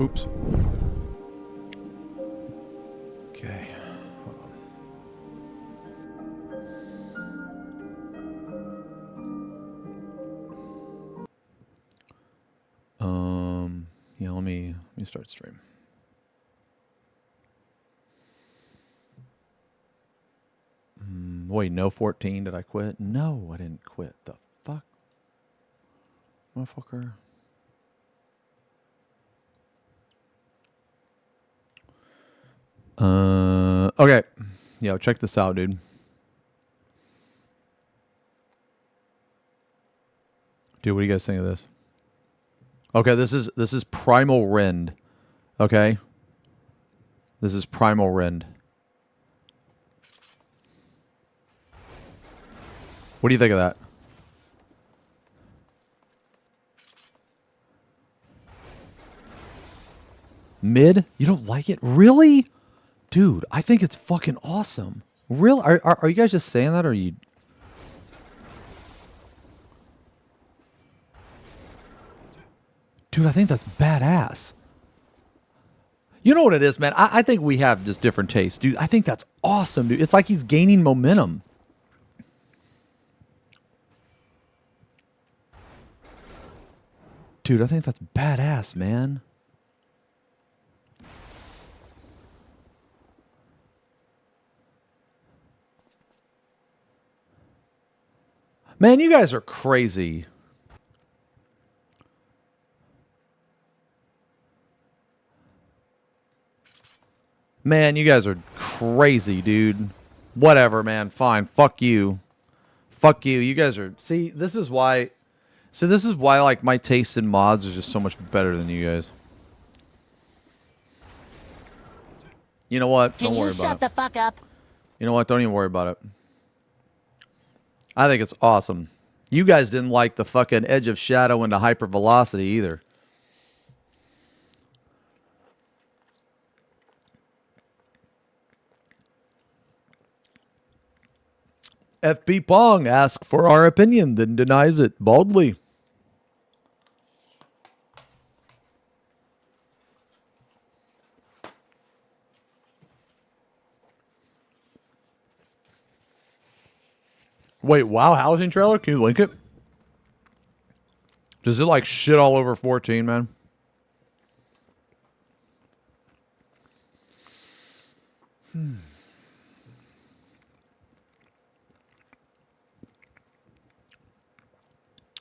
Oops. Okay. Hold on. Yeah, let me start stream. Wait, no 14. Did I quit? No, I didn't quit. The fuck? Motherfucker. Okay. Yo, check this out, dude. Dude, what do you guys think of this? Okay, this is Primal Rend. Okay? This is Primal Rend. What do you think of that? Mid? You don't like it? Really? Dude, I think it's fucking awesome. Real? Are you guys just saying that, or are you... Dude, I think that's badass. You know what it is, man? I think we have just different tastes, dude. I think that's awesome, dude. It's like he's gaining momentum. Dude, I think that's badass, man. Man, you guys are crazy. Man, you guys are crazy, dude. Whatever, man. Fine. Fuck you. Fuck you. You guys are... See, this is why... So this is why, like, my taste in mods is just so much better than you guys. You know what? Don't worry about it. Can you shut the fuck up? You know what? Don't even worry about it. I think it's awesome. You guys didn't like the fucking Edge of Shadow into hypervelocity either. FP Pong asks for our opinion, then denies it boldly. Wait, wow, housing trailer? Can you link it? Does it like shit all over 14, man?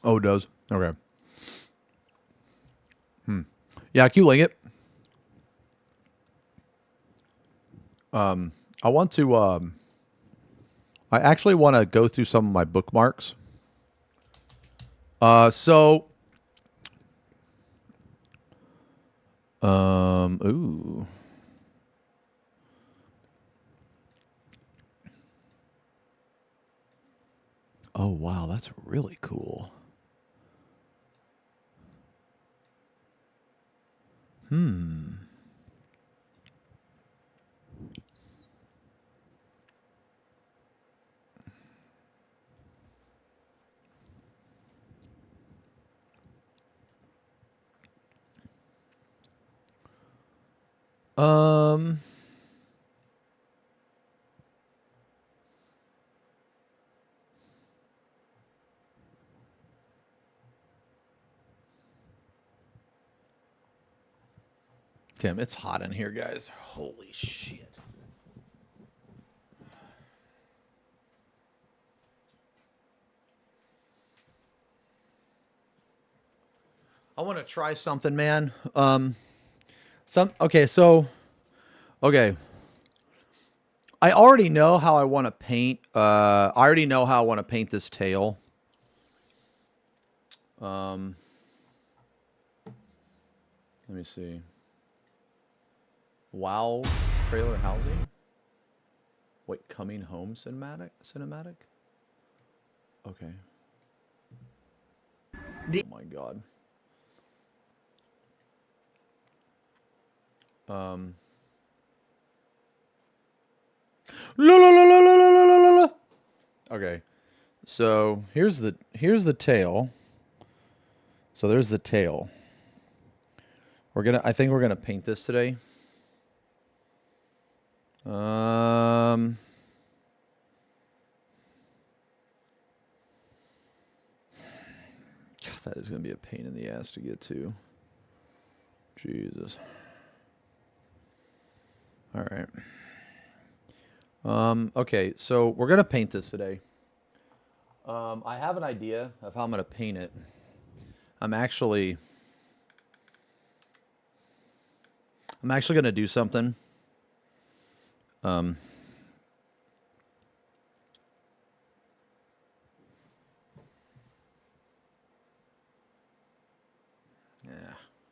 Oh, it does? Okay. Yeah, can you link it? I want to, I actually want to go through some of my bookmarks. Ooh. Oh, wow, that's really cool. Damn, it's hot in here, guys. Holy shit. I want to try something, man. Okay. I already know how I want to paint. I already know how I want to paint this tail. Let me see. Wow, trailer housing. Wait, coming home cinematic? Okay. Oh my god. Okay. So here's the tail. So there's the tail. I think we're gonna paint this today. God, that is gonna be a pain in the ass to get to. Jesus. All right. Okay, so we're gonna paint this today. I have an idea of how I'm gonna paint it. I'm actually gonna do something. Yeah,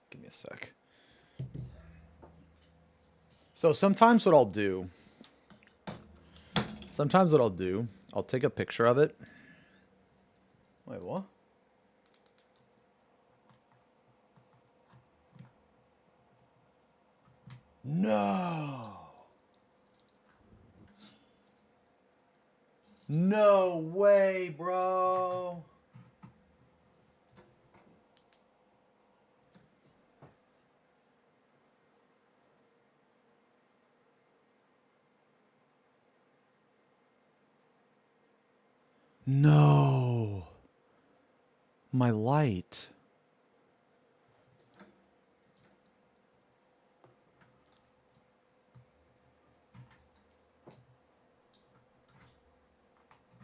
give me a sec. So sometimes what I'll do, I'll take a picture of it. Wait, what? No. No way, bro. No. My light.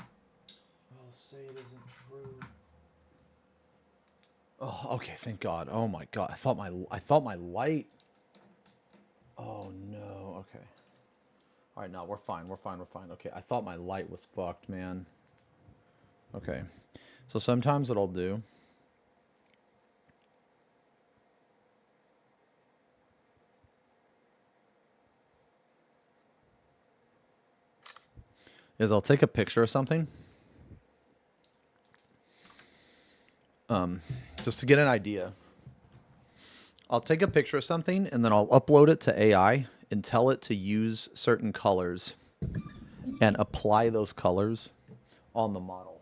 Oh, say it isn't true. Oh, okay, thank God. Oh my God. I thought my light. Oh no. Okay. All right, no, we're fine. We're fine. Okay, I thought my light was fucked, man. Okay. So sometimes what I'll do is I'll take a picture of something. Just to get an idea. I'll take a picture of something and then I'll upload it to AI and tell it to use certain colors and apply those colors on the model.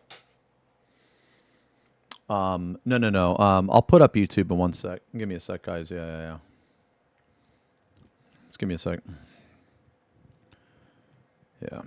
No. I'll put up YouTube in 1 sec. Give me a sec, guys. Yeah. Just give me a sec. Yeah.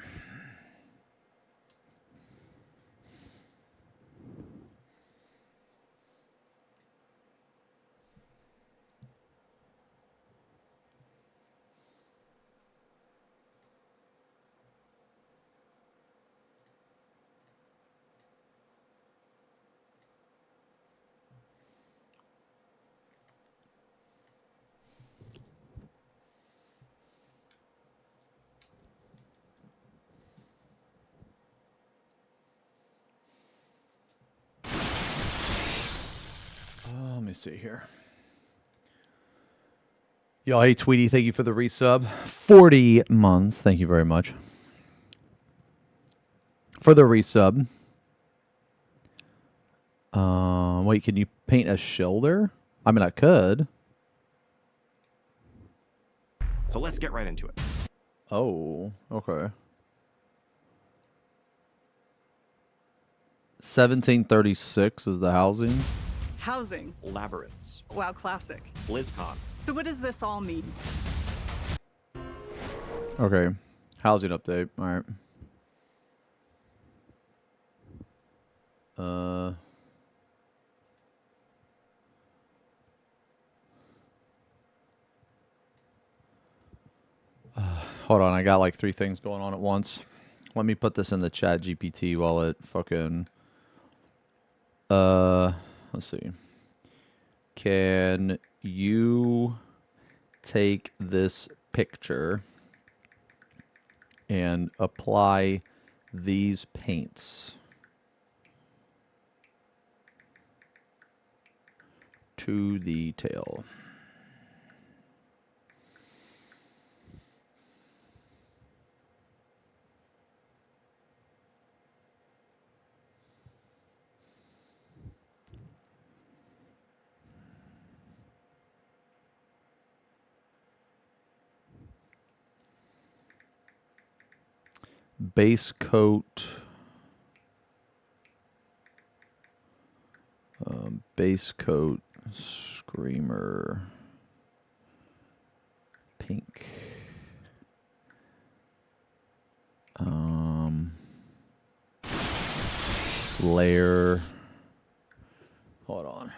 Let me see here. Yo, hey, Tweety, thank you for the resub. 40 months. Thank you very much for the resub. Wait, can you paint a shoulder? I mean, I could. So let's get right into it. Oh, okay. 1736 is the housing. Housing. Labyrinths. Wow, classic. BlizzCon. So what does this all mean? Okay. Housing update. All right. Hold on, I got like 3 things going on at once. Let me put this in the chat GPT while it fucking let's see. Can you take this picture and apply these paints to the tail? Base coat, screamer. think. Layer. Hold on.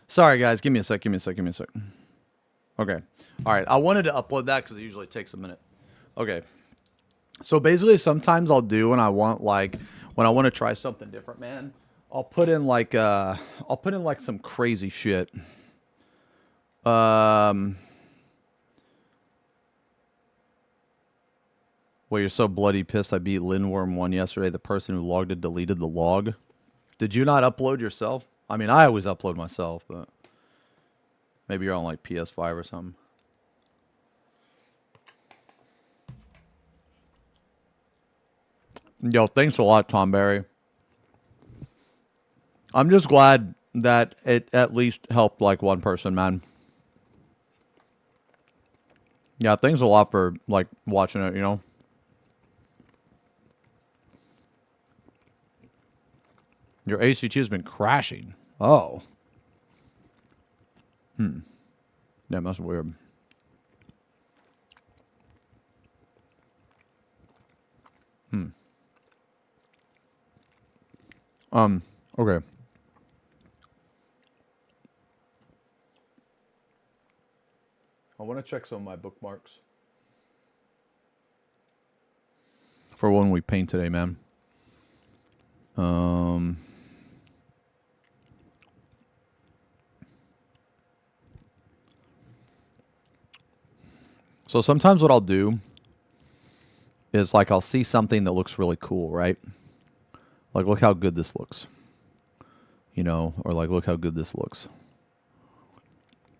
Sorry, guys. Give me a sec. Okay. All right. I wanted to upload that because it usually takes a minute. Okay. So basically, sometimes I'll do when I want to try something different, man. I'll put in like some crazy shit. Well, you're so bloody pissed I beat Lindworm 1 yesterday. The person who logged it deleted the log. Did you not upload yourself? I mean, I always upload myself, but maybe you're on like PS5 or something. Yo, thanks a lot, Tom Barry. I'm just glad that it at least helped like one person, man. Yeah, thanks a lot for like watching it, you know. Your ACT has been crashing. Oh. Yeah, that's weird. Okay. I want to check some of my bookmarks for when we paint today, man. So sometimes what I'll do is like I'll see something that looks really cool, right? Like, look how good this looks. You know, or like, look how good this looks.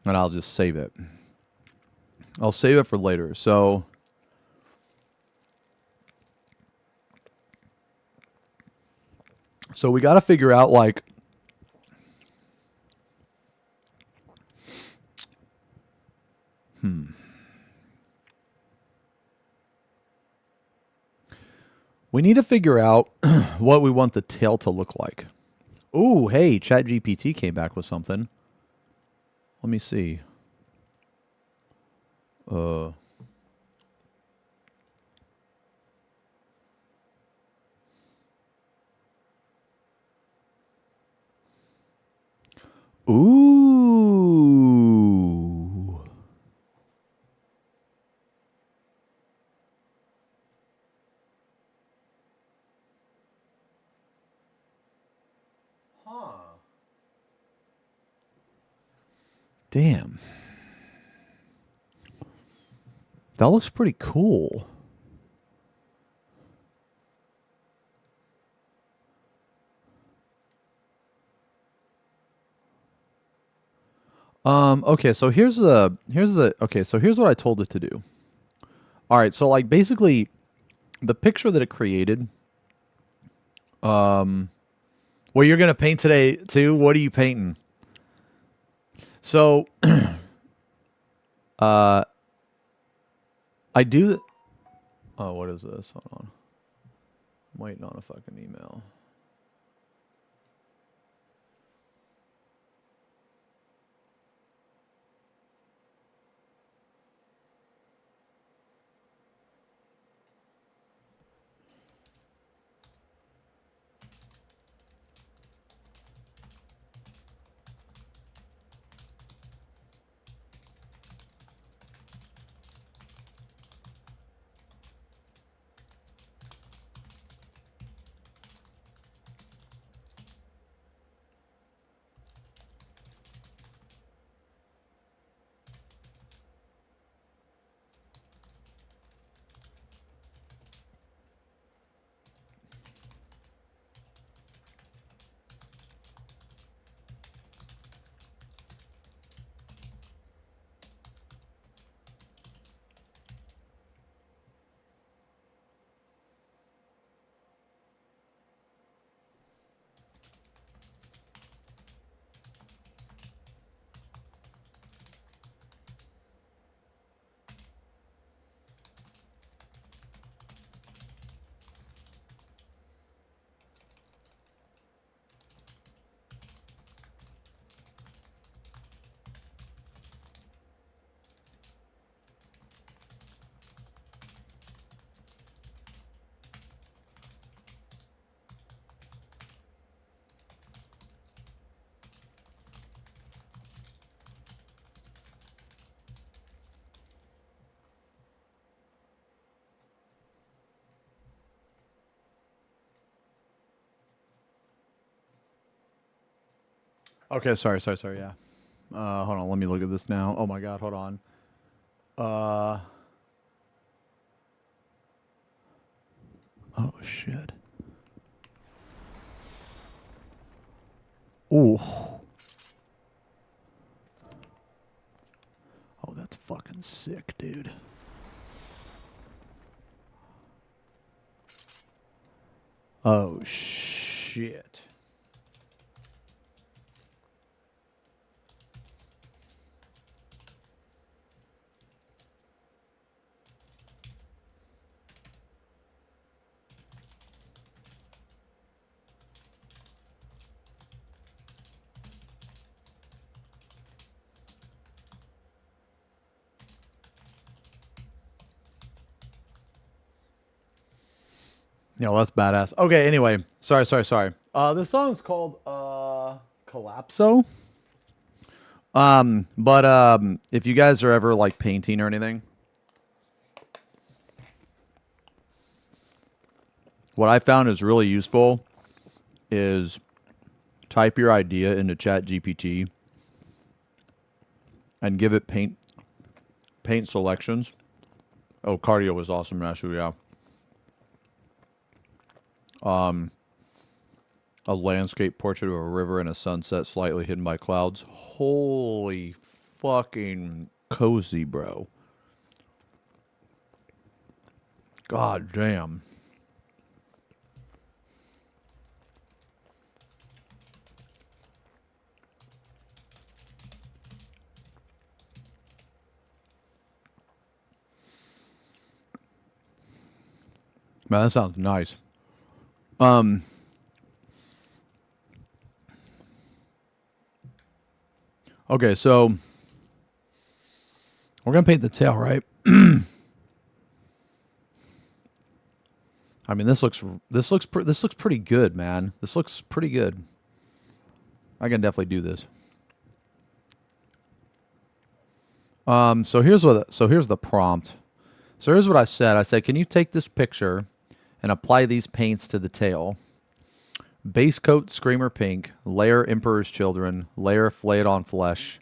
And I'll just save it. I'll save it for later. So So we got to figure out like we need to figure out what we want the tail to look like. Ooh, hey, ChatGPT came back with something. Let me see. Ooh. Huh. Damn. That looks pretty cool. Okay, so here's what I told it to do. All right, so like basically the picture that it created, well, you're going to paint today too. What are you painting? So, I do, oh, what is this? Hold on. I'm waiting on a fucking email. Okay, sorry, yeah. Hold on, let me look at this now. Oh my god, hold on. Oh shit. Ooh. Oh, that's fucking sick, dude. Oh shit. Yeah, well, that's badass. Okay, anyway, sorry. This song is called Collapso. But if you guys are ever like painting or anything, what I found is really useful is type your idea into Chat GPT and give it paint selections. Oh, cardio was awesome, actually, yeah. A landscape portrait of a river and a sunset slightly hidden by clouds. Holy fucking cozy, bro. God damn. Man, that sounds nice. Okay, so we're gonna paint the tail, right? I mean, this looks pretty good, man. This looks pretty good. I can definitely do this. So here's the prompt. So here's what I said. I said, can you take this picture and apply these paints to the tail? Base coat Screamer Pink, layer Emperor's Children, layer Flayed on Flesh,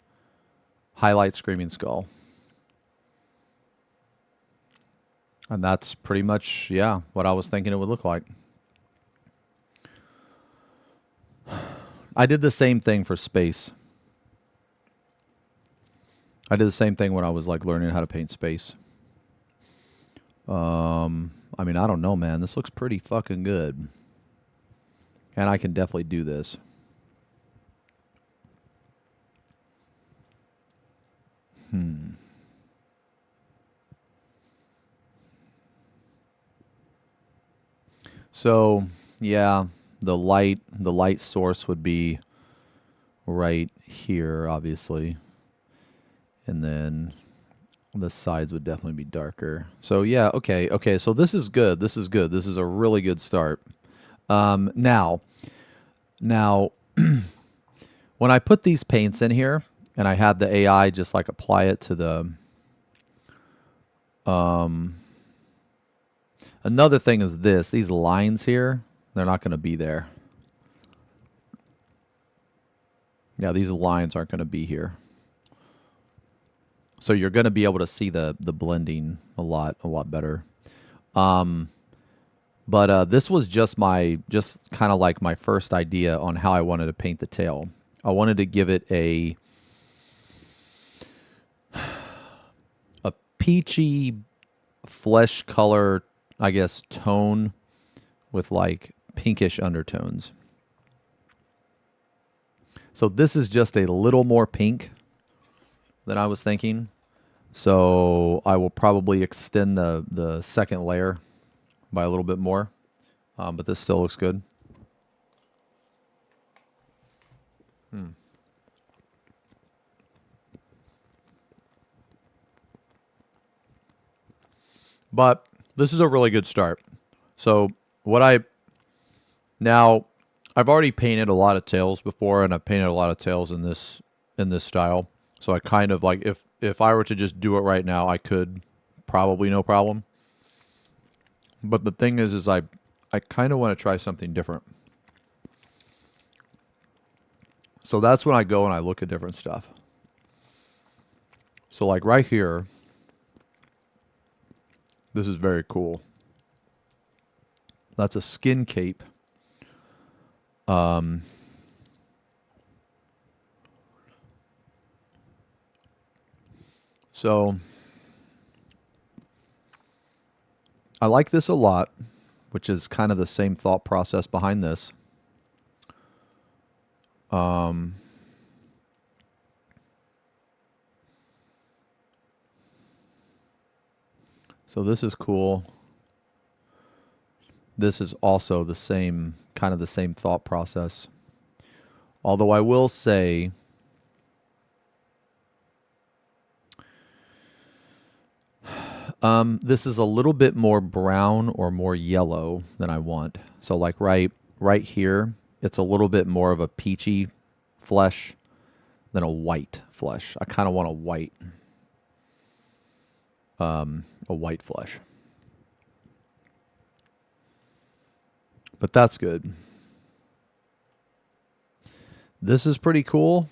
highlight Screaming Skull. And that's pretty much, yeah, what I was thinking it would look like. I did the same thing for space. I did the same thing when I was like learning how to paint space. I mean, I don't know, man. This looks pretty fucking good. And I can definitely do this. So, yeah, the light source would be right here, obviously. And then the sides would definitely be darker. So, yeah, okay, so this is good. This is good. This is a really good start. Now, when I put these paints in here, and I had the AI just like apply it to the... Another thing is this. These lines here, they're not going to be there. Yeah, these lines aren't going to be here. So you're going to be able to see the blending a lot better. But this was just kind of like my first idea on how I wanted to paint the tail. I wanted to give it a peachy flesh color, I guess, tone with like pinkish undertones. So this is just a little more pink than I was thinking. So I will probably extend the second layer by a little bit more. But this still looks good. But this is a really good start. So now I've already painted a lot of tails before, and I've painted a lot of tails in this style. So I kind of like, if I were to just do it right now, I could probably no problem. But the thing is I kind of want to try something different. So that's when I go and I look at different stuff. So like right here, this is very cool. That's a skin cape. So I like this a lot, which is kind of the same thought process behind this. So this is cool. This is also the same, kind of the same thought process. Although I will say, this is a little bit more brown or more yellow than I want. So like right here, it's a little bit more of a peachy flesh than a white flesh. I kind of want a white flesh. But that's good. This is pretty cool.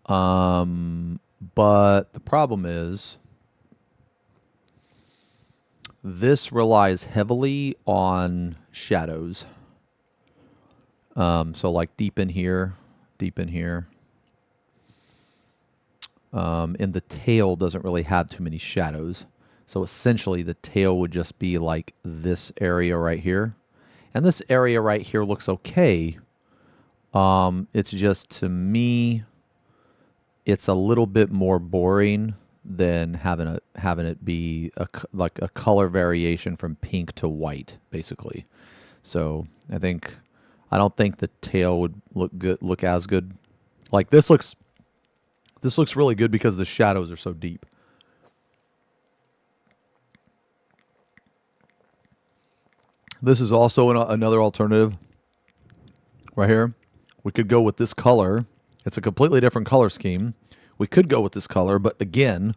But the problem is this relies heavily on shadows. So like deep in here. And the tail doesn't really have too many shadows. So essentially the tail would just be like this area right here. And this area right here looks okay. It's just, to me, it's a little bit more boring than having it be like a color variation from pink to white, basically. So I don't think the tail would look as good. Like this looks really good because the shadows are so deep. This is also another alternative right here. We could go with this color. It's a completely different color scheme. We could go with this color, but again,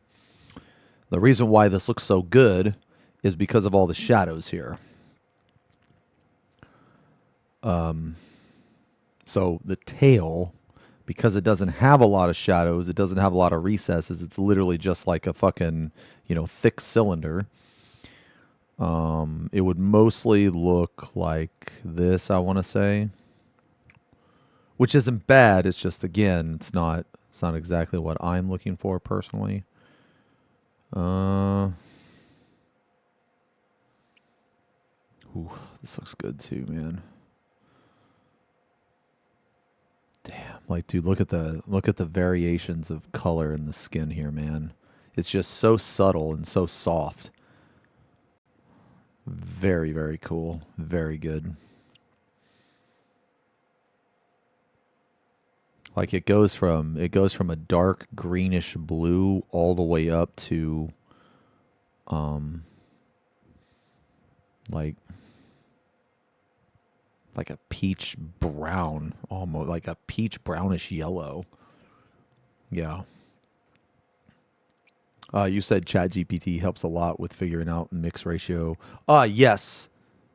the reason why this looks so good is because of all the shadows here. So the tail, because it doesn't have a lot of shadows, it doesn't have a lot of recesses, it's literally just like a fucking, thick cylinder. It would mostly look like this, I want to say. Which isn't bad, it's just, again, it's not exactly what I'm looking for personally. Ooh, this looks good too, man. Damn, like, dude, look at the variations of color in the skin here, man. It's just so subtle and so soft. Very, very cool. Very good. Like it goes from a dark greenish blue all the way up to like a peach brown, almost like a peach brownish yellow. Yeah. You said ChatGPT helps a lot with figuring out mix ratio. Yes.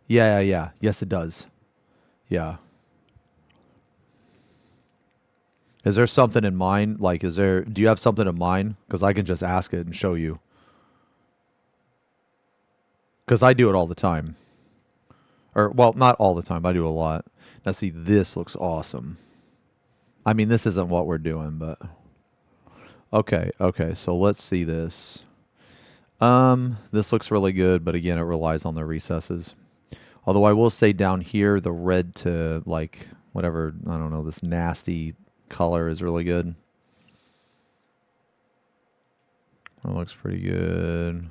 Yeah. Yes, it does. Yeah. Is there something in mind? Like, do you have something in mind? Because I can just ask it and show you. Because I do it all the time. Or, well, not all the time. I do a lot. Now, see, this looks awesome. I mean, this isn't what we're doing, but... Okay, so let's see this. This looks really good, but again, it relies on the recesses. Although I will say down here, the red to, like, whatever, I don't know, this nasty color is really good. That looks pretty good.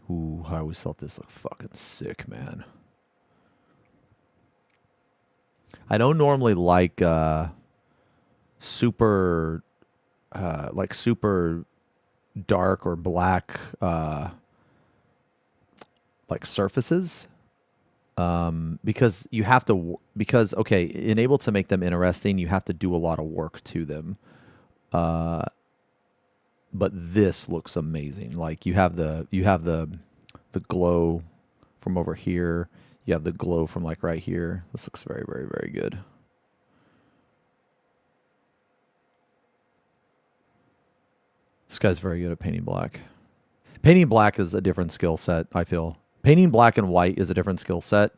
Ooh, I always thought this looked fucking sick, man. I don't normally like super dark or black like surfaces. Because you have to, okay, in able to make them interesting, you have to do a lot of work to them. But this looks amazing. Like you have the glow from over here. You have the glow from like right here. This looks very, very, very good. This guy's very good at painting black. Painting black is a different skill set, I feel. Painting black and white is a different skill set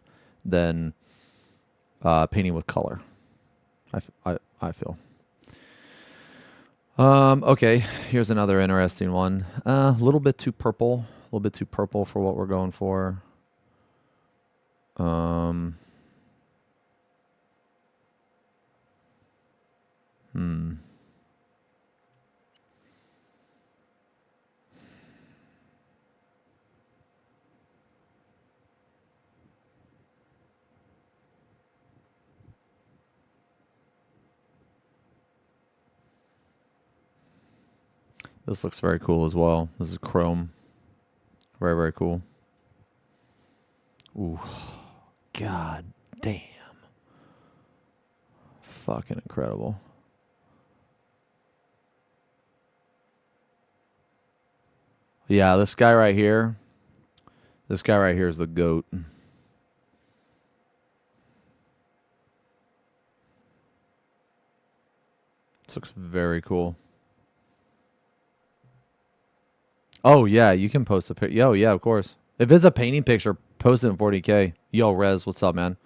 than painting with color, I feel. Okay, here's another interesting one. A little bit too purple. A little bit too purple for what we're going for. This looks very cool as well. This is chrome. Very, very cool. Ooh. God damn. Fucking incredible. Yeah, this guy right here. This guy right here is the GOAT. This looks very cool. Oh, yeah, you can post a picture. Yo, yeah, of course. If it's a painting picture, post it in 40K. Yo, Rez, what's up, man?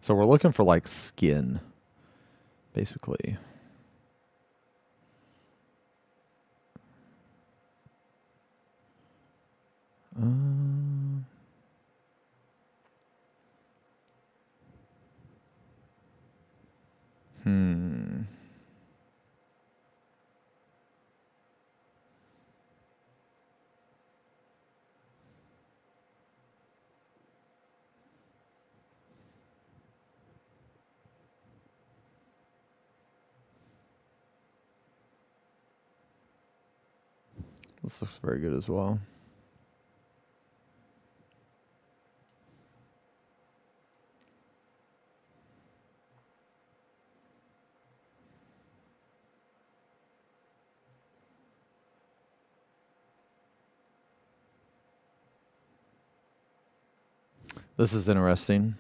So we're looking for like skin, basically. This looks very good as well. This is interesting.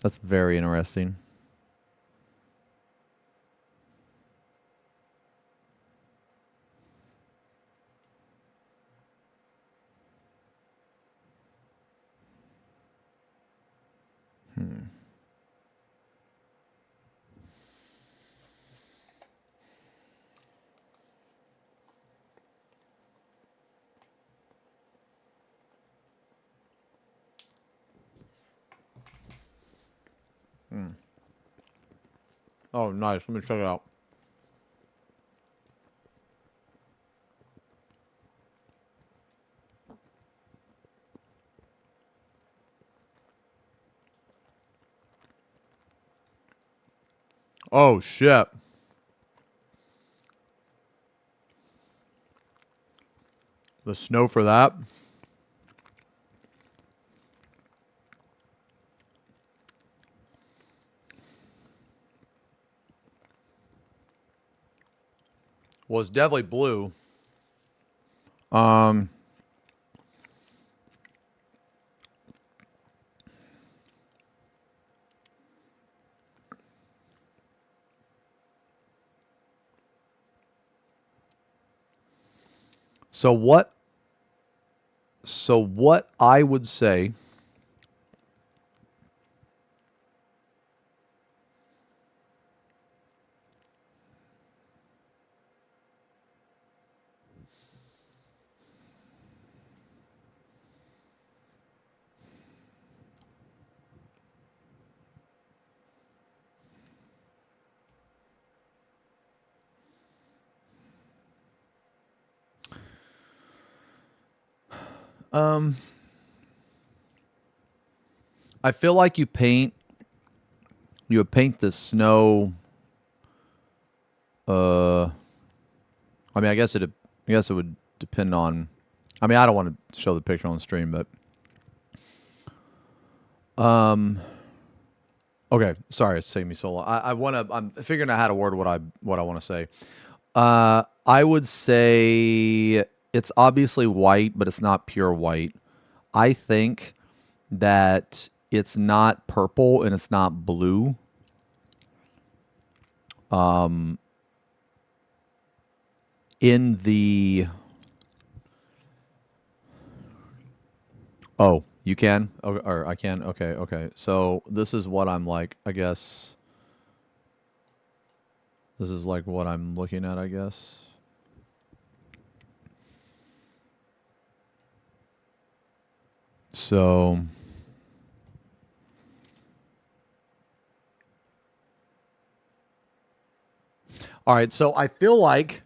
That's very interesting. Oh, nice. Let me check it out. Oh, shit. The snow for that. Was definitely blue. So what I would say I feel like you would paint the snow. I mean, I guess it would depend on. I mean, I don't want to show the picture on the stream, but okay. Sorry, it's taking me so long. I'm figuring out how to word what I want to say. I would say it's obviously white, but it's not pure white. I think that it's not purple and it's not blue. In the... Oh, you can? Or I can? Okay, okay. So this is what I'm like, I guess. This is like what I'm looking at, I guess. So... All right, so I feel like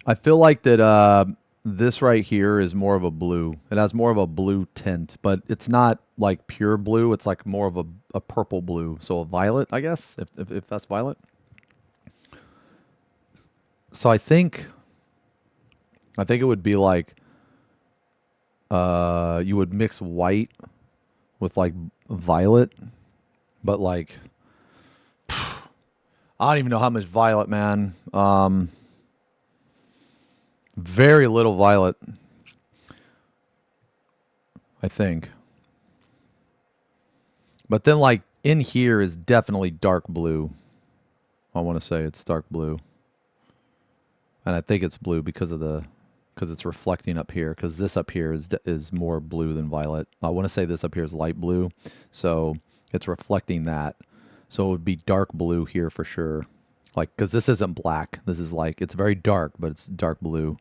that this right here is more of a blue. It has more of a blue tint, but it's not like pure blue. It's like more of a purple blue. So a violet, I guess, if that's violet. So I think it would be like you would mix white with like violet, but like I don't even know how much violet, man. Very little violet, I think. But then, like, in here is definitely dark blue. I want to say it's dark blue. And I think it's blue because of the because it's reflecting up here, because this up here is more blue than violet. I want to say this up here is light blue, so it's reflecting that. So it would be dark blue here for sure. Like, because this isn't black. This is like, it's very dark, but it's dark blue.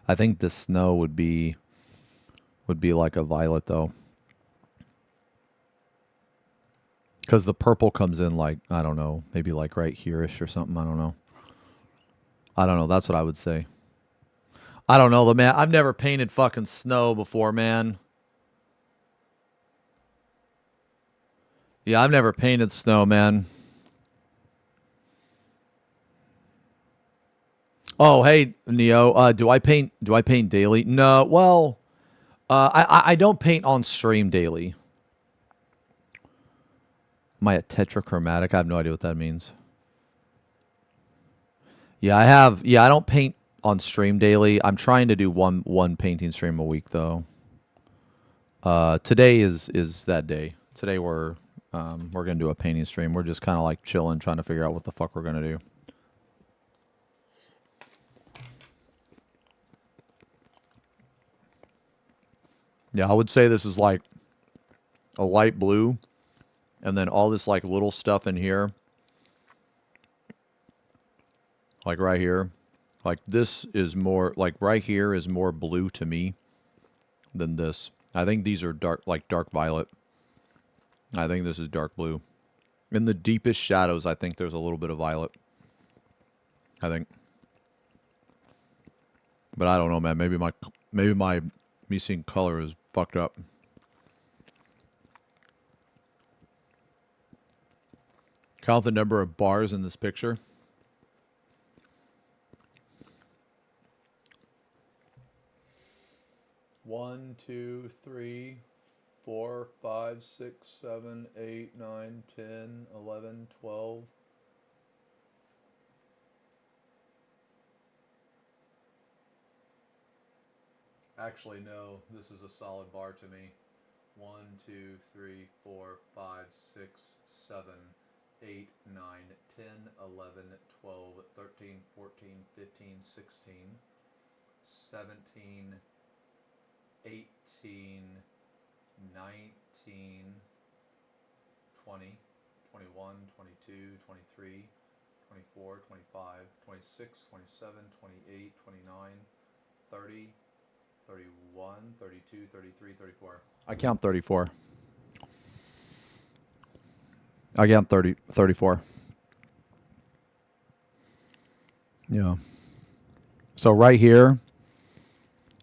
I think the snow would be like a violet though. Because the purple comes in like, I don't know, maybe like right here-ish or something. I don't know. That's what I would say. I don't know, man. I've never painted fucking snow before, man. Yeah, I've never painted snow, man. Oh, hey, Neo. Do I paint daily? No. Well, I don't paint on stream daily. Am I a tetrachromatic? I have no idea what that means. Yeah, I don't paint on stream daily. I'm trying to do one painting stream a week though. Today is that day. Today we're gonna do a painting stream. We're just kind of like chilling, trying to figure out what the fuck we're gonna do. Yeah, I would say this is like a light blue, and then all this like little stuff in here, like right here. Like this is more, like right here is more blue to me than this. I think these are dark, like dark violet. I think this is dark blue. In the deepest shadows, I think there's a little bit of violet. I think. But I don't know, man. Maybe me seeing color is fucked up. Count the number of bars in this picture. One, 2, 3, 4, 5, 6, 7, 8, 9, 10, 11, 12. Actually, no. This is a solid bar to me. 1, 2, 3, 4, 5, 6, 7, 8, 9, 10, 11, 12, 13, 14, 15, 16, 17, 18, 19, 20, 21, 22, 23, 24, 25, 26, 27, 28, 29, 30, 31, 32, 33, 34. I count 34. I count 34. Yeah. So right here,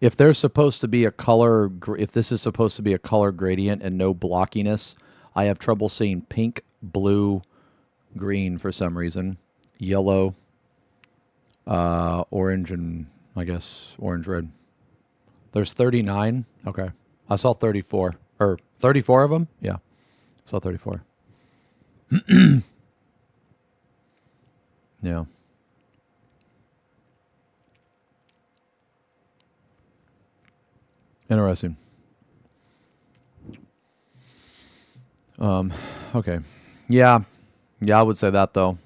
if there's supposed to be a color, if this is supposed to be a color gradient and no blockiness, I have trouble seeing pink, blue, green for some reason, yellow, orange, and I guess orange, red. There's 39. Okay. I saw 34. Or 34 of them? Yeah. I saw 34. Yeah. Interesting. Okay. Yeah. Yeah, I would say that though.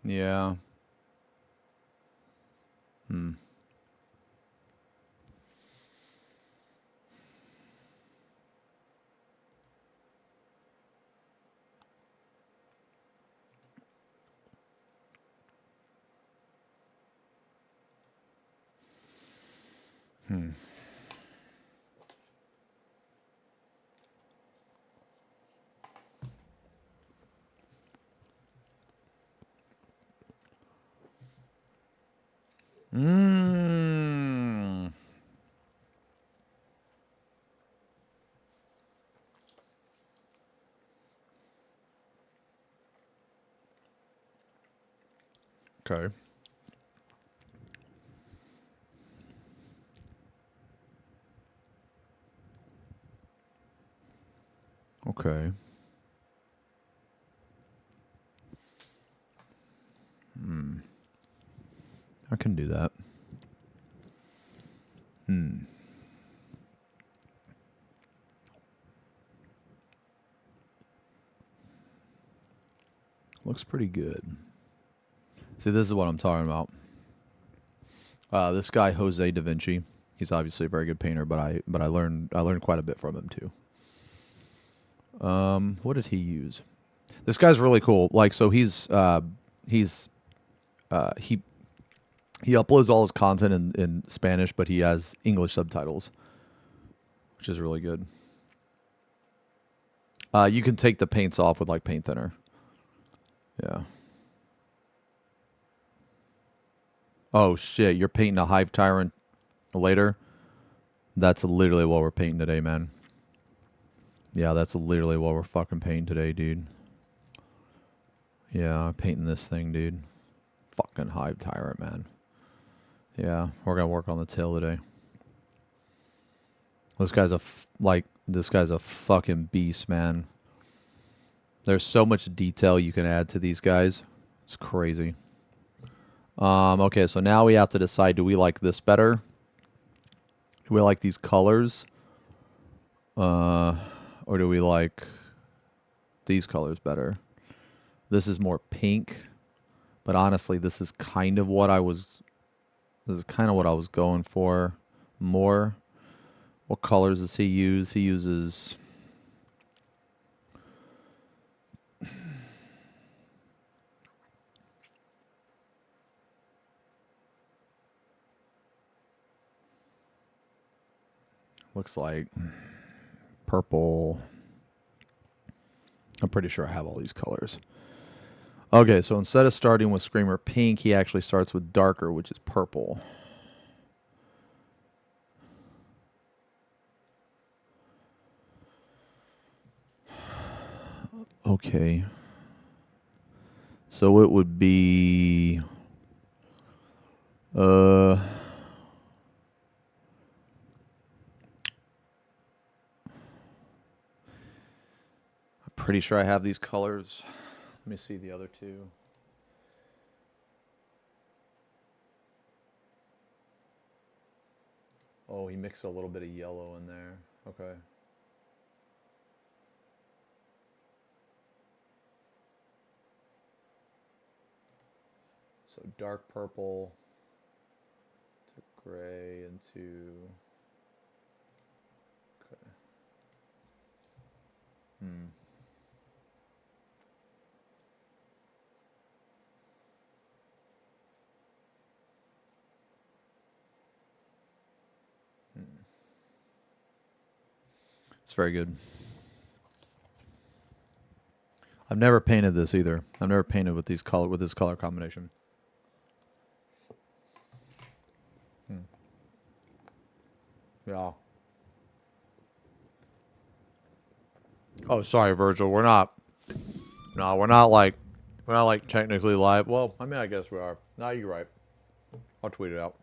Yeah. Hmm. Hmm. Mm. Okay. Okay. Hmm. I can do that. Hmm. Looks pretty good. See, this is what I'm talking about. This guy Jose Da Vinci, he's obviously a very good painter, but I learned quite a bit from him too. What did he use? This guy's really cool. Like, so he uploads all his content in Spanish, but he has English subtitles, which is really good. You can take the paints off with like paint thinner. Yeah. Oh shit, you're painting a Hive Tyrant later? That's literally what we're painting today, man. Yeah, that's literally what we're fucking painting today, dude. Yeah, I'm painting this thing, dude. Fucking Hive Tyrant, man. Yeah, we're gonna work on the tail today. This guy's a fucking beast, man. There's so much detail you can add to these guys. It's crazy. Okay, so now we have to decide, do we like this better? Do we like these colors? Or do we like these colors better? This is more pink, but honestly, this is kind of what I was going for more. What colors does he use? He uses looks like purple. I'm pretty sure I have all these colors. Okay, so instead of starting with Screamer Pink, he actually starts with darker, which is purple. Okay. So it would be I'm pretty sure I have these colors. Let me see the other two. Oh, he mixed a little bit of yellow in there. Okay. So dark purple to gray into... Okay. It's very good. I've never painted this either. I've never painted with this color combination. Yeah. Oh, sorry, Virgil. We're not like technically live. Well, I mean, I guess we are. No, you're right. I'll tweet it out.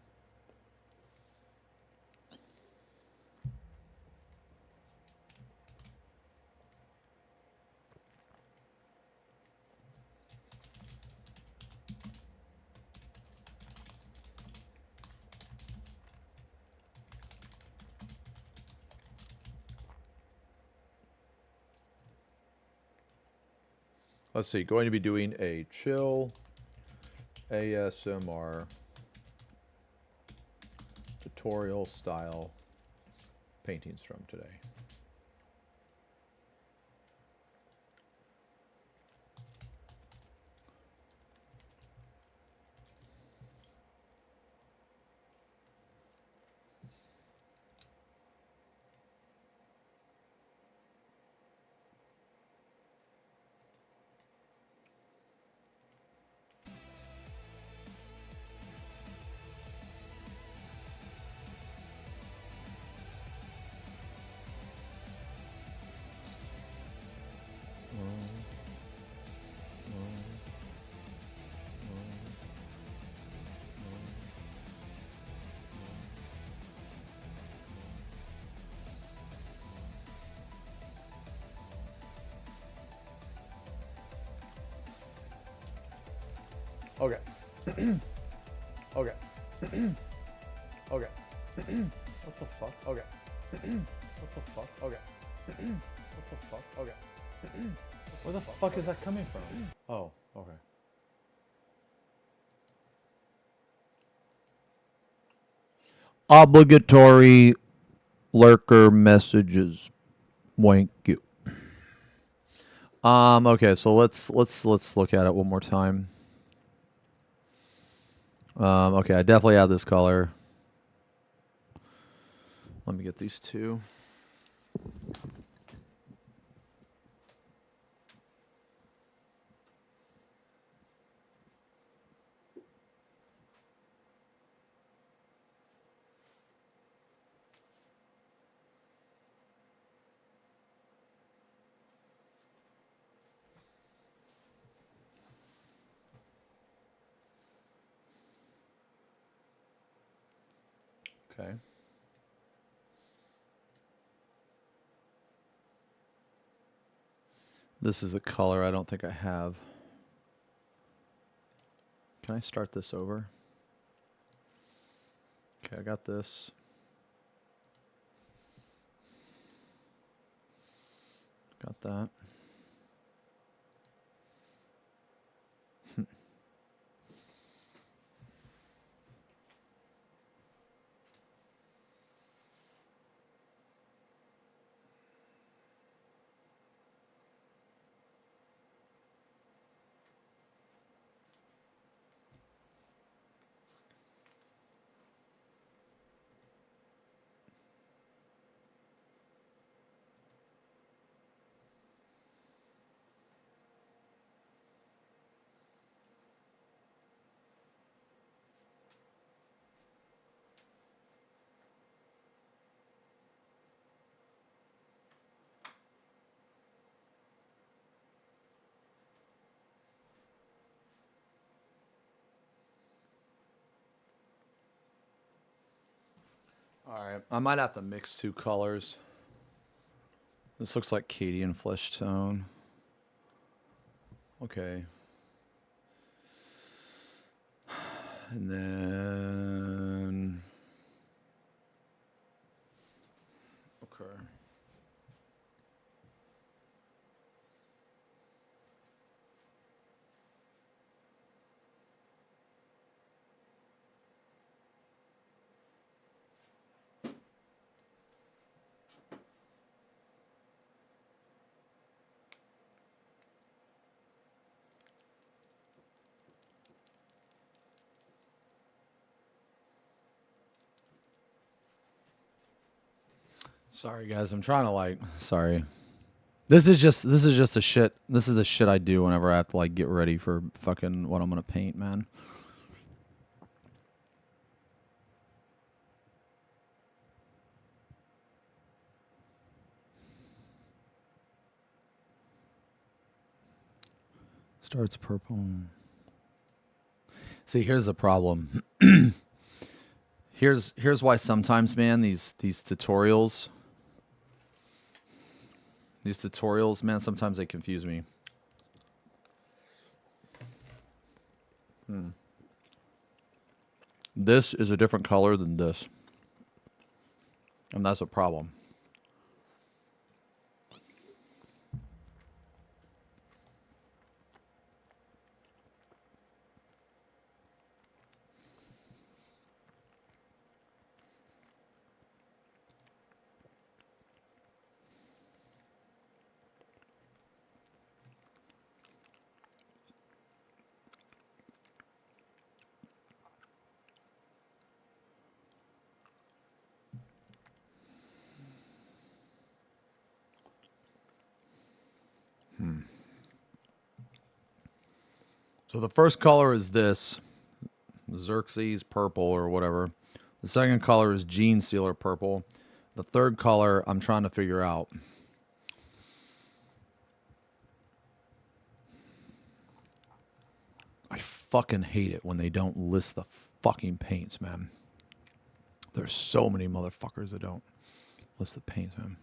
Let's see. Going to be doing a chill ASMR tutorial style painting strum today. Okay. Okay. Okay. What the fuck? Okay. What the fuck? Okay. What the fuck? Okay. Where the fuck is that coming from? Oh, Okay. Obligatory lurker messages. Thank you. Okay, so let's look at it one more time. Okay, I definitely have this color. Let me get these two. Okay. This is the color I don't think I have. Can I start this over? Okay, I got this. Got that. All right, I might have to mix two colors. This looks like Katie and Flesh Tone. Okay. And then... Okay. Sorry guys, I'm trying to like sorry. This is just a shit. This is the shit I do whenever I have to like get ready for fucking what I'm gonna paint, man. Starts purple. See, here's the problem. Here's why sometimes, man, these tutorials, man, sometimes they confuse me. This is a different color than this, and that's a problem. So the first color is this, Xerxes purple or whatever. The second color is Gene Stealer purple. The third color I'm trying to figure out. I fucking hate it when they don't list the fucking paints, man. There's so many motherfuckers that don't list the paints, man.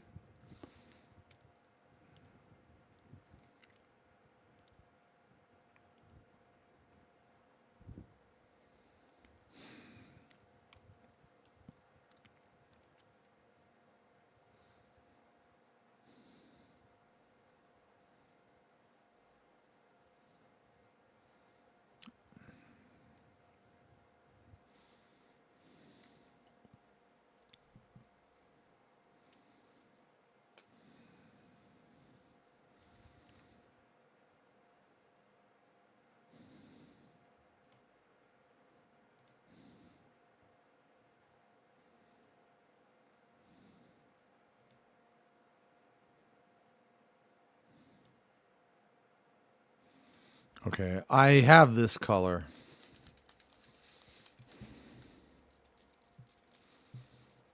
Okay, I have this color.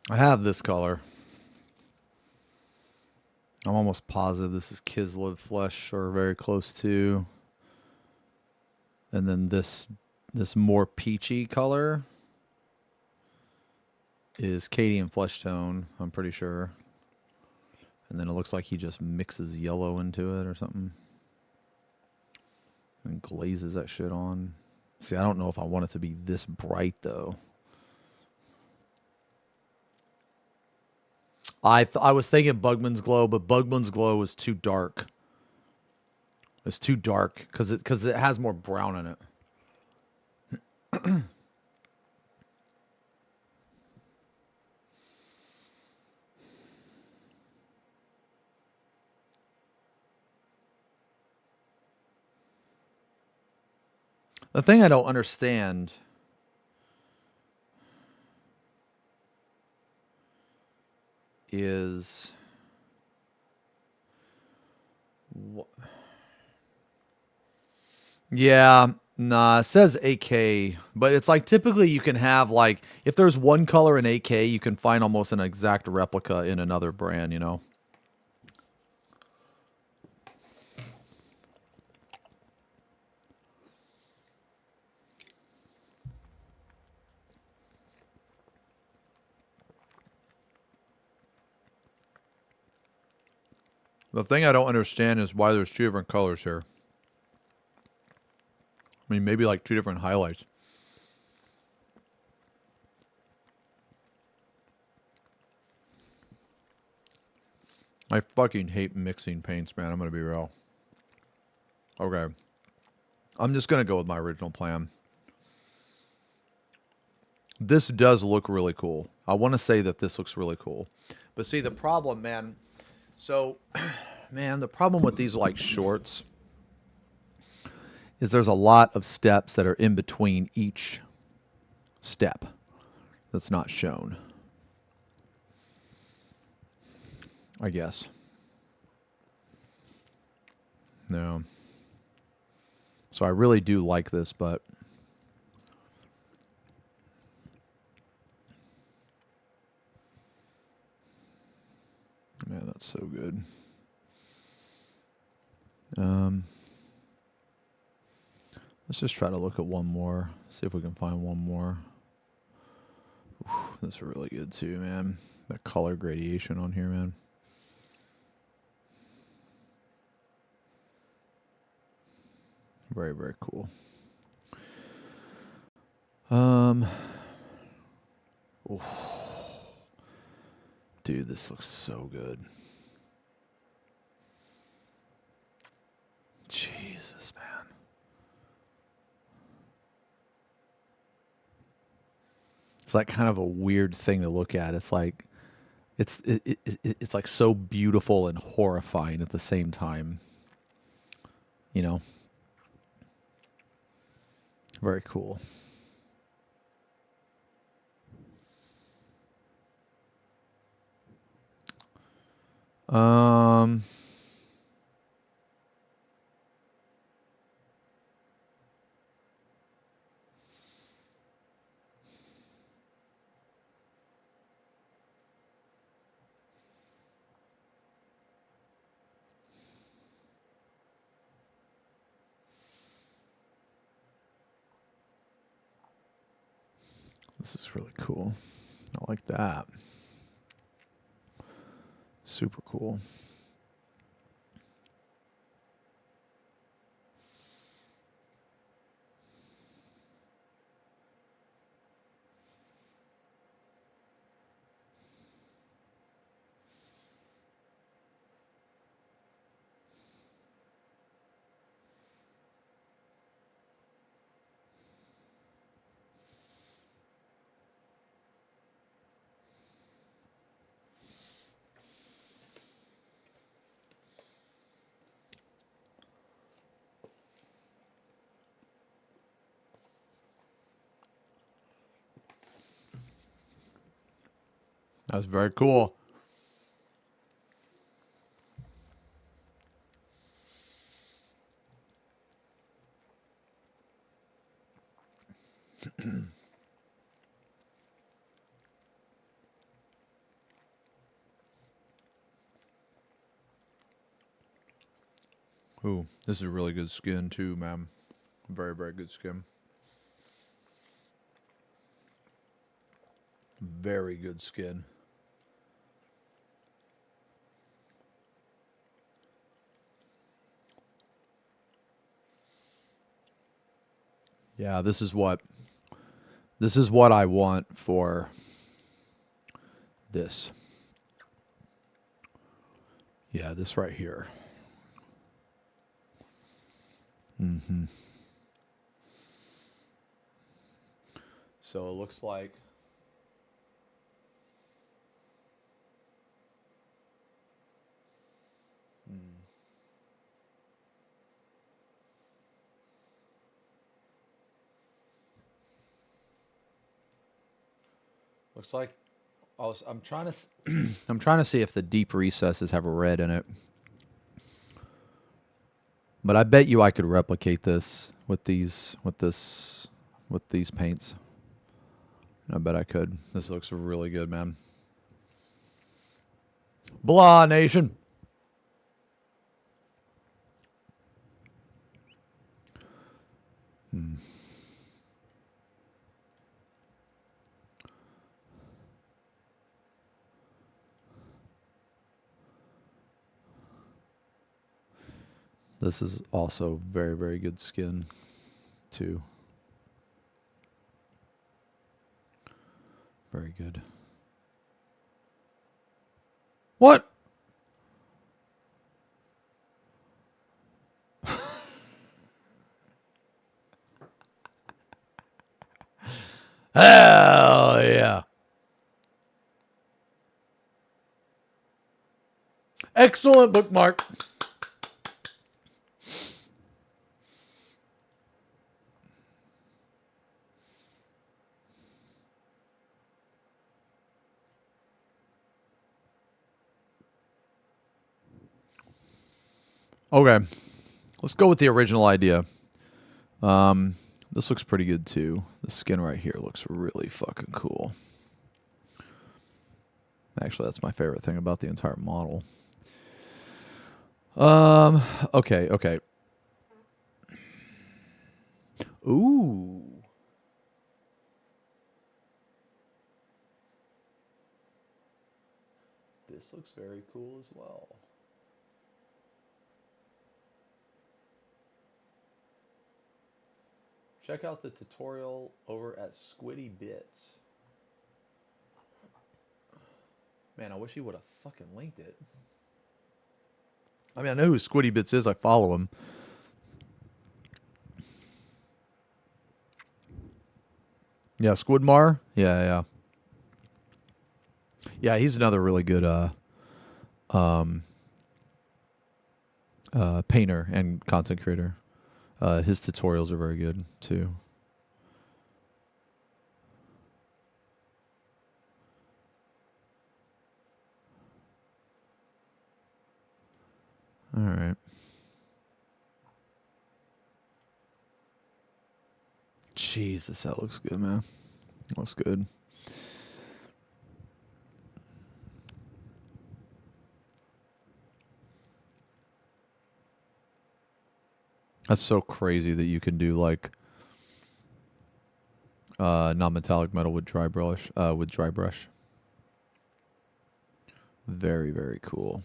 I have this color. I'm almost positive this is Kislev flesh or very close to. And then this more peachy color is Cadian flesh tone, I'm pretty sure. And then it looks like he just mixes yellow into it or something. And glazes that shit on. See, I don't know if I want it to be this bright though. I was thinking Bugman's Glow, but Bugman's Glow was too dark. It's too dark because it has more brown in it. The thing I don't understand is yeah, nah, it says AK, but it's like typically you can have like if there's one color in AK, you can find almost an exact replica in another brand, you know. The thing I don't understand is why there's two different colors here. I mean, maybe like two different highlights. I fucking hate mixing paints, man. I'm going to be real. Okay. I'm just going to go with my original plan. This does look really cool. I want to say that this looks really cool. But see, the problem, man... So, man, the problem with these like shorts is there's a lot of steps that are in between each step that's not shown. I guess. No. So I really do like this, but man, that's so good. Let's just try to look at one more. See if we can find one more. Ooh, that's really good too, man. That color gradation on here, man. Very, very cool. Ooh. Dude, this looks so good. Jesus, man. It's like kind of a weird thing to look at. It's like it's like so beautiful and horrifying at the same time. You know? Very cool. This is really cool. I like that. Super cool. That was very cool. Ooh, this is really good skin too, man. Very, very good skin. Very good skin. Yeah, this is what I want for this. Yeah, this right here. Mm-hmm. So it looks like looks like I'm trying to I'm trying to see if the deep recesses have a red in it. But I bet you I could replicate this with these paints. I bet I could. This looks really good, man. Blah Nation. This is also very, very good skin, too. Very good. What? Hell yeah. Excellent bookmark. Okay. Let's go with the original idea. This looks pretty good too. The skin right here looks really fucking cool. Actually, that's my favorite thing about the entire model. Okay. Ooh. This looks very cool as well. Check out the tutorial over at Squiddy Bits. Man, I wish he would have fucking linked it. I mean, I know who Squiddy Bits is. I follow him. Yeah, Squidmar. Yeah. Yeah, he's another really good painter and content creator. His tutorials are very good too. All right. Jesus, that looks good, man. Looks good. That's so crazy that you can do like non-metallic metal with dry brush. Very, very cool.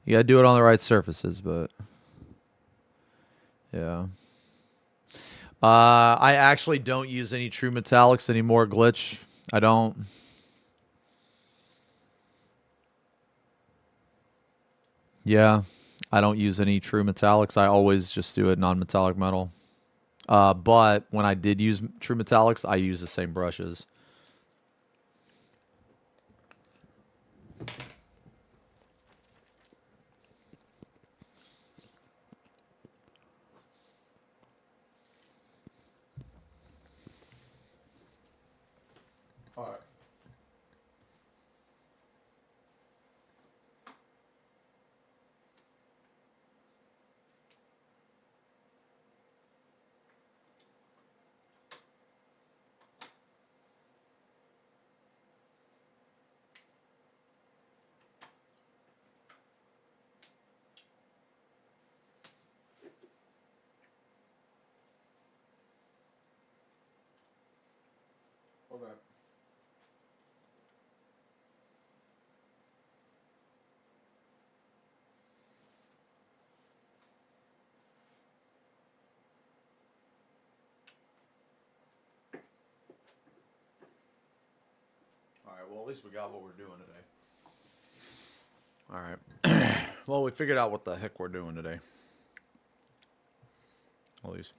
You gotta do it on the right surfaces, but yeah. I actually don't use any true metallics anymore, Glitch. I don't. Yeah, I don't use any true metallics. I always just do it non-metallic metal. But when I did use true metallics, I use the same brushes. All right. Okay. All right, well, at least we got what we're doing today. All right. Well, we figured out what the heck we're doing today. At least.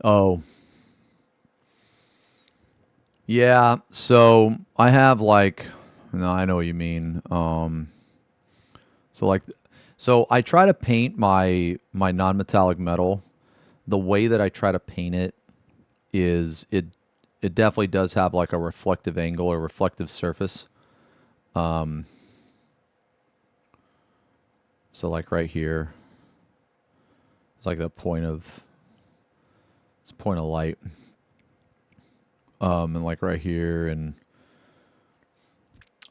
Oh. Yeah, so I have like, no, I know what you mean. So like, so I try to paint my non-metallic metal. The way that I try to paint it is it definitely does have like a reflective angle or reflective surface. So like right here, it's like the point of light. And like right here, and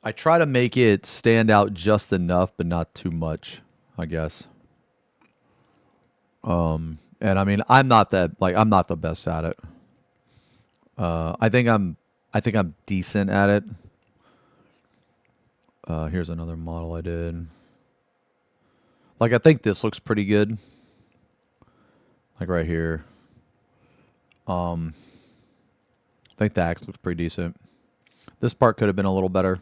I try to make it stand out just enough, but not too much, I guess. And I mean, I'm not the best at it. I think I'm decent at it. Here's another model I did. Like, I think this looks pretty good. Like right here. I think the axe looks pretty decent. This part could have been a little better.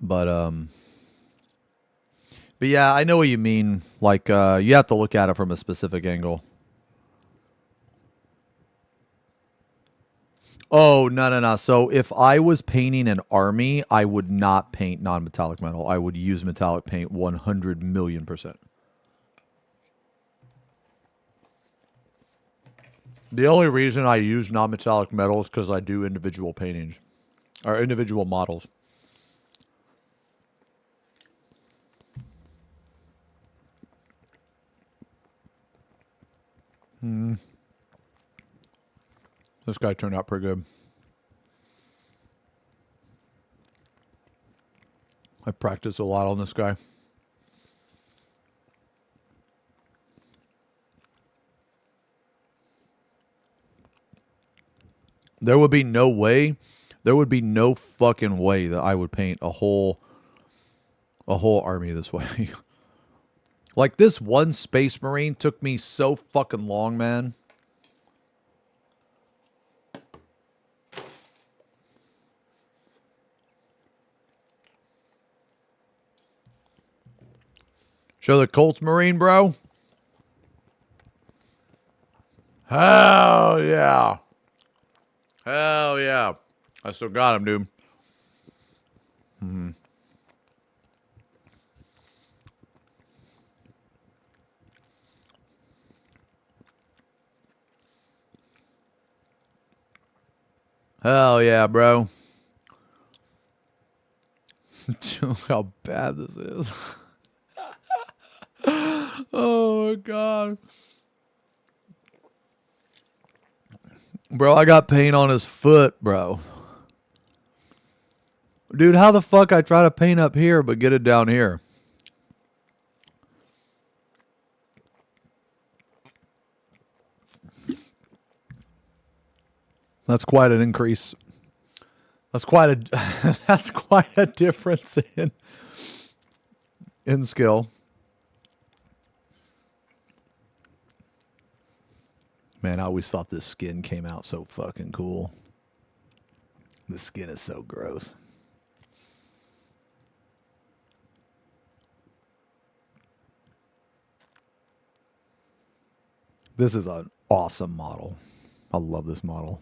But yeah, I know what you mean. Like, you have to look at it from a specific angle. Oh, no. So if I was painting an army, I would not paint non-metallic metal. I would use metallic paint 100 million%. The only reason I use non-metallic metal is because I do individual paintings or individual models. This guy turned out pretty good. I practiced a lot on this guy. There would be no fucking way that I would paint a whole army this way. Like, this one Space Marine took me so fucking long, man. Show the Colts Marine, bro. Hell yeah. Hell yeah. I still got him, dude. Hell yeah, bro. Look how bad this is. Oh, my God. Bro, I got paint on his foot, bro. Dude, how the fuck I try to paint up here but get it down here? That's quite an increase. That's quite a that's quite a difference in skill. Man, I always thought this skin came out so fucking cool. The skin is so gross. This is an awesome model. I love this model.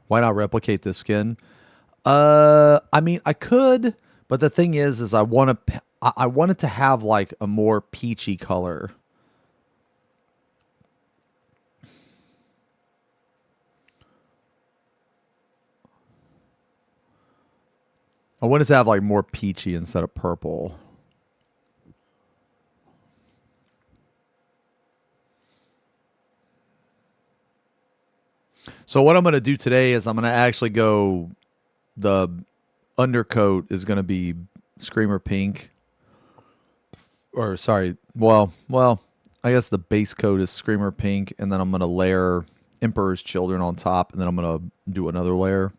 Why not replicate this skin? I mean, I could, but the thing is I want it to have like a more peachy color. I want it to have like more peachy instead of purple. So what I'm going to do today is I'm going to actually go, the undercoat is going to be Screamer Pink. or sorry, well, I guess the base coat is Screamer Pink, and then I'm gonna layer Emperor's Children on top, and then I'm gonna do another layer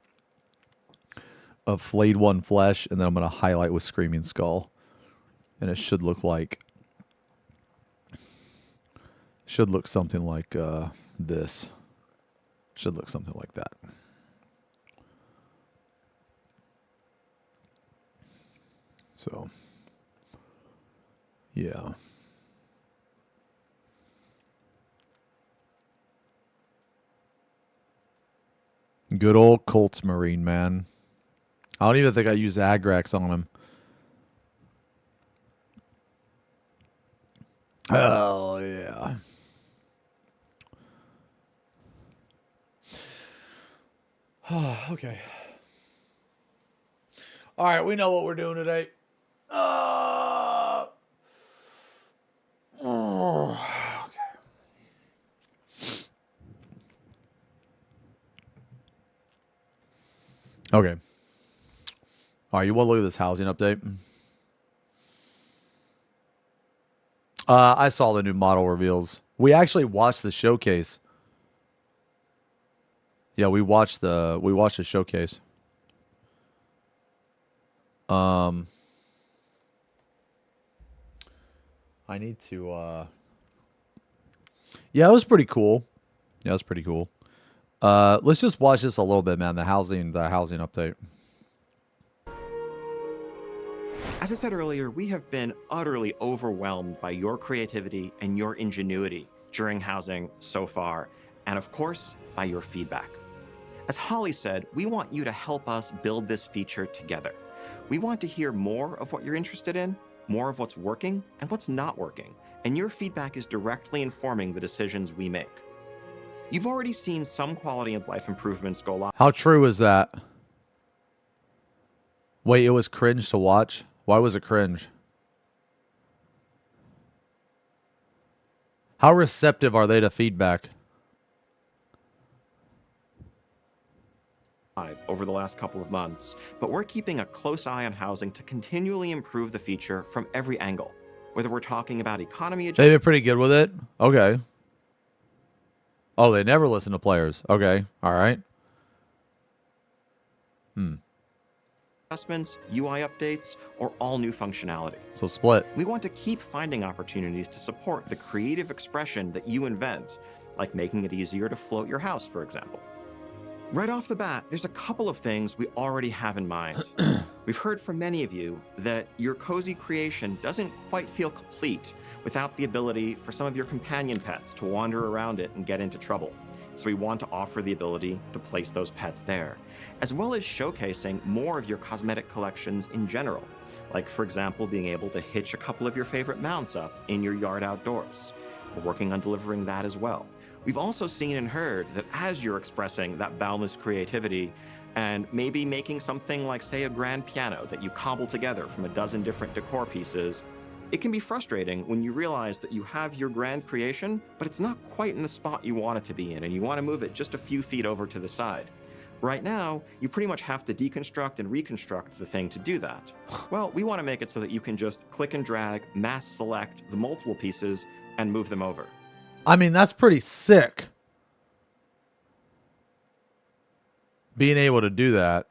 of Flayed One Flesh, and then I'm gonna highlight with Screaming Skull, and it should look something like this. Should look something like that. So, yeah. Good old Colts Marine, man. I don't even think I used Agrax on him. Oh, yeah. Okay. All right, we know what we're doing today. Okay. All right, you want to look at this housing update? I saw the new model reveals. We actually watched the showcase. Yeah, we watched the showcase. I need to yeah, it was pretty cool. Yeah, it was pretty cool. Let's just watch this a little bit, man. The housing update. As I said earlier, we have been utterly overwhelmed by your creativity and your ingenuity during housing so far, and of course, by your feedback. As Holly said, we want you to help us build this feature together. We want to hear more of what you're interested in, more of what's working and what's not working, and your feedback is directly informing the decisions we make. You've already seen some quality of life improvements go live. How true is that? Wait, it was cringe to watch? Why was it cringe? How receptive are they to feedback? Over the last couple of months, but we're keeping a close eye on housing to continually improve the feature from every angle. Whether we're talking about economy They've been pretty good with it? Okay. Oh, they never listen to players. Okay. All right. adjustments, UI updates, or all new functionality. So split. We want to keep finding opportunities to support the creative expression that you invent, like making it easier to float your house, for example. Right off the bat, there's a couple of things we already have in mind. We've heard from many of you that your cozy creation doesn't quite feel complete without the ability for some of your companion pets to wander around it and get into trouble. So we want to offer the ability to place those pets there, as well as showcasing more of your cosmetic collections in general. Like, for example, being able to hitch a couple of your favorite mounts up in your yard outdoors. We're working on delivering that as well. We've also seen and heard that as you're expressing that boundless creativity and maybe making something like, say, a grand piano that you cobble together from a dozen different decor pieces, it can be frustrating when you realize that you have your grand creation, but it's not quite in the spot you want it to be in, and you want to move it just a few feet over to the side. Right now, you pretty much have to deconstruct and reconstruct the thing to do that. Well, we want to make it so that you can just click and drag, mass select the multiple pieces, and move them over. I mean, that's pretty sick. Being able to do that.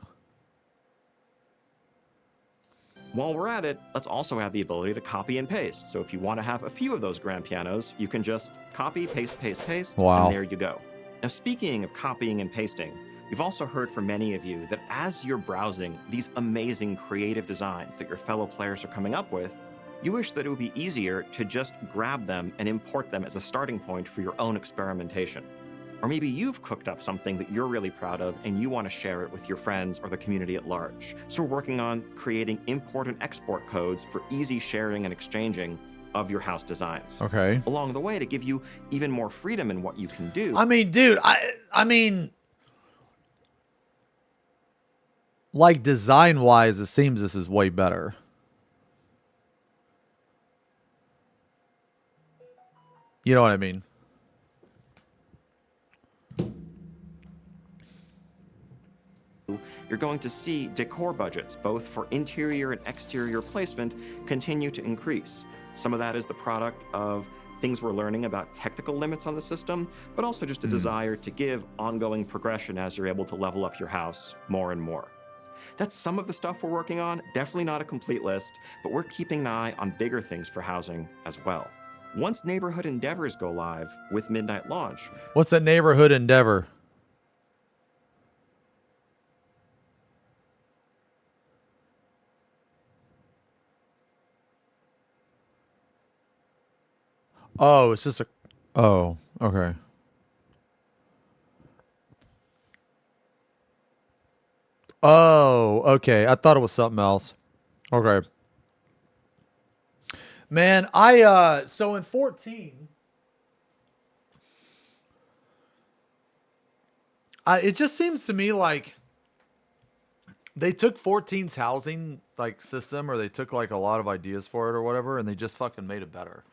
While we're at it, let's also have the ability to copy and paste. So if you want to have a few of those grand pianos, you can just copy, paste, paste, paste, Wow. and there you go. Now, speaking of copying and pasting, we've also heard from many of you that as you're browsing these amazing creative designs that your fellow players are coming up with, you wish that it would be easier to just grab them and import them as a starting point for your own experimentation. Or maybe you've cooked up something that you're really proud of and you want to share it with your friends or the community at large. So we're working on creating import and export codes for easy sharing and exchanging of your house designs. Okay. Along the way to give you even more freedom in what you can do. I mean, dude, I mean, like design-wise, it seems this is way better. You know what I mean? you're going to see decor budgets, both for interior and exterior placement, continue to increase. Some of that is the product of things we're learning about technical limits on the system, but also just a desire to give ongoing progression as you're able to level up your house more and more. That's some of the stuff we're working on, definitely not a complete list, but we're keeping an eye on bigger things for housing as well. Once neighborhood endeavors go live with midnight launch. What's a neighborhood endeavor? Oh, it's just a... Oh, okay. Oh, okay. I thought it was something else. Okay. Man, so in 14, it just seems to me like they took 14's housing like system, or they took like a lot of ideas for it or whatever, and they just fucking made it better.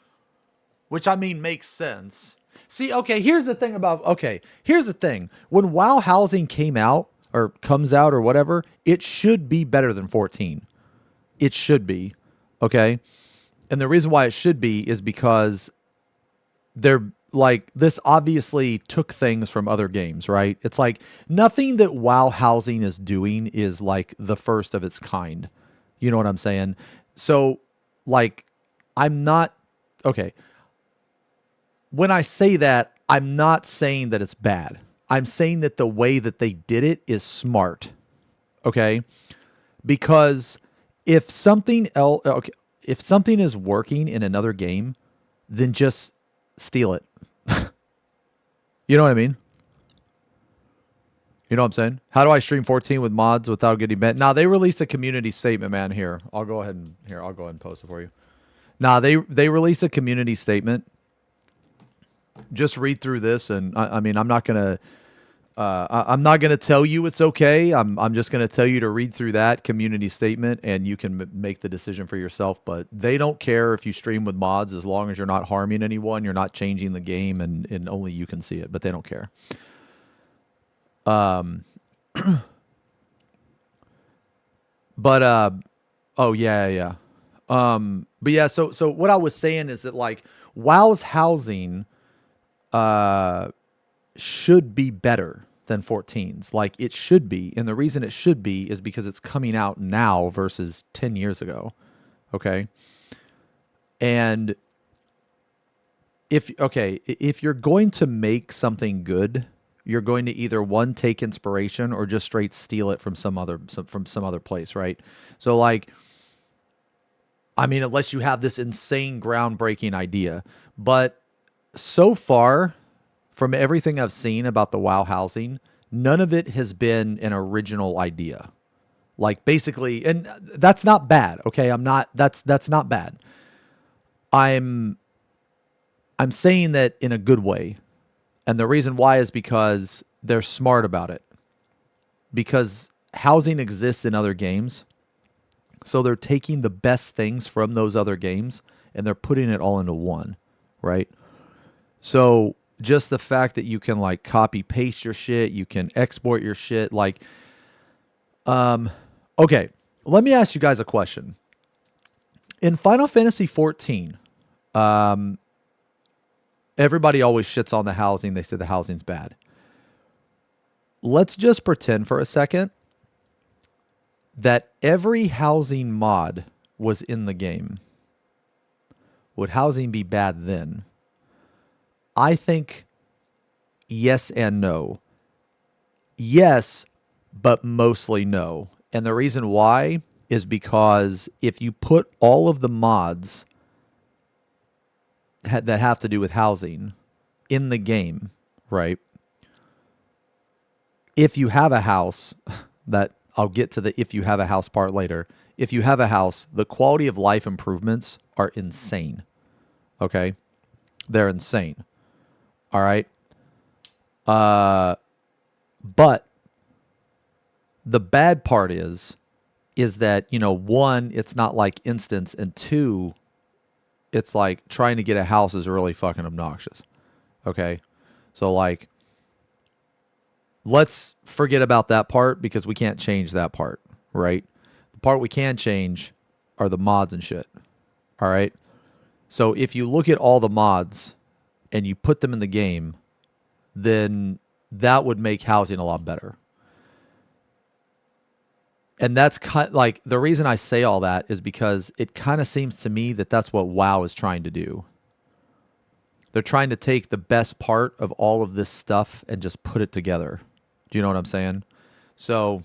Which, I mean, makes sense. See, okay, here's the thing. When WoW housing came out, or comes out, or whatever, it should be better than 14. It should be. Okay? And the reason why it should be is because they're like, this obviously took things from other games, right? It's like nothing that WoW housing is doing is like the first of its kind. You know what I'm saying? So, like, I'm not... Okay. When I say that, I'm not saying that it's bad. I'm saying that the way that they did it is smart. Okay? Because if something else, okay, if something is working in another game, then just steal it. You know what I mean? You know what I'm saying? How do I stream 14 with mods without getting banned? Now, they released a community statement, man. I'll go ahead and post it for you. Now, they released a community statement. Just read through this, and I mean, I'm not gonna tell you it's okay. I'm just gonna tell you to read through that community statement, and you can make the decision for yourself. But they don't care if you stream with mods as long as you're not harming anyone, you're not changing the game, and only you can see it. But they don't care. Oh yeah. But yeah. So what I was saying is that like WoW's housing should be better than 14's. Like it should be. And the reason it should be is because it's coming out now versus 10 years ago. Okay. And if you're going to make something good, you're going to either one, take inspiration, or just straight steal it from some other place. Right. So like, I mean, unless you have this insane groundbreaking idea, but so far, from everything I've seen about the WoW housing, none of it has been an original idea. Like basically, and that's not bad. Okay, that's not bad. I'm saying that in a good way. And the reason why is because they're smart about it. Because housing exists in other games. So they're taking the best things from those other games and they're putting it all into one, right? So just the fact that you can like copy paste your shit, you can export your shit, like, okay, let me ask you guys a question. In Final Fantasy XIV, everybody always shits on the housing. They say the housing's bad. Let's just pretend for a second that every housing mod was in the game. Would housing be bad then? I think yes and no. Yes, but mostly no. And the reason why is because if you put all of the mods that have to do with housing in the game, right? If you have a house, that I'll get to the if you have a house part later. If you have a house, the quality of life improvements are insane. Okay? They're insane. All right. But the bad part is that, you know, one, it's not like instance, and two, it's like trying to get a house is really fucking obnoxious. Okay. So like let's forget about that part because we can't change that part, right? The part we can change are the mods and shit. All right. So if you look at all the mods and you put them in the game, then that would make housing a lot better. And that's kind like the reason I say all that is because it kind of seems to me that that's what WoW is trying to do. They're trying to take the best part of all of this stuff and just put it together. Do you know what I'm saying? So,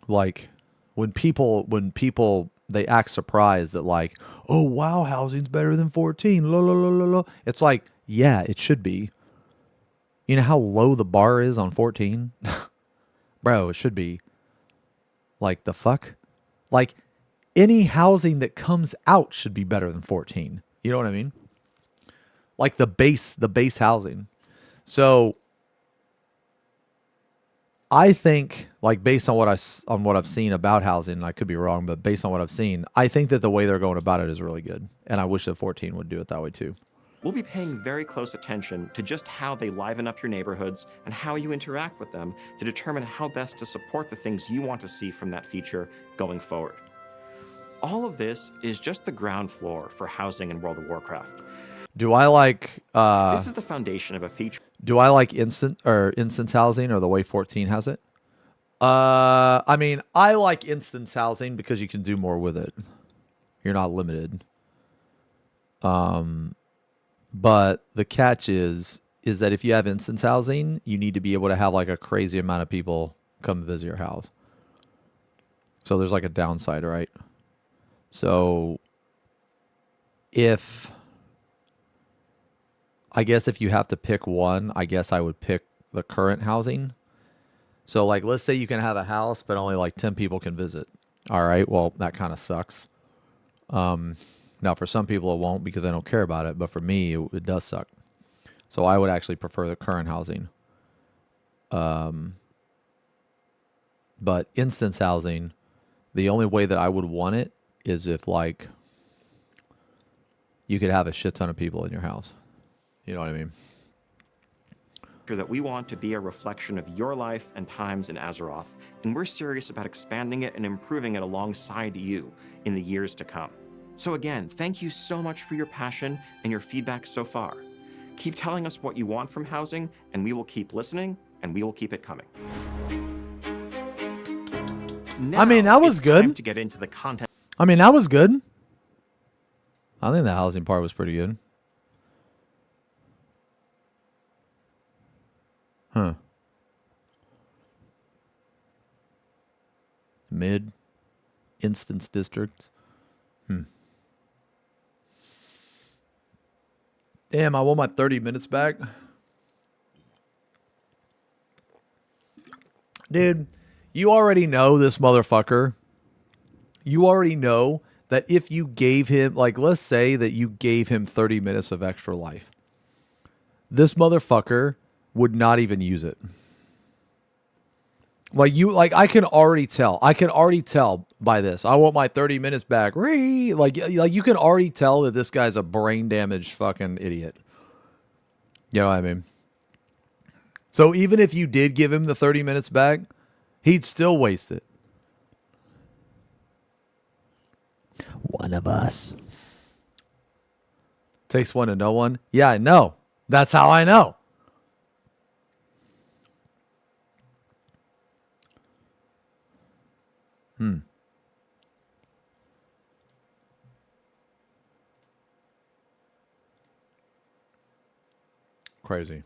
like, when people they act surprised that like, oh WoW housing's better than 14. La, la, la, la, la. It's like, yeah, it should be. You know how low the bar is on 14? Bro, it should be. Like, the fuck? Like, any housing that comes out should be better than 14. You know what I mean? Like the base housing. So I think, like, based on what I've seen about housing, I could be wrong, but based on what I've seen, I think that the way they're going about it is really good, and I wish that 14 would do it that way too. We'll be paying very close attention to just how they liven up your neighborhoods and how you interact with them to determine how best to support the things you want to see from that feature going forward. All of this is just the ground floor for housing in World of Warcraft. Do I like This is the foundation of a feature. do I like instance housing or the way 14 has it? I mean, I like instance housing because you can do more with it. You're not limited. But the catch is that if you have instance housing, you need to be able to have like a crazy amount of people come visit your house. So there's like a downside, right? So I guess if you have to pick one, I guess I would pick the current housing. So like, let's say you can have a house, but only like 10 people can visit. All right. Well, that kind of sucks. Now, for some people, it won't because they don't care about it. But for me, it does suck. So I would actually prefer the current housing. But instance housing, the only way that I would want it is if, like, you could have a shit ton of people in your house. You know what I mean? That we want to be a reflection of your life and times in Azeroth, and we're serious about expanding it and improving it alongside you in the years to come. So again, thank you so much for your passion and your feedback so far. Keep telling us what you want from housing, and we will keep listening, and we will keep it coming. Now, I mean, that was it's good. time to get into the content. I mean, that was good. I think the housing part was pretty good. Huh. Mid instance districts. Damn, I want my 30 minutes back. Dude, you already know this motherfucker. You already know that if you gave him, like, let's say that you gave him 30 minutes of extra life, this motherfucker would not even use it. Like, I can already tell. I can already tell by this. I want my 30 minutes back. Like you can already tell that this guy's a brain damaged fucking idiot. You know what I mean? So even if you did give him the 30 minutes back, he'd still waste it. One of us. Takes one to know one. Yeah, I know. That's how I know. Crazy.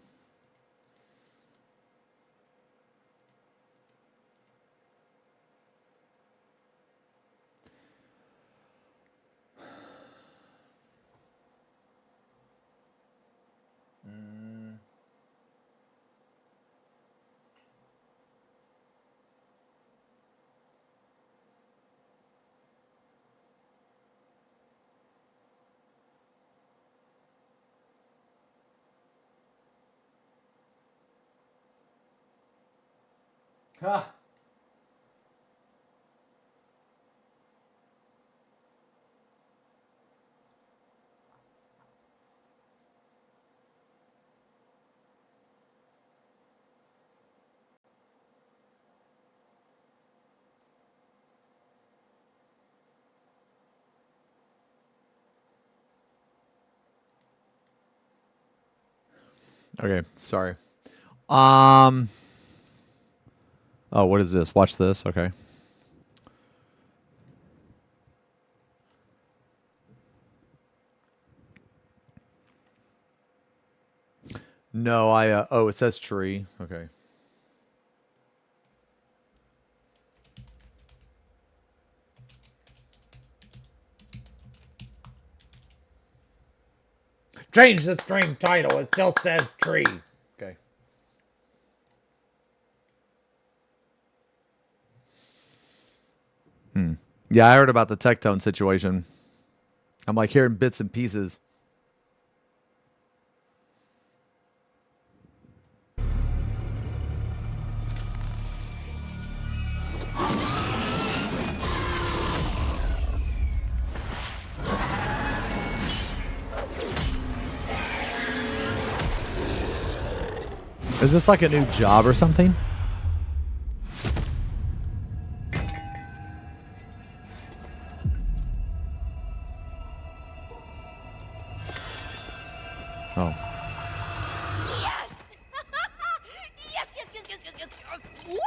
Ha. Okay, sorry. Oh, what is this? Watch this. Okay. No, oh, it says tree. Okay. Change the stream title. It still says tree. Okay. Yeah, I heard about the Tectone situation. I'm like hearing bits and pieces. Is this like a new job or something? Oh. Yes! yes, yes, yes, yes, yes, yes, yes! Woo!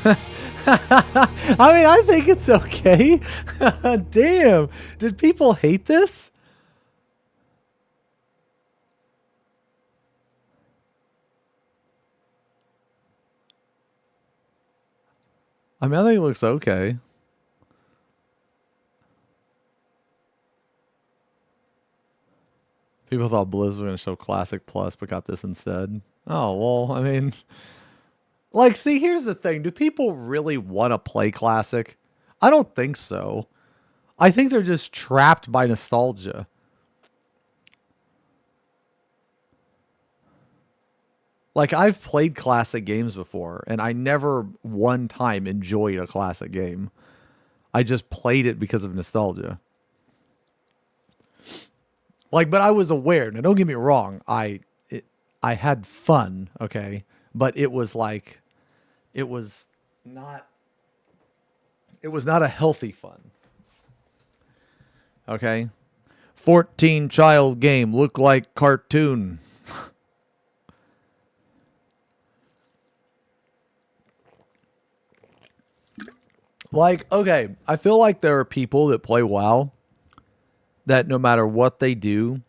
I mean, I think it's okay. Damn. Did people hate this? I mean, I think it looks okay. People thought Blizz was going to show Classic Plus, but got this instead. Oh, well, I mean... Like, see, here's the thing. Do people really want to play Classic? I don't think so. I think they're just trapped by nostalgia. Like, I've played classic games before, and I never one time enjoyed a classic game. I just played it because of nostalgia. Like, but I was aware. Now, don't get me wrong. I had fun, okay? But it was like, it was not a healthy fun. Okay? 14 child game, look like cartoon. Like, okay, I feel like there are people that play WoW that no matter what they do,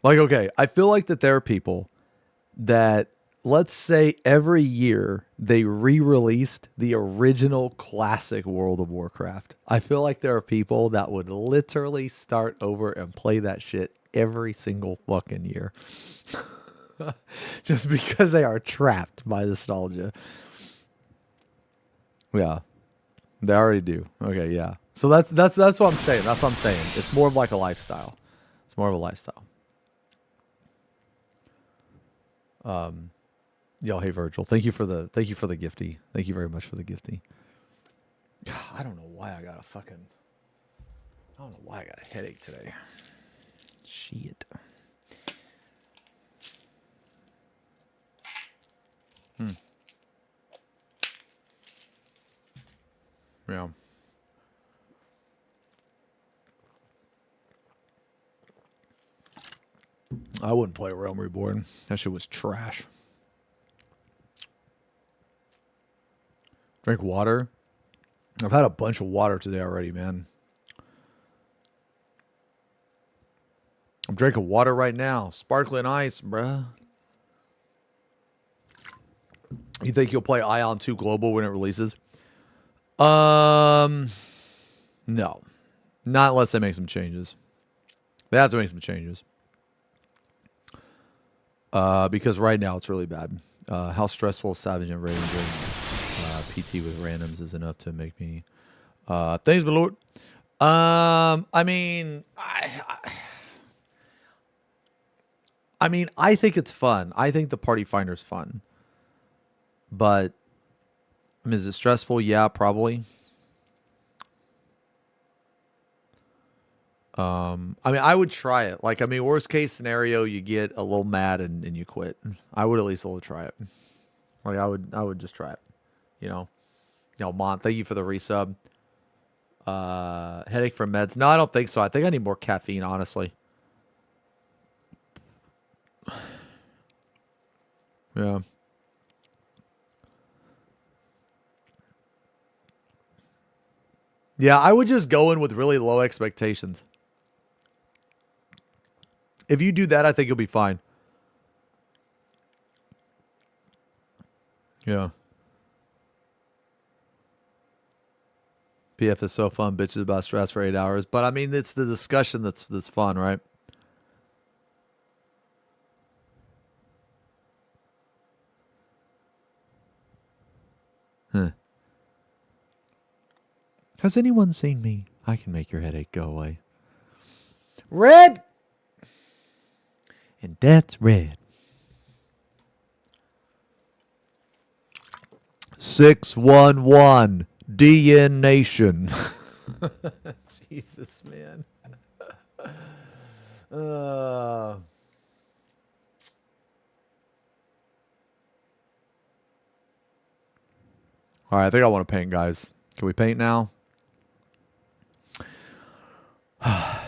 like, okay, I feel like that there are people that, let's say every year they re-released the original classic World of Warcraft. I feel like there are people that would literally start over and play that shit every single fucking year. Just because they are trapped by nostalgia. Yeah. They already do. Okay, yeah. So that's what I'm saying. That's what I'm saying. It's more of like a lifestyle. It's more of a lifestyle. Yo, hey Virgil. Thank you for the gifty. Thank you very much for the gifty. I don't know why I got a headache today. Shit. Yeah. I wouldn't play Realm Reborn. That shit was trash. Drink water. I've had a bunch of water today already, man. I'm drinking water right now. Sparkling ice, bruh. You think you'll play Ion 2 Global when it releases? No. Not unless they make some changes. They have to make some changes. Because right now it's really bad. How stressful Savage and Raging PT with randoms is enough to make me... thanks, my lord. I mean... I mean, I think it's fun. I think the Party Finder's fun. But, I mean, is it stressful? Yeah, probably. I mean, I would try it. Like, I mean, worst case scenario, you get a little mad and you quit. I would at least try it. Like, I would just try it. You know, Mont, thank you for the resub. Headache from meds? No, I don't think so. I think I need more caffeine, honestly. Yeah. Yeah, I would just go in with really low expectations. If you do that, I think you'll be fine. Yeah. PF is so fun, bitches about stress for 8 hours. But I mean, it's the discussion that's fun, right? Huh. Has anyone seen me? I can make your headache go away. Red! And that's red. 611 DN Nation. Jesus, man. All right, I think I want to paint, guys. Can we paint now? I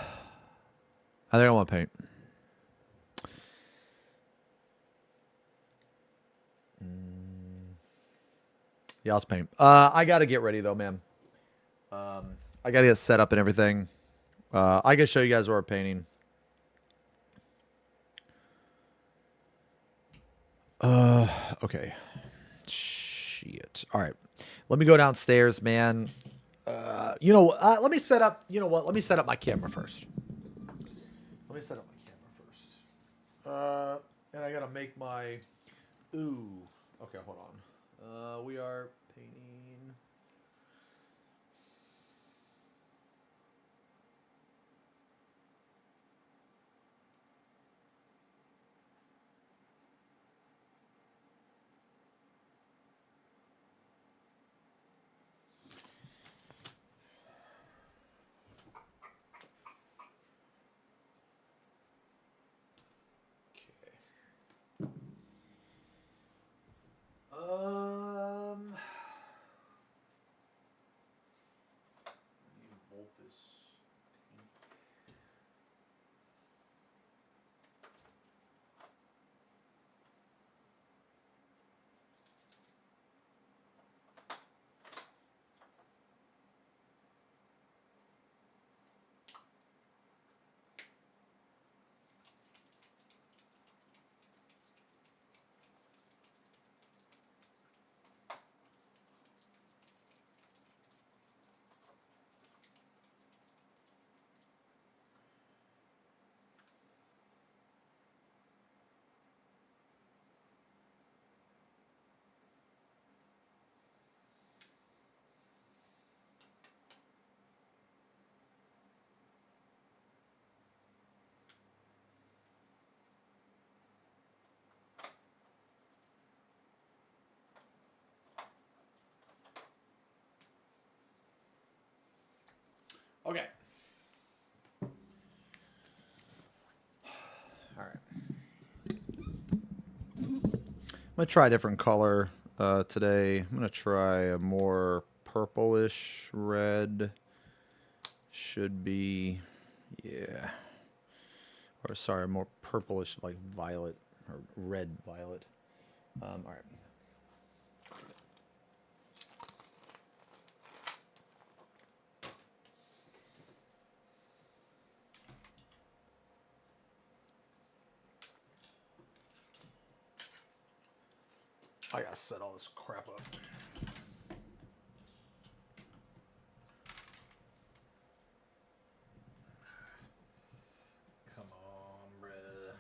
think I want to paint. Yeah, let's paint. I got to get ready, though, man. I got to get set up and everything. I can show you guys where we're painting. Okay. Shit. All right. Let me go downstairs, man. Let me set up, you know what? Let me set up my camera first. Let me set up my camera first. And I got to make my... Ooh. Okay, hold on. We are painting... Okay. All right. I'm going to try a different color today. I'm going to try a more purplish red. Should be, yeah. Or sorry, more purplish, like violet or red violet. All right. I gotta set all this crap up. Come on, bruh.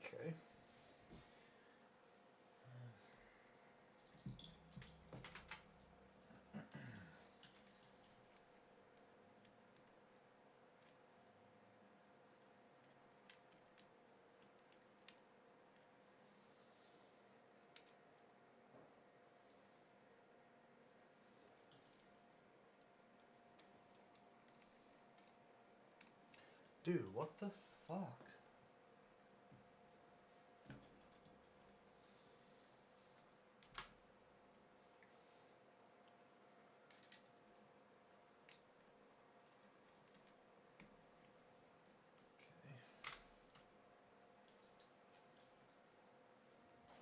Okay. Okay. Dude, what the fuck?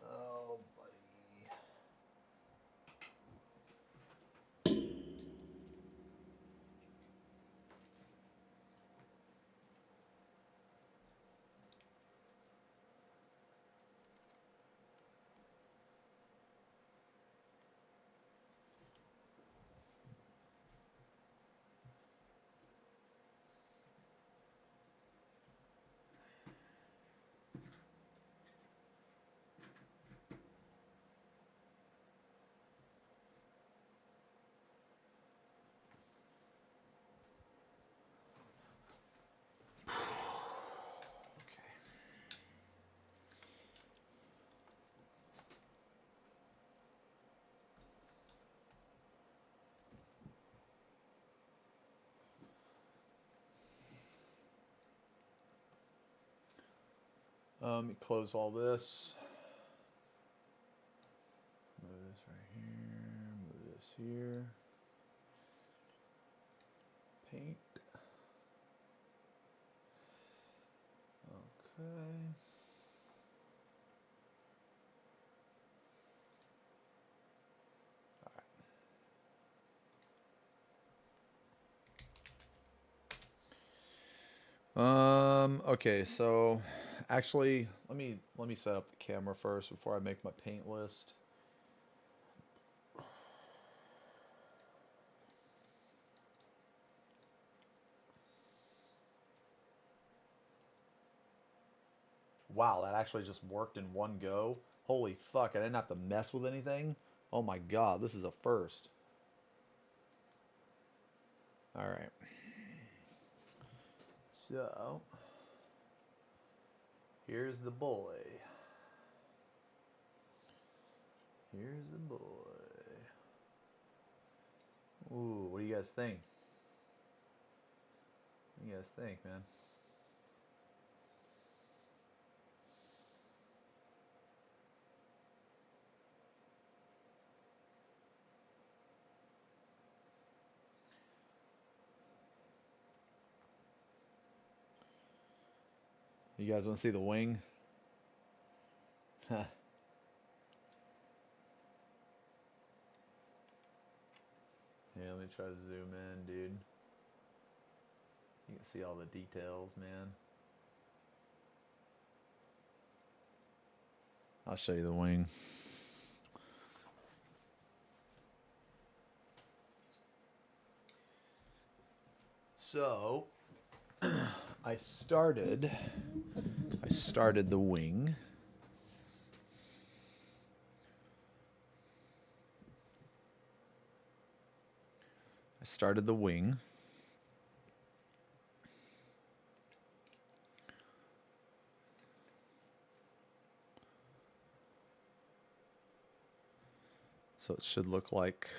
Oh, buddy. Okay. Let me close all this. Move this right here. Move this here. Paint. Okay. Okay, so actually let me set up the camera first before I make my paint list. Wow, that actually just worked in one go. Holy fuck, I didn't have to mess with anything. Oh my god, this is a first. All right. So, here's the boy. Here's the boy. Ooh, what do you guys think? What do you guys think, man? You guys want to see the wing? Huh. Yeah, let me try to zoom in, dude. You can see all the details, man. I'll show you the wing. So, I started the wing. I started the wing. So it should look like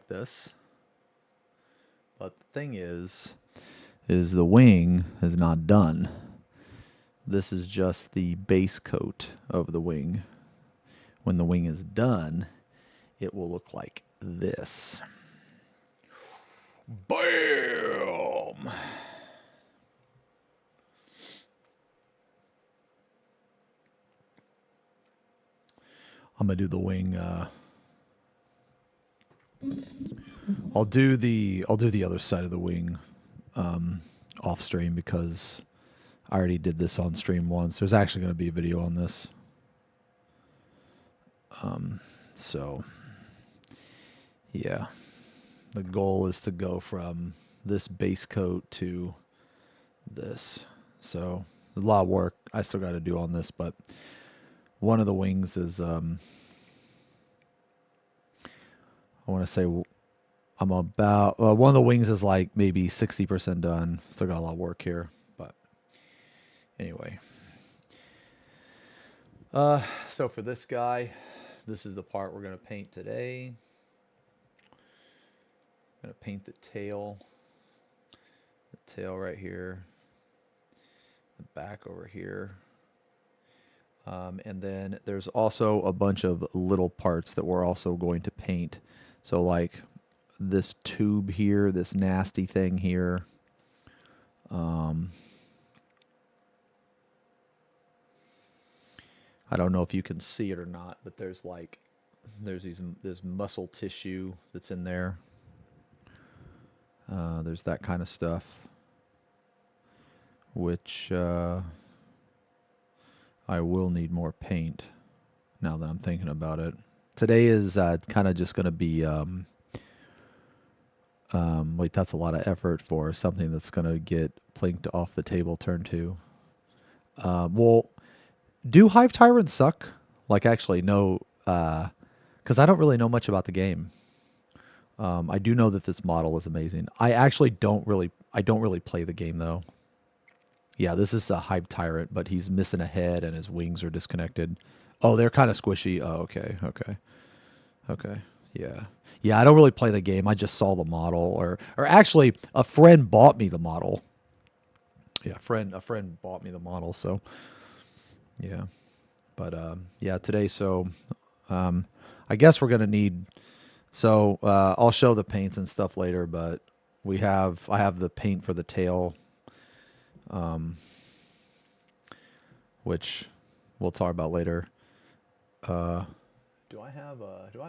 this. But the thing is the wing is not done. This is just the base coat of the wing. When the wing is done, it will look like this. Bam! I'm gonna do the wing. I'll do the other side of the wing off stream because I already did this on stream once. There's actually going to be a video on this. So yeah, the goal is to go from this base coat to this. So there's a lot of work I still got to do on this, but one of the wings is I want to say I'm about one of the wings is like maybe 60% done. Still got a lot of work here, but anyway. So for this guy, this is the part we're going to paint today. I'm going to paint the tail right here, the back over here. And then there's also a bunch of little parts that we're also going to paint. So like this tube here, this nasty thing here. I don't know if you can see it or not, but there's muscle tissue that's in there. There's that kind of stuff, which I will need more paint now that I'm thinking about it. Today is kind of just going to be, wait, that's a lot of effort for something that's going to get plinked off the table turn 2. Well, do Hive Tyrants suck? Like, actually, no, because I don't really know much about the game. I do know that this model is amazing. I actually don't really play the game, though. Yeah, this is a Hive Tyrant, but he's missing a head and his wings are disconnected. Oh, they're kind of squishy. Oh, okay. Yeah. Yeah, I don't really play the game. I just saw the model, or actually, a friend bought me the model. Yeah, a friend bought me the model, so yeah. But yeah, today, so I guess we're gonna need. So I'll show the paints and stuff later, but I have the paint for the tail, which we'll talk about later. Do I have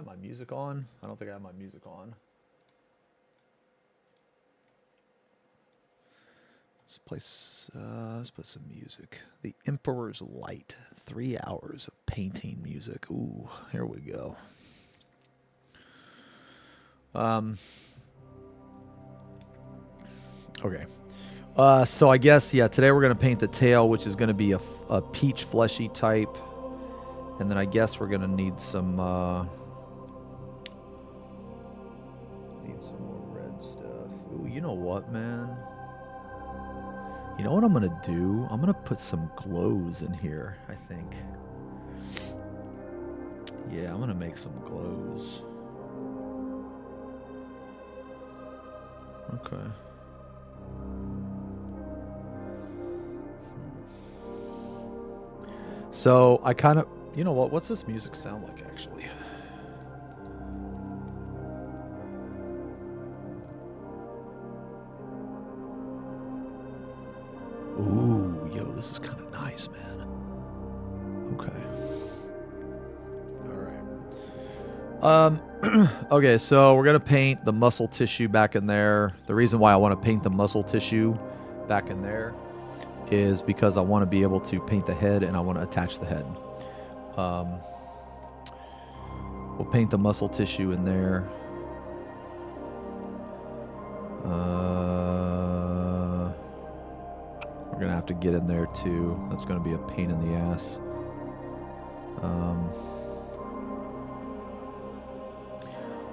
my music on? I don't think I have my music on. Let's put some music. The Emperor's Light. 3 hours of painting music. Ooh, here we go. Okay. So I guess, yeah, today we're going to paint the tail, which is going to be a peach fleshy type. And then I guess we're going to need some more red stuff. Ooh, you know what, man? You know what I'm going to do? I'm going to put some glows in here, I think. Yeah, I'm going to make some glows. Okay. So I kind of, you know what? What's this music sound like, actually? Ooh, yo, this is kind of nice, man. Okay. All right. Okay, so we're going to paint the muscle tissue back in there. The reason why I want to paint the muscle tissue back in there is because I want to be able to paint the head and I want to attach the head. We'll paint the muscle tissue in there. We're going to have to get in there too. That's going to be a pain in the ass.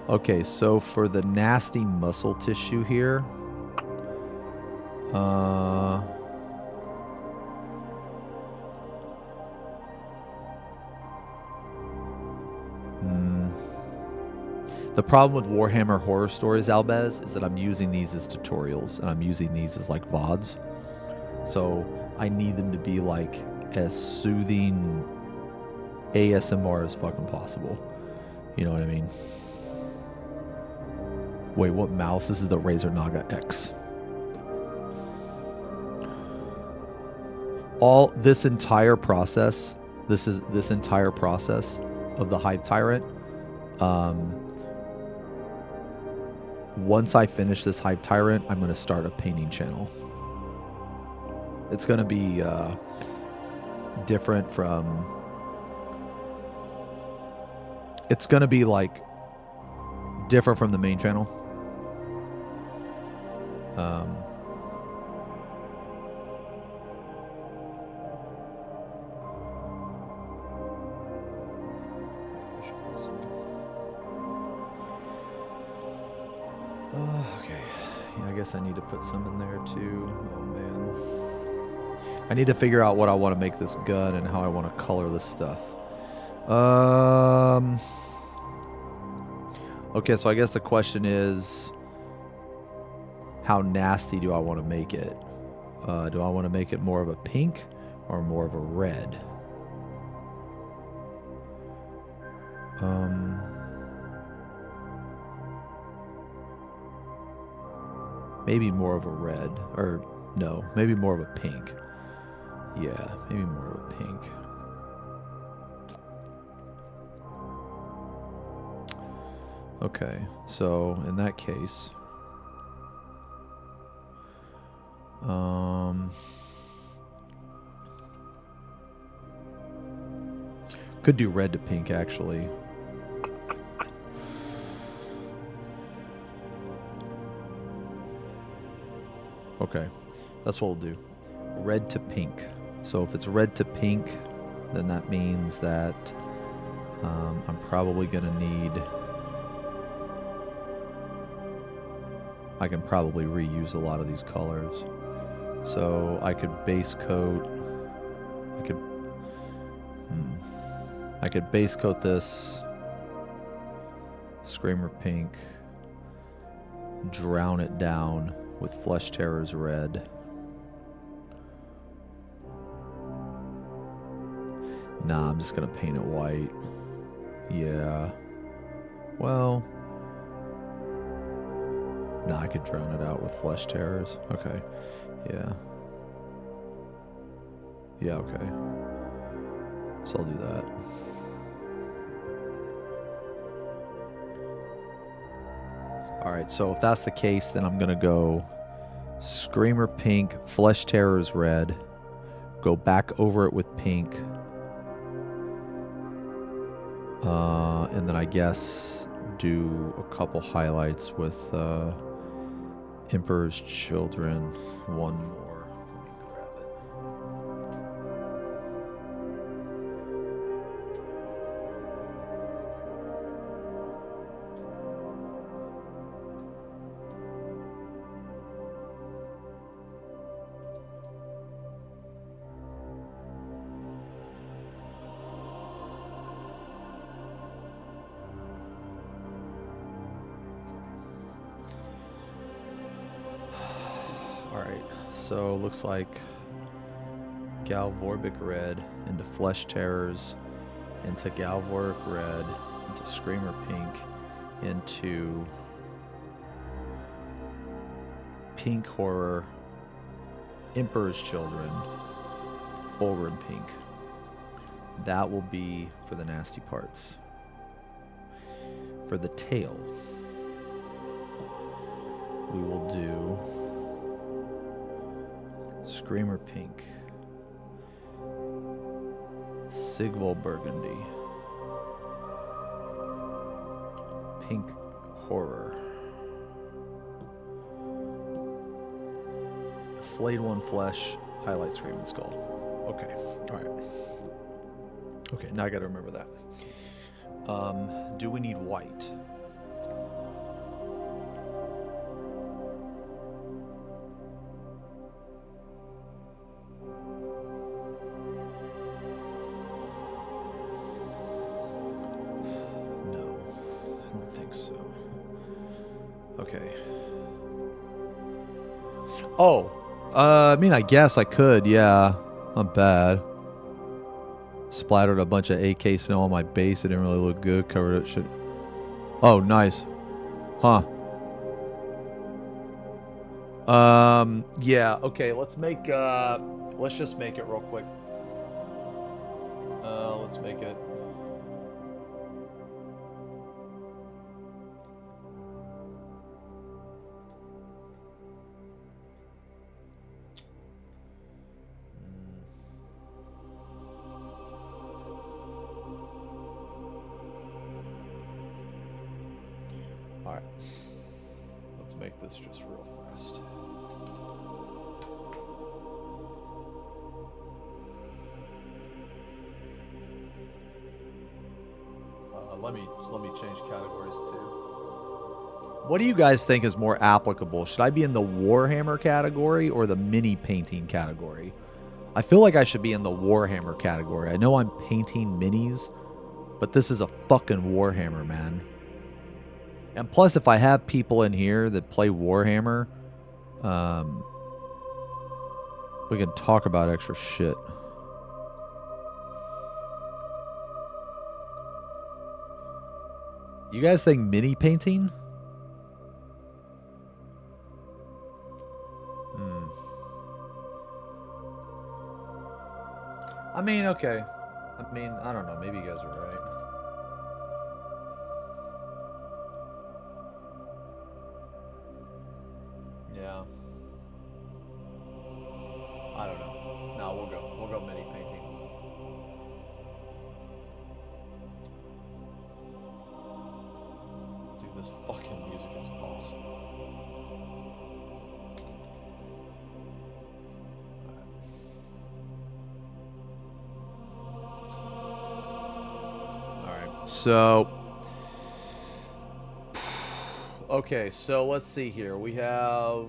Okay, so for the nasty muscle tissue here, The problem with Warhammer Horror Stories, Albez, is that I'm using these as tutorials and I'm using these as like VODs. So I need them to be like as soothing ASMR as fucking possible. You know what I mean? Wait, what mouse? This is the Razer Naga X. All this entire process, this entire process of the Hive Tyrant. Once I finish this Hive Tyrant, I'm going to start a painting channel. It's going to be different from... It's going to be like different from the main channel. Okay. Yeah, I guess I need to put some in there too. Oh man. I need to figure out what I want to make this gun and how I want to color this stuff. Okay, so I guess the question is, how nasty do I want to make it? Do I want to make it more of a pink or more of a red? Maybe more of a red, or no, maybe more of a pink. Yeah, maybe more of a pink. Okay, so in that case, could do red to pink actually. Okay, that's what we'll do. Red to pink. So if it's red to pink, then that means that I'm probably going to need... I can probably reuse a lot of these colors. So I could base coat... I could base coat this Screamer pink, drown it down with Flesh Terrors red. Nah, I'm just gonna paint it white. Yeah. Well. Nah, I could drown it out with Flesh Terrors. Okay. Yeah. Yeah, okay. So I'll do that. Alright, so if that's the case, then I'm gonna go Screamer pink, Flesh Terrors red, go back over it with pink, and then I guess do a couple highlights with Emperor's Children. One more. Let me grab it. Alright, so looks like Galvorbic red into Flesh Terrors, into Galvorbic red, into Screamer pink, into Pink Horror, Emperor's Children, Fulgrim pink. That will be for the nasty parts. For the tail, we will do Screamer pink, Sigval burgundy, Pink Horror, Flayed One Flesh, Highlight Screaming Skull. Okay, alright. Okay, now I gotta remember that. Do we need white? No, I don't think so. Okay. Oh. I mean, I guess I could, yeah. Not bad. Splattered a bunch of AK snow on my base. It didn't really look good. Covered it. Shit. Oh, nice. Huh. Yeah, okay, let's make, let's just make it real quick. Let's make it. Alright. Let's make this just real fast. Let me change categories too. What do you guys think is more applicable? Should I be in the Warhammer category or the mini painting category? I feel like I should be in the Warhammer category. I know I'm painting minis, but this is a fucking Warhammer, man. And plus, if I have people in here that play Warhammer, we can talk about extra shit. You guys think mini painting? I mean, okay. I mean, I don't know. Maybe you guys are right. Yeah. I don't know. No, we'll go mini painting. Dude, this fucking music is awesome. Alright, so okay, so let's see here. We have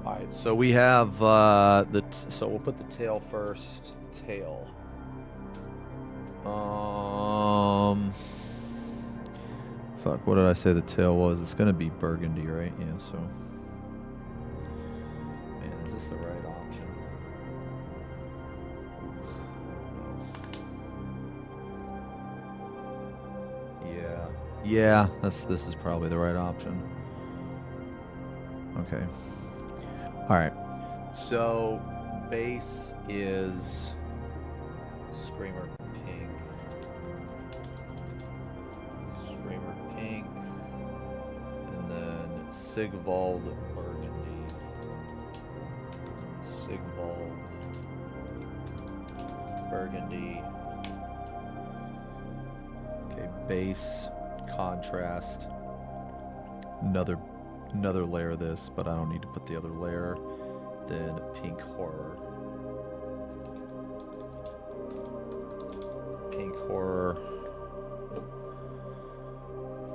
Alright, so we have so we'll put the tail first. Tail. Fuck, what did I say the tail was? It's gonna be burgundy, right? Yeah, so. Man, is this the right option? Yeah. Yeah, this is probably the right option. Okay. Alright. So base is Screamer pink. Screamer pink. And then Sigvald burgundy. Sigvald burgundy. Okay, base, contrast. Another layer of this, but I don't need to put the other layer. Then pink horror. Pink horror.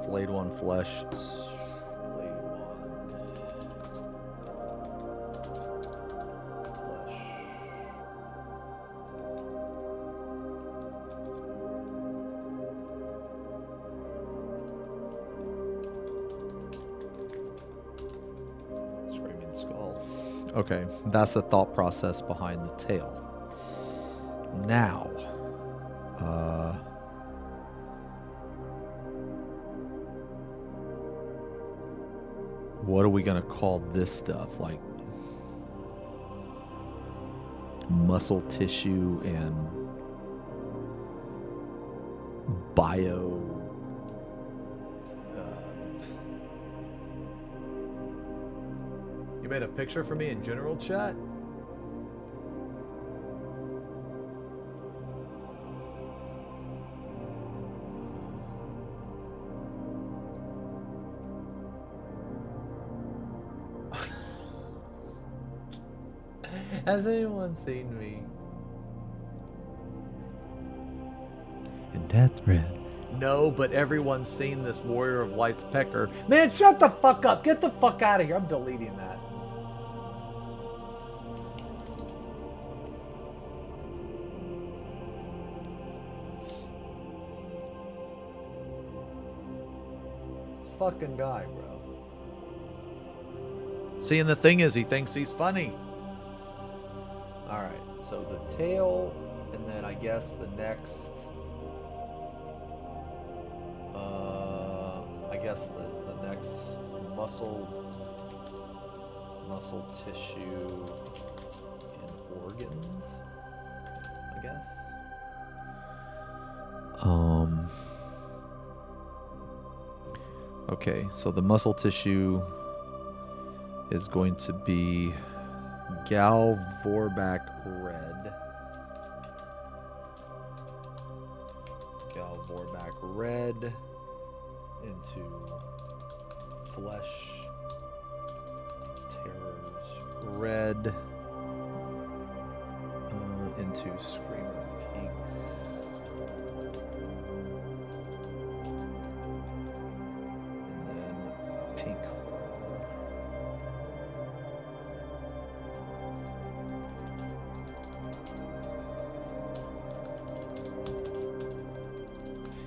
Flayed one flesh. Flayed one flesh. Screaming skull. Okay, that's the thought process behind the tail. Now, what are we gonna call this stuff? Like muscle tissue and bio. You made a picture for me in general chat? Has anyone seen me? In Death Red. No, but everyone's seen this Warrior of Light's pecker. Man, shut the fuck up. Get the fuck out of here. I'm deleting that. fucking guy, bro. See, and the thing is, he thinks he's funny. Alright, so the tail, and then I guess the next... I guess the next muscle tissue and organs, I guess. Okay, so the muscle tissue is going to be Vorbak red. Vorbak red into flesh terrors red into screamer pink. And then pink horror.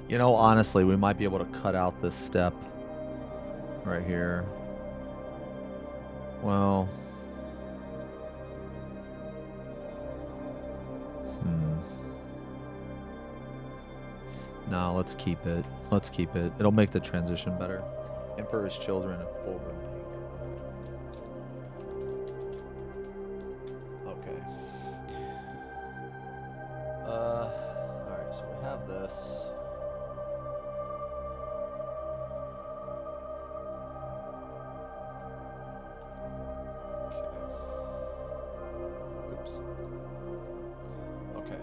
You know, honestly, we might be able to cut out this step right here. Well, no, let's keep it. Let's keep it. It'll make the transition better. Emperor's Children and full room pink. Okay. Alright, so we have this. Okay.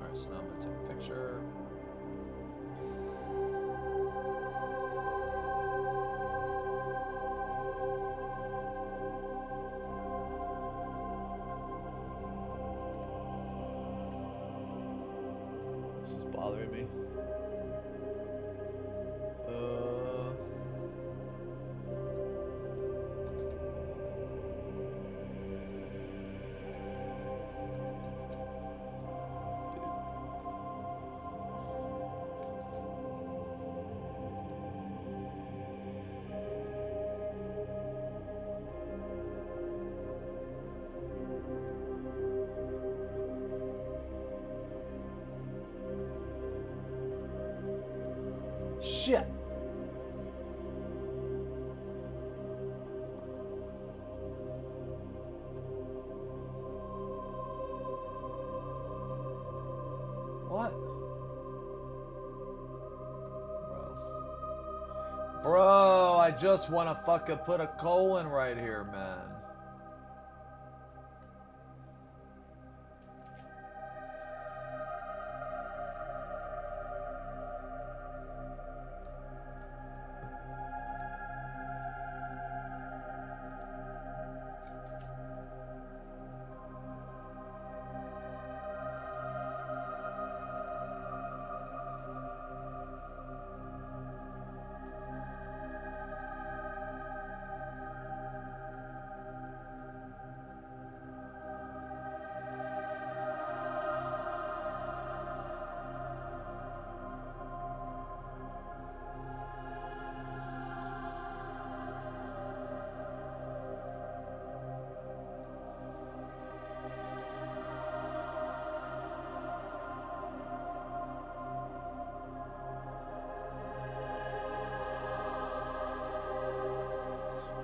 Alright, so now I'm going to take a picture. This is bothering me. Shit. What? Bro, I just want to fucking put a colon right here, man.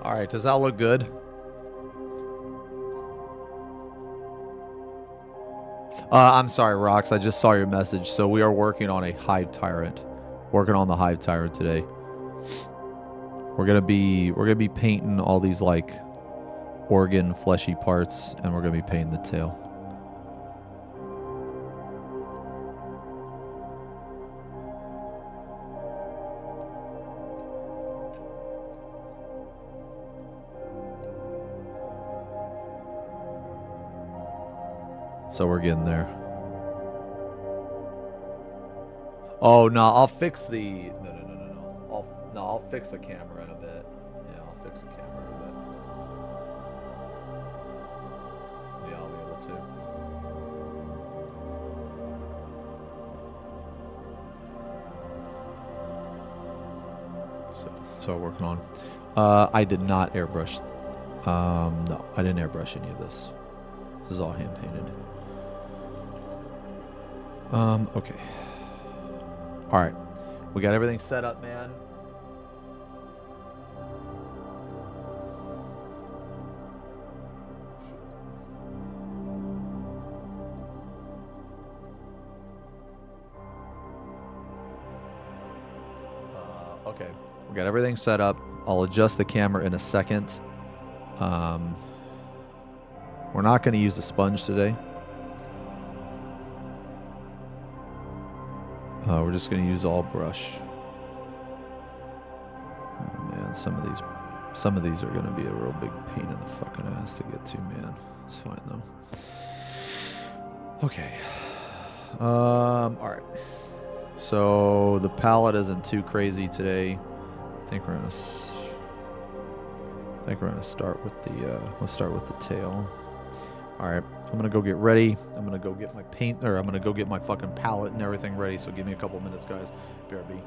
All right, does that look good? I'm sorry, Rox. I just saw your message. So we are working on a hive tyrant. Working on the hive tyrant today. We're gonna be painting all these like organ fleshy parts, and we're gonna be painting the tail. So we're getting there. Oh no, I'll fix the I'll fix the camera in a bit. Yeah, I'll fix the camera in a bit. Yeah, I'll be able to. So we're working on. I did not airbrush. No, I didn't airbrush any of this. This is all hand painted. Okay. All right, we got everything set up, man. Okay, we got everything set up. I'll adjust the camera in a second. We're not going to use a sponge today. We're just going to use all brush. Oh man, some of these are going to be a real big pain in the fucking ass to get to, man. It's fine though. Okay. All right. So the palette isn't too crazy today. I think we're gonna start with the let's start with the tail. All right, I'm gonna go get ready. I'm gonna go get my paint, or I'm gonna go get my fucking palette and everything ready. So give me a couple minutes, guys. BRB.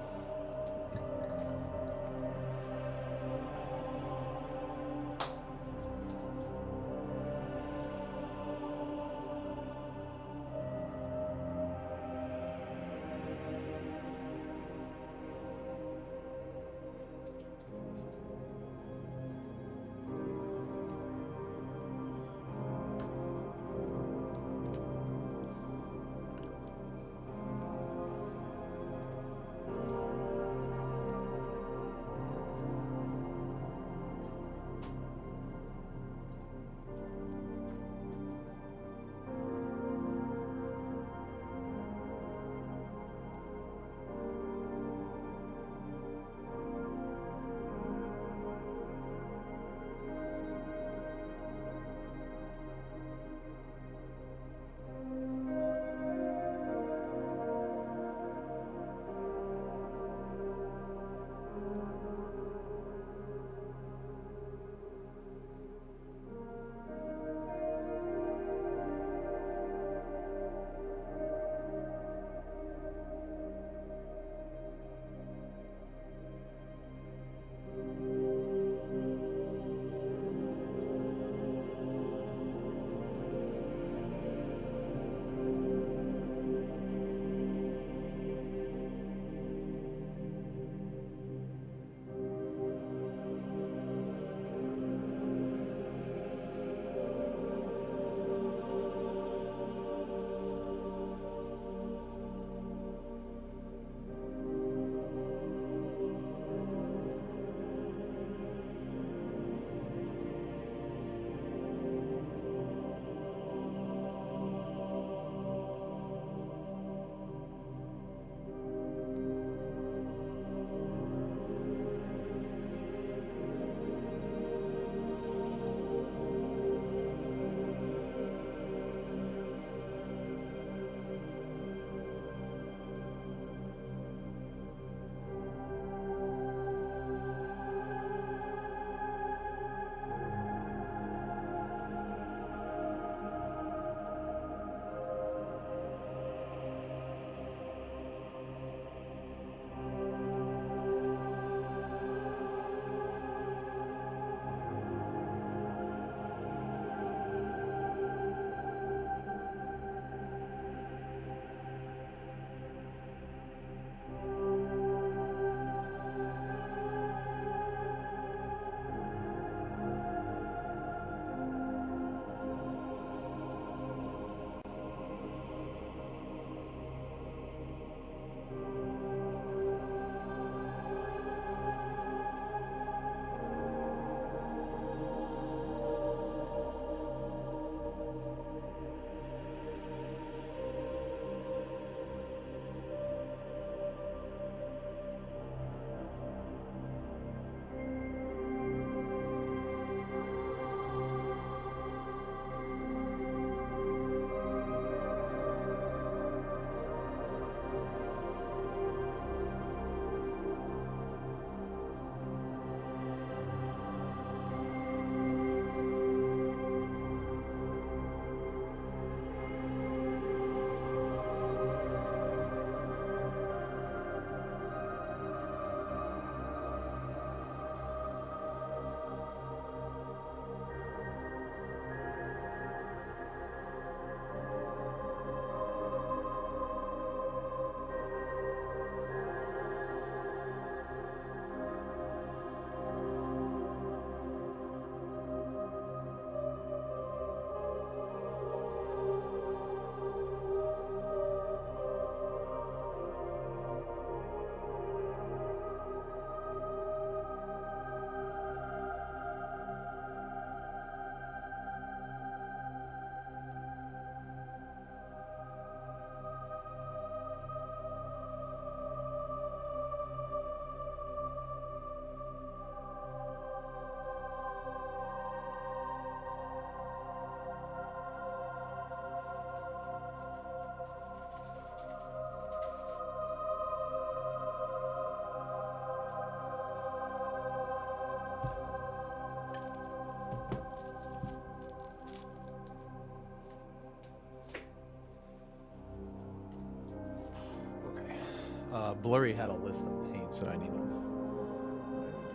Blurry had a list of paints that I need to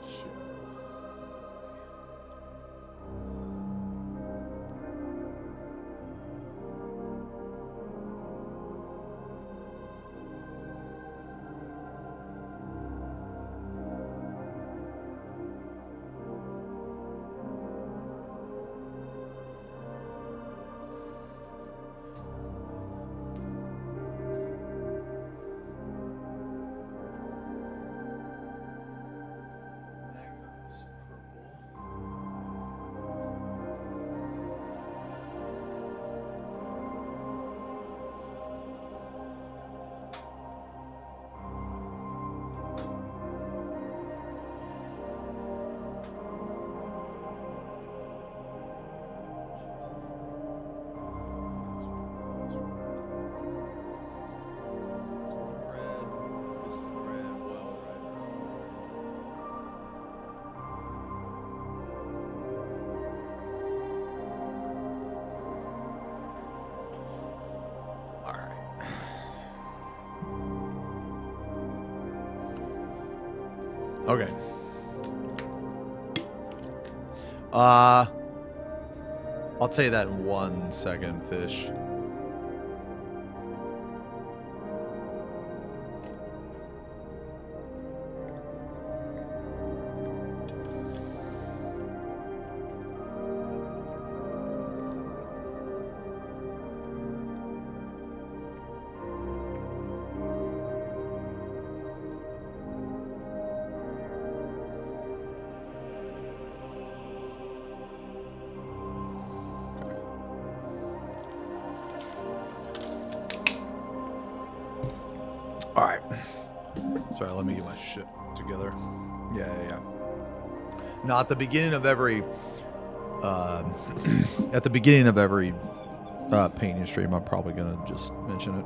show. Okay. I'll tell you that in 1 second, Fish. All right. Sorry, let me get my shit together. Yeah. Now, at the beginning of every, painting stream, I'm probably gonna just mention it.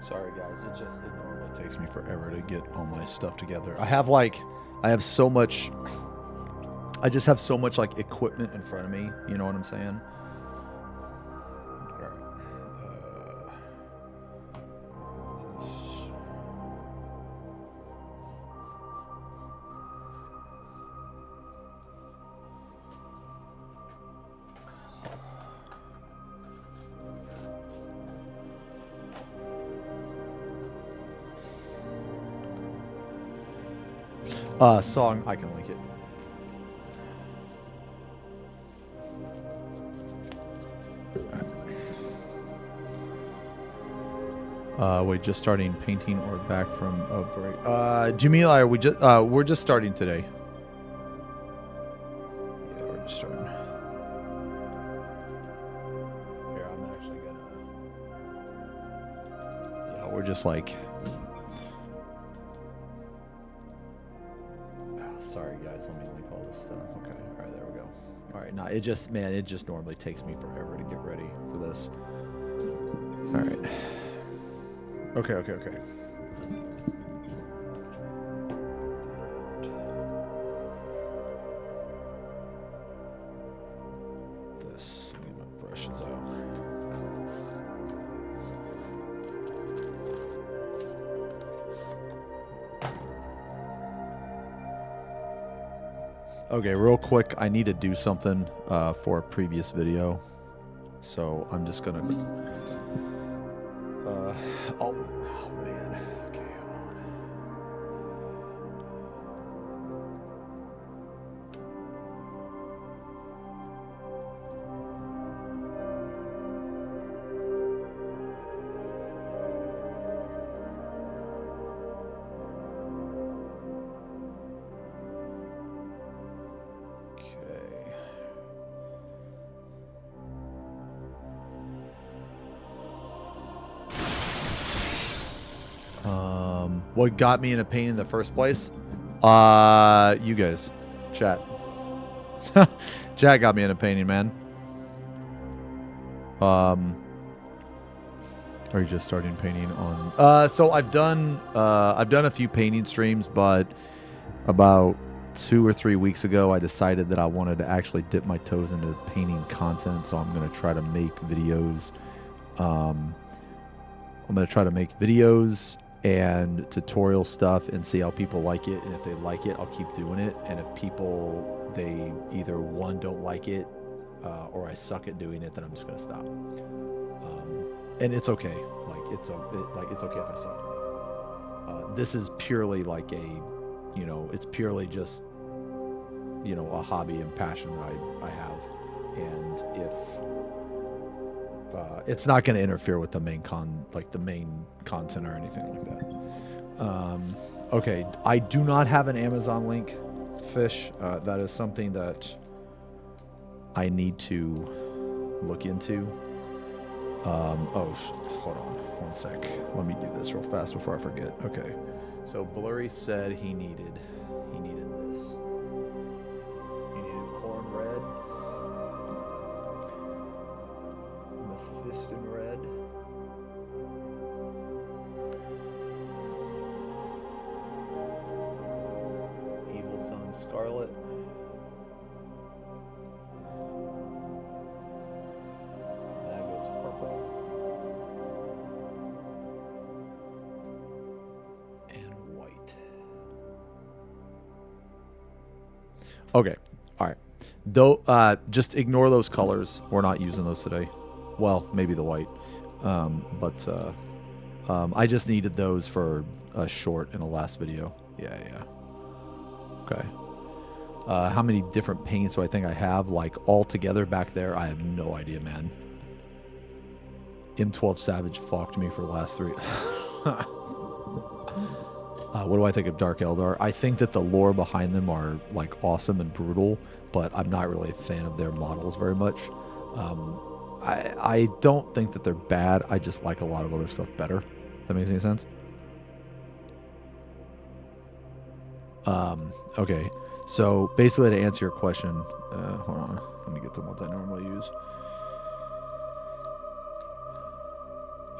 Sorry guys, it normally takes me forever to get all my stuff together. I just have so much like equipment in front of me, you know what I'm saying? Song, I can link it. Wait, just starting painting or back from a break? Jamila, are we just we're just starting today. Yeah, we're just starting. Here, I'm actually gonna. Yeah, we're just like. Sorry guys, let me link all this stuff. Okay, all right, there we go. All right, now it just normally takes me forever to get ready for this. All right. Okay. This, let me get my brushes out. Okay, real quick, I need to do something for a previous video, so I'm just gonna. Oh man. Okay, hold on. What got me in a painting in the first place? You guys. Chat. Chat got me in a painting, man. Are you just starting painting on? So I've done a few painting streams, but about 2 or 3 weeks ago, I decided that I wanted to actually dip my toes into painting content. So I'm gonna try to make videos. I'm gonna try to make videos and tutorial stuff and see how people like it. And if they like it, I'll keep doing it. And if people, they either one, don't like it, or I suck at doing it, then I'm just gonna stop. And it's okay. Like it's okay if I suck. This is purely like it's purely just, a hobby and passion that I have. And if it's not going to interfere with the main content or anything like that. Okay, I do not have an Amazon link, Fish. That is something that I need to look into. Hold on one sec. Let me do this real fast before I forget. Okay, so Blurry said he needed this. He needed corn red, Mephiston red, Evil Sun scarlet. Okay, all right. Though, just ignore those colors. We're not using those today. Well, maybe the white, but I just needed those for a short in the last video. Yeah. Okay. How many different paints do I think I have? Like all together back there, I have no idea, man. M12 Savage fucked me for the last 3. What do I think of Dark Eldar? I think that the lore behind them are like awesome and brutal, but I'm not really a fan of their models very much. I don't think that they're bad. I just like a lot of other stuff better. If that makes any sense? Okay. So basically, to answer your question, hold on. Let me get the ones I normally use.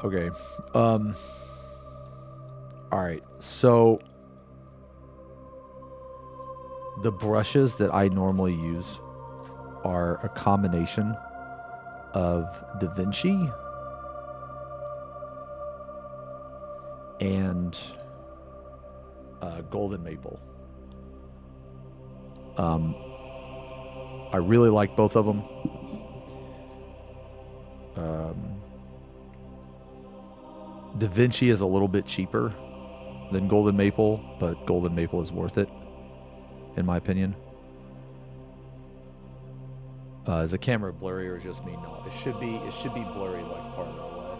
Okay. All right, so the brushes that I normally use are a combination of Da Vinci and Golden Maple. I really like both of them. Da Vinci is a little bit cheaper than Golden Maple, but Golden Maple is worth it, in my opinion. Is the camera blurry or just me? No, it should be blurry like farther away.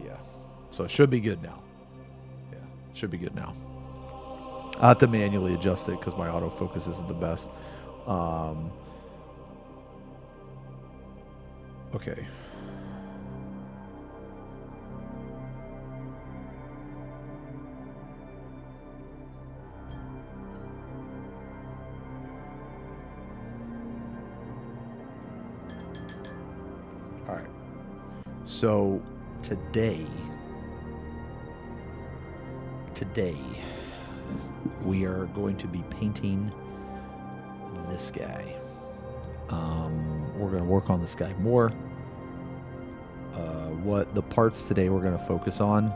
Yeah, so it should be good now. Yeah, should be good now. I have to manually adjust it because my autofocus isn't the best. Okay. So today we are going to be painting this guy. We're going to work on this guy more. What the parts today we're going to focus on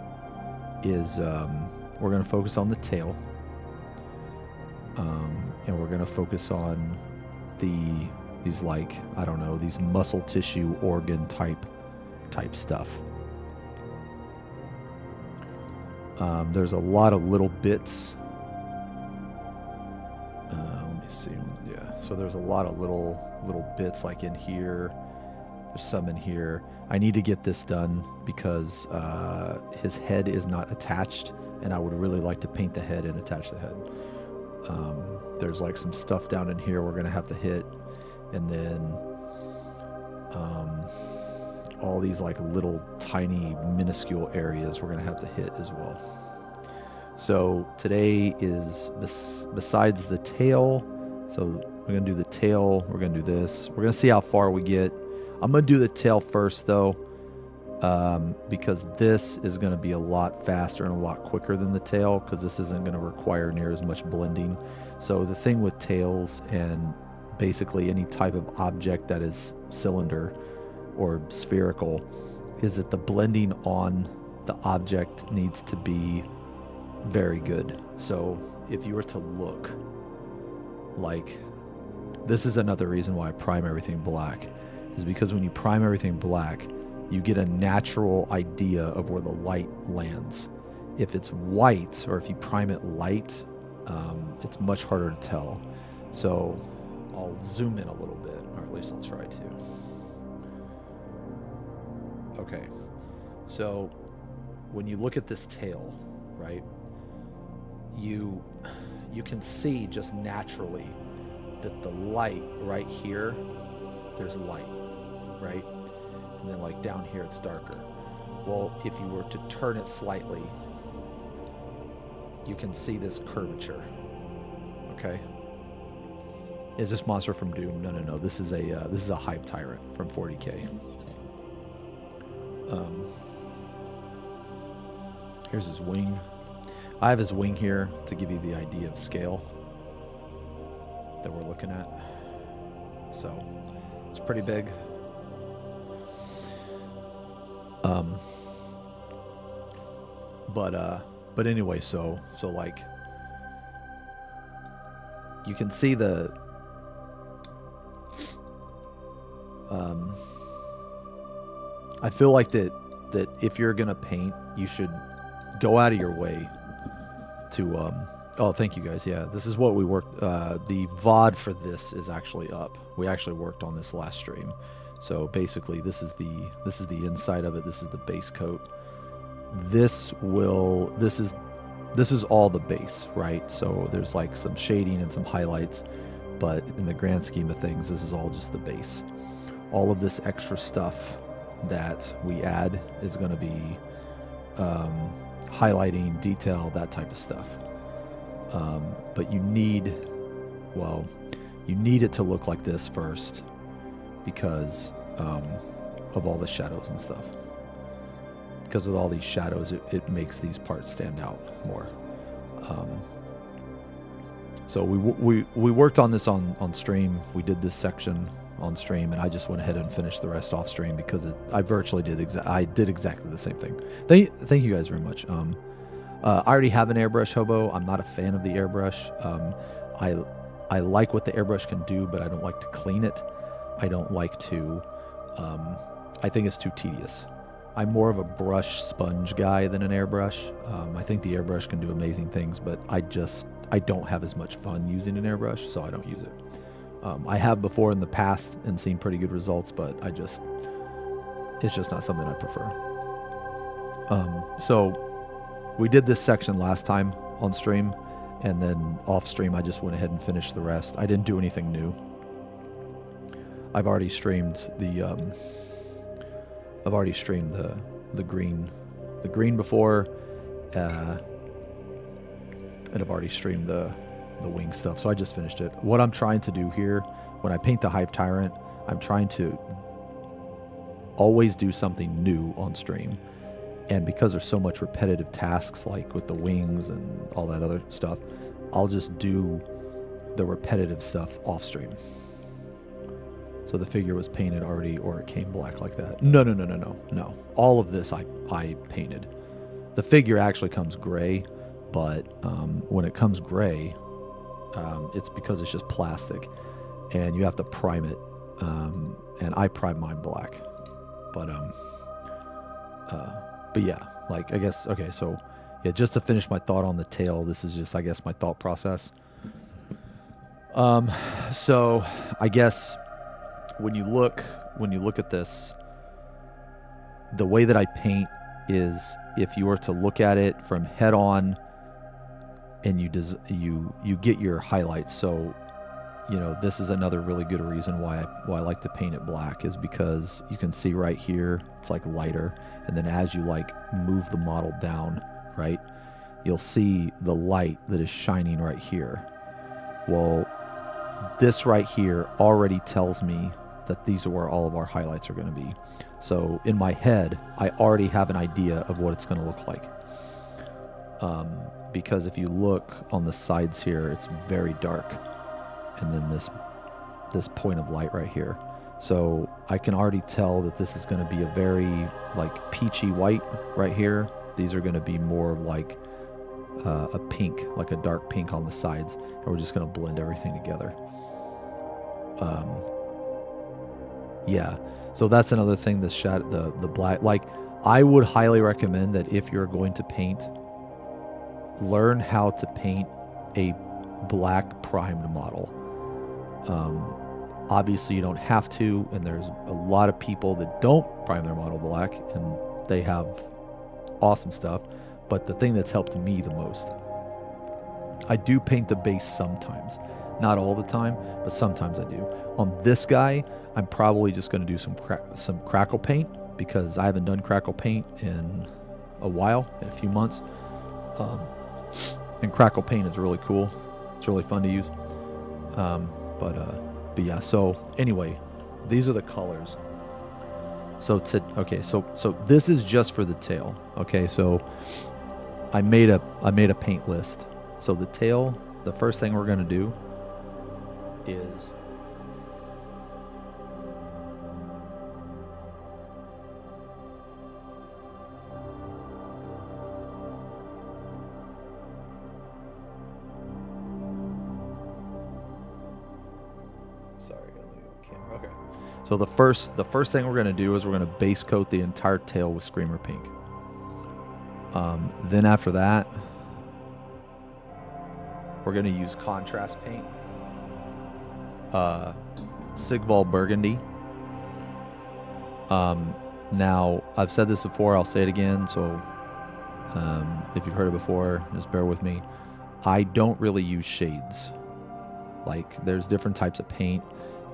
is we're going to focus on the tail, and we're going to focus on these like, I don't know, these muscle tissue organ type stuff. There's a lot of little bits. Let me see. Yeah, so there's a lot of little bits like in here. There's some in here. I need to get this done because his head is not attached, and I would really like to paint the head and attach the head. There's like some stuff down in here we're gonna have to hit, and then all these like little tiny minuscule areas we're gonna have to hit as well. So today is besides the tail. So we're gonna do the tail. We're gonna do this. We're gonna see how far we get. I'm gonna do the tail first though, because this is gonna be a lot faster and a lot quicker than the tail, because this isn't gonna require near as much blending. So the thing with tails and basically any type of object that is cylinder or spherical is that the blending on the object needs to be very good. So if you were to look, like, this is another reason why I prime everything black, is because when you prime everything black, you get a natural idea of where the light lands. If it's white, or if you prime it light, it's much harder to tell. So I'll zoom in a little bit, or at least I'll try to. Okay, so when you look at this tail, right, you can see just naturally that the light right here, there's light, right? And then like down here it's darker. Well, if you were to turn it slightly, you can see this curvature. Okay. Is this monster from Doom? No, no, no. This is a Hive Tyrant from 40K. Here's his wing. I have his wing here to give you the idea of scale that we're looking at. So it's pretty big. But anyway, so like you can see the I feel like that if you're gonna paint, you should go out of your way to oh, thank you guys. Yeah, this is what we worked. The VOD for this is actually up. We actually worked on this last stream. So basically, this is the inside of it. This is the base coat. This is all the base, right? So there's like some shading and some highlights, but in the grand scheme of things, this is all just the base. All of this extra stuff that we add is going to be highlighting, detail, that type of stuff. But you need it to look like this first because of all the shadows and stuff. Because with all these shadows, it makes these parts stand out more. So we worked on this on stream. We did this section on stream, and I just went ahead and finished the rest off stream because I virtually did exactly the same thing. Thank you guys very much. I already have an airbrush, Hobo. I'm not a fan of the airbrush. I like what the airbrush can do, but I don't like to clean it. I don't like to. I think it's too tedious. I'm more of a brush sponge guy than an airbrush. I think the airbrush can do amazing things, but I don't have as much fun using an airbrush, so I don't use it. I have before in the past and seen pretty good results, but it's just not something I prefer. So we did this section last time on stream, and then off stream I just went ahead and finished the rest. I didn't do anything new. I've already streamed the green before, and I've already streamed the wing stuff, so I just finished it. What I'm trying to do here, when I paint the Hive Tyrant, I'm trying to always do something new on stream. And because there's so much repetitive tasks, like with the wings and all that other stuff, I'll just do the repetitive stuff off stream. So the figure was painted already, or it came black like that. No. All of this I painted. The figure actually comes gray, but when it comes gray, it's because it's just plastic, and you have to prime it. And I prime mine black, but yeah, like I guess okay. So yeah, just to finish my thought on the tail, this is just I guess my thought process. So I guess when you look at this, the way that I paint is if you were to look at it from head on, and you get your highlights. So you know, this is another really good reason why I like to paint it black, is because you can see right here, it's like lighter. And then as you like move the model down, right, you'll see the light that is shining right here. Well, this right here already tells me that these are where all of our highlights are going to be. So in my head, I already have an idea of what it's going to look like. Because if you look on the sides here, it's very dark. And then this point of light right here. So I can already tell that this is going to be a very like peachy white right here. These are going to be more of like a pink, like a dark pink on the sides. And we're just going to blend everything together. Yeah. So that's another thing, the shadow, the black. Like, I would highly recommend that if you're going to paint, learn how to paint a black primed model. Obviously you don't have to, and there's a lot of people that don't prime their model black and they have awesome stuff. But the thing that's helped me the most, I do paint the base sometimes, not all the time, but sometimes I do. On this guy, I'm probably just going to do some crackle paint, because I haven't done crackle paint in a while, in a few months. And crackle paint is really cool. It's really fun to use. But yeah, so anyway, these are the colors. So this is just for the tail. Okay, so I made a paint list. So the tail, the first thing we're going to do is okay. So the first thing we're going to do is we're going to base coat the entire tail with Screamer Pink. Then after that, we're going to use contrast paint. Sigval Burgundy. Now, I've said this before, I'll say it again, so if you've heard it before, just bear with me. I don't really use shades. Like, there's different types of paint.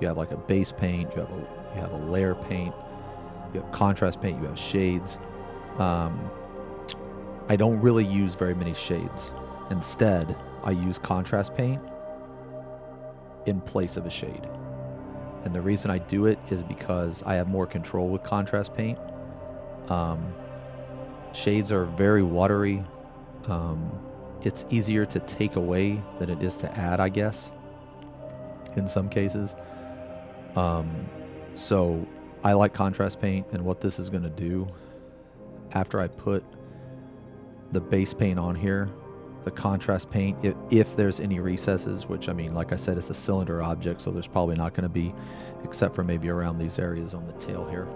You have like a base paint, you have a layer paint, you have contrast paint, you have shades. I don't really use very many shades. Instead, I use contrast paint in place of a shade. And the reason I do it is because I have more control with contrast paint. Shades are very watery. It's easier to take away than it is to add, I guess, in some cases. So I like contrast paint, and what this is going to do, after I put the base paint on here, the contrast paint, if there's any recesses, which, I mean, like I said, it's a cylinder object, so there's probably not going to be, except for maybe around these areas on the tail here.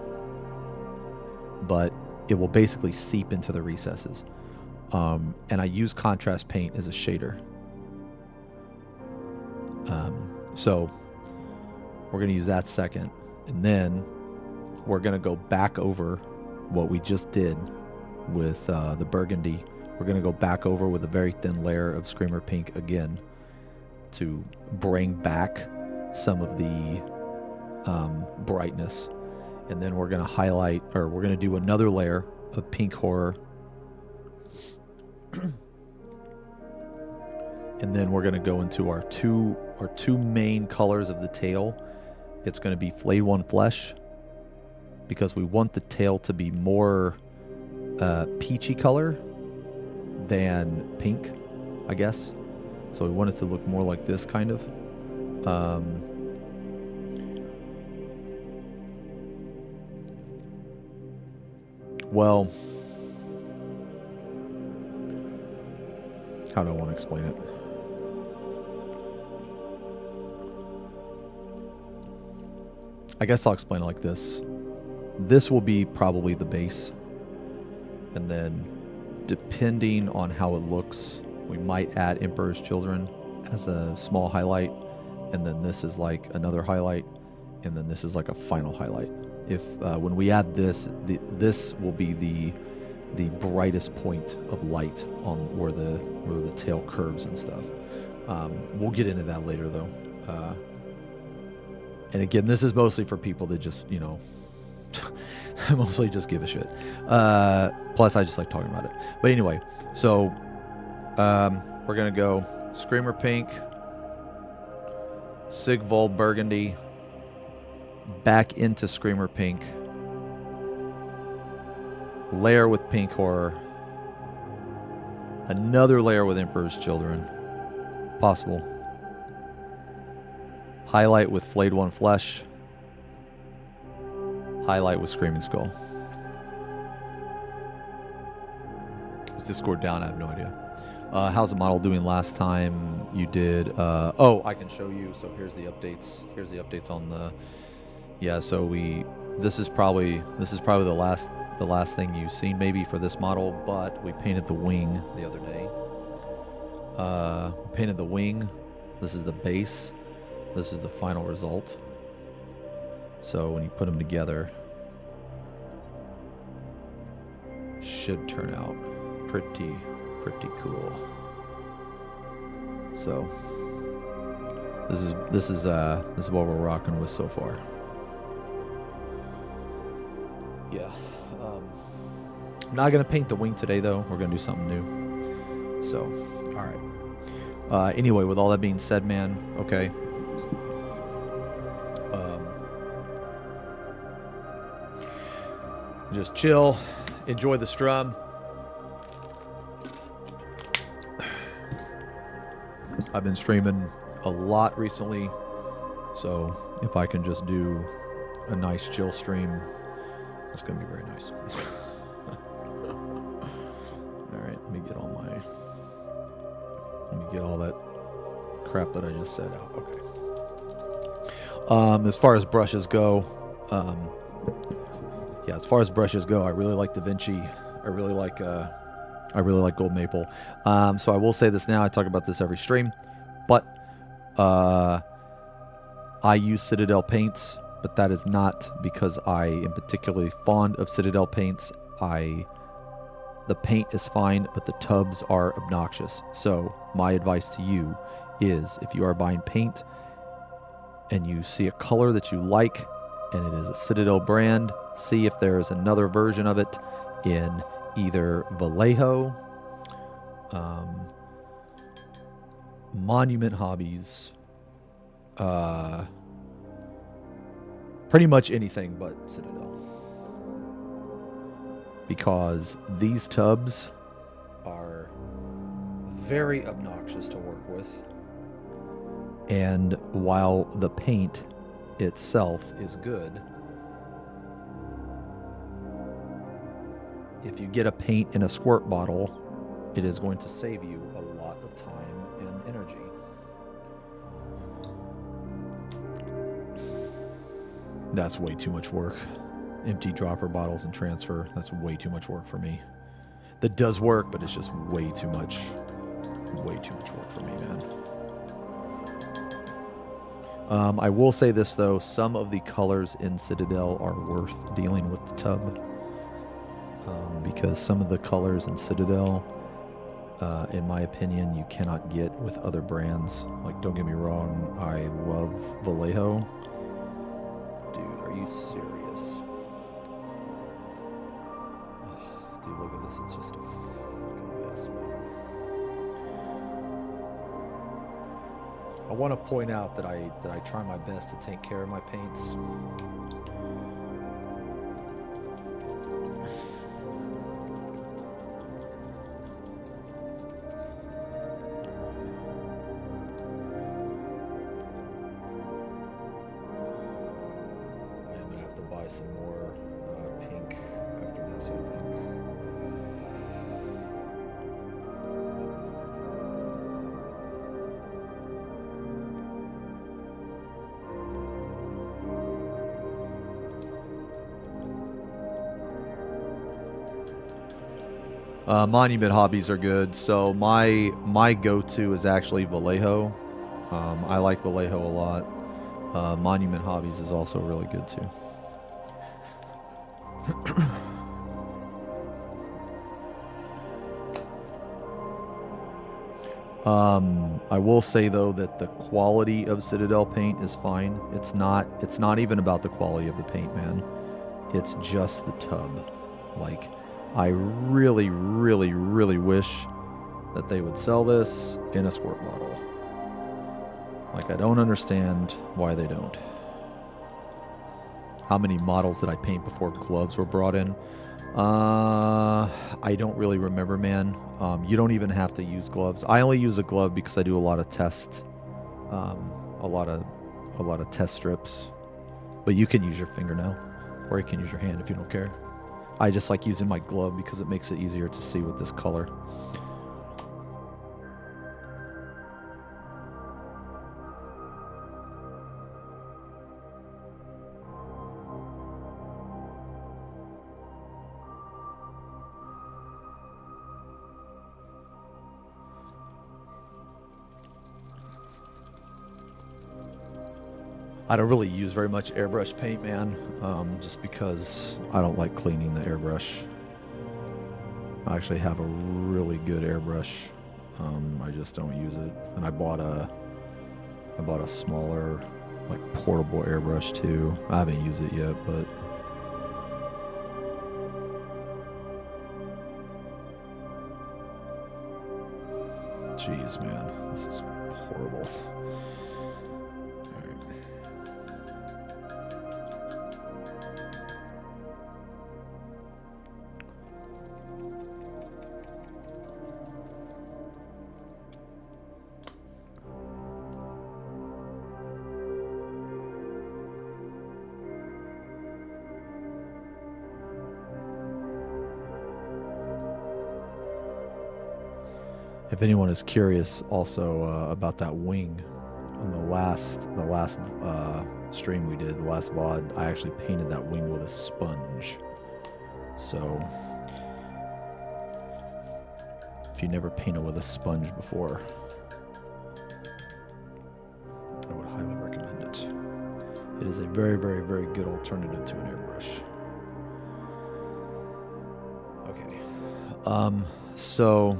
But it will basically seep into the recesses. And I use contrast paint as a shader. So we're going to use that second. And then we're going to go back over what we just did with the burgundy. We're going to go back over with a very thin layer of Screamer Pink again to bring back some of the brightness. And then we're going to highlight, or we're going to do another layer of Pink Horror. And then we're going to go into our two main colors of the tail. It's going to be Flay One Flesh, because we want the tail to be more peachy color than pink, I guess. So we want it to look more like this kind of. Well, how do I want to explain it? I guess I'll explain it like this. This will be probably the base. And then, depending on how it looks, we might add Emperor's Children as a small highlight. And then this is like another highlight. And then this is like a final highlight. If when we add this, this will be the brightest point of light on where the tail curves and stuff. We'll get into that later, though. And again, this is mostly for people that just, you know, mostly just give a shit. Plus, I just like talking about it. But anyway, so we're going to go Screamer Pink, Sigvold Burgundy, back into Screamer Pink, layer with Pink Horror, another layer with Emperor's Children, possible, highlight with Flayed One Flesh, highlight with Screaming Skull. Is Discord down? I have no idea. How's the model doing last time you did? Oh, I can show you. So here's the updates. Here's the updates on the. Yeah. So this is probably the last thing you've seen maybe for this model. But we painted the wing the other day. We painted the wing. This is the base. This is the final result. So when you put them together, should turn out pretty cool. So this is what we're rocking with so far. Yeah. I'm not gonna paint the wing today though. We're gonna do something new. So, all right. Anyway, with all that being said, man, okay. Just chill, enjoy the strum. I've been streaming a lot recently, so if I can just do a nice chill stream, it's gonna be very nice. All right, let me get all that crap that I just said out. Okay. As far as brushes go, yeah, as far as brushes go, I really like Da Vinci. I really like Gold Maple. So I will say this now. I talk about this every stream, but I use Citadel paints, but that is not because I am particularly fond of Citadel paints. The paint is fine, but the tubs are obnoxious. So my advice to you is, if you are buying paint and you see a color that you like and it is a Citadel brand, see if there is another version of it in either Vallejo, Monument Hobbies, pretty much anything but Citadel. Because these tubs are very obnoxious to work with. And while the paint itself is good, if you get a paint in a squirt bottle, it is going to save you a lot of time and energy. That's way too much work. Empty dropper bottles and transfer, that's way too much work for me. That does work, but it's just way too much work for me, man. I will say this though, some of the colors in Citadel are worth dealing with the tub. Because some of the colors in Citadel, in my opinion, you cannot get with other brands. Like, don't get me wrong, I love Vallejo. Dude, are you serious? Ugh, dude, look at this. It's just a fucking mess, man. I want to point out that I try my best to take care of my paints. Some more pink after this, I think. Monument Hobbies are good. So my go-to is actually Vallejo. I like Vallejo a lot. Monument Hobbies is also really good too. I will say though that the quality of Citadel paint is fine. It's not even about the quality of the paint, man. It's just the tub. Like, I really, really, really wish that they would sell this in a squirt bottle. Like, I don't understand why they don't. How many models did I paint before gloves were brought in? I don't really remember, man. You don't even have to use gloves. I only use a glove because I do a lot of test, a lot of test strips. But you can use your fingernail, or you can use your hand if you don't care. I just like using my glove because it makes it easier to see with this color. I don't really use very much airbrush paint, man, just because I don't like cleaning the airbrush. I actually have a really good airbrush. I just don't use it. And I bought a smaller, like, portable airbrush too. I haven't used it yet, but jeez, man, this is horrible. If anyone is curious also about that wing, on the last stream we did, the last VOD, I actually painted that wing with a sponge. So if you never painted with a sponge before, I would highly recommend it. It is a very, very, very good alternative to an airbrush. Okay. So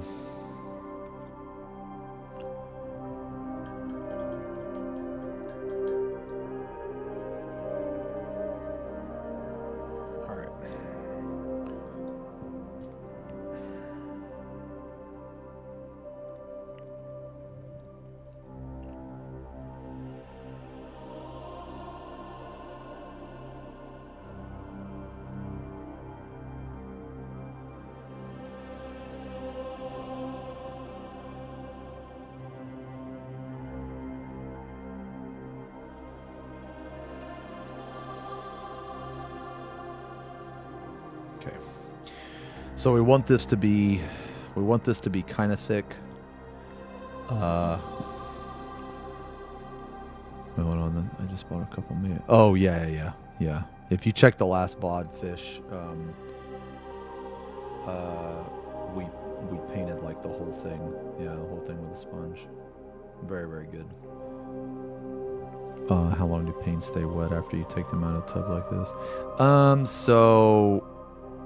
okay. So we want this to be kind of thick. Wait, hold on. I just bought a couple minutes. Oh yeah. If you check the last VOD fish, we painted like the whole thing. Yeah, the whole thing with a sponge. Very, very good. How long do paints stay wet after you take them out of a tub like this? So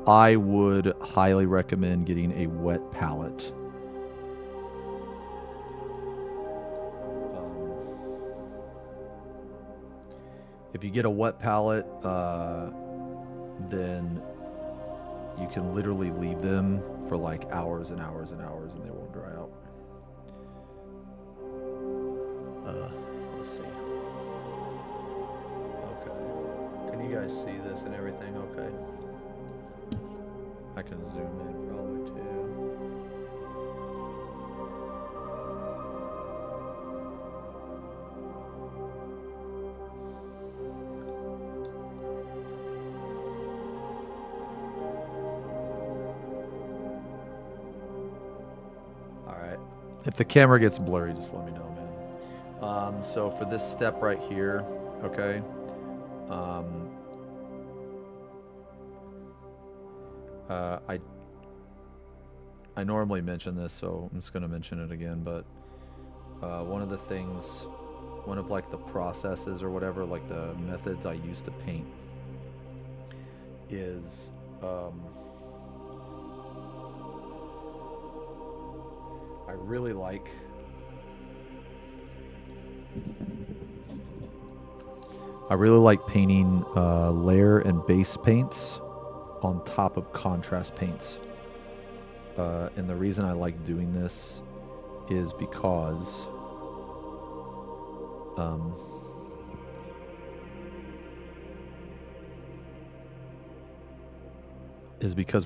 I would highly recommend getting a wet palette. If you get a wet palette, then you can literally leave them for like hours and hours and hours and they won't dry out. Let's see. Okay. Can you guys see this and everything okay? I can zoom in probably too. Alright. If the camera gets blurry, just let me know, man. So for this step right here, okay, I normally mention this, so I'm just going to mention it again, but one of the things, one of like the processes or whatever, like the methods I use to paint is I really like I really like painting layer and base paints on top of contrast paints. And the reason I like doing this is because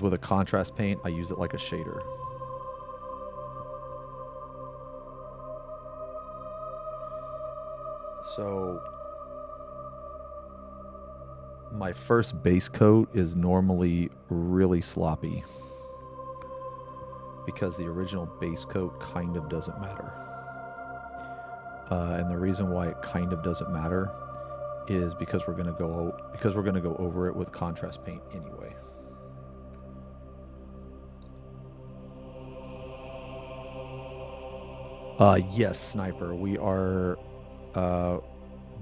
with a contrast paint, I use it like a shader. So my first base coat is normally really sloppy because the original base coat kind of doesn't matter. And the reason why it kind of doesn't matter is because we're gonna go over it with contrast paint anyway. Yes, Sniper. We are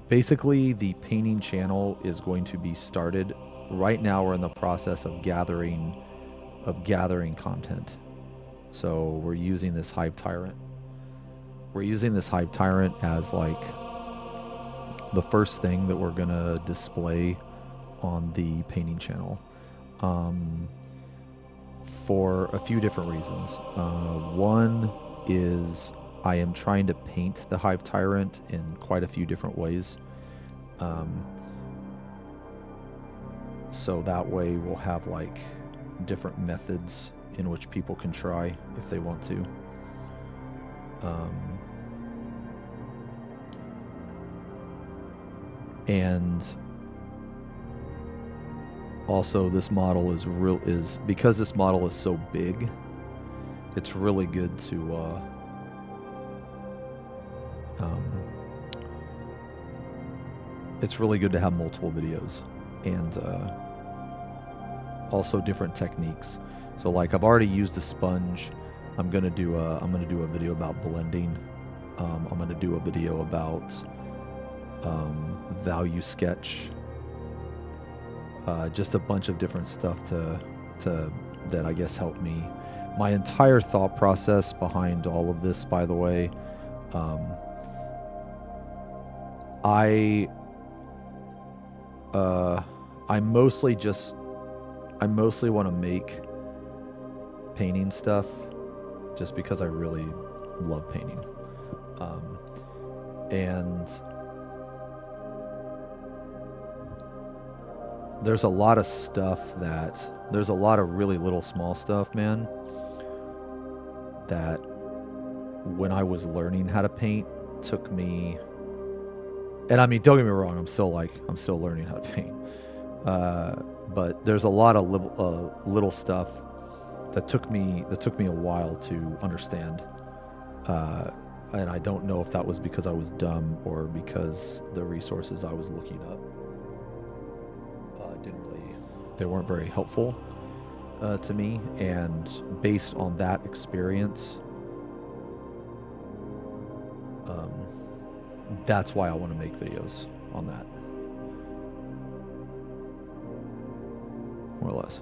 basically the painting channel is going to be started. Right now we're in the process of gathering content. So we're using this Hive Tyrant. We're using this Hive Tyrant as like the first thing that we're gonna display on the painting channel. For a few different reasons. One is I am trying to paint the Hive Tyrant in quite a few different ways. So that way we'll have like different methods in which people can try if they want to. And also this model is because this model is so big, it's really good to have multiple videos and also different techniques. So like I've already used the sponge. I'm gonna do a video about blending. I'm gonna do a video about value sketch. Just a bunch of different stuff that I guess helped me. My entire thought process behind all of this, by the way, I mostly want to make painting stuff just because I really love painting. And there's a lot of really little small stuff, man, that when I was learning how to paint took me, and I mean, don't get me wrong, I'm still learning how to paint. But there's a lot of little stuff that took me a while to understand. And I don't know if that was because I was dumb or because the resources I was looking up they weren't very helpful to me. And based on that experience, that's why I want to make videos on that, more or less.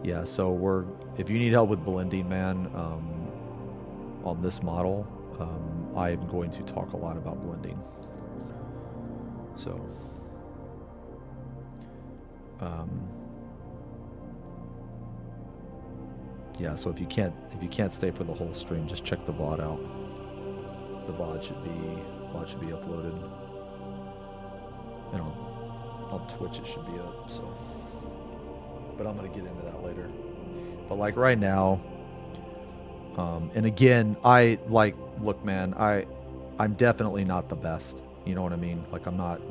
Yeah, so if you need help with blending, man, on this model, I am going to talk a lot about blending. So yeah, so if you can't stay for the whole stream, just check the VOD out. The VOD should be uploaded, and on Twitch it should be up. So, but I'm gonna get into that later. But like right now, and again, look, man, I'm definitely not the best. You know what I mean? Like I'm not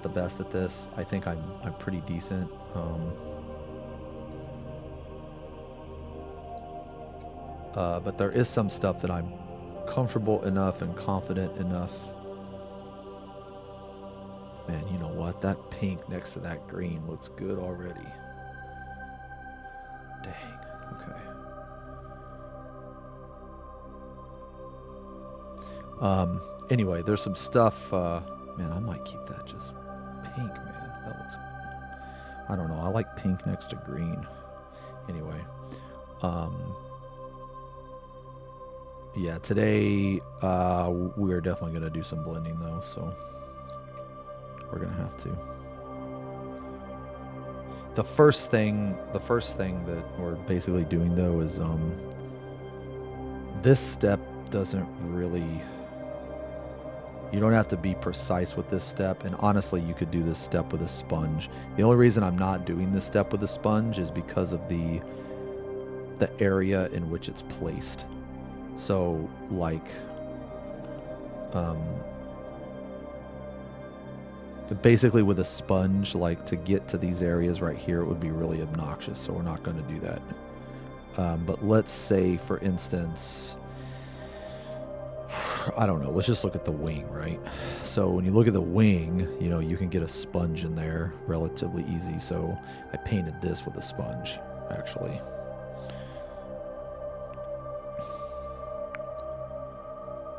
the best at this. I think I'm pretty decent. But there is some stuff that I'm comfortable enough and confident enough. Man, you know what? That pink next to that green looks good already. Dang. Okay. Anyway, there's some stuff. Man, I might keep that just pink, man. That looks, I don't know. I like pink next to green. Anyway. Yeah, today we're definitely going to do some blending though, so we're going to have to. The first thing that we're basically doing though is this step doesn't really, you don't have to be precise with this step, and honestly you could do this step with a sponge. The only reason I'm not doing this step with a sponge is because of the area in which it's placed. So like basically with a sponge, like to get to these areas right here, it would be really obnoxious, so we're not going to do that. But let's say, for instance, I don't know, let's just look at the wing, right? So when you look at the wing, you know, you can get a sponge in there relatively easy. So I painted this with a sponge, actually.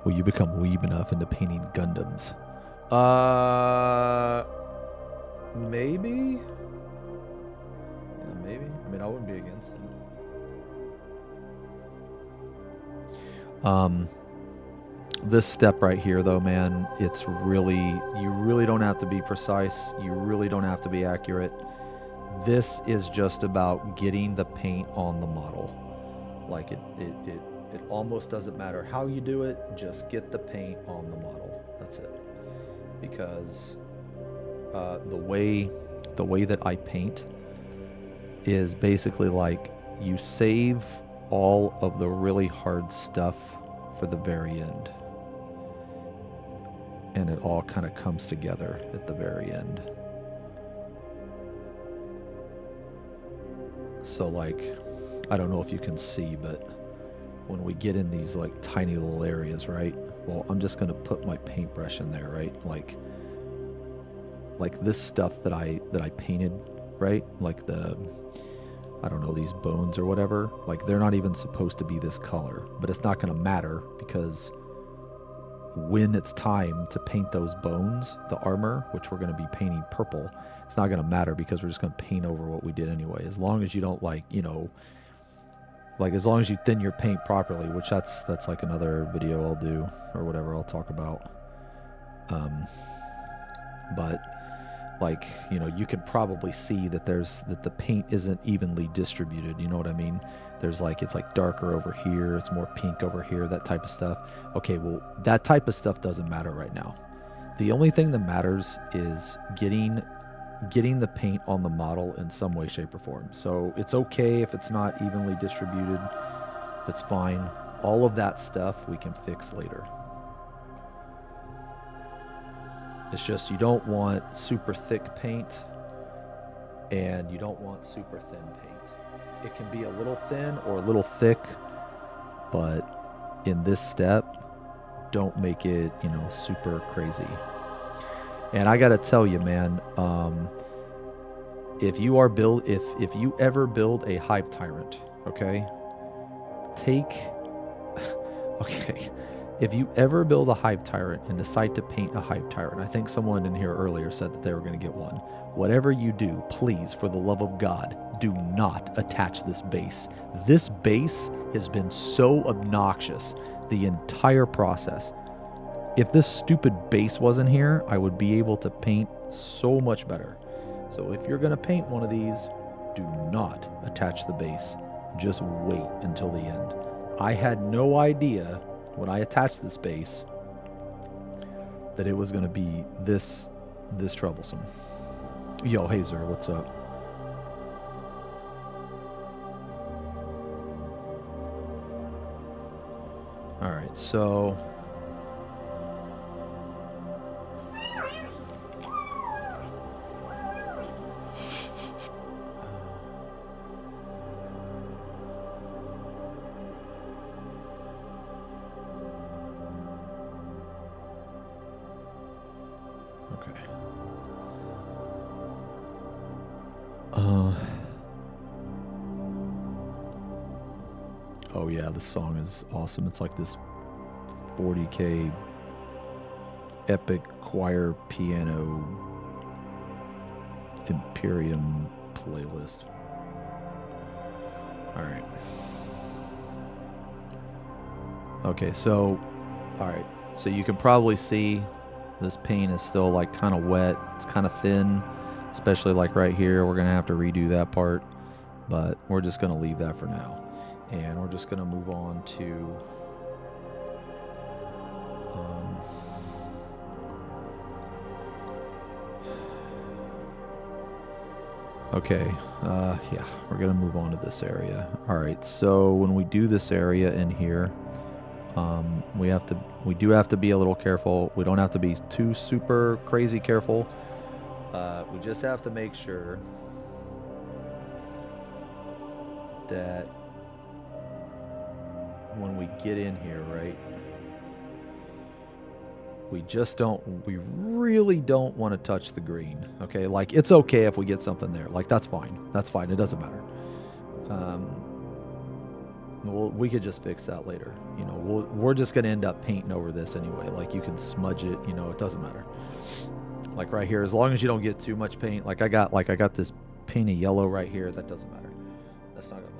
Will you become weeb enough into painting Gundams? Maybe? Yeah, maybe. I mean, I wouldn't be against it. This step right here, though, man, it's really, you really don't have to be precise. You really don't have to be accurate. This is just about getting the paint on the model. Like, it almost doesn't matter how you do it, just get the paint on the model. That's it. Because the way that I paint is basically like you save all of the really hard stuff for the very end. And it all kind of comes together at the very end. So like, I don't know if you can see, but when we get in these like tiny little areas, right? Well, I'm just going to put my paintbrush in there, right? Like this stuff that I painted, right? Like the, I don't know, these bones or whatever, like they're not even supposed to be this color, but it's not going to matter because when it's time to paint those bones, the armor, which we're going to be painting purple, it's not going to matter because we're just going to paint over what we did anyway. As long as you don't like, you know, like as long as you thin your paint properly, which that's like another video I'll do or whatever I'll talk about. But like, you know, you can probably see that that the paint isn't evenly distributed. You know what I mean? There's like, it's like darker over here. It's more pink over here, that type of stuff. Okay, well, that type of stuff doesn't matter right now. The only thing that matters is getting the paint on the model in some way, shape, or form. So it's okay if it's not evenly distributed. That's fine. All of that stuff we can fix later. It's just you don't want super thick paint and you don't want super thin paint. It can be a little thin or a little thick, but in this step, don't make it, you know, super crazy. And I gotta tell you, man, if you ever build a hive tyrant, okay, if you ever build a hive tyrant and decide to paint a hive tyrant, I think someone in here earlier said that they were going to get one. Whatever you do, please, for the love of God, do not attach this base. This base has been so obnoxious the entire process. If this stupid base wasn't here, I would be able to paint so much better. So if you're going to paint one of these, do not attach the base. Just wait until the end. I had no idea when I attached this base that it was going to be this troublesome. Yo, Hazer, what's up? All right, so oh yeah, this song is awesome. It's like this 40K epic choir piano Imperium playlist. All right. Okay, so, all right. So you can probably see this paint is still like kind of wet. It's kind of thin, especially like right here. We're going to have to redo that part, but we're just going to leave that for now. And we're just going to move on to... Okay, yeah, we're gonna move on to this area. All right, so when we do this area in here, we do have to be a little careful. We don't have to be too super crazy careful. We just have to make sure that when we get in here, right, we really don't want to touch the green, okay? Like, it's okay if we get something there. Like, that's fine. That's fine. It doesn't matter. We could just fix that later. You know, we're just going to end up painting over this anyway. Like, you can smudge it, you know, it doesn't matter. Like, right here, as long as you don't get too much paint. Like, I got this paint of yellow right here. That doesn't matter. That's not going to matter.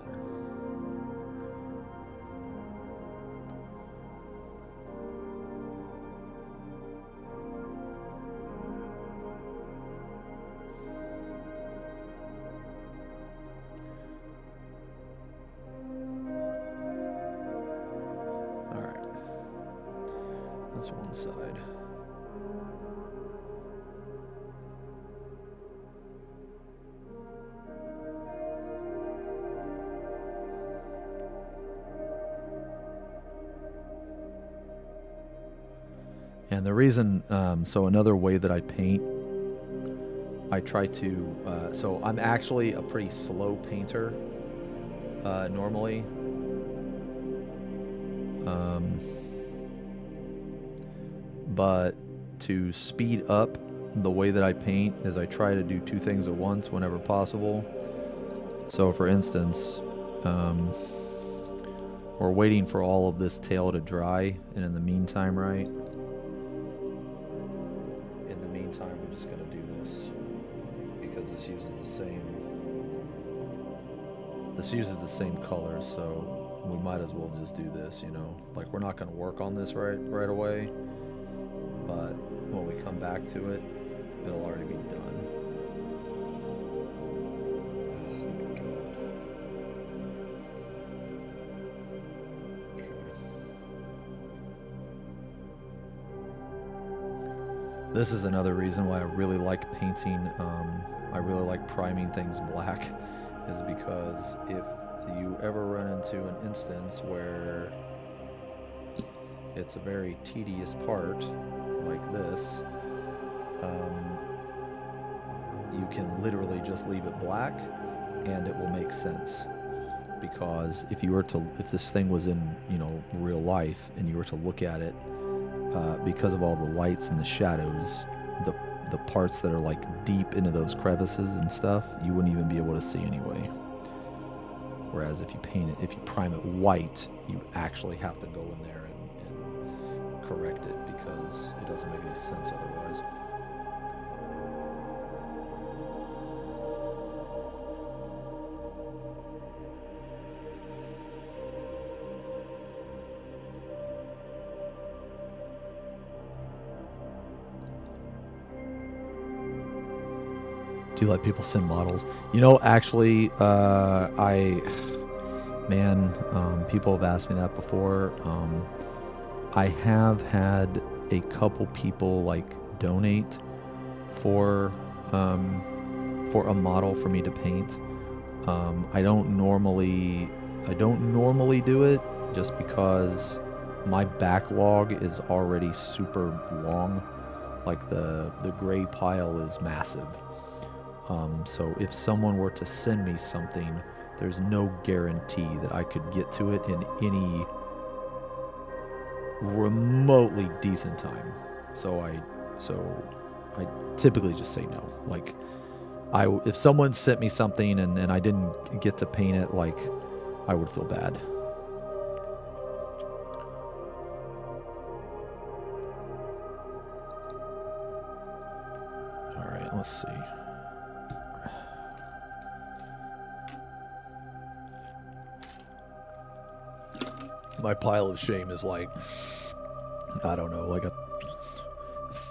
That's one side. And the reason, so another way that I paint, I try to, so I'm actually a pretty slow painter, normally. But to speed up the way that I paint is I try to do two things at once whenever possible. So for instance, we're waiting for all of this tail to dry, and in the meantime, right? In the meantime, we're just gonna do this because this uses the same colors, so we might as well just do this, you know? Like, we're not gonna work on this right away. But when we come back to it, it'll already be done. Oh my god. Okay. This is another reason why I really like painting, I really like priming things black, is because if you ever run into an instance where it's a very tedious part, like this, you can literally just leave it black and it will make sense. Because if this thing was in, you know, real life and you were to look at it, because of all the lights and the shadows, the parts that are like deep into those crevices and stuff, you wouldn't even be able to see anyway. Whereas if you prime it white, you actually have to go in there and correct it, because it doesn't make any sense otherwise. Do you let people send models? You know, actually, people have asked me that before. I have had a couple people like donate for a model for me to paint. I don't normally do it just because my backlog is already super long. Like the gray pile is massive. So if someone were to send me something, there's no guarantee that I could get to it in any remotely decent time. So I typically just say no. Like, if someone sent me something and I didn't get to paint it, like, I would feel bad. All right, let's see. My pile of shame is like, I don't know, like a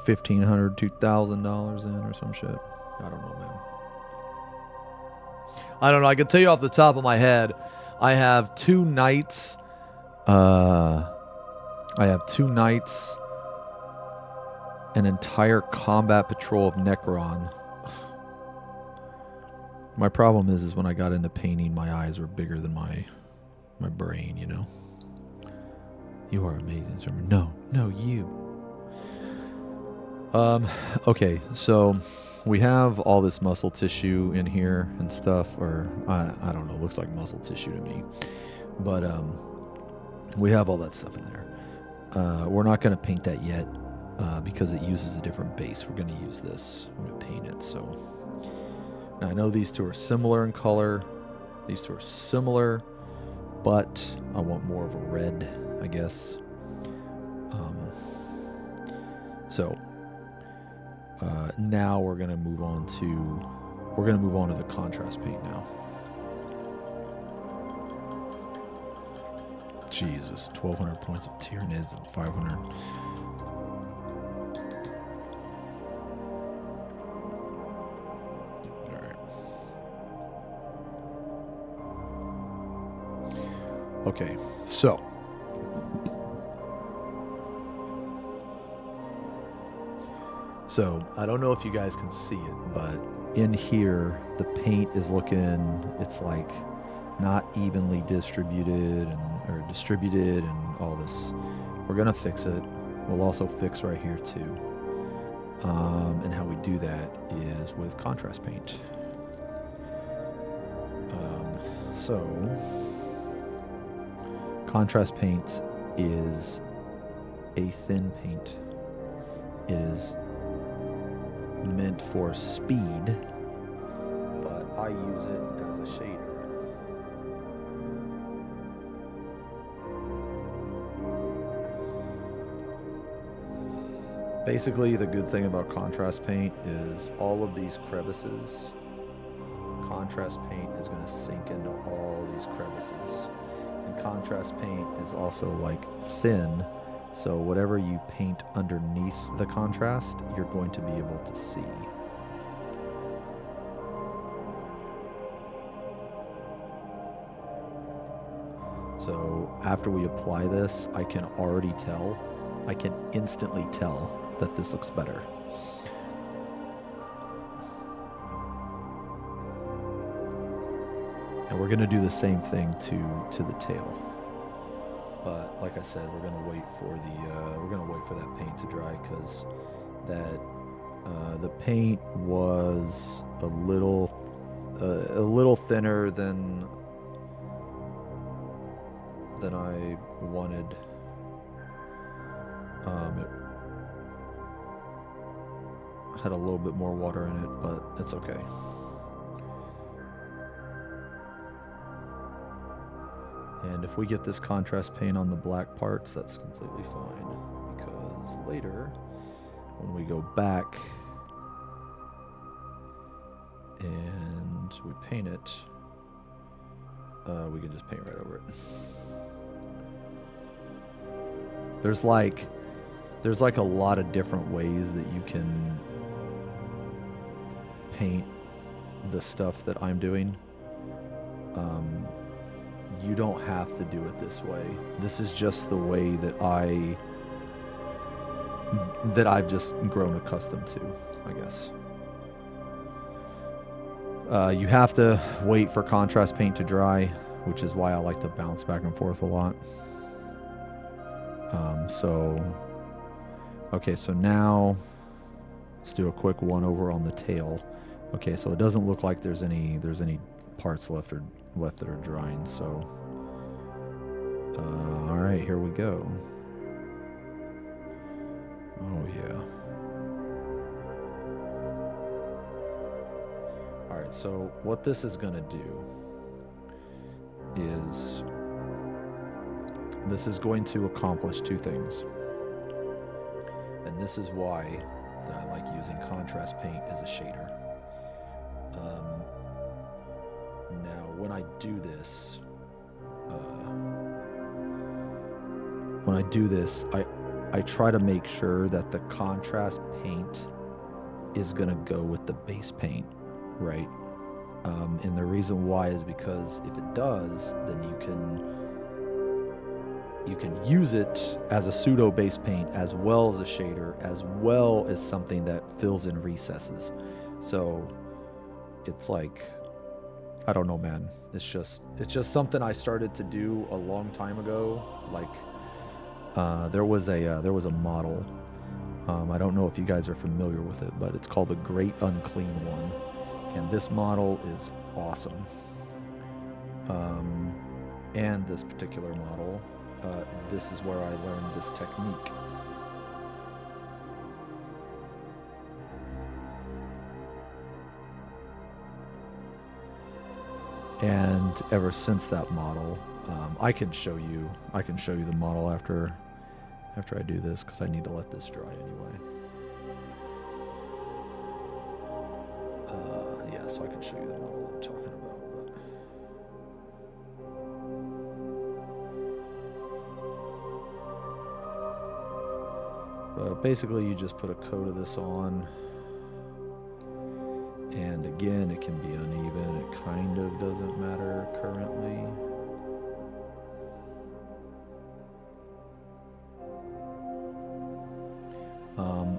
$1,500, $2,000 in or some shit. I don't know, man. I don't know. I can tell you off the top of my head, I have 2 knights. An entire combat patrol of Necron. My problem is when I got into painting, my eyes were bigger than my brain, you know? You are amazing, Sherman. No, you. Okay, so we have all this muscle tissue in here and stuff, or I don't know, looks like muscle tissue to me. But we have all that stuff in there. We're not going to paint that yet because it uses a different base. We're going to use this. I'm going to paint it. So now I know these two are similar in color. These two are similar, but I want more of a red, I guess. Now we're going to move on to the contrast paint now. Jesus, 1,200 points of Tyranids and 500. All right. Okay, so. So, I don't know if you guys can see it, but in here, the paint is looking, it's like not evenly distributed and all this. We're gonna fix it. We'll also fix right here too. And how we do that is with contrast paint. So contrast paint is a thin paint. It is meant for speed, but I use it as a shader. Basically, the good thing about contrast paint is all of these crevices, contrast paint is going to sink into all these crevices. And contrast paint is also like thin, so whatever you paint underneath the contrast, you're going to be able to see. So after we apply this, I can instantly tell that this looks better. And we're going to do the same thing to the tail. But like I said, we're going to wait for that paint to dry, because the paint was a little thinner than I wanted. It had a little bit more water in it, but it's okay. And if we get this contrast paint on the black parts, that's completely fine, because later, when we go back and we paint it, we can just paint right over it. There's like a lot of different ways that you can paint the stuff that I'm doing. You don't have to do it this way. This is just the way that I've just grown accustomed to, I guess. You have to wait for contrast paint to dry, which is why I like to bounce back and forth a lot. Okay, so now let's do a quick one over on the tail. Okay, so it doesn't look like there's any parts left that are drying, so all right, here we go. Oh yeah. All right, so what this is gonna do is this is going to accomplish two things, and this is why that I like using contrast paint as a shader. Now, when I do this, when I do this, I try to make sure that the contrast paint is going to go with the base paint, right? And the reason why is because if it does, then you can use it as a pseudo base paint as well as a shader, as well as something that fills in recesses. So it's like, I don't know, man. It's just something I started to do a long time ago. Like there was a model. I don't know if you guys are familiar with it, but it's called the Great Unclean One, and this model is awesome. And this particular model, this is where I learned this technique. And ever since that model, I can show you the model after I do this, because I need to let this dry anyway. Yeah, so I can show you the model I'm talking about. But basically, you just put a coat of this on. And again, it can be uneven. It kind of doesn't matter currently.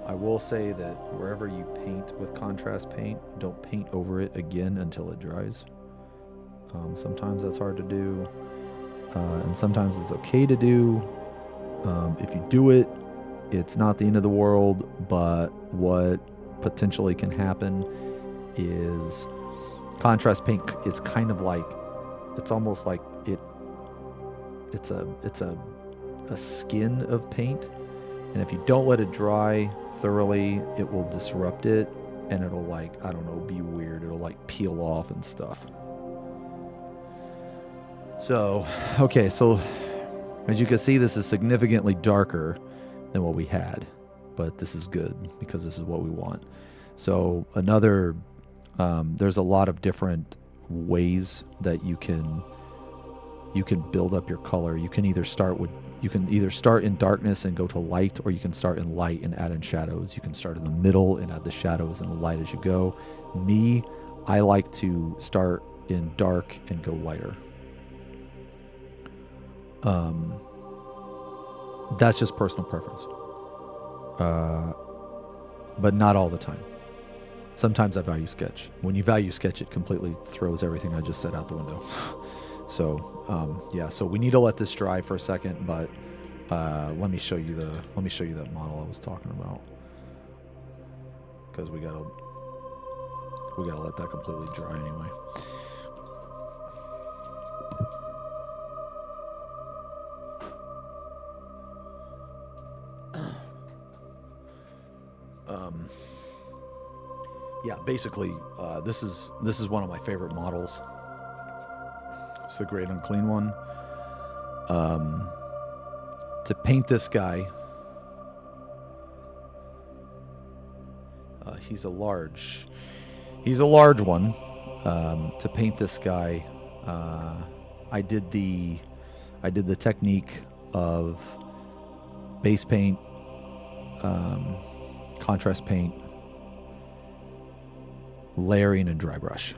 I will say that wherever you paint with contrast paint, don't paint over it again until it dries. Sometimes that's hard to do, and sometimes it's okay to do. If you do it, it's not the end of the world, but what potentially can happen is contrast paint is kind of like, it's almost like it's a skin of paint, and if you don't let it dry thoroughly, it will disrupt it, and it'll, like, I don't know, be weird. It'll like peel off and stuff. So, okay, so as you can see, this is significantly darker than what we had, but this is good because this is what we want. So another, there's a lot of different ways that you can build up your color. You can either start in darkness and go to light, or you can start in light and add in shadows. You can start in the middle and add the shadows and the light as you go. Me, I like to start in dark and go lighter. That's just personal preference. But not all the time. Sometimes I value sketch. When you value sketch, it completely throws everything I just said out the window. So yeah, so we need to let this dry for a second, but let me show you that model I was talking about, because we gotta let that completely dry anyway. Yeah, basically, this is one of my favorite models. It's the Great Unclean One. To paint this guy, he's a large one. To paint this guy, I did the technique of base paint, contrast paint, layering, and dry brush.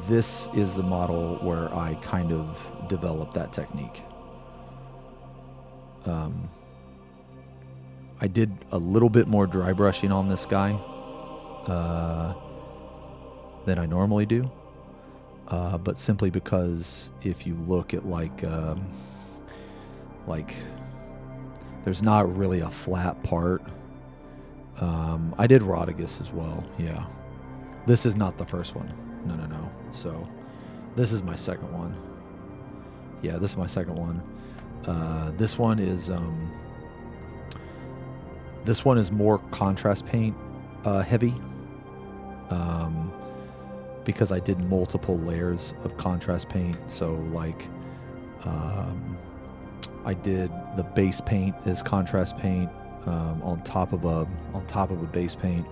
This is the model where I kind of developed that technique. I did a little bit more dry brushing on this guy than I normally do, but simply because if you look at like there's not really a flat part. I did Rodigus as well. Yeah, this is not the first one. No. So this is my second one. Yeah, this is my second one. This one is more contrast paint heavy, because I did multiple layers of contrast paint. So like I did the base paint as contrast paint on top of a base paint,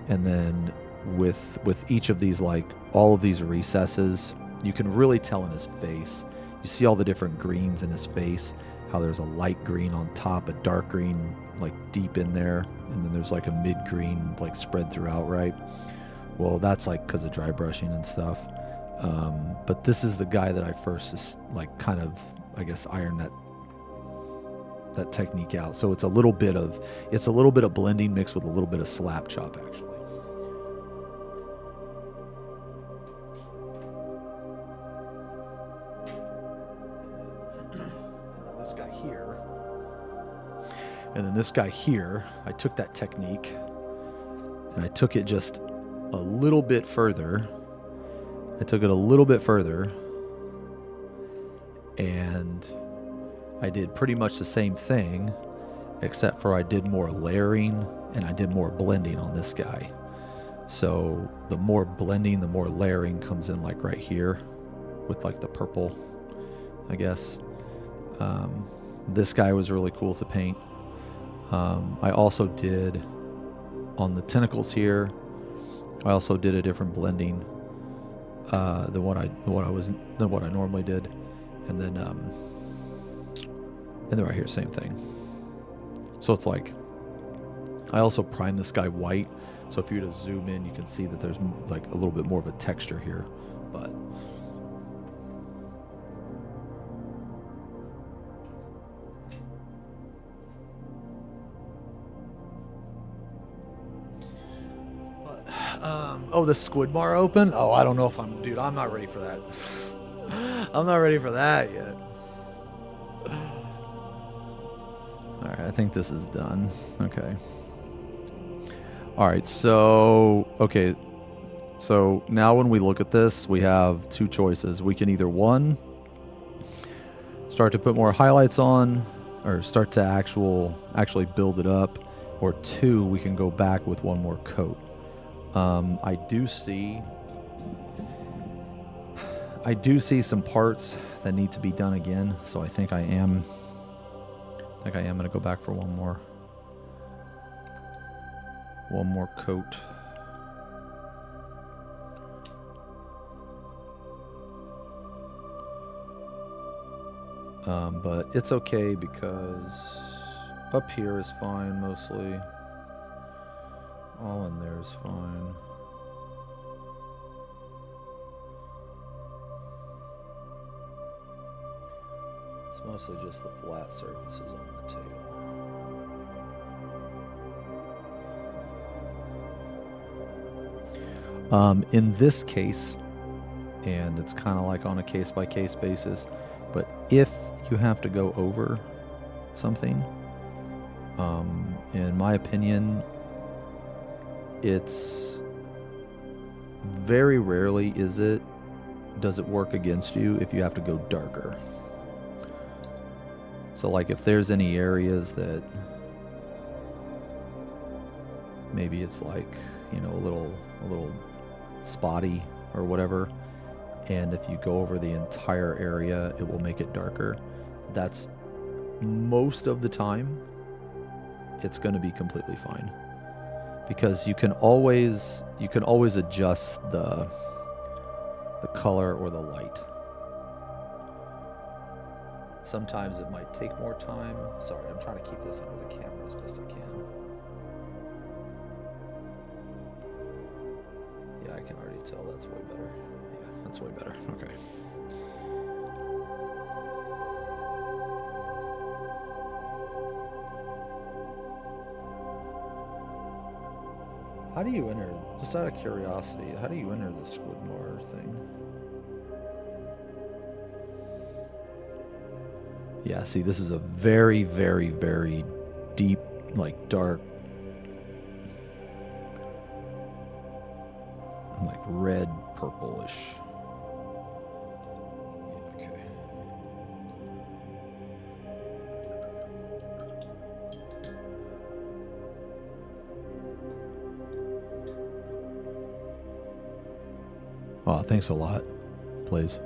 and then with each of these, like all of these recesses, you can really tell in his face. you see all the different greens in his face, how there's a light green on top, a dark green like deep in there, and then there's like a mid green like spread throughout, right? Well, that's like because of dry brushing and stuff. But this is the guy that I first just like kind of, I guess, ironed that technique out. So it's a little bit of blending mixed with a little bit of slap chop, actually. And then this guy here, I took that technique and I took it just a little bit further. And I did pretty much the same thing, except for I did more layering and I did more blending on this guy. So the more blending, the more layering comes in like right here with like the purple, I guess. This guy was really cool to paint. I also did on the tentacles here. I also did a different blending than what I normally did, and then right here, same thing. So it's like I also primed this guy white. So if you were to zoom in, you can see that there's like a little bit more of a texture here, but. Oh, the squid bar open? Oh, I don't know if I'm not ready for that. I'm not ready for that yet. All right, I think this is done. Okay. All right, so now when we look at this, we have two choices. We can either, one, start to put more highlights on, or start to actually build it up, or two, we can go back with one more coat. I do see some parts that need to be done again, so I think I am going to go back for one more coat. But it's okay because up here is fine mostly. All in there is fine. It's mostly just the flat surfaces on the tail. In this case, and it's kind of like on a case-by-case basis, but if you have to go over something, in my opinion, it's very rarely does it work against you if you have to go darker. So like if there's any areas that maybe it's like, you know, a little spotty or whatever, and if you go over the entire area, it will make it darker. That's most of the time it's going to be completely fine. Because you can always adjust the color or the light. Sometimes it might take more time. Sorry, I'm trying to keep this under the camera as best I can. Yeah, I can already tell that's way better. Yeah, that's way better. Okay. How do you enter, just out of curiosity, how do you enter the Squidmar thing? Yeah, see, this is a very, very, very deep, like dark, like red, purplish. Yeah, okay. Oh, thanks a lot. Please.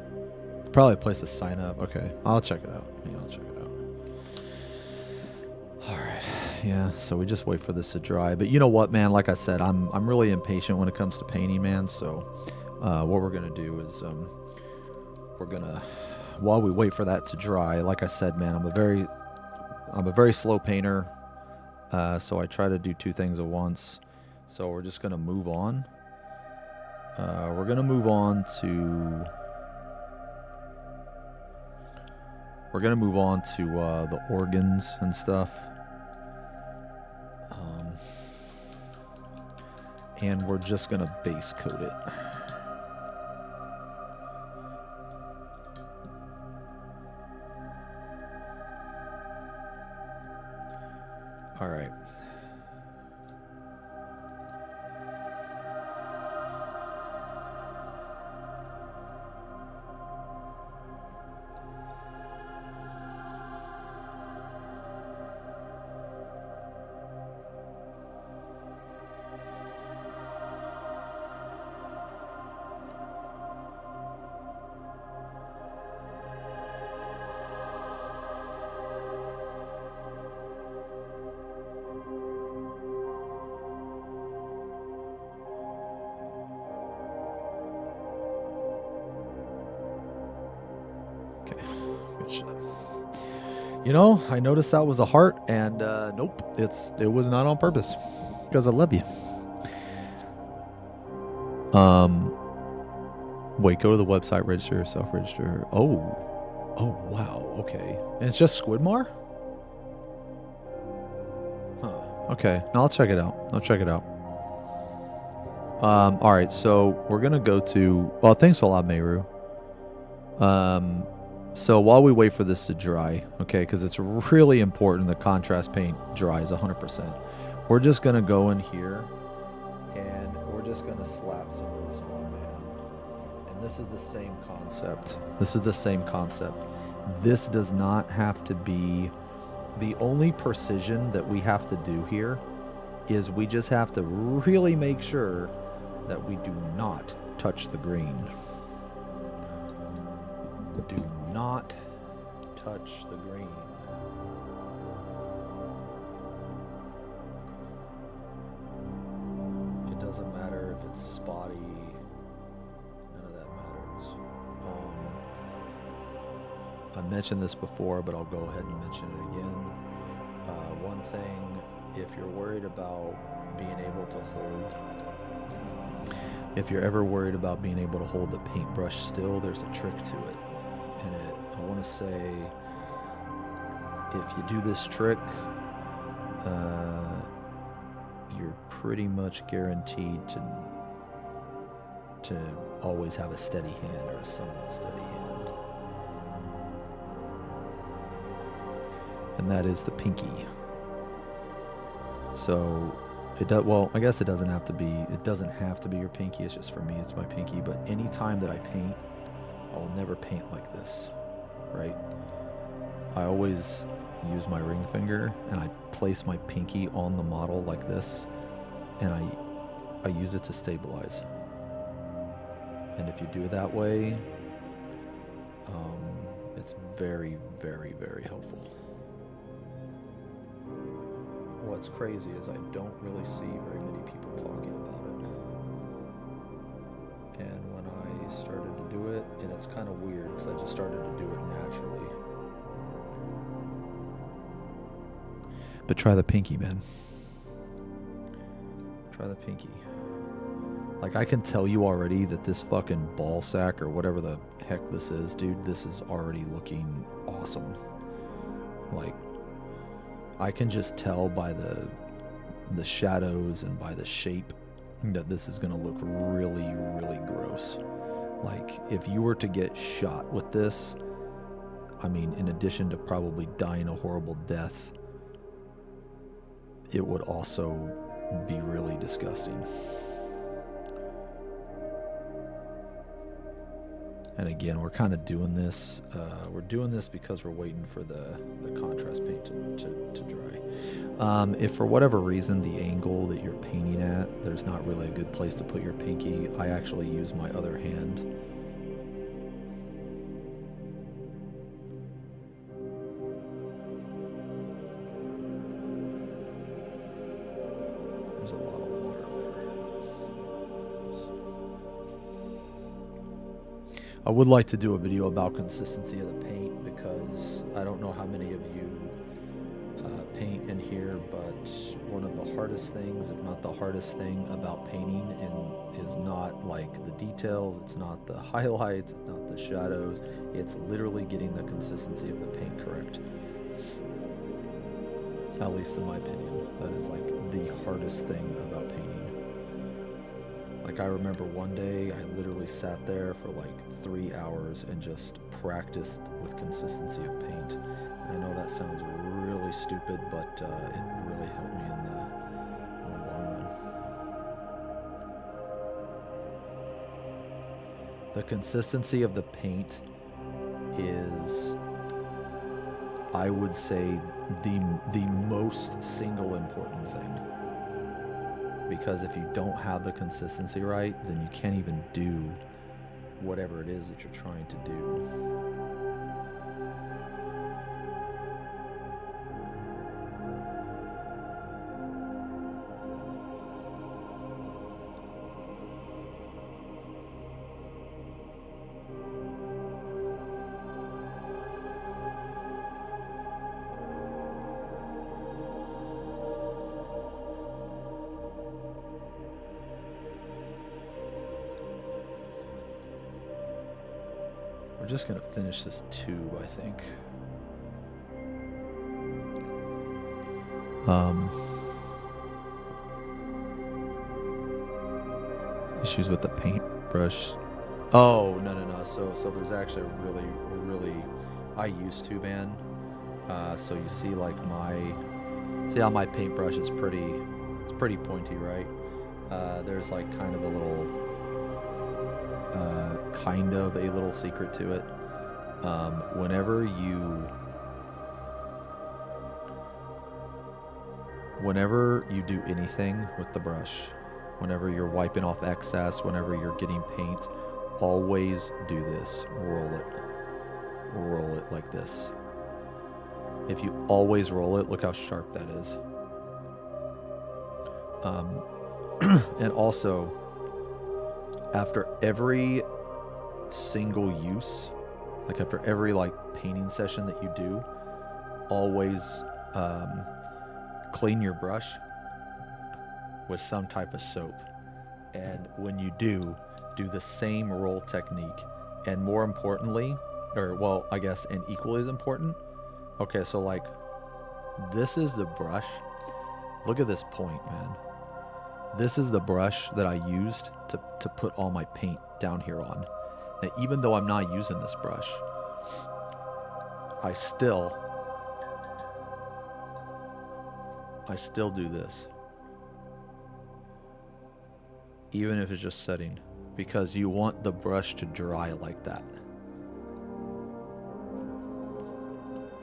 Probably a place to sign up. Okay, I'll check it out. Yeah, I'll check it out. All right. Yeah, so we just wait for this to dry. But you know what, man? Like I said, I'm really impatient when it comes to painting, man. So what we're gonna do is we're gonna while we wait for that to dry, like I said, man, I'm a very slow painter, so I try to do two things at once. So we're just gonna move on. We're gonna move on to the organs and stuff. And we're just gonna base coat it. All right. You know, I noticed that was a heart, and nope, it was not on purpose, because I love you. Wait, go to the website, register yourself, register. Oh, wow, okay. And it's just Squidmar? Huh, okay. No, I'll check it out. All right, so we're gonna go to, well, thanks a lot, Meru. So while we wait for this to dry, okay, because it's really important the contrast paint dries 100%. We're just going to go in here and we're just going to slap some of this on, man. And this is the same concept. This does not have to be, the only precision that we have to do here is we just have to really make sure that we do not touch the green. Do not touch the green. It doesn't matter if it's spotty. None of that matters. I mentioned this before, but I'll go ahead and mention it again. One thing, if you're worried about being able to hold, if you're ever worried about being able to hold the paintbrush still, there's a trick to it. And I want to say, if you do this trick, you're pretty much guaranteed to always have a steady hand, or a somewhat steady hand. And that is the pinky. So it does, well, I guess it doesn't have to be your pinky. It's just, for me, it's my pinky. But any time that I paint, I'll never paint like this, right? I always use my ring finger and I place my pinky on the model like this, and I use it to stabilize. And if you do it that way, it's very, very, very helpful. What's crazy is I don't really see very many people talking about it. And when I started to do it, and it's kind of weird because I just started to do it naturally. But try the pinky, man. Try the pinky. Like, I can tell you already that this fucking ball sack, or whatever the heck this is, dude, this is already looking awesome. Like, I can just tell by the shadows and by the shape that this is going to look really, really gross. Like, if you were to get shot with this, I mean, in addition to probably dying a horrible death, it would also be really disgusting. And again, we're kind of doing this. We're doing this because we're waiting for the contrast paint to dry. If for whatever reason the angle that you're painting at, there's not really a good place to put your pinky, I actually use my other hand. There's a lot of water there. I would like to do a video about consistency of the paint, because I don't know how many of you paint in here, but one of the hardest things, if not the hardest thing about painting, and is not like the details, it's not the highlights, it's not the shadows, it's literally getting the consistency of the paint correct. At least in my opinion, that is like the hardest thing about painting. Like, I remember one day I literally sat there for like 3 hours and just practiced with consistency of paint. And I know that sounds really stupid, but it really helped me in the long run. The consistency of the paint is, I would say, the most single important thing. Because if you don't have the consistency right, then you can't even do whatever it is that you're trying to do. We're just gonna finish this tube, I think. Issues with the paintbrush. Oh, no. So there's actually a really, I used to, man. So you see, like, see how my paintbrush is it's pretty pointy, right? There's like kind of a little secret to it. Whenever you do anything with the brush, whenever you're wiping off excess, whenever you're getting paint, always do this. Roll it like this. If you always roll it, look how sharp that is. And also, after every single use, like after every like painting session that you do, always clean your brush with some type of soap. And when you do the same roll technique. And more importantly, or well, I guess, and equally as important, okay, so like, this is the brush. Look at this point, man. This is the brush that I used to put all my paint down here on. Now, even though I'm not using this brush, I still do this. Even if it's just setting. Because you want the brush to dry like that.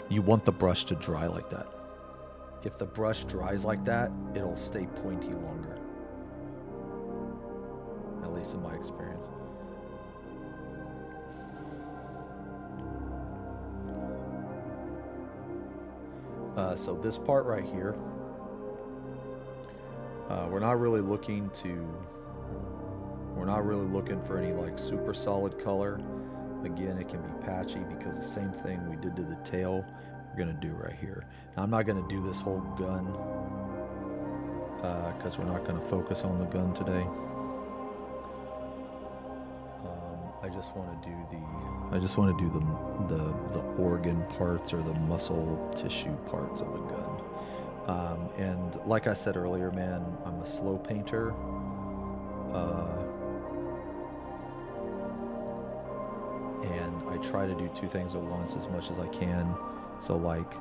You want the brush to dry like that. If the brush dries like that, it'll stay pointy longer. At least in my experience. So this part right here, we're not really looking for any like super solid color. Again, it can be patchy because the same thing we did to the tail, we're gonna do right here. Now, I'm not gonna do this whole gun because we're not gonna focus on the gun today. I just want to do the organ parts or the muscle tissue parts of the gun. And like I said earlier, man, I'm a slow painter. And I try to do two things at once as much as I can. So like,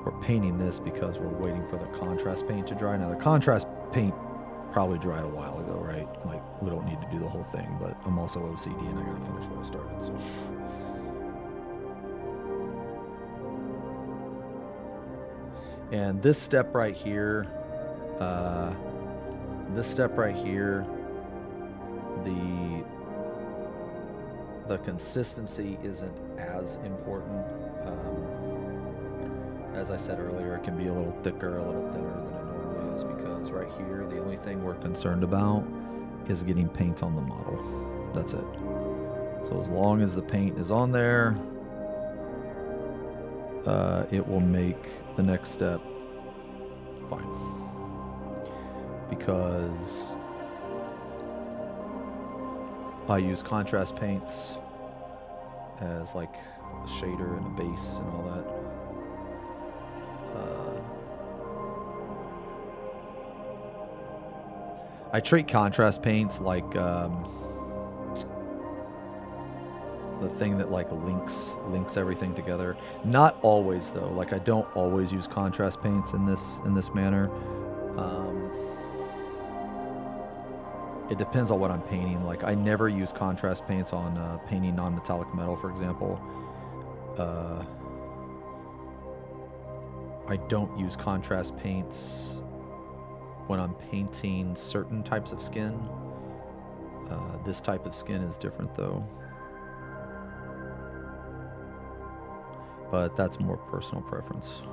we're painting this because we're waiting for the contrast paint to dry. Now the contrast paint probably dried a while ago, right? Like, we don't need to do the whole thing, but I'm also OCD and I gotta finish what I started, so. And this step right here, the consistency isn't as important. As I said earlier, it can be a little thicker, a little thinner than it normally is, because right here, the only thing we're concerned about is getting paint on the model. That's it. So as long as the paint is on there, it will make the next step fine. Because I use contrast paints as like a shader and a base and all that. I treat contrast paints like the thing that like links everything together. Not always though. Like I don't always use contrast paints in this manner. It depends on what I'm painting. Like I never use contrast paints on painting non-metallic metal, for example. I don't use contrast paints when I'm painting certain types of skin. This type of skin is different though. But that's more personal preference.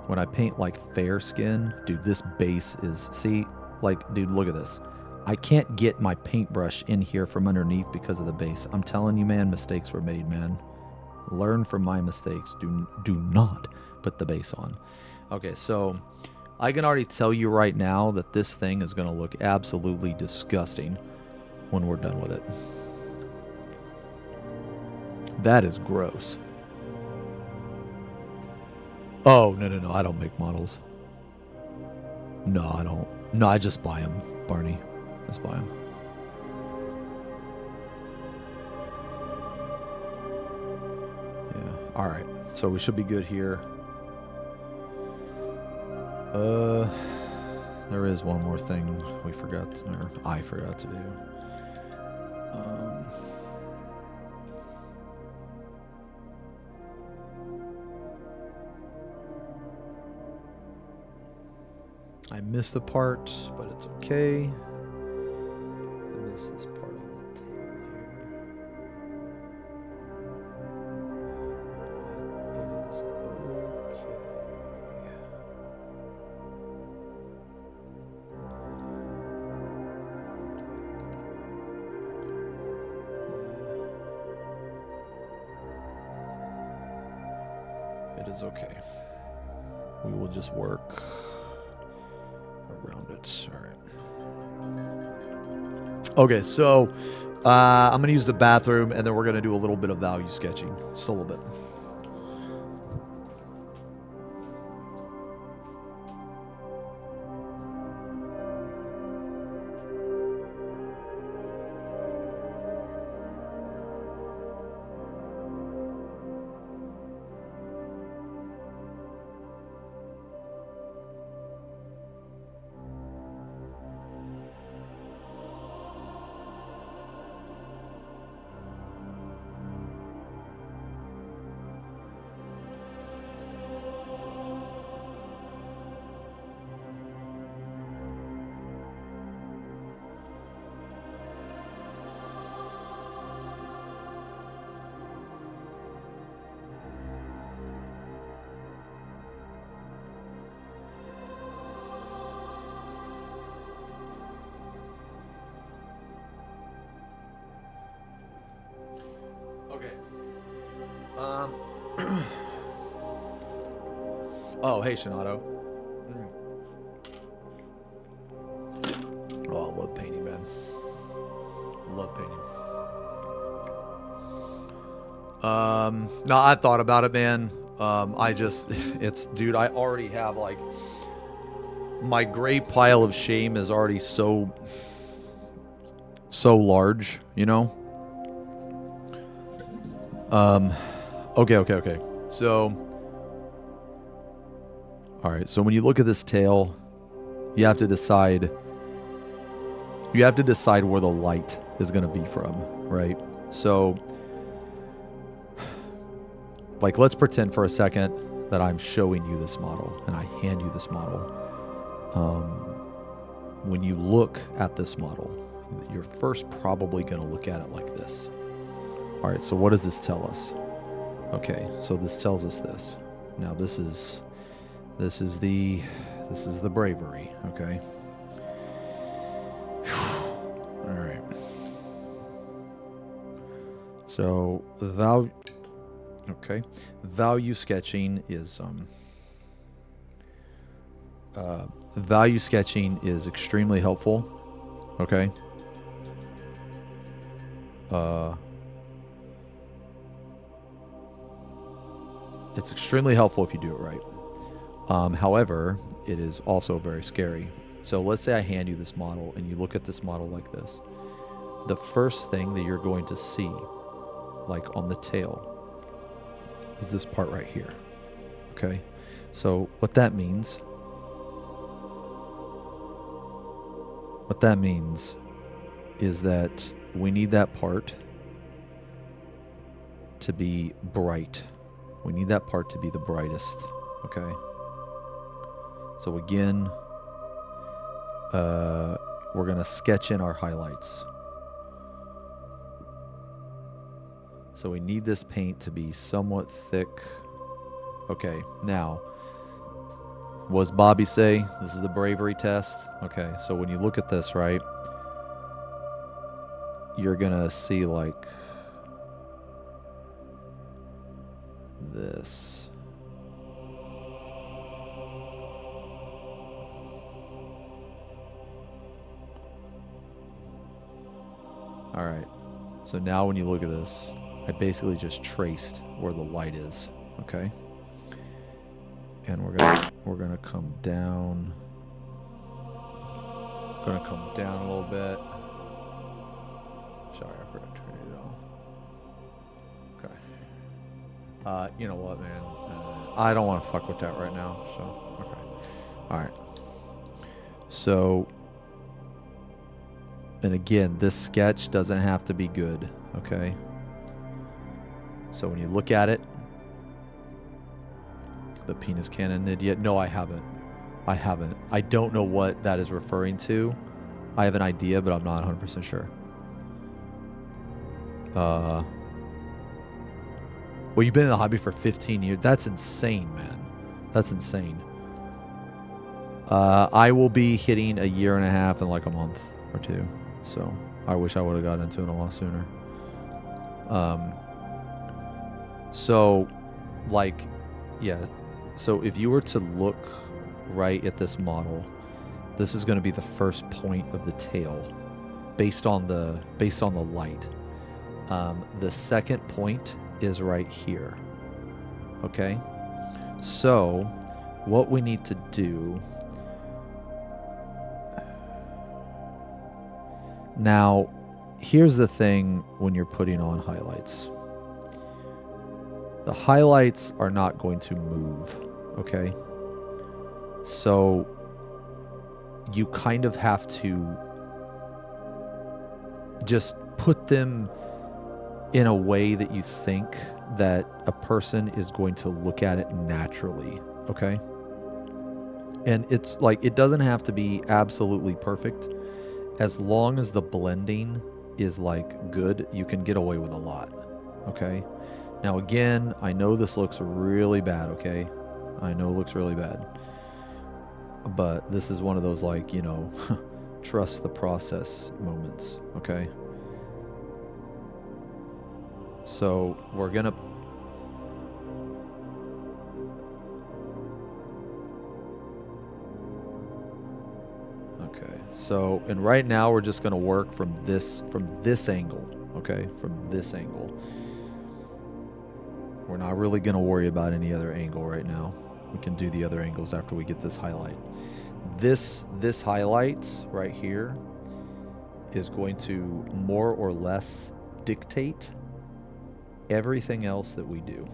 When I paint like fair skin, dude, this base is, see, like, dude, look at this. I can't get my paintbrush in here from underneath because of the base. I'm telling you, man, mistakes were made, man. Learn from my mistakes. Do not put the base on. Okay, so I can already tell you right now that this thing is going to look absolutely disgusting when we're done with it. That is gross. Oh, no. I don't make models. No, I don't. No, I just buy them, Barney. Just buy them. Yeah. All right. So we should be good here. There is one more thing we forgot, or I forgot to do. I missed a part, but it's okay. I missed this part on the tail here. But it is okay. It is okay. We will just work around it. All right. Okay, so I'm going to use the bathroom, and then we're going to do a little bit of value sketching. Just a little bit. Okay. Oh, hey, Shinato. Oh, I love painting, man. Love painting. No, I thought about it, man. Dude, I already have, like, my gray pile of shame is already so large, you know? Okay. So, all right. So when you look at this tail, you have to decide where the light is going to be from, right? So, like, let's pretend for a second that I'm showing you this model and I hand you this model. When you look at this model, you're first probably going to look at it like this. All right, so what does this tell us? Okay, so this tells us this. Now this is the bravery, okay? All right. So value sketching is extremely helpful. Okay. It's extremely helpful if you do it right. However, it is also very scary. So let's say I hand you this model and you look at this model like this. The first thing that you're going to see, like on the tail, is this part right here. Okay? So what that means is that we need that part to be bright. We need that part to be the brightest. Okay? So again, we're going to sketch in our highlights. So we need this paint to be somewhat thick. Okay, now, what does Bobby say? This is the bravery test. Okay, so when you look at this, right, you're going to see like this. All right, so now when you look at this, I basically just traced where the light is, okay? And we're gonna come down. Gonna come down a little bit. Sorry, I forgot to turn it on. Okay. You know what, man? I don't want to fuck with that right now. So, okay. All right. So, and again, this sketch doesn't have to be good, okay? So when you look at it, the penis cannon idiot. No, I haven't. I don't know what that is referring to. I have an idea, but I'm not 100% sure. Well, you've been in the hobby for 15 years. That's insane, man. That's insane. I will be hitting a year and a half in like a month or two. So I wish I would have got into it a lot sooner. So, like, yeah. So if you were to look right at this model, this is going to be the first point of the tail, based on the light. The second point is right here. Okay. So, what we need to do now. Here's the thing when you're putting on highlights. The highlights are not going to move, okay? So you kind of have to just put them in a way that you think that a person is going to look at it naturally, okay? And it's like, it doesn't have to be absolutely perfect. As long as the blending is like good, you can get away with a lot, okay? Now again, I know this looks really bad, okay? I know it looks really bad. But this is one of those, like, you know, trust the process moments, okay? So we're gonna... Okay, so, and right now we're just gonna work from this angle, okay? From this angle. We're not really going to worry about any other angle right now. We can do the other angles after we get this highlight. This highlight right here is going to more or less dictate everything else that we do.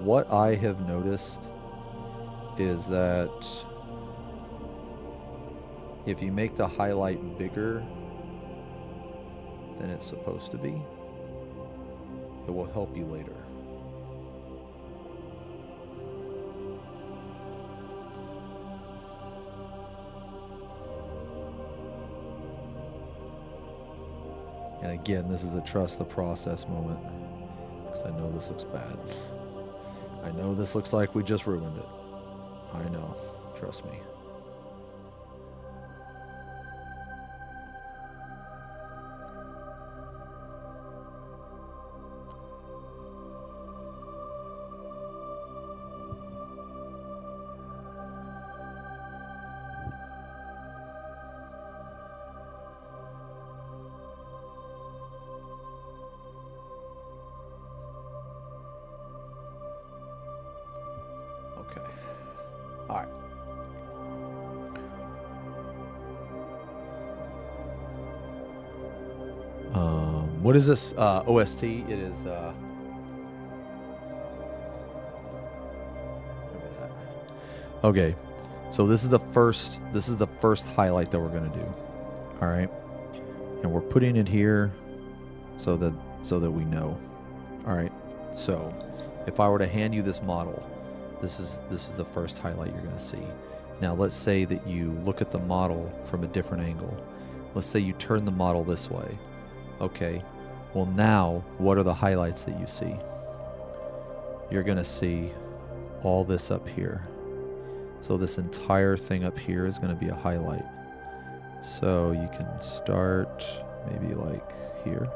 What I have noticed is that if you make the highlight bigger than it's supposed to be, it will help you later. And again, this is a trust the process moment, because I know this looks bad. I know this looks like we just ruined it. I know. Trust me. Okay. All right. What is this OST? It is okay. So this is the first highlight that we're gonna do. All right, and we're putting it here so that we know. All right. So if I were to hand you this model, this is the first highlight you're gonna see. Now let's say that you look at the model from a different angle. Let's say you turn the model this way. Okay. Well, now what are the highlights that you see? You're gonna see all this up here. So this entire thing up here is going to be a highlight. So you can start maybe like here.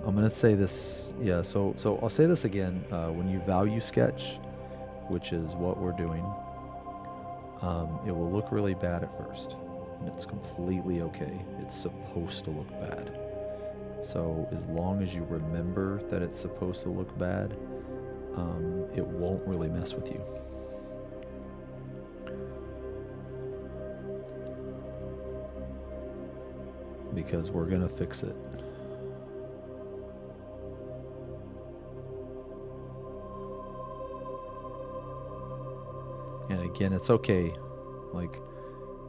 I'm going to say this, yeah, so I'll say this again. When you value sketch, which is what we're doing, it will look really bad at first, and it's completely okay. It's supposed to look bad. So as long as you remember that it's supposed to look bad, it won't really mess with you. Because we're going to fix it. And again, it's okay. Like,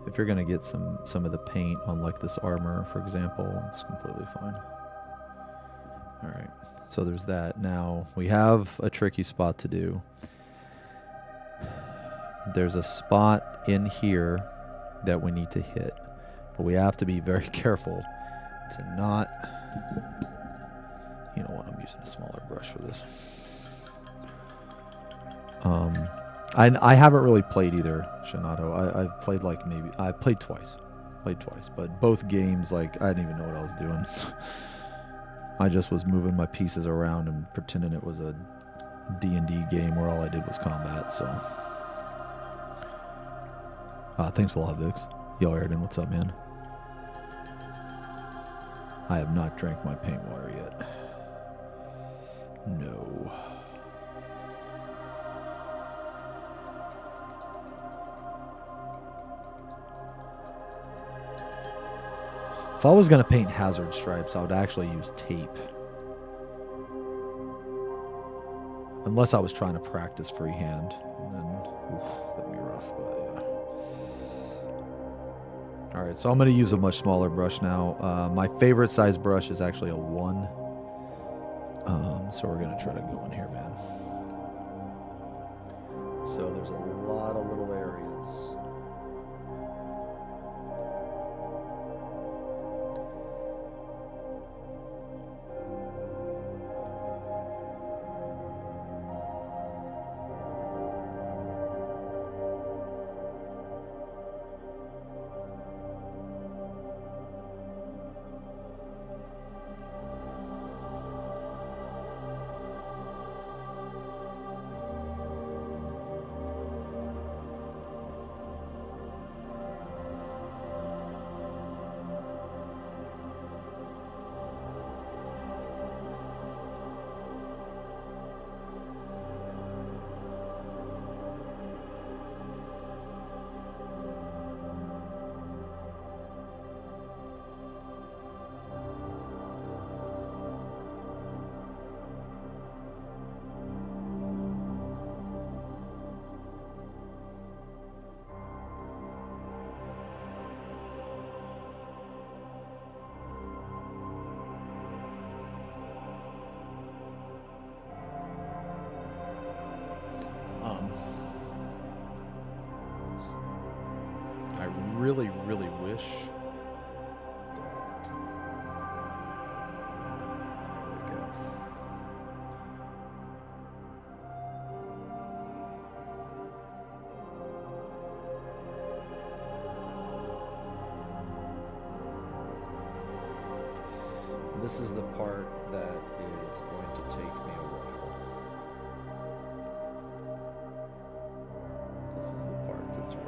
if you're gonna get some of the paint on like this armor, for example, it's completely fine. All right, so there's that. Now we have a tricky spot to do. There's a spot in here that we need to hit, but we have to be very careful to not. You know what? I'm using a smaller brush for this. I haven't really played either, Shanato. I've played like I played twice, but both games, like, I didn't even know what I was doing. I just was moving my pieces around and pretending it was a D&D game where all I did was combat. So, thanks a lot, Vix. Yo, Airden, what's up, man? I have not drank my paint water yet. No. If I was going to paint hazard stripes, I would actually use tape. Unless I was trying to practice freehand. And then, that'd be rough, but yeah. Alright, so I'm going to use a much smaller brush now. My favorite size brush is actually a 1. So we're going to try to go in here, man. So there's a lot of little areas. really, really wish. There we go. This is the part that is going to take me a while. This is the part that's rough.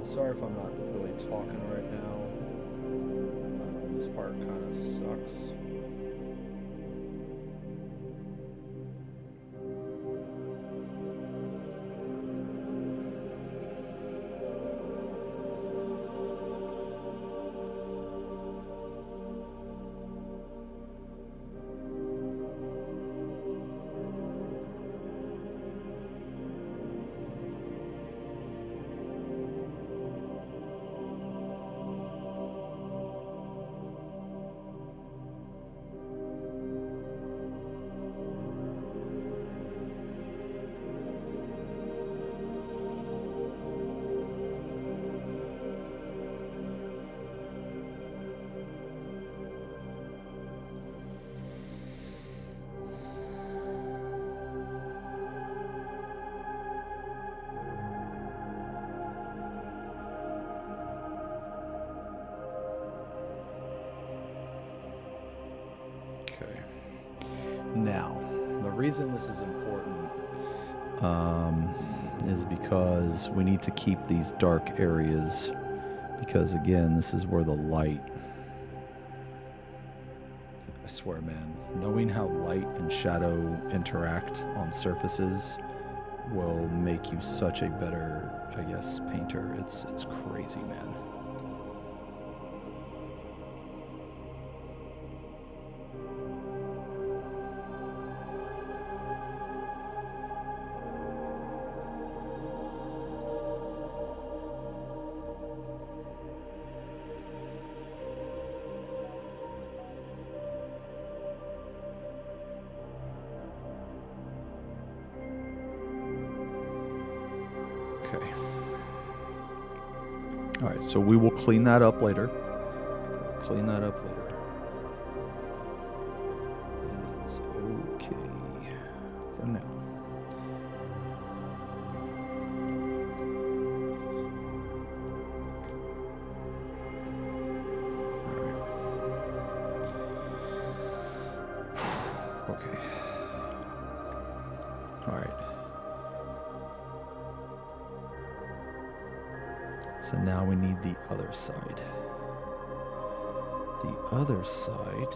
Sorry if I'm not really talking right now. This part kind of sucks. Now, the reason this is important is because we need to keep these dark areas, because again, this is where the light, I swear, man, knowing how light and shadow interact on surfaces will make you such a better, I guess, painter. It's crazy, man. Okay. All right, so we will clean that up later. Clean that up later. It is okay for now. All right. Okay. All right. So now we need the other side. The other side.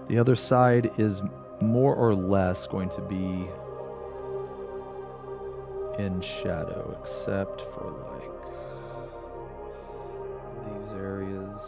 The other side is more or less going to be in shadow, except for like these areas.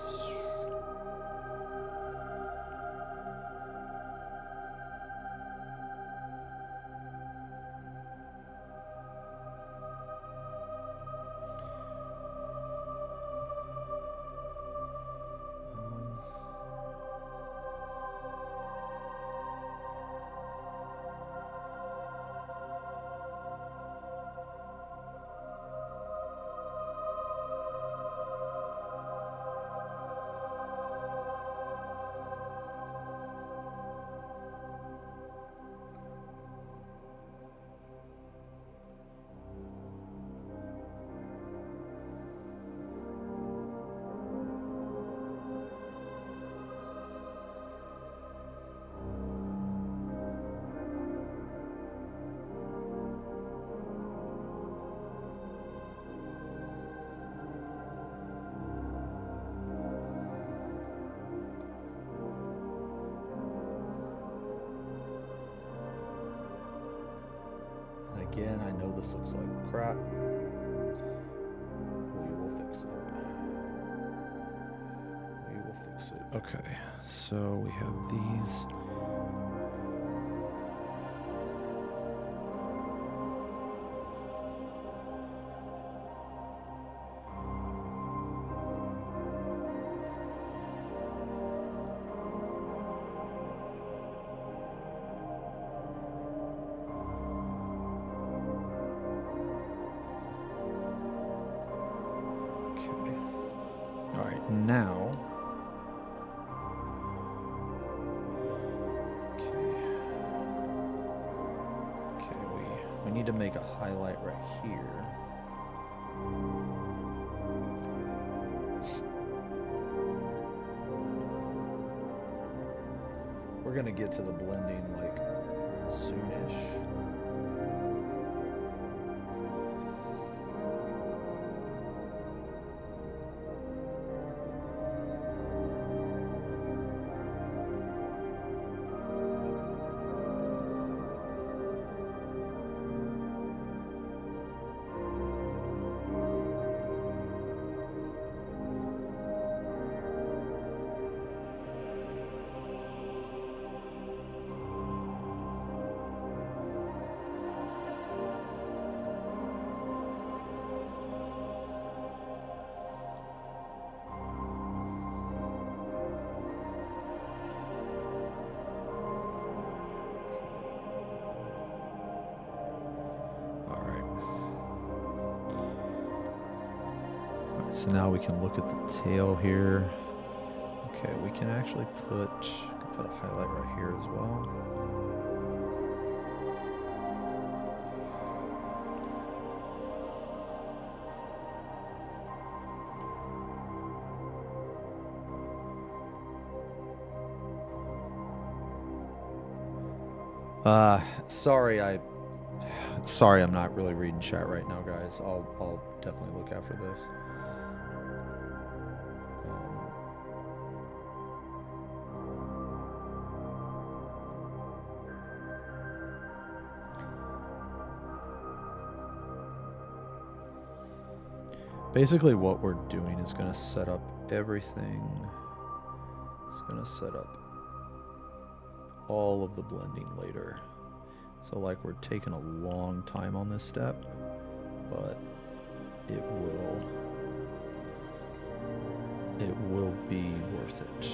Again, I know this looks like crap. We will fix it. We will fix it. Okay, so we have these. Now, okay, we need to make a highlight right here. We're gonna get to the blending like soonish. So now we can look at the tail here. Okay, we can actually put a highlight right here as well. Sorry I'm not really reading chat right now, guys. I'll definitely look after this. Basically what we're doing is going to set up everything. It's going to set up all of the blending later. So like we're taking a long time on this step, but it will be worth it.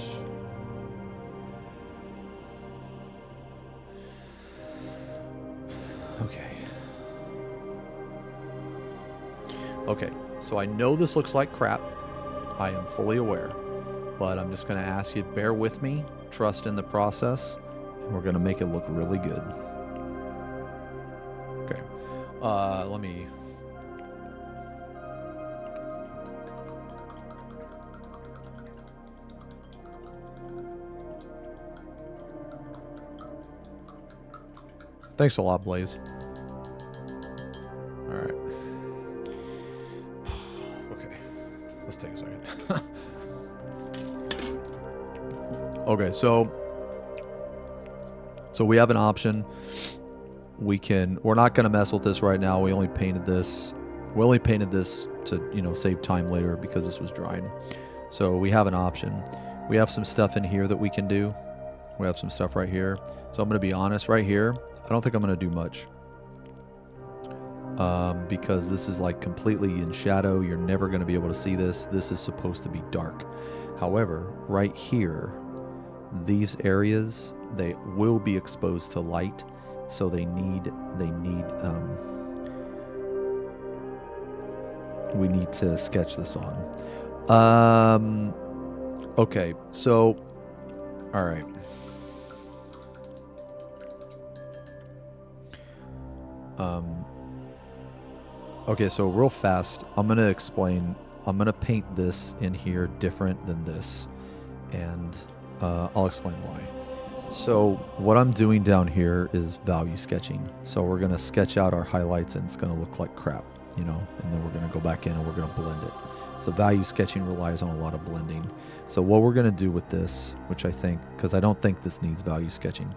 Okay, so I know this looks like crap. I am fully aware, but I'm just going to ask you to bear with me, trust in the process, and we're going to make it look really good. Okay, let me... Thanks a lot, Blaze. Alright. Okay. Let's take a second. Okay, so we have an option. We're not going to mess with this right now. We only painted this to, you know, save time later because this was drying. So we have an option. We have some stuff in here that we can do. We have some stuff right here. So I'm going to be honest right here. I don't think I'm going to do much. Because this is like completely in shadow. You're never going to be able to see this. This is supposed to be dark. However, right here, these areas, they will be exposed to light. So we need to sketch this on. Okay, so, all right. Okay, so real fast, I'm going to explain. I'm going to paint this in here different than this, and I'll explain why. So what I'm doing down here is value sketching. So we're going to sketch out our highlights, and it's going to look like crap, you know, and then we're going to go back in and we're going to blend it. So value sketching relies on a lot of blending. So what we're going to do with this, which I think, because I don't think this needs value sketching.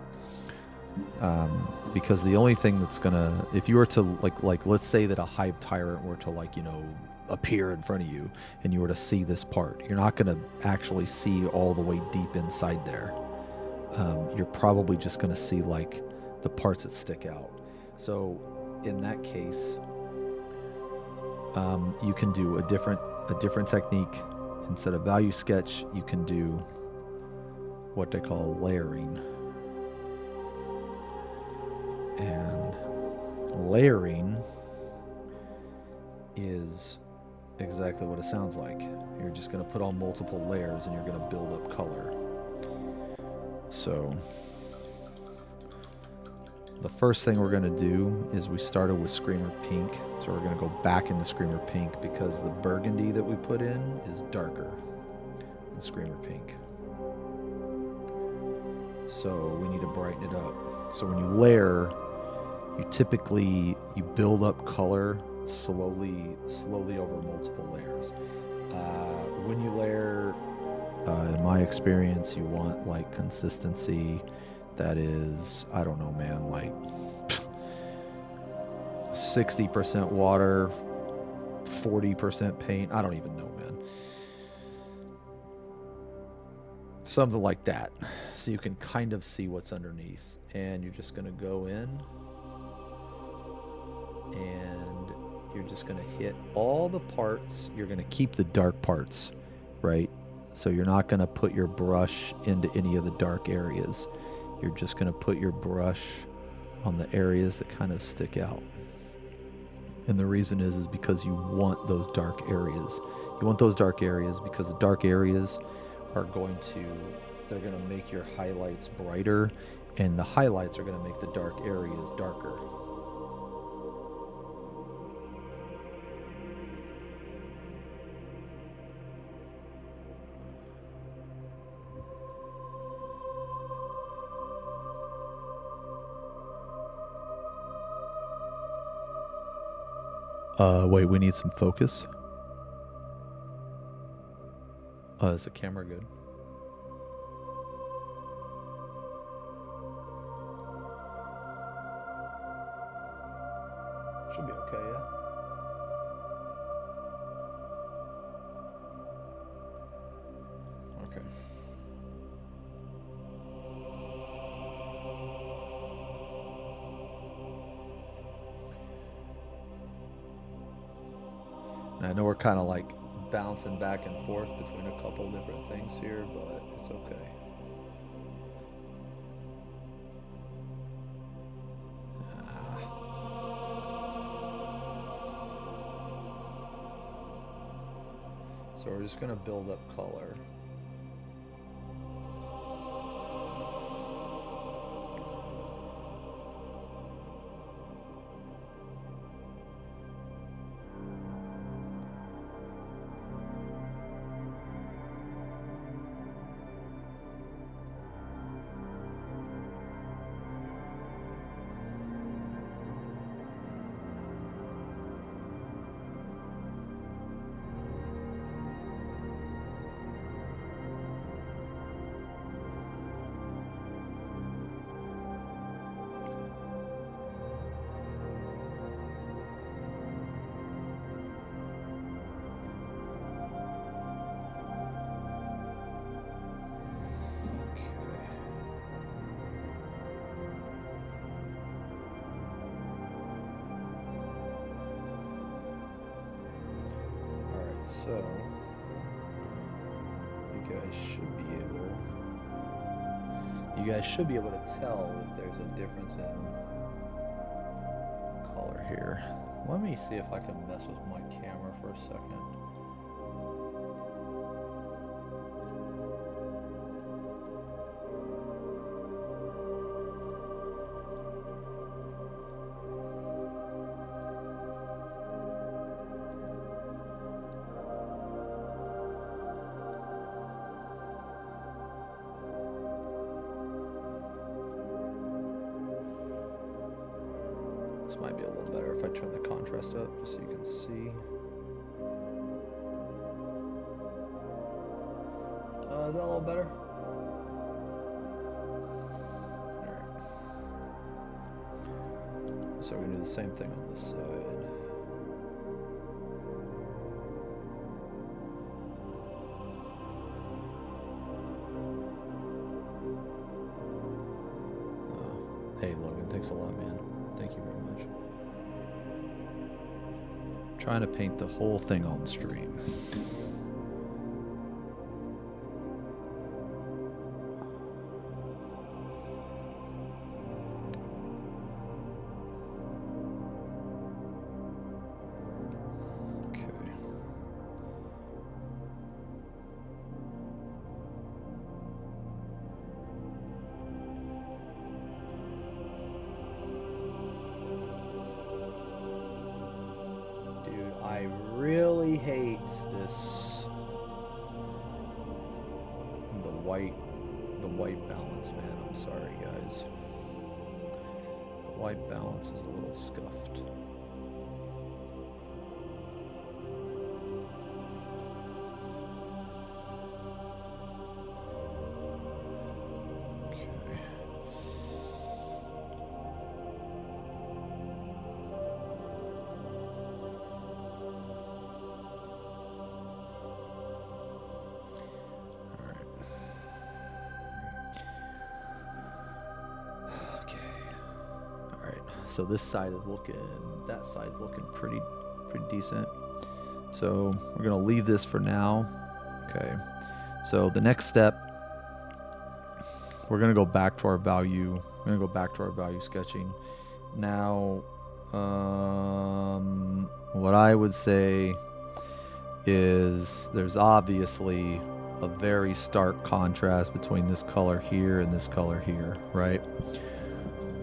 Because the only thing that's gonna, if you were to like let's say that a hive tyrant were to like, you know, appear in front of you and you were to see this part, you're not gonna actually see all the way deep inside there. You're probably just gonna see like the parts that stick out. So in that case, you can do a different technique. Instead of value sketch, you can do what they call layering. And layering is exactly what it sounds like. You're just going to put on multiple layers and you're going to build up color. So the first thing we're going to do is we started with Screamer Pink. So we're going to go back into Screamer Pink because the burgundy that we put in is darker than Screamer Pink. So we need to brighten it up. So when you layer, you build up color slowly over multiple layers. When you layer, in my experience, you want like consistency that is, I don't know, man, like 60% water, 40% paint. I don't even know, man. Something like that. So you can kind of see what's underneath. And you're just going to go in and you're just going to hit all the parts. You're going to keep the dark parts, right? So you're not going to put your brush into any of the dark areas. You're just going to put your brush on the areas that kind of stick out. And the reason is because you want those dark areas. You want those dark areas because the dark areas are they're going to make your highlights brighter, and the highlights are going to make the dark areas darker. Wait, we need some focus. Is the camera good? Should be okay, yeah? Okay. I know we're kind of like bouncing back and forth between a couple different things here, but it's okay. So we're just going to build up color. So, you guys should be able to tell that there's a difference in color here. Let me see if I can mess with my camera for a second. This might be a little better if I turn the contrast up just so you can see. Is that a little better? Alright. So we're gonna do the same thing on this side. Hey Logan, thanks a lot, man. Thank you very much. I'm trying to paint the whole thing on stream. I really hate this the white balance, man. I'm sorry, guys. The white balance is a little scuffed. So this side is looking, that side's looking pretty decent. So we're gonna leave this for now. Okay. So the next step, we're gonna go back to our value. We're gonna go back to our value sketching. Now, what I would say is there's obviously a very stark contrast between this color here and this color here, right?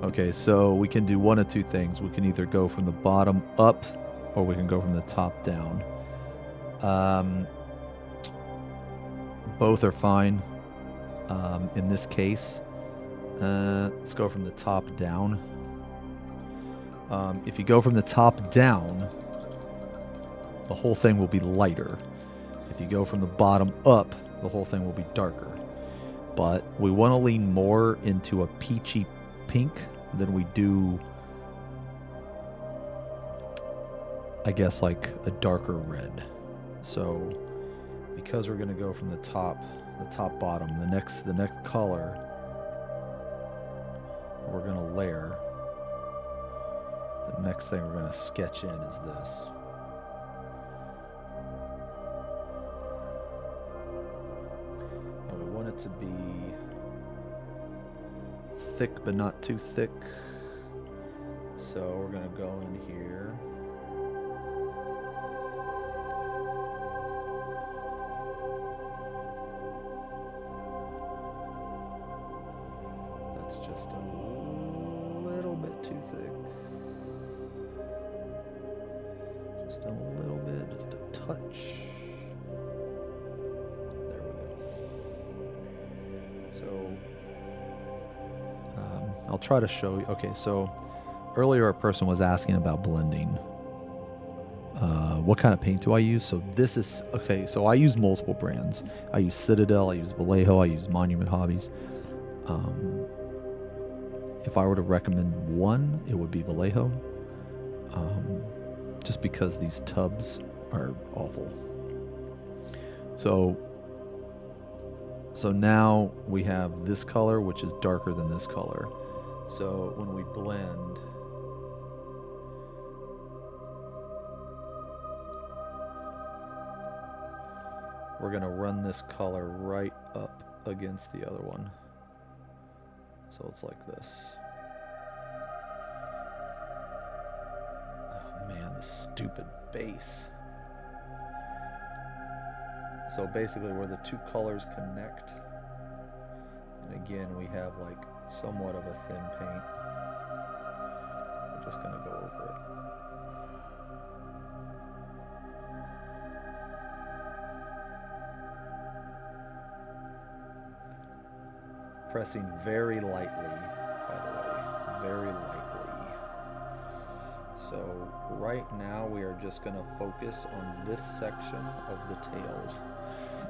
Okay, so we can do one of two things. We can either go from the bottom up, or we can go from the top down. Both are fine. In this case, let's go from the top down. If you go from the top down, the whole thing will be lighter. If you go from the bottom up, the whole thing will be darker. But we want to lean more into a peachy pink than we do, I guess, like a darker red. So because we're going to go from the top bottom, the next color we're going to layer, the next thing we're going to sketch in is this. And we want it to be thick but not too thick, so we're gonna go in here. That's just a little bit too thick, just a little bit, just a touch. There we go. So I'll try to show you. Okay, so earlier a person was asking about blending. What kind of paint do I use? So this is, okay, so I use multiple brands. I use Citadel, I use Vallejo, I use Monument Hobbies. If I were to recommend one, it would be Vallejo. Just because these tubs are awful. So now we have this color, which is darker than this color. So when we blend, we're going to run this color right up against the other one. So it's like this. Oh man, this stupid base. So basically where the two colors connect, and again we have like somewhat of a thin paint. We're just going to go over it. Pressing very lightly, by the way, very lightly. So right now we are just going to focus on this section of the tails.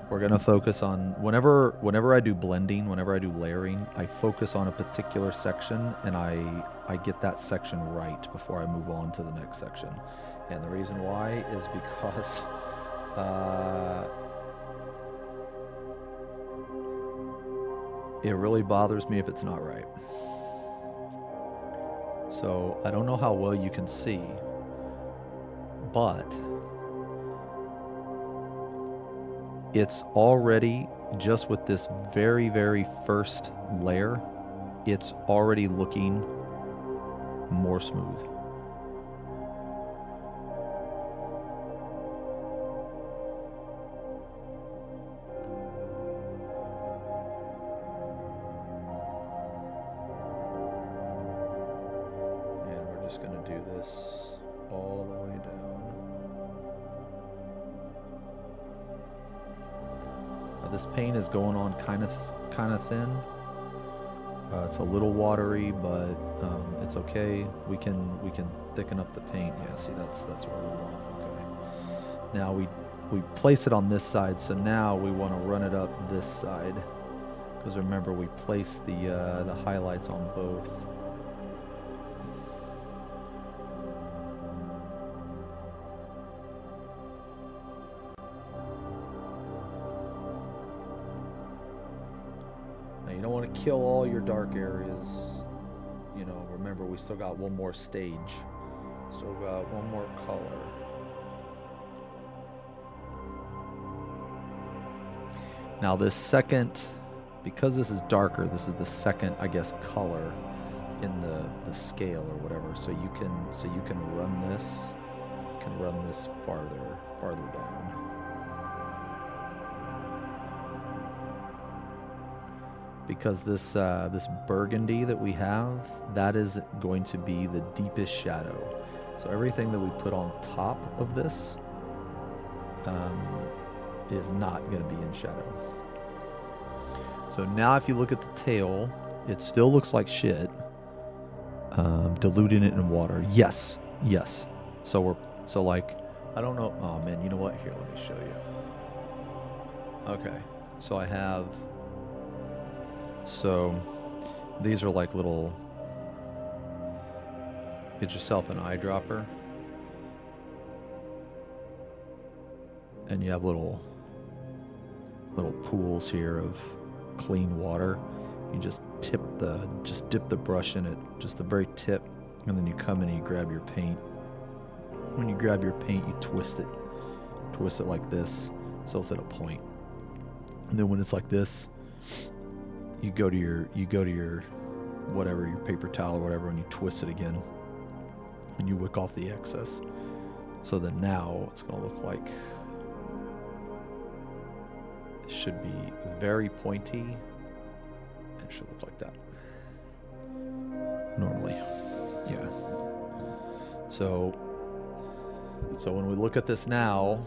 We're gonna focus on whenever I do blending, whenever I do layering, I focus on a particular section and I get that section right before I move on to the next section. And the reason why is because it really bothers me if it's not right. So I don't know how well you can see, but it's already, just with this very, very first layer, it's already looking more smooth. And we're just going to do this all the way down. This paint is going on kind of thin. It's a little watery, but it's okay. We can thicken up the paint. Yeah, see, that's what we want. Okay. Now we place it on this side, so now we want to run it up this side, because remember we placed the highlights on both. You don't want to kill all your dark areas. You know, remember we still got one more stage. Still got one more color. Now this second, because this is darker, this is the second, I guess, color in the scale or whatever. So you can run this. You can run this farther down. Because this burgundy that we have, that is going to be the deepest shadow. So everything that we put on top of this is not going to be in shadow. So now if you look at the tail, it still looks like shit. Diluting it in water. Yes. So like, I don't know. Oh man, you know what? Here, let me show you. Okay. So I have... So these are like little, get yourself an eyedropper, and you have little pools here of clean water. You just dip the brush in it, just the very tip, and then you come in and you grab your paint. When you grab your paint, you twist it like this, so it's at a point. And then when it's like this, you go to your whatever, your paper towel or whatever, and you twist it again, and you wick off the excess. So that now it's going to look like, it should be very pointy. It should look like that normally. Yeah. So when we look at this now,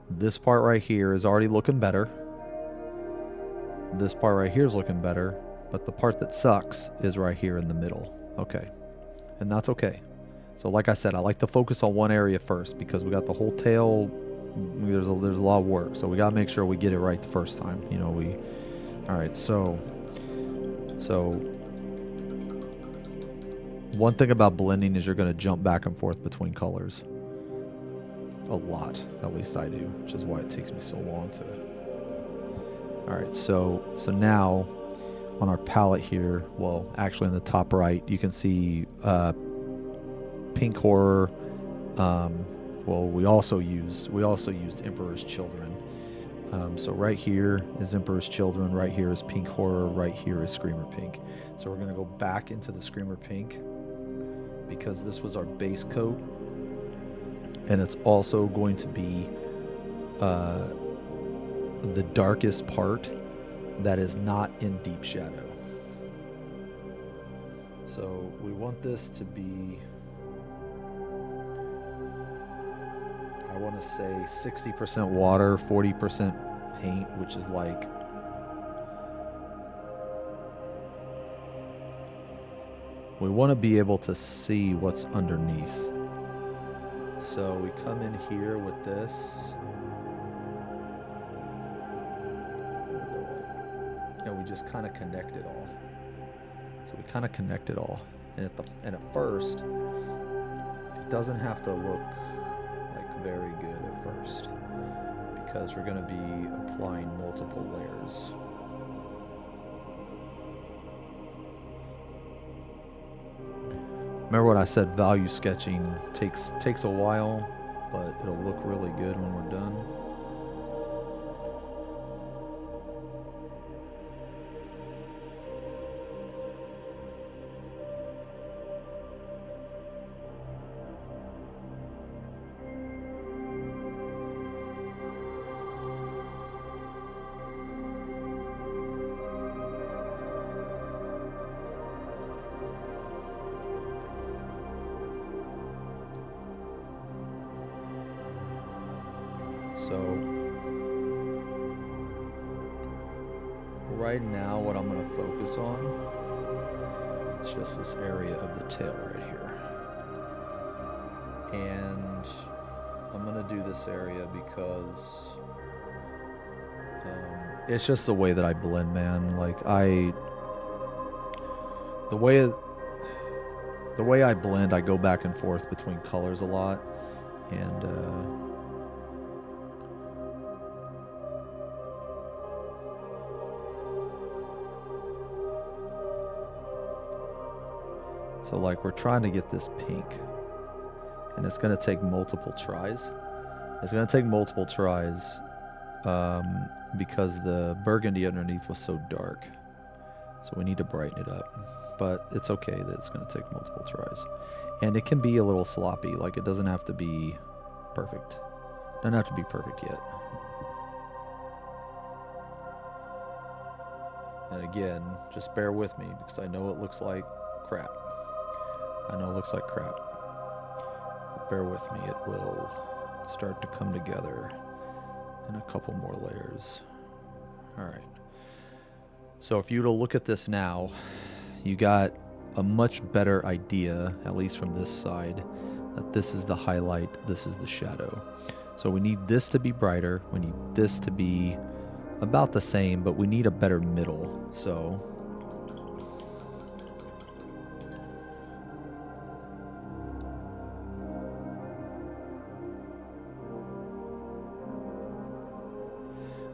this part right here is already looking better. This part right here is looking better, but the part that sucks is right here in the middle. Okay. And that's okay. So like I said, I like to focus on one area first, because we got the whole tail. There's a lot of work, so we got to make sure we get it right the first time. You know, all right, so one thing about blending is you're going to jump back and forth between colors a lot. At least I do, which is why it takes me so long to... All right, so now on our palette here, well, actually in the top right, you can see pink horror. Well, we also used Emperor's Children. So right here is Emperor's Children, right here is pink horror, right here is Screamer Pink. So we're gonna go back into the Screamer Pink, because this was our base coat, and it's also going to be the darkest part that is not in deep shadow. So we want this to be, I want to say 60% water, 40% paint, which is like, we want to be able to see what's underneath. So we come in here with this. And we just kind of connect it all. So we kind of connect it all. And at first, it doesn't have to look like very good at first, because we're going to be applying multiple layers. Remember when I said value sketching takes a while, but it'll look really good when we're done. So right now what I'm going to focus on is just this area of the tail right here. And I'm going to do this area because it's just the way that I blend, man. Like the way I blend, I go back and forth between colors a lot, and so like we're trying to get this pink, and it's going to take multiple tries. It's going to take multiple tries because the burgundy underneath was so dark. So we need to brighten it up. But it's okay that it's going to take multiple tries. And it can be a little sloppy. Like, it doesn't have to be perfect. Doesn't have to be perfect yet. And again, just bear with me because I know it looks like crap. I know it looks like crap. But bear with me. It will start to come together in a couple more layers. All right. So if you were to look at this now, you got a much better idea, at least from this side, that this is the highlight, this is the shadow. So we need this to be brighter, we need this to be about the same, but we need a better middle. So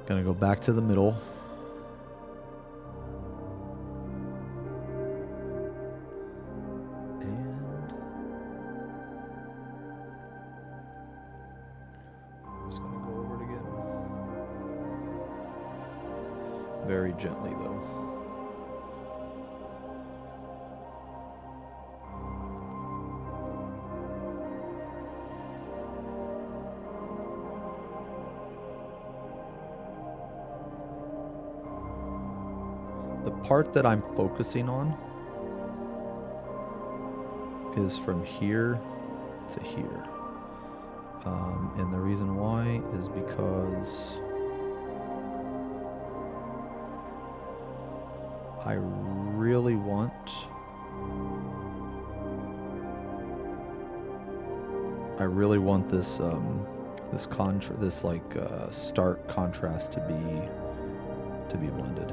gonna go back to the middle. And I'm just gonna go over it again. Very gently though. The part that I'm focusing on is from here to here. And the reason why is because I really want this this stark contrast to be blended.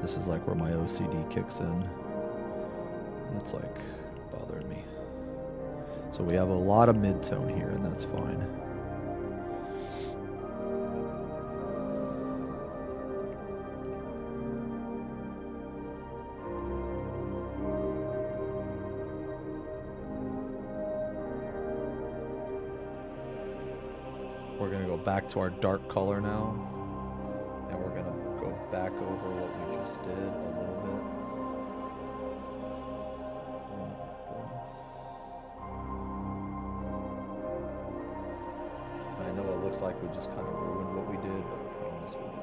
This is like where my OCD kicks in, and it's like bothering me. So we have a lot of mid-tone here, and that's fine. We're gonna go back to our dark color now, and we're gonna go back over what we just did a little bit. I know it looks like we just kind of ruined what we did, but I promise we didn't.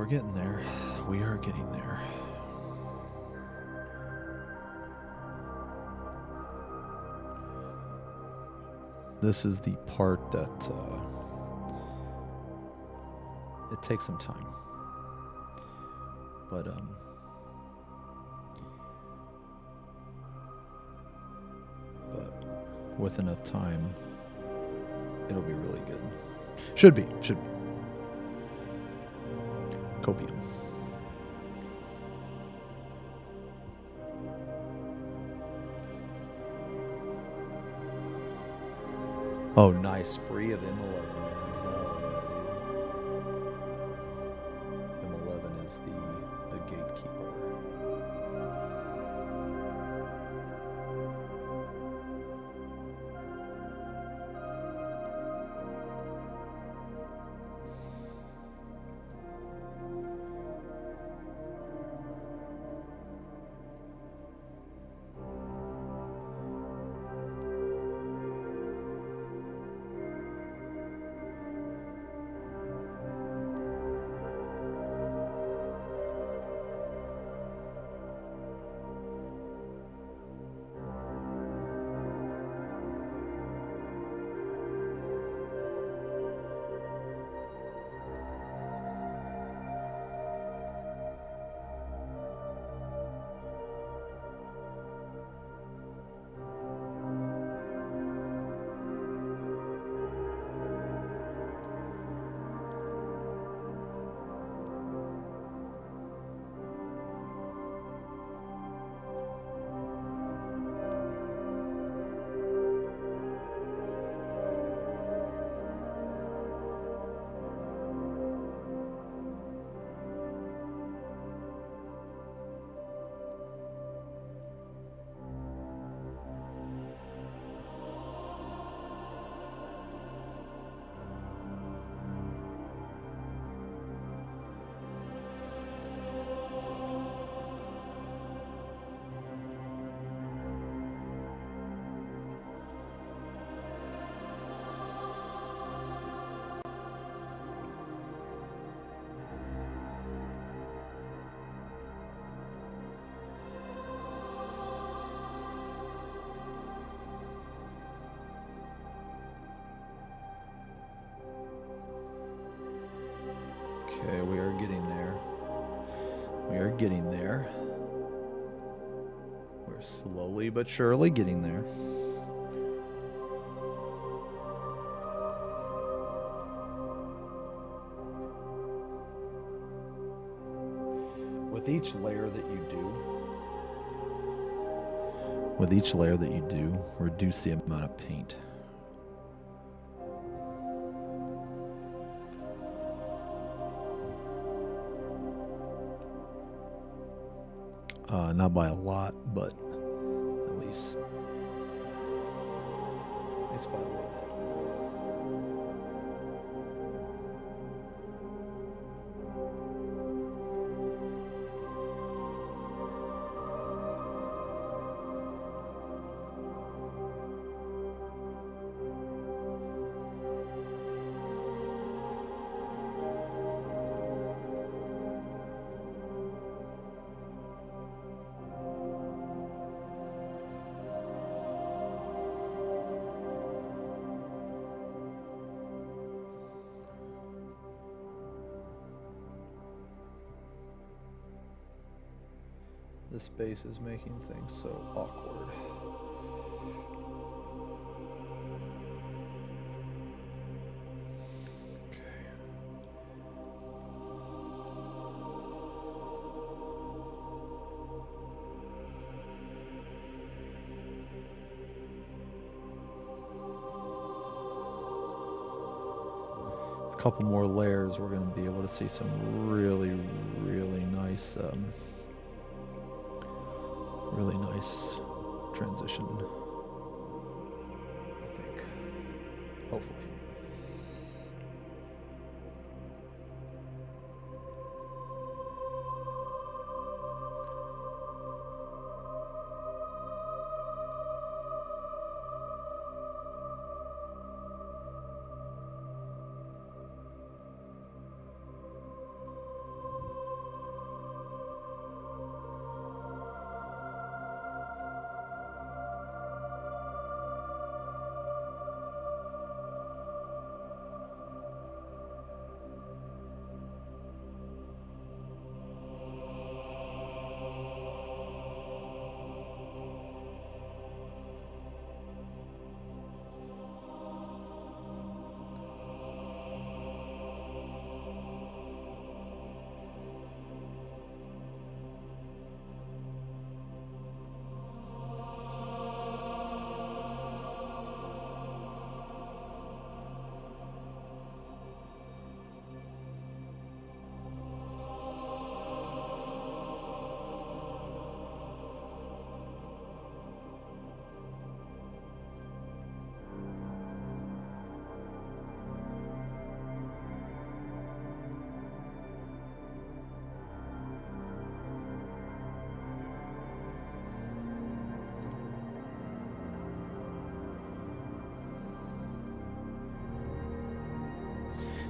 we're getting there. We are getting there. This is the part that it takes some time. But with enough time, it'll be really good. Should be. Copium. Oh, nice. Free of M11, man. M11 is the gatekeeper. Okay, we are getting there. We are getting there. We're slowly but surely getting there. With each layer that you do, reduce the amount of paint. Not by a lot, but at least by a little bit. This space is making things so awkward. A couple more layers, we're going to be able to see some really nice transition, I think. Hopefully.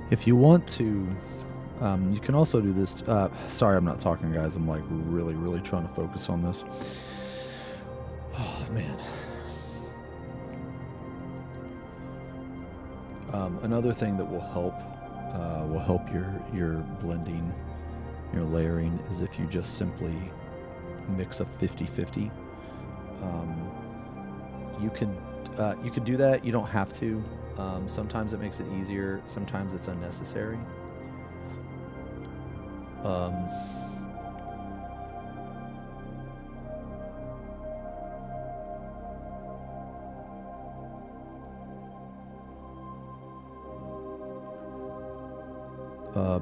If you want to, you can also do this. Sorry, I'm not talking, guys. I'm like really, really trying to focus on this. Oh, man. Another thing that will help your blending, your layering, is if you just simply mix a 50-50. You could do that. You don't have to. Sometimes it makes it easier. Sometimes it's unnecessary.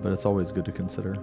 But it's always good to consider.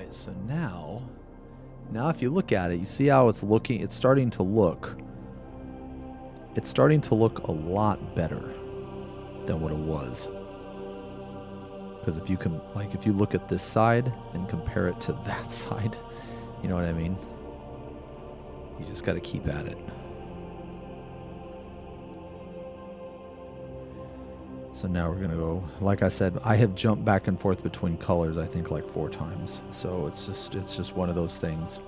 So now if you look at it, you see how it's looking. It's starting to look a lot better than what it was. Because if you look at this side and compare it to that side, you know what I mean? You just got to keep at it. So now we're going to go, like I said, I have jumped back and forth between colors, I think like 4 times. So it's just one of those things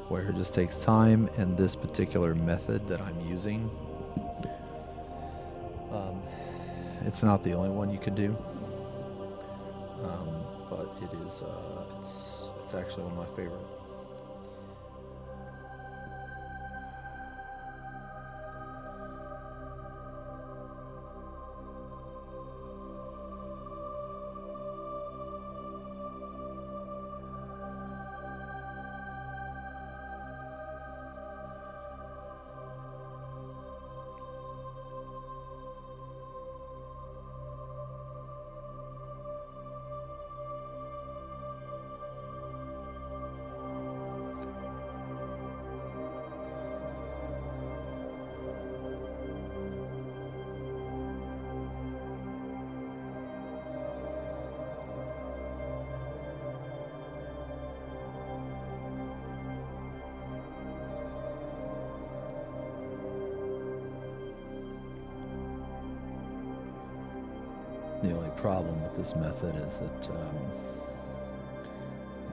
where it just takes time, and this particular method that I'm using, it's not the only one you can do. But it is, it's actually one of my favorite. The only problem with this method is that it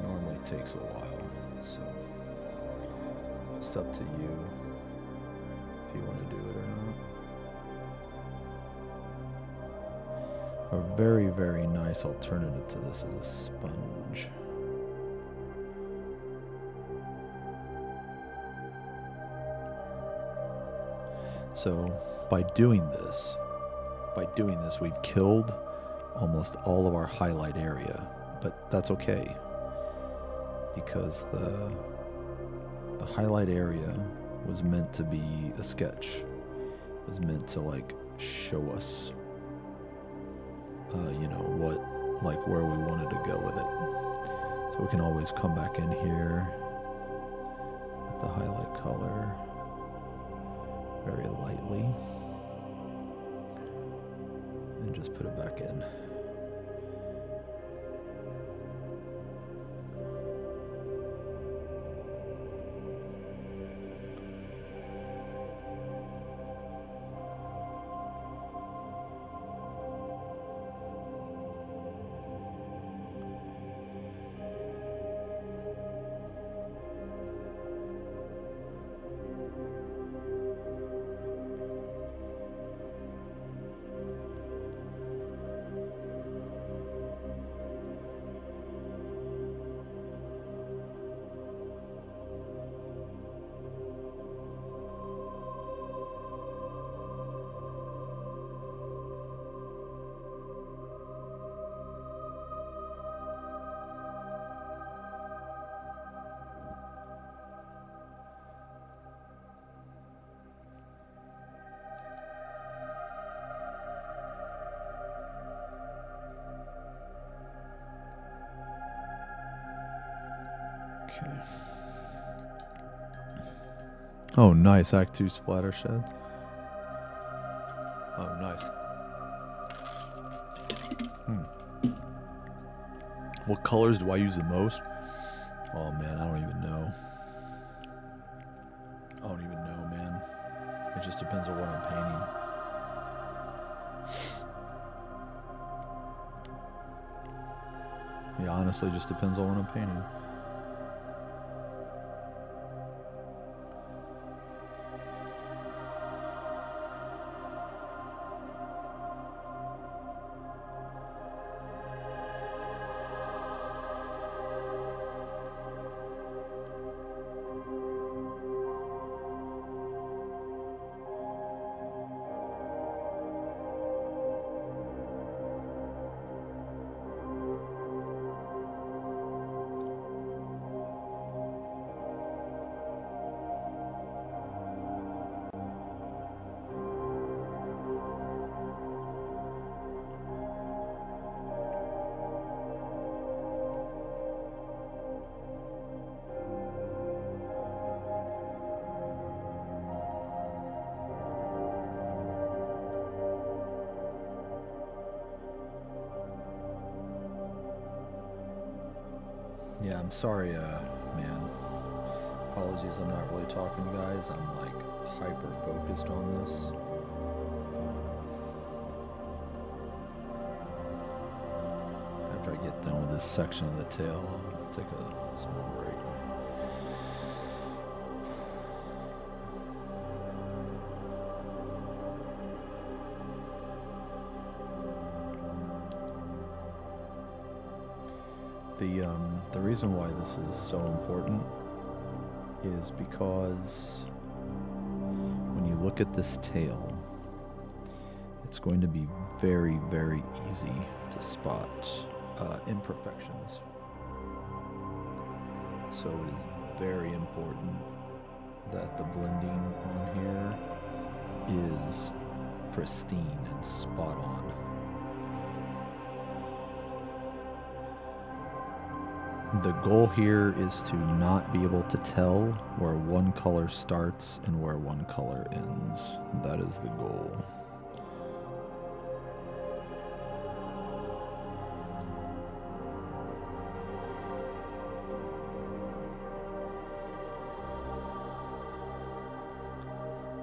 normally takes a while, so it's up to you if you want to do it or not. A very, very nice alternative to this is a sponge. So by doing this, we've killed almost all of our highlight area, but that's okay, because the highlight area was meant to be a sketch. It was meant to like show us, where we wanted to go with it. So we can always come back in here with the highlight color very lightly. And just put it back in. Okay. Oh, nice. Act 2 splatter shed. Oh, nice. What colors do I use the most? Oh, man, I don't even know. I don't even know, man. It just depends on what I'm painting. Yeah, honestly, just depends on what I'm painting. Yeah, I'm sorry, man. Apologies, I'm not really talking to you guys. I'm like hyper focused on this. After I get done with this section of the tail, I'll take a small break. The reason why this is so important is because when you look at this tail, it's going to be very, very easy to spot imperfections. So it is very important that the blending on here is pristine and spot on. The goal here is to not be able to tell where one color starts and where one color ends. That is the goal.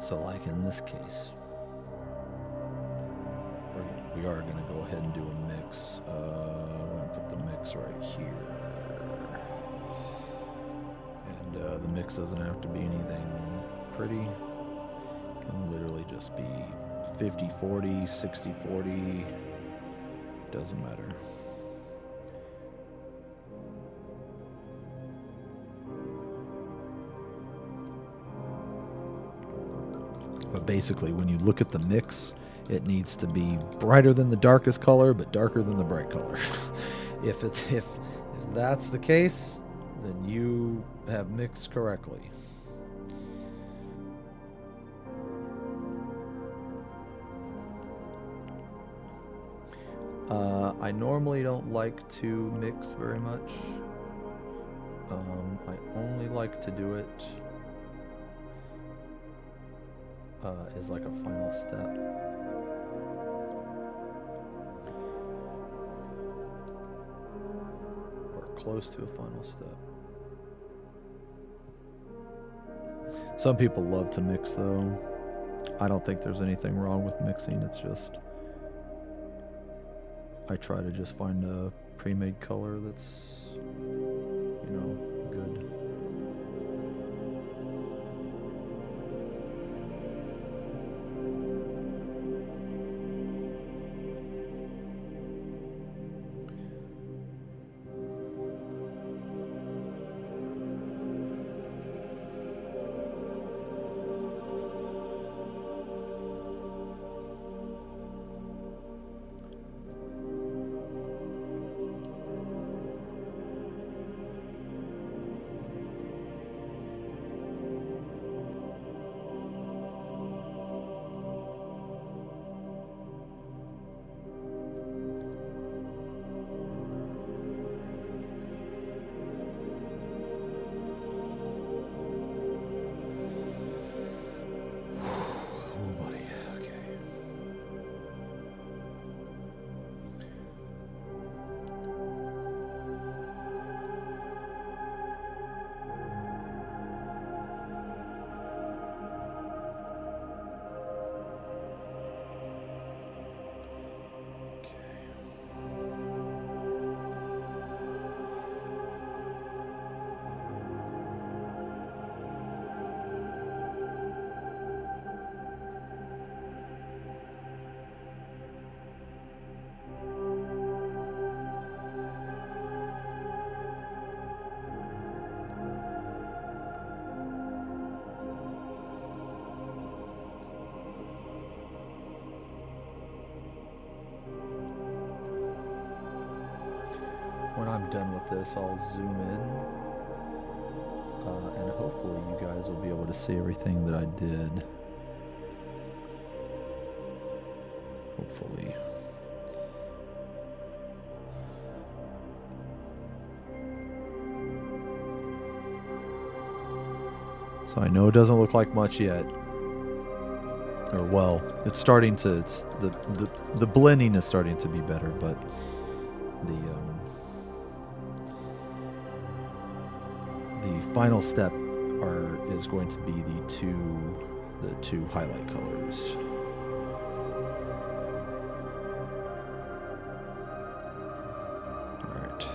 So like in this case, we are going to go ahead and do a mix. We're going to put the mix right here. And the mix doesn't have to be anything pretty. It can literally just be 50-40, 60-40. Doesn't matter. But basically, when you look at the mix, it needs to be brighter than the darkest color, but darker than the bright color. If that's the case, then you have mixed correctly. I normally don't like to mix very much. I only like to do it as like a final step. Or close to a final step. Some people love to mix though. I don't think there's anything wrong with mixing. It's just I try to just find a pre-made color that's, you know, good. when I'm done with this, I'll zoom in, and hopefully you guys will be able to see everything that I did. Hopefully. So I know it doesn't look like much yet. Or well, it's starting to. It's the blending is starting to be better, but the final step is going to be the two highlight colors. All right.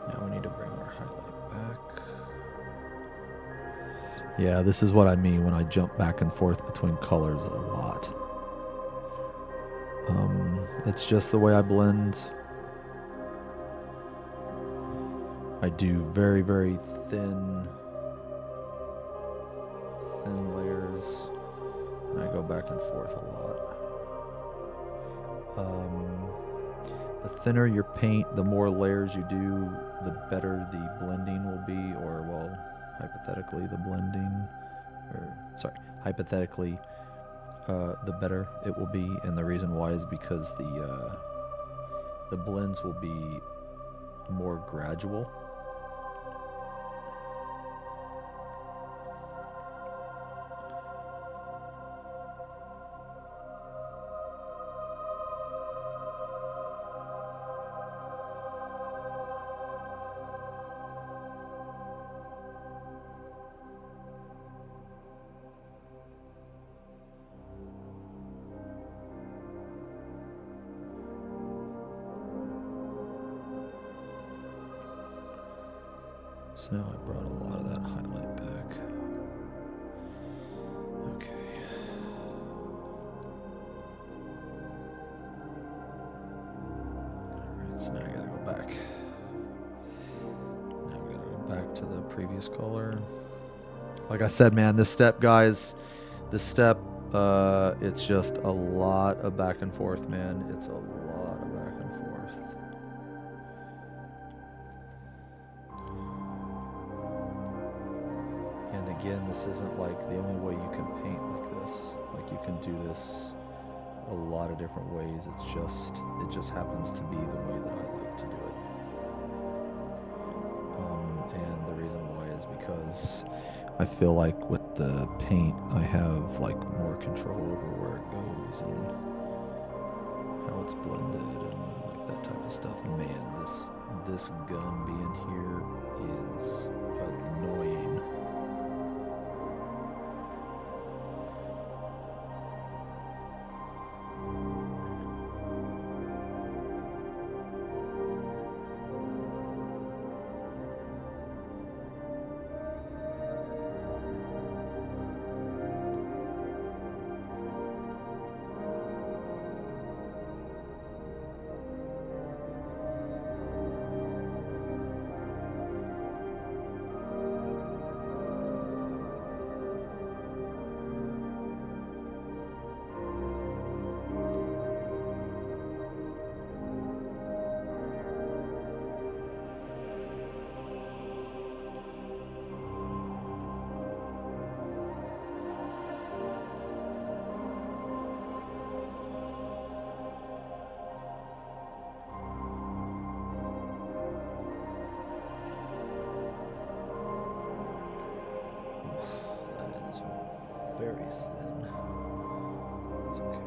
Now we need to bring our highlight back. Yeah, this is what I mean when I jump back and forth between colors a lot. It's just the way I blend. I do very, very thin layers, and I go back and forth a lot. The thinner your paint, the more layers you do, the better the blending will be, or well, hypothetically the blending, hypothetically the better it will be. And the reason why is because the blends will be more gradual. So now I brought a lot of that highlight back. Okay. Alright, so now I gotta go back. Now we gotta go back to the previous color. Like I said, man, this step, guys, it's just a lot of back and forth, man. It's a lot of back and forth. And again, this isn't like the only way you can paint like this. Like you can do this a lot of different ways. It just happens to be the way that I like to do it. And the reason why is because I feel like with the paint, I have like more control over where it goes and how it's blended and like that type of stuff. Man, this gun being here is annoying. Very thin. That's okay.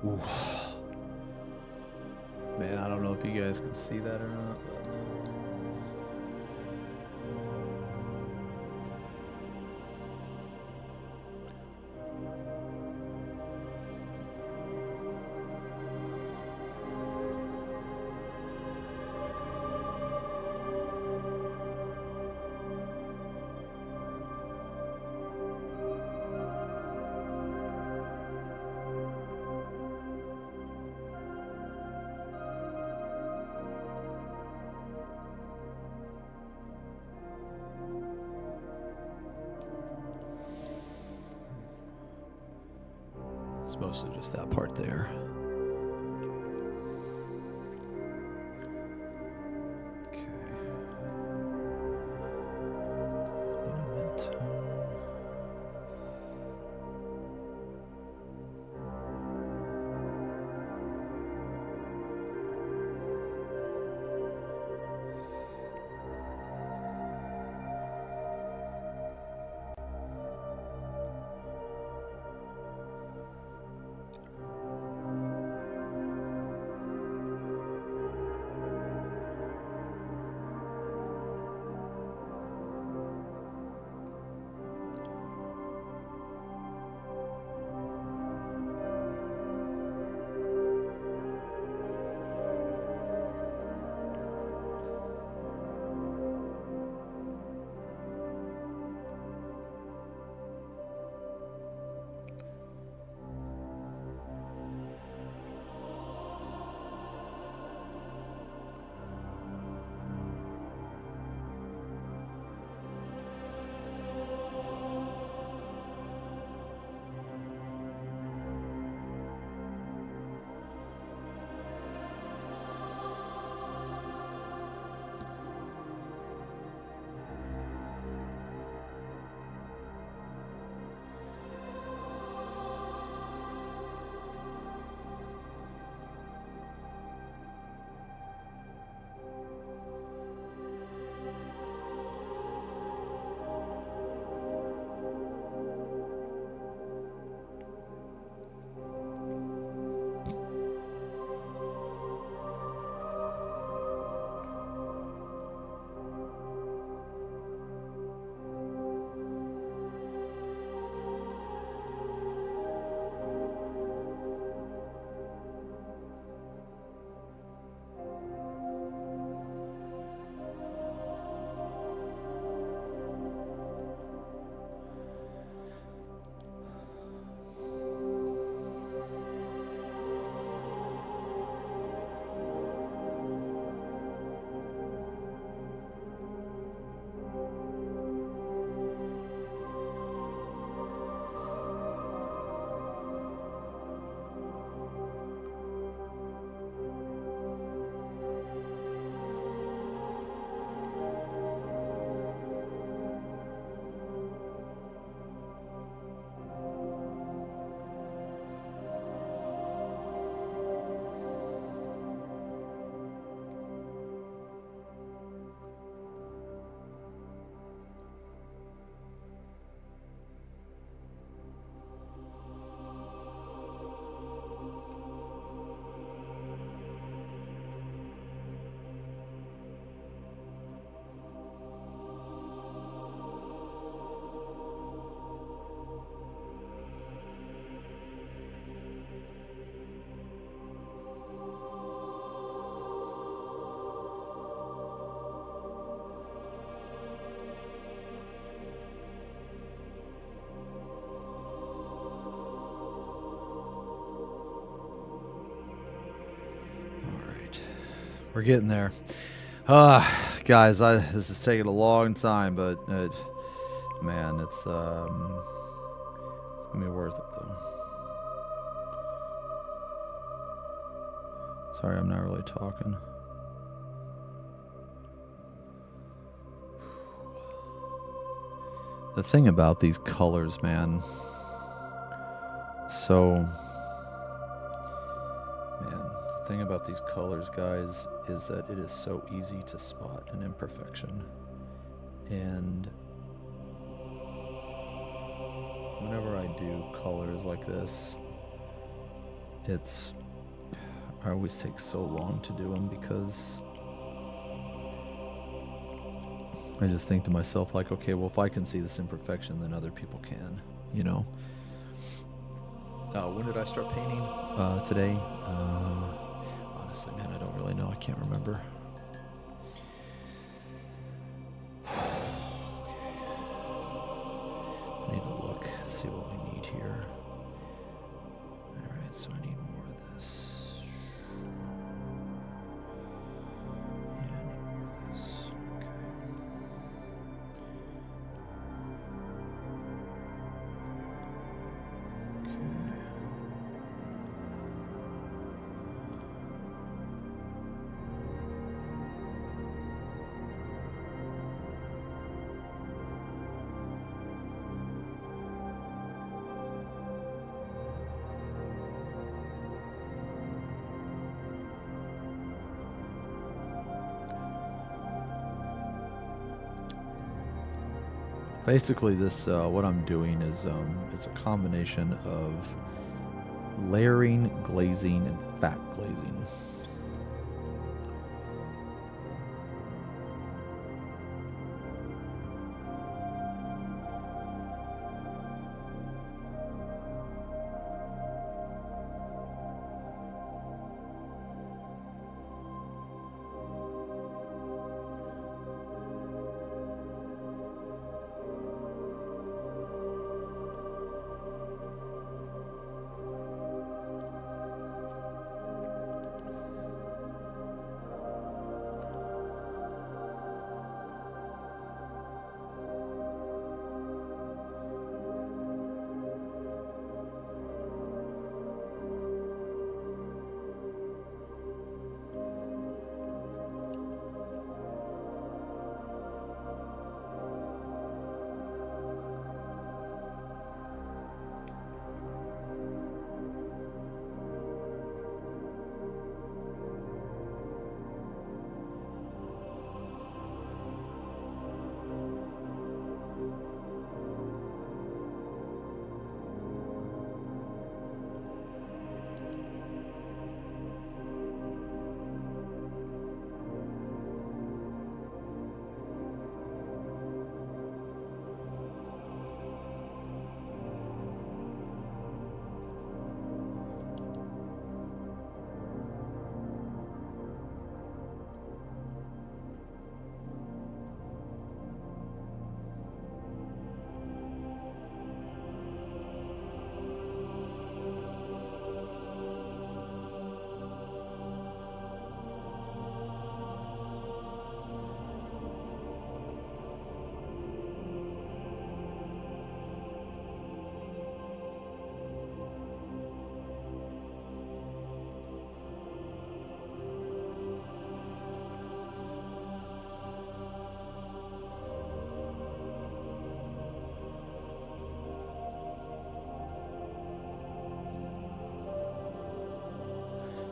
Ooh. Man, I don't know if you guys can see that or not, but... It's mostly just that part there. Okay. Mid-tone. We're getting there. Guys, this is taking a long time, but man, it's gonna be worth it though. Sorry, I'm not really talking. The thing about these colors, man, the thing about these colors, guys, is that it is so easy to spot an imperfection. And whenever I do colors like this, it's, I always take so long to do them because I just think to myself, like, okay, well, if I can see this imperfection, then other people can, you know? When did I start painting? Today? Honestly, man, I don't really know. I can't remember. I need to look, see what we need here. Alright, so I need more of this. Yeah, I need more of this. Okay. Basically, this what I'm doing is it's a combination of layering, glazing, and fat glazing.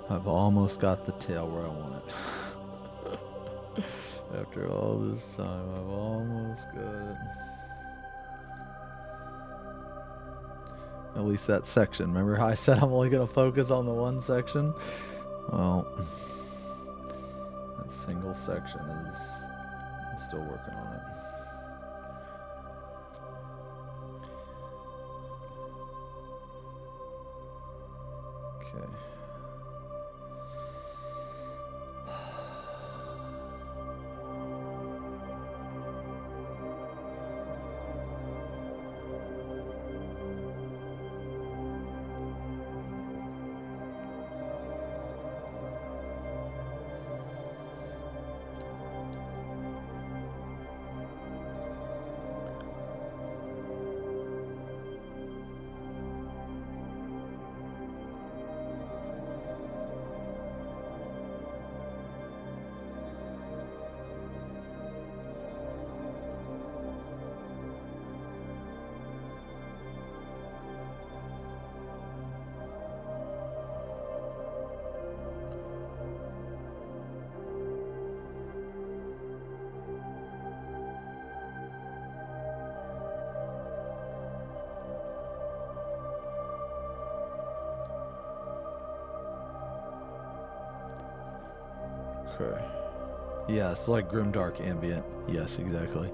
I've almost got the tail where I want it. After all this time, I've almost got it. At least that section. Remember how I said I'm only going to focus on the one section? Well, that single section is I'm still working on it. Okay. Okay. Yeah, it's like grimdark ambient. Yes, exactly.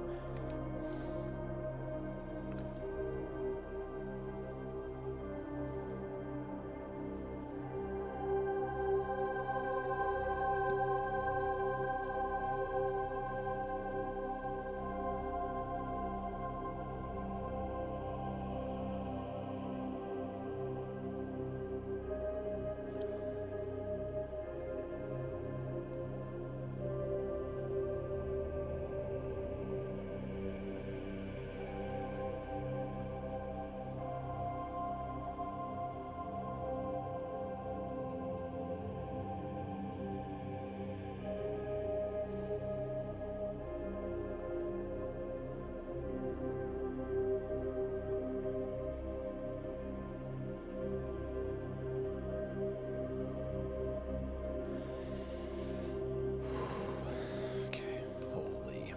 Okay, holy.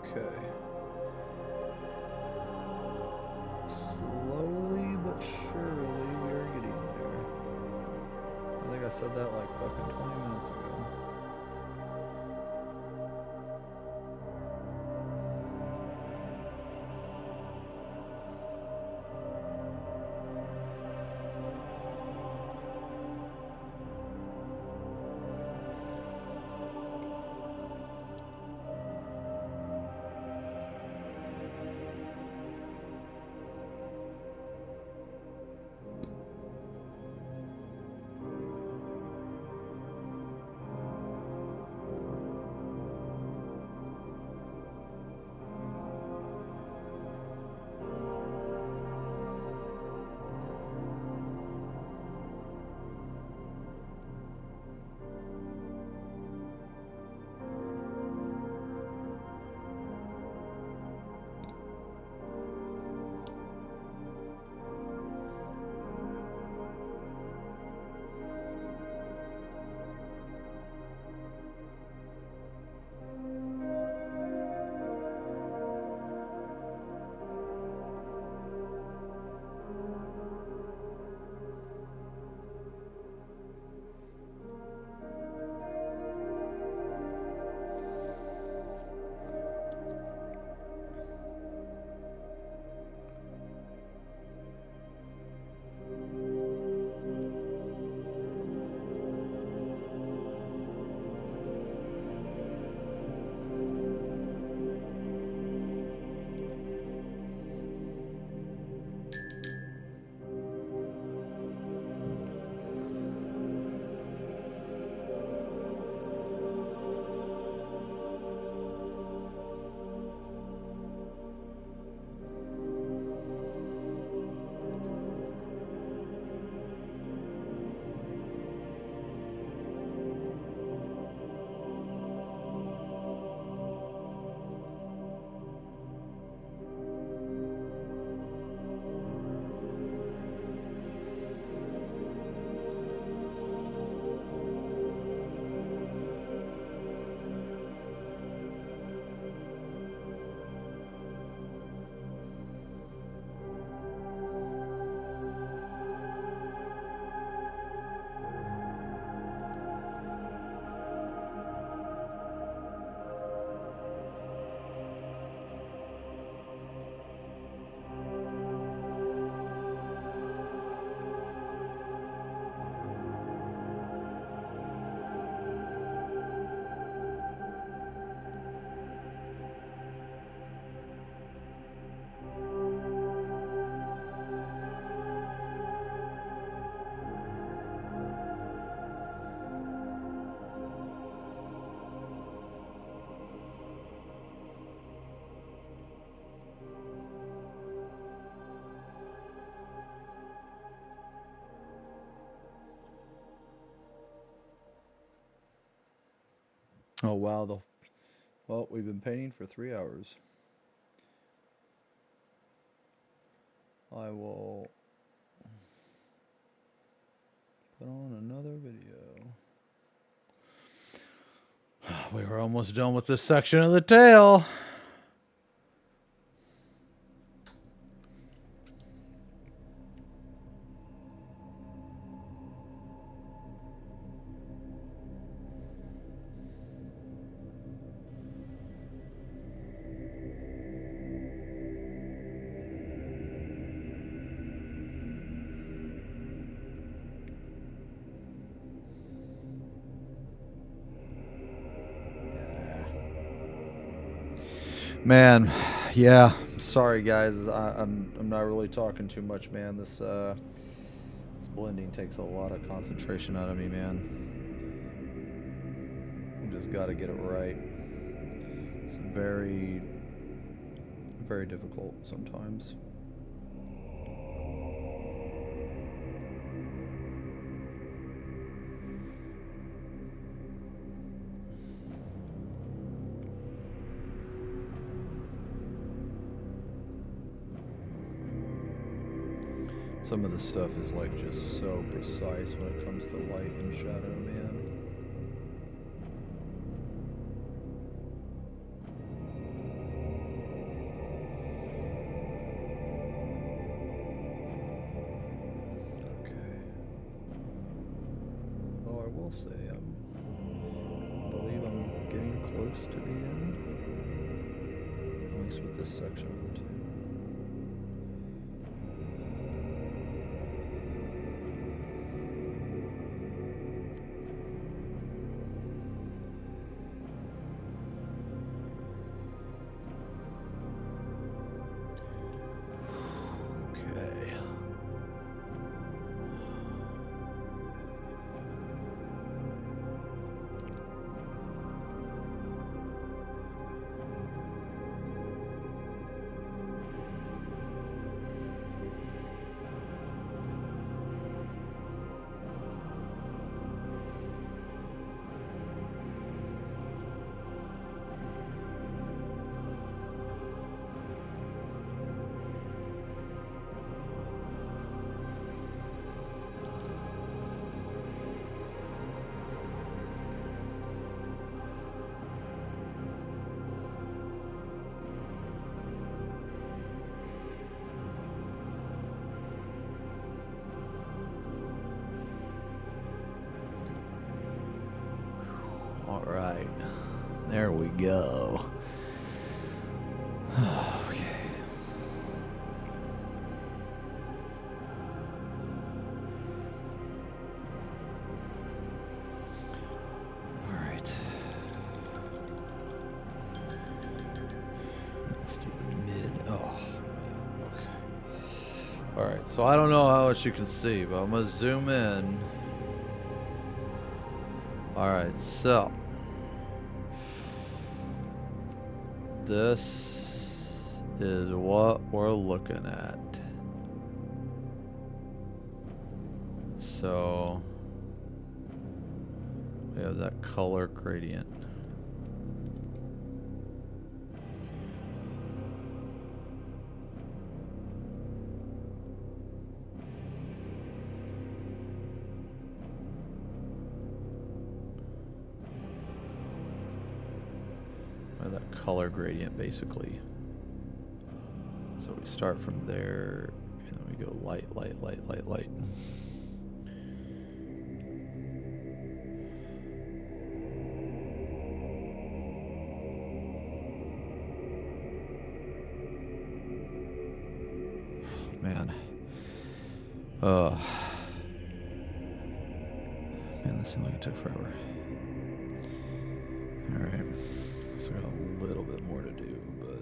Okay. Slowly but surely we are getting there. I think I said that like fucking 20 minutes ago. Oh wow, well, we've been painting for 3 hours. I will put on another video. We were almost done with this section of the tail. Man, yeah. Sorry, guys. I'm not really talking too much, man. This blending takes a lot of concentration out of me, man. You just got to get it right. It's very, very difficult sometimes. Some of the stuff is like just so precise when it comes to light and shadow, man. Okay. Though I will say, I believe I'm getting close to the end. At least with this section of the tail. Okay. All right, there we go. Okay. All right. Let's do the mid. Oh, okay. All right, so I don't know how much you can see, but I'm gonna zoom in. All right, so this is what we're looking at. So we have that color gradient. Or that color gradient, basically. So we start from there, and then we go light, light, light, light, light. Man. Man, that seemed like it took forever. Alright. So got a little bit more to do, but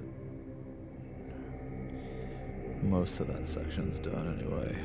most of that section's done anyway.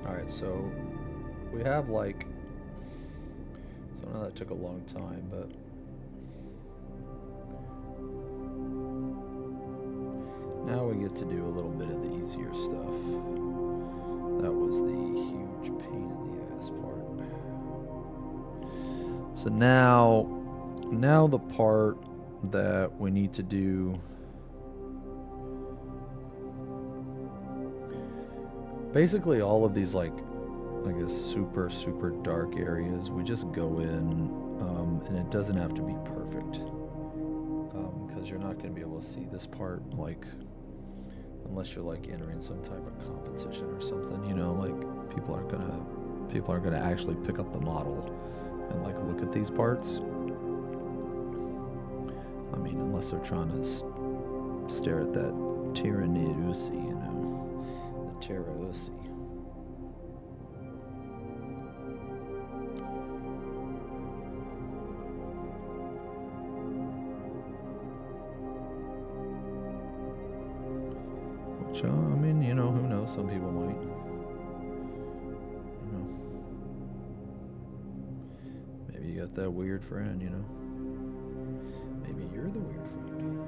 Alright, so we have like, so I know that took a long time, but now we get to do a little bit of the easier stuff. That was the huge pain in the ass part. So now the part that we need to do, basically all of these like I guess super dark areas, we just go in, and it doesn't have to be perfect, because you're not going to be able to see this part like unless you're like entering some type of competition or something, you know, like people are gonna actually pick up the model and like look at these parts. I mean, unless they're trying to stare at that Tyrannosaurus, you know, the Tyrannosaurus. Which, I mean, you know, who knows? Some people might. You know. Maybe you got that weird friend, you know. Maybe you're the weird friend.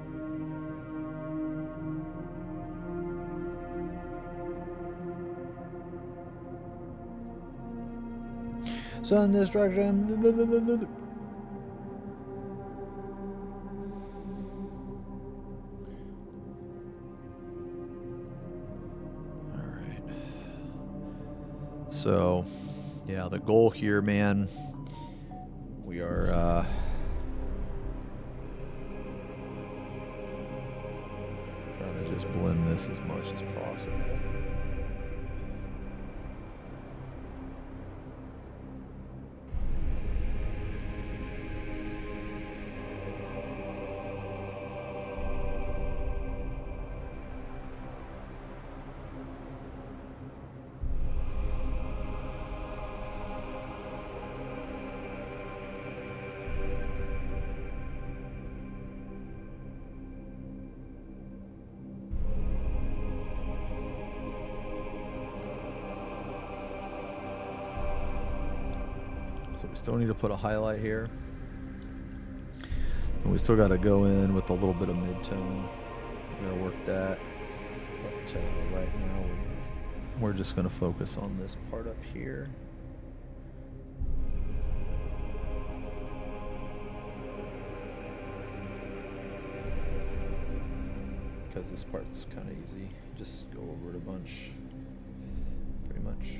Sun destruction. So, yeah, the goal here, man, we are trying to just blend this as much as possible. So we still need to put a highlight here. And we still got to go in with a little bit of mid-tone. We're going to work that. But right now we're just going to focus on this part up here. Because this part's kind of easy. Just go over it a bunch. Pretty much.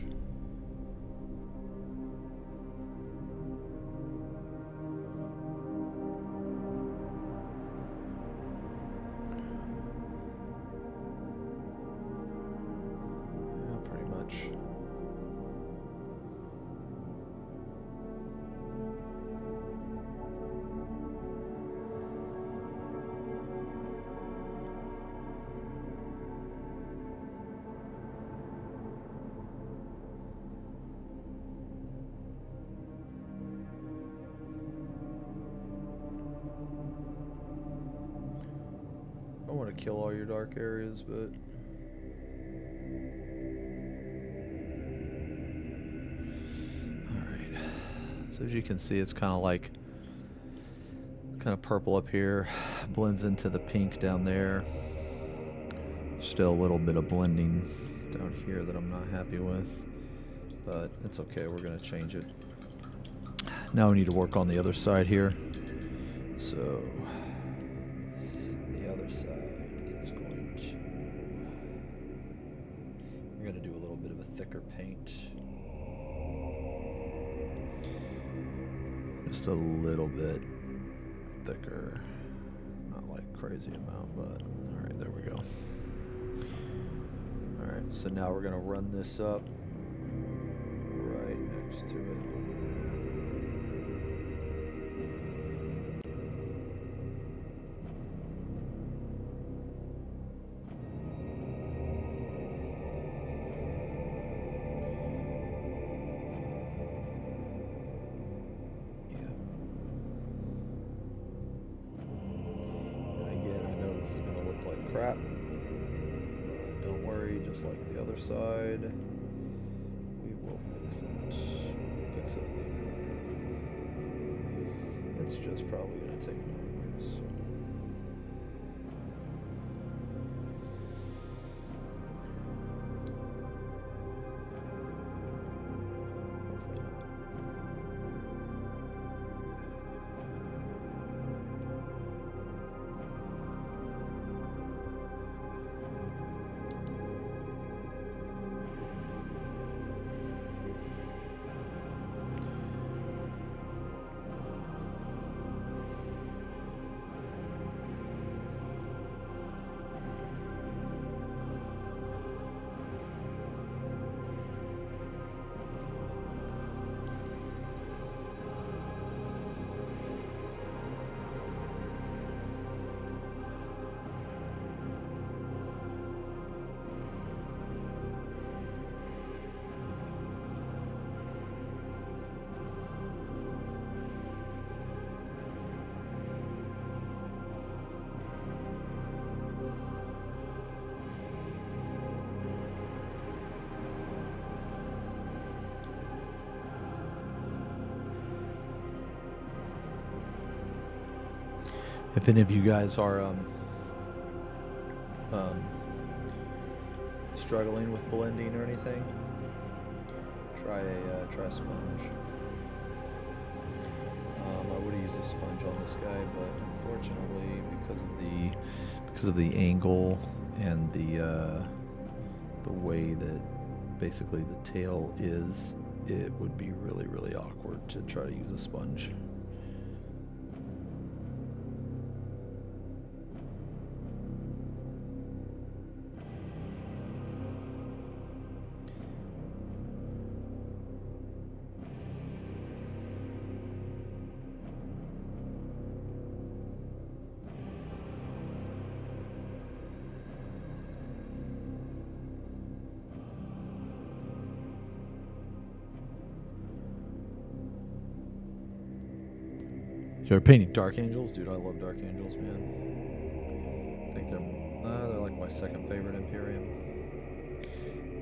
I want to kill all your dark areas, but alright. So as you can see, it's kind of like purple up here, blends into the pink down there. Still a little bit of blending down here that I'm not happy with, but it's okay, we're gonna change it. Now we need to work on the other side here. So the other side is going to, we're going to do a little bit of a thicker paint. Just a little bit thicker. Not like crazy amount, but alright, there we go. Alright, so now we're going to run this up right next to it. Like crap, but don't worry, just like the other side, Fix it later. It's just probably gonna take hours. If any of you guys are struggling with blending or anything, try a sponge. I would have used a sponge on this guy, but unfortunately, because of the angle and the way that basically the tail is, it would be really, really awkward to try to use a sponge. You ever painting Dark Angels? Dude, I love Dark Angels, man. I think they're like my second favorite Imperium.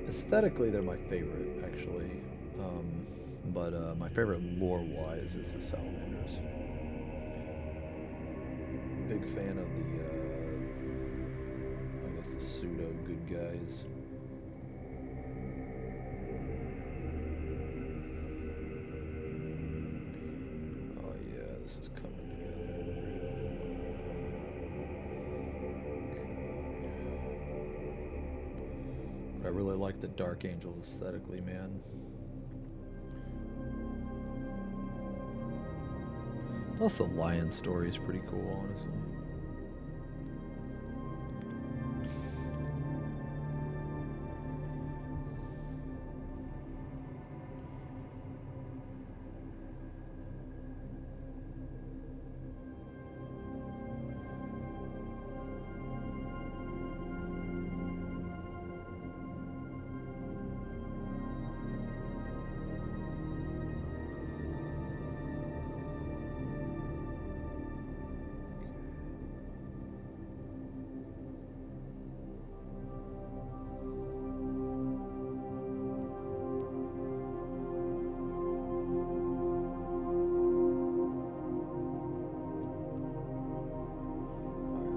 Aesthetically, they're my favorite, actually. But my favorite lore-wise is the Salamanders. Big fan of the, I guess the pseudo-good guys. This is coming together really well. But I really like the Dark Angels aesthetically, man. Also, the Lion story is pretty cool, honestly.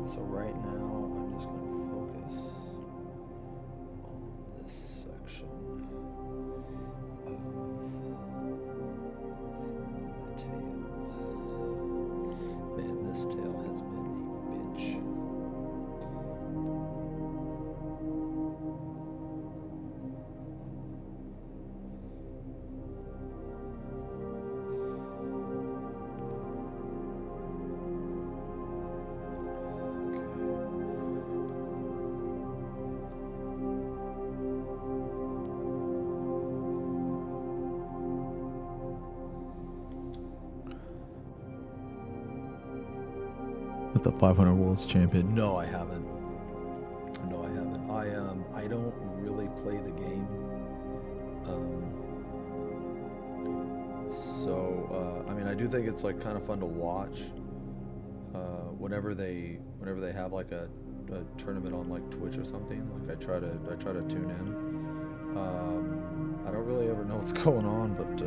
So right now, I'm just going to focus on this section of the tail. Man, this tail has been a bitch. The 500 Worlds Champion. No, I haven't. No, I haven't. I don't really play the game. I mean, I do think it's like kind of fun to watch. Whenever they have like a tournament on like Twitch or something, like I try to tune in. I don't really ever know what's going on, but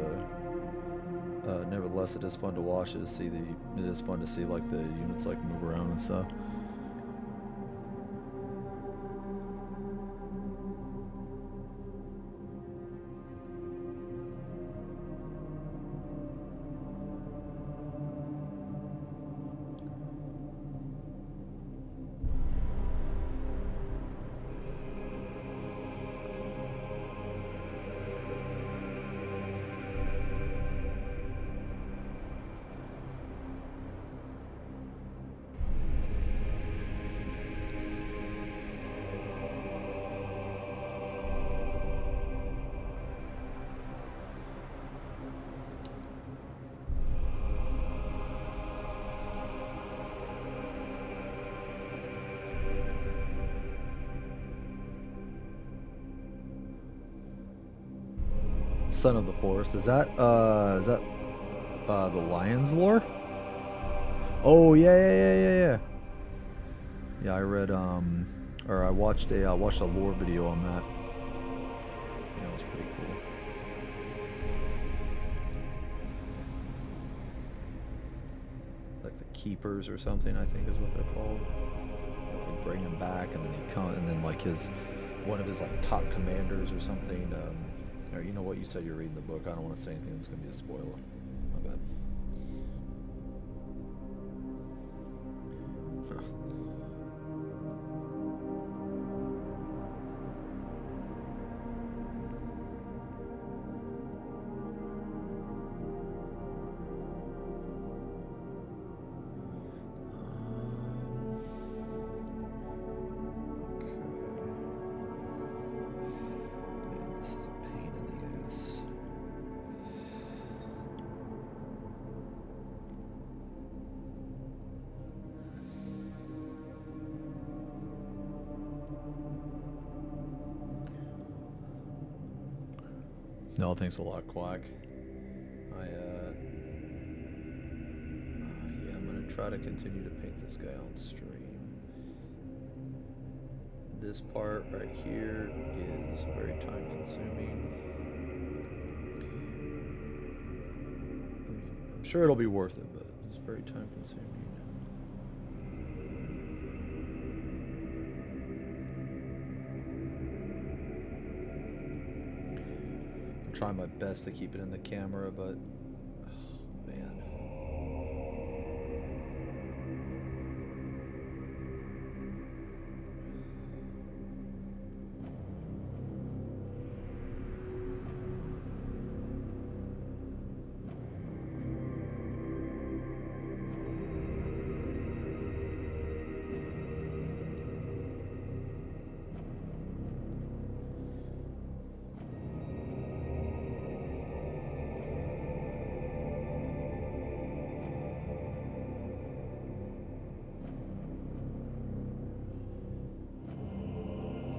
nevertheless, it is fun to watch. It is fun to see like the units like move around and stuff. Son of the Forest. Is that the Lion's lore? Oh yeah. Yeah, I read or I watched a lore video on that. Yeah, it was pretty cool. Like the Keepers or something, I think is what they're called. They like bring him back, and then and then like one of his like top commanders or something. Or you know what? You said you're reading the book. I don't want to say anything that's going to be a spoiler. My bad. No, thanks a lot, Quack. Yeah, I'm gonna try to continue to paint this guy on stream. This part right here is very time consuming. I mean, I'm sure it'll be worth it, but it's very time consuming. Try my best to keep it in the camera, but oh, man.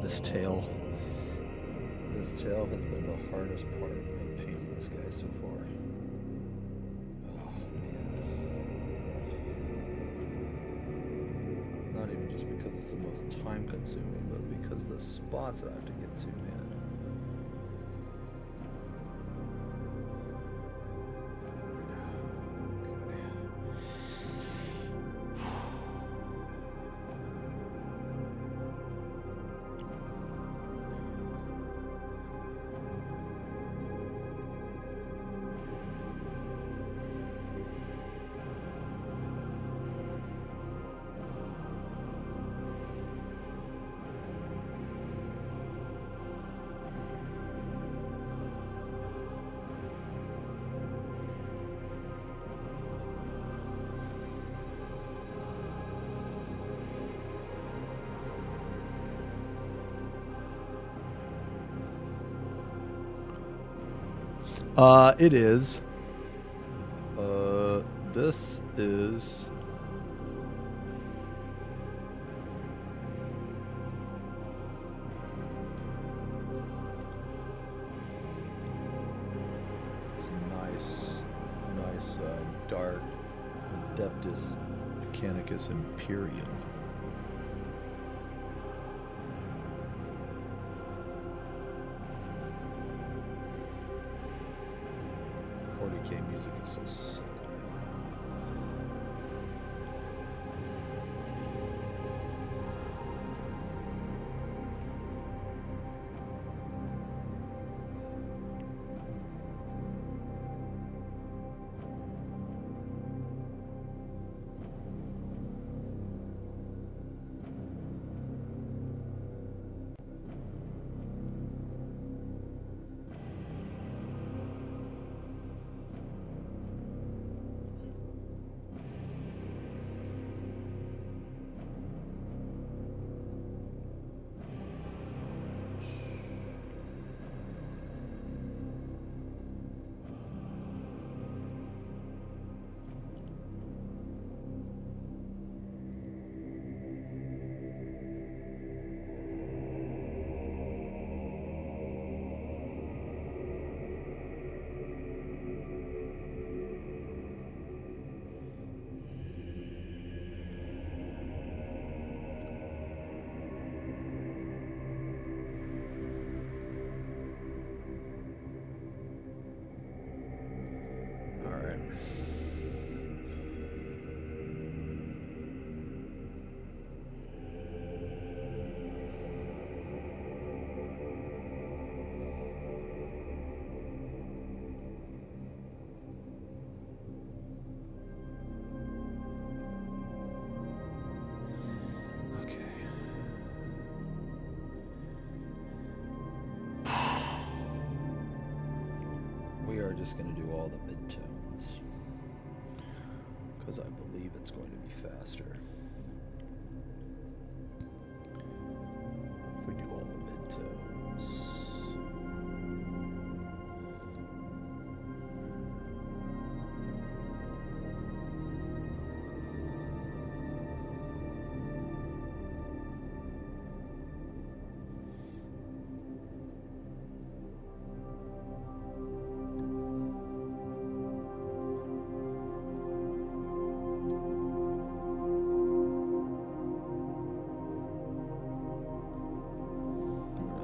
This tail has been the hardest part of painting this guy so far. Oh man. Not even just because it's the most time consuming, but because the spots that I have to get to, man. It is. This is. It's nice, dark Adeptus Mechanicus Imperium. 40K music is so sick. We are just going to do all the midtones because I believe it's going to be faster if we do all the midtones.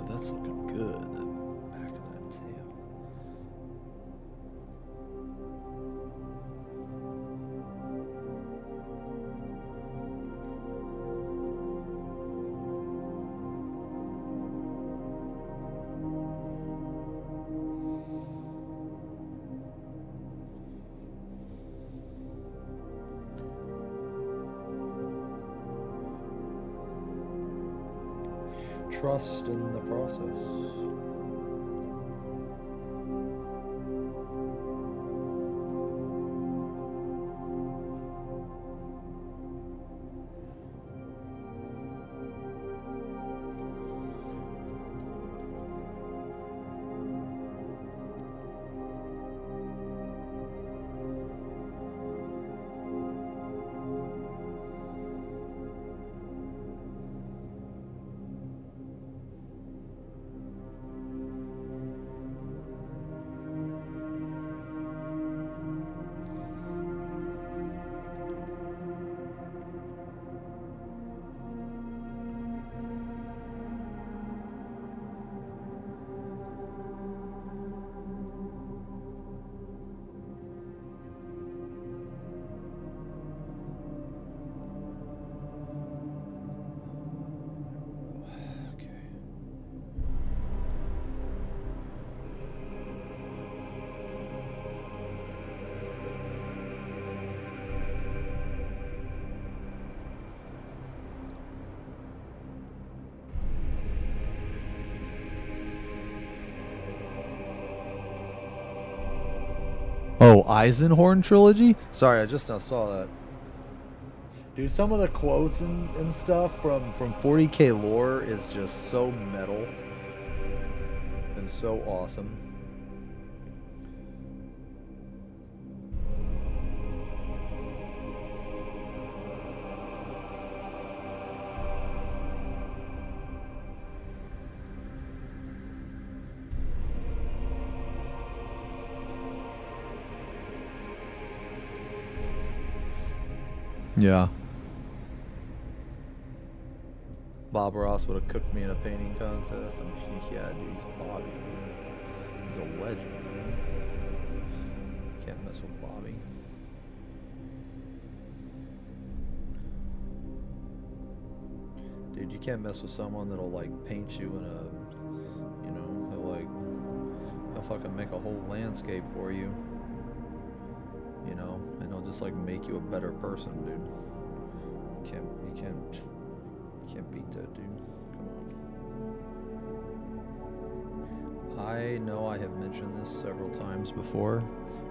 That's looking good, that back of that tail. Trust in the process. Oh, Eisenhorn trilogy? Sorry, I just now saw that. Dude, some of the quotes and stuff from 40K lore is just so metal and so awesome. Yeah. Bob Ross would have cooked me in a painting contest. I mean, yeah, dude, he's Bobby, man. He's a legend, man. Can't mess with Bobby. Dude, you can't mess with someone that'll like paint you in a, you know, he'll fucking make a whole landscape for you. You know, and he'll just like make you a better person, dude. You can't beat that, dude. Come on. I know I have mentioned this several times before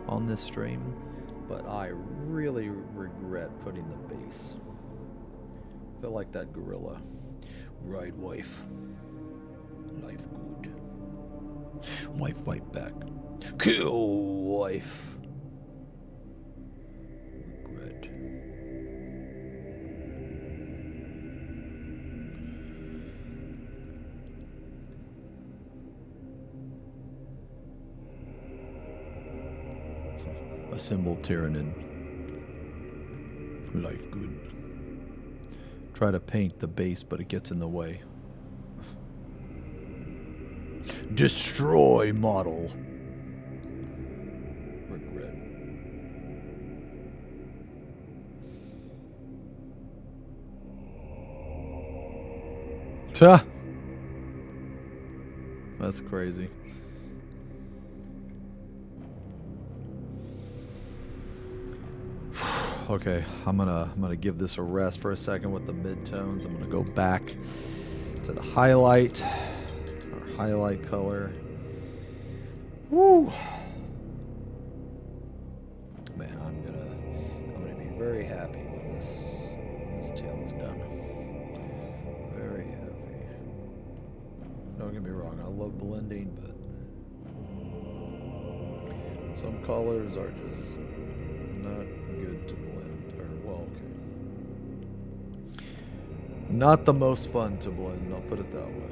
on this stream, but I really regret putting the base. I feel like that gorilla. Right, wife. Life good. Wife fight back. Kill wife. Regret. Assemble Tyrannid. Life good. Try to paint the base, but it gets in the way. Destroy model. Regret. Ha! That's crazy. Okay, I'm gonna give this a rest for a second with the midtones. I'm gonna go back to the highlight, or highlight color. Woo! Man, I'm gonna be very happy when this tail is done. Very happy. Don't get me wrong, I love blending, but some colors are just not good to blend, or well, okay. Not the most fun to blend, I'll put it that way.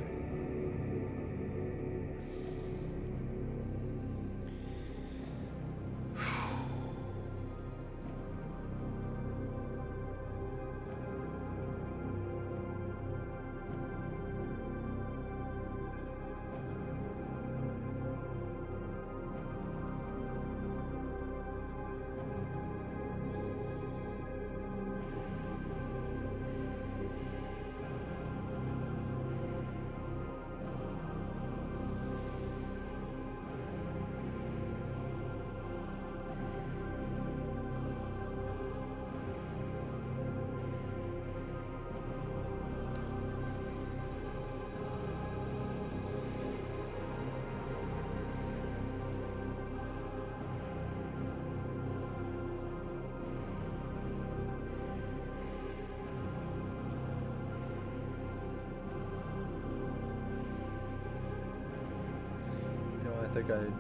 I think I'd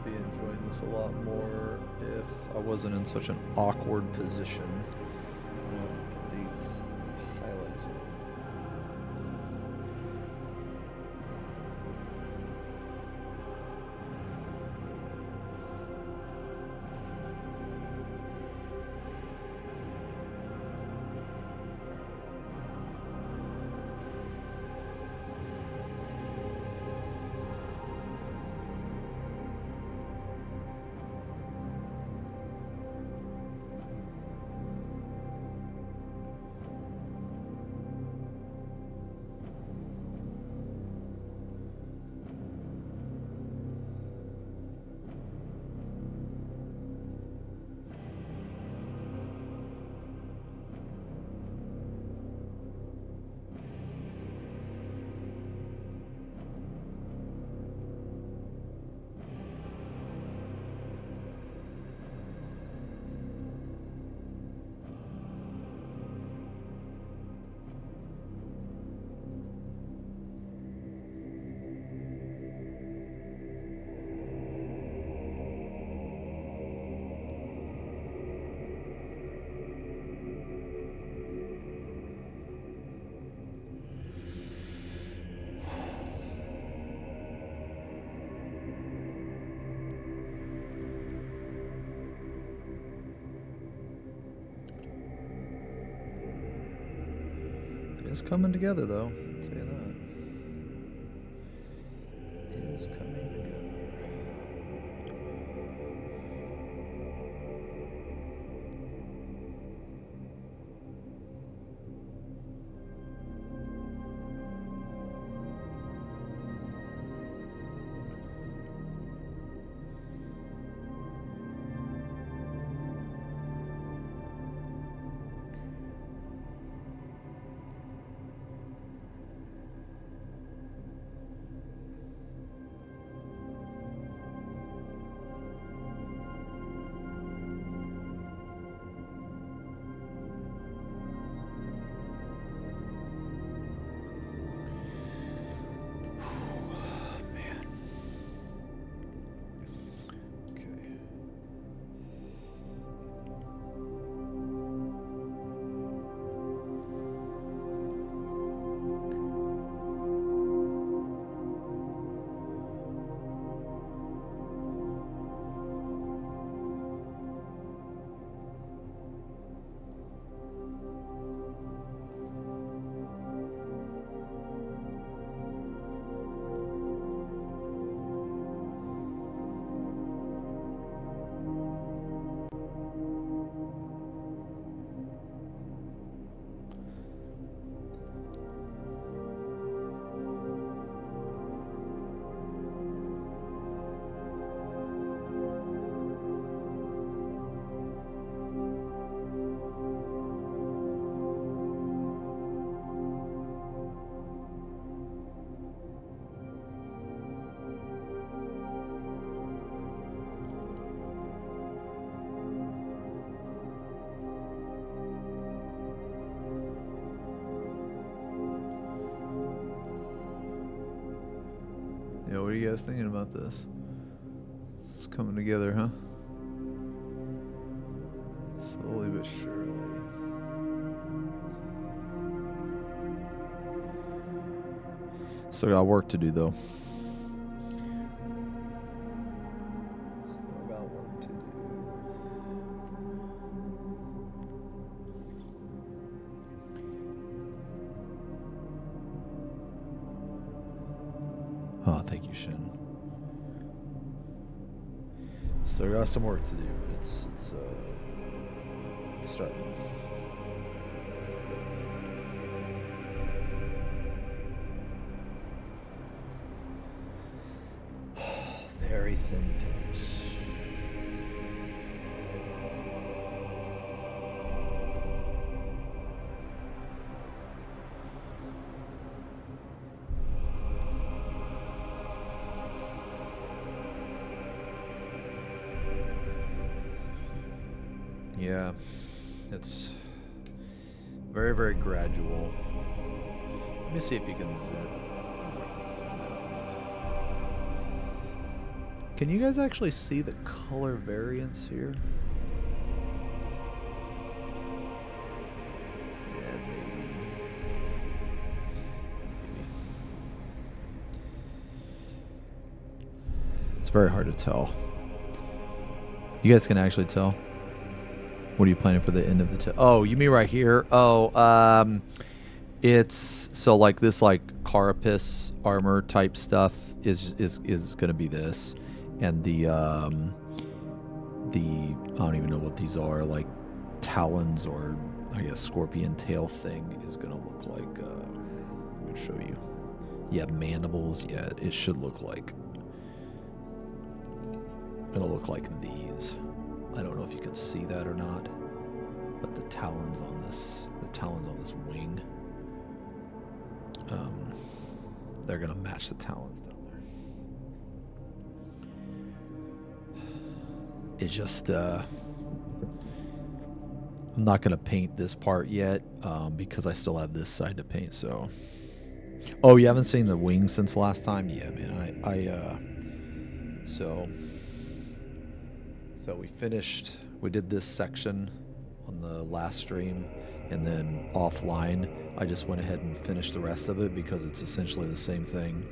be enjoying this a lot more if I wasn't in such an awkward position. I'm gonna have to put these highlights in. It's coming together, though. I'll tell you that. It is coming together. Yeah, what are you guys thinking about this? It's coming together, huh? Slowly but surely. Still got work to do, though. Still got work to do. Oh, thank you, Shin. Still got some work to do, but it's starting. Very thin paint. Yeah, it's very, very gradual. Let me see if you can zoom. Can you guys actually see the color variance here? Yeah, maybe. It's very hard to tell. You guys can actually tell. What are you planning for the end of the oh, you mean right here? Oh, it's so like this like carapace armor type stuff is gonna be this. And the I don't even know what these are, like talons or I guess scorpion tail thing is gonna look like let me show you. Yeah, mandibles, yeah, it should look like it'll look like these. I don't know if you can see that or not, but the talons on this wing, they're gonna match the talons down there. It's just, I'm not gonna paint this part yet, because I still have this side to paint. So, oh, you haven't seen the wings since last time? Yeah, man. So we finished. We did this section on the last stream, and then offline, I just went ahead and finished the rest of it because it's essentially the same thing,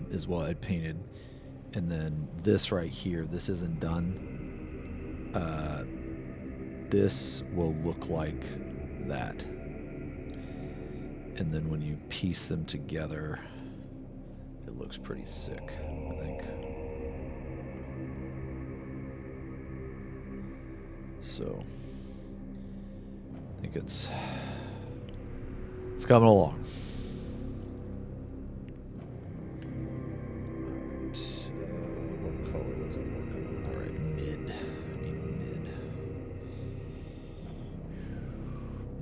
is what I painted. And then this right here, this isn't done. This will look like that. And then when you piece them together, it looks pretty sick, I think. So, I think it's coming along. What color was I working on? All right, mid. I need mid.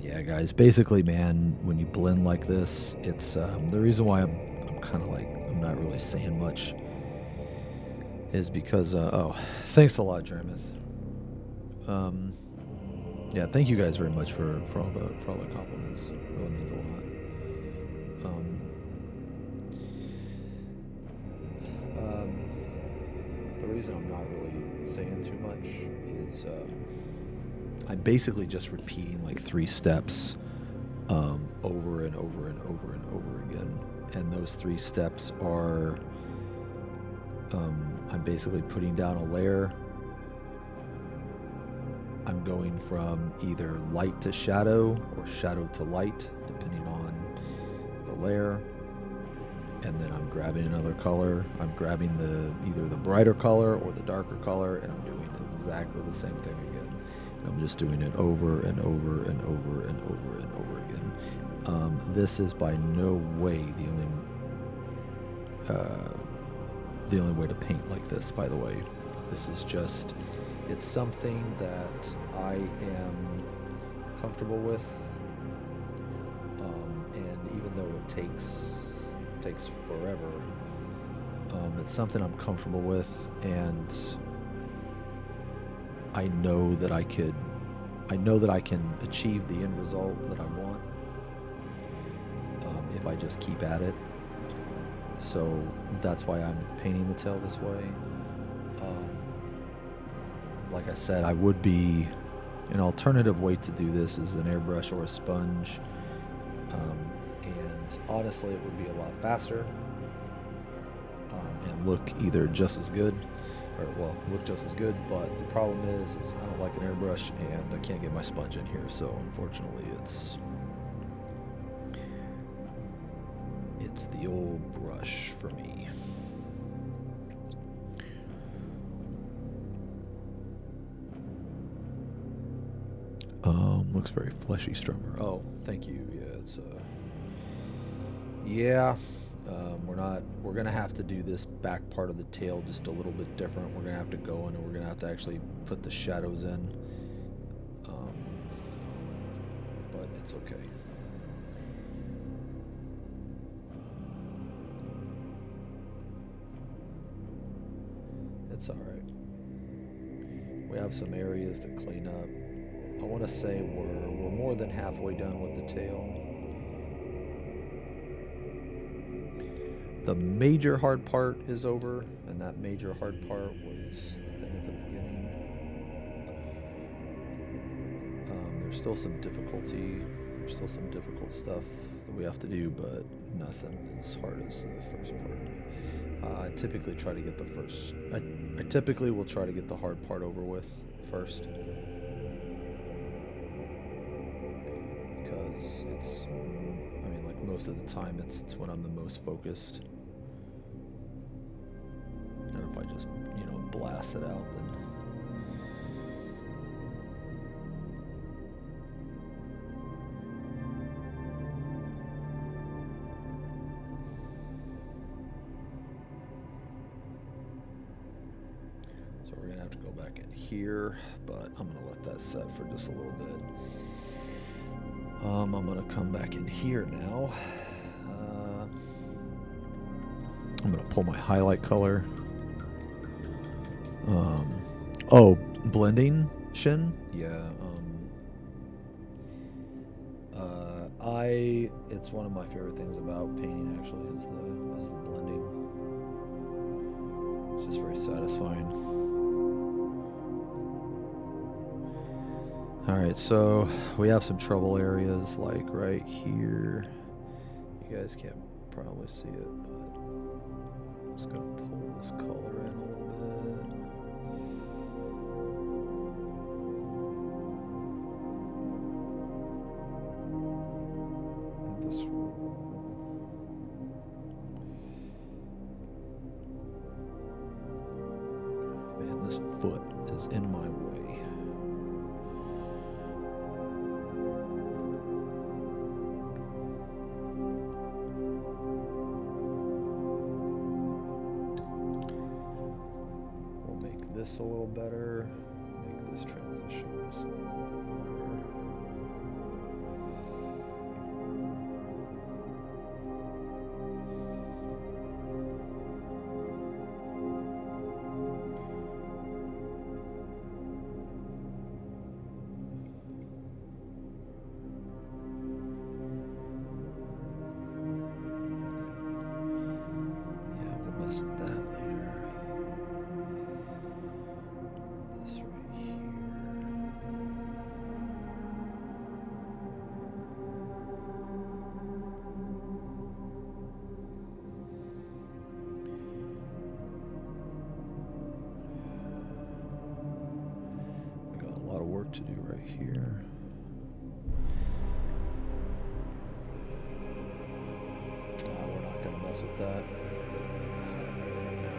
Yeah, guys. Basically, man, when you blend like this, it's the reason why I'm kind of like I'm not really saying much is because oh, thanks a lot, Jeremith. Yeah, thank you guys very much for all the compliments. It really means a lot. The reason I'm not really saying too much is I'm basically just repeating like 3 steps over and over and over and over again. And those 3 steps are I'm basically putting down a layer. I'm going from either light to shadow or shadow to light, depending on the layer. And then I'm grabbing another color. I'm grabbing either the brighter color or the darker color, and I'm doing exactly the same thing again. And I'm just doing it over and over and over and over and over again. This is by no way the only way to paint like this, by the way. This is just, it's something that I am comfortable with, and even though it takes forever, it's something I'm comfortable with, and I know that I can achieve the end result that I want if I just keep at it. So that's why I'm painting the tail this way. Like I said, I would be... An alternative way to do this is an airbrush or a sponge. And honestly, it would be a lot faster. And look either just as good, or well, look just as good, but the problem is I don't like an airbrush and I can't get my sponge in here, so unfortunately it's the old brush for me. Looks very fleshy, Strummer. Oh, thank you. Yeah, it's yeah. We're gonna have to do this back part of the tail just a little bit different. We're gonna have to go in and we're gonna have to actually put the shadows in. But it's okay. It's alright. We have some areas to clean up. I want to say we're more than halfway done with the tail. The major hard part is over, and that major hard part was the thing at the beginning. There's still some difficulty. There's still some difficult stuff that we have to do, but nothing as hard as the first part. I typically try to get the first... I typically will try to get the hard part over with first. Because it's... I mean, like, most of the time it's when I'm the most focused. And if I just, you know, blast it out, then... So we're going to have to go back in here, but I'm going to let that set for just a little bit. I'm going to come back in here now. I'm going to pull my highlight color. Oh, blending, Shin? Yeah. It's one of my favorite things about painting, actually, is the blending. It's just very satisfying. Alright, so we have some trouble areas, like right here. You guys can't probably see it, but I'm just going to pull this color in a little bit. This man, this foot is in my way. This a little better, make this transition just a little bit yeah, we'll mess with that later. To do right here. We're not going to mess with that. Right now.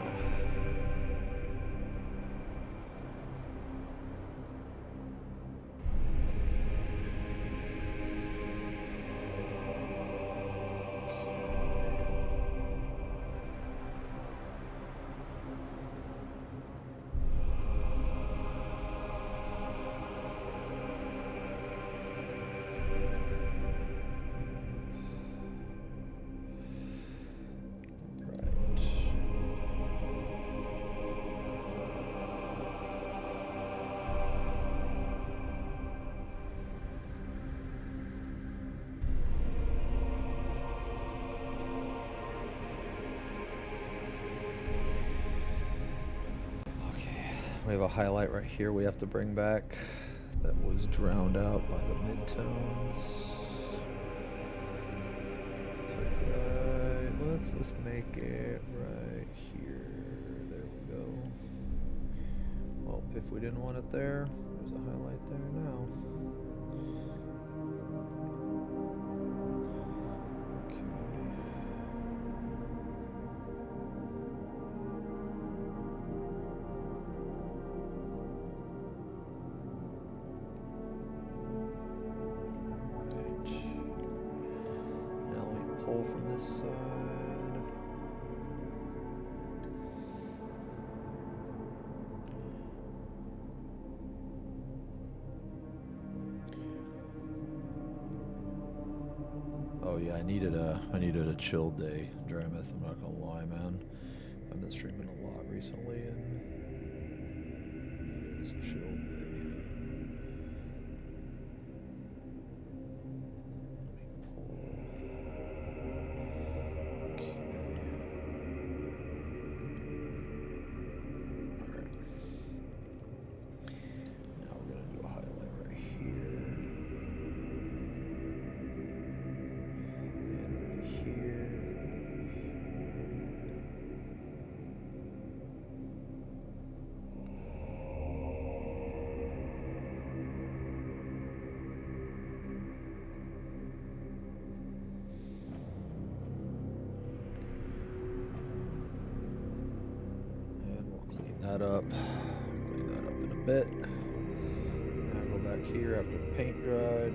We have a highlight right here we have to bring back that was drowned out by the midtones. So let's just make it right here. There we go. Well, if we didn't want it there, there's a highlight there now. Pull from this side. Oh yeah, I needed a chill day, Drameth, I'm not gonna lie, man. I've been streaming a lot recently and needed a chill day. That up. Clean that up in a bit. Now go back here after the paint dried.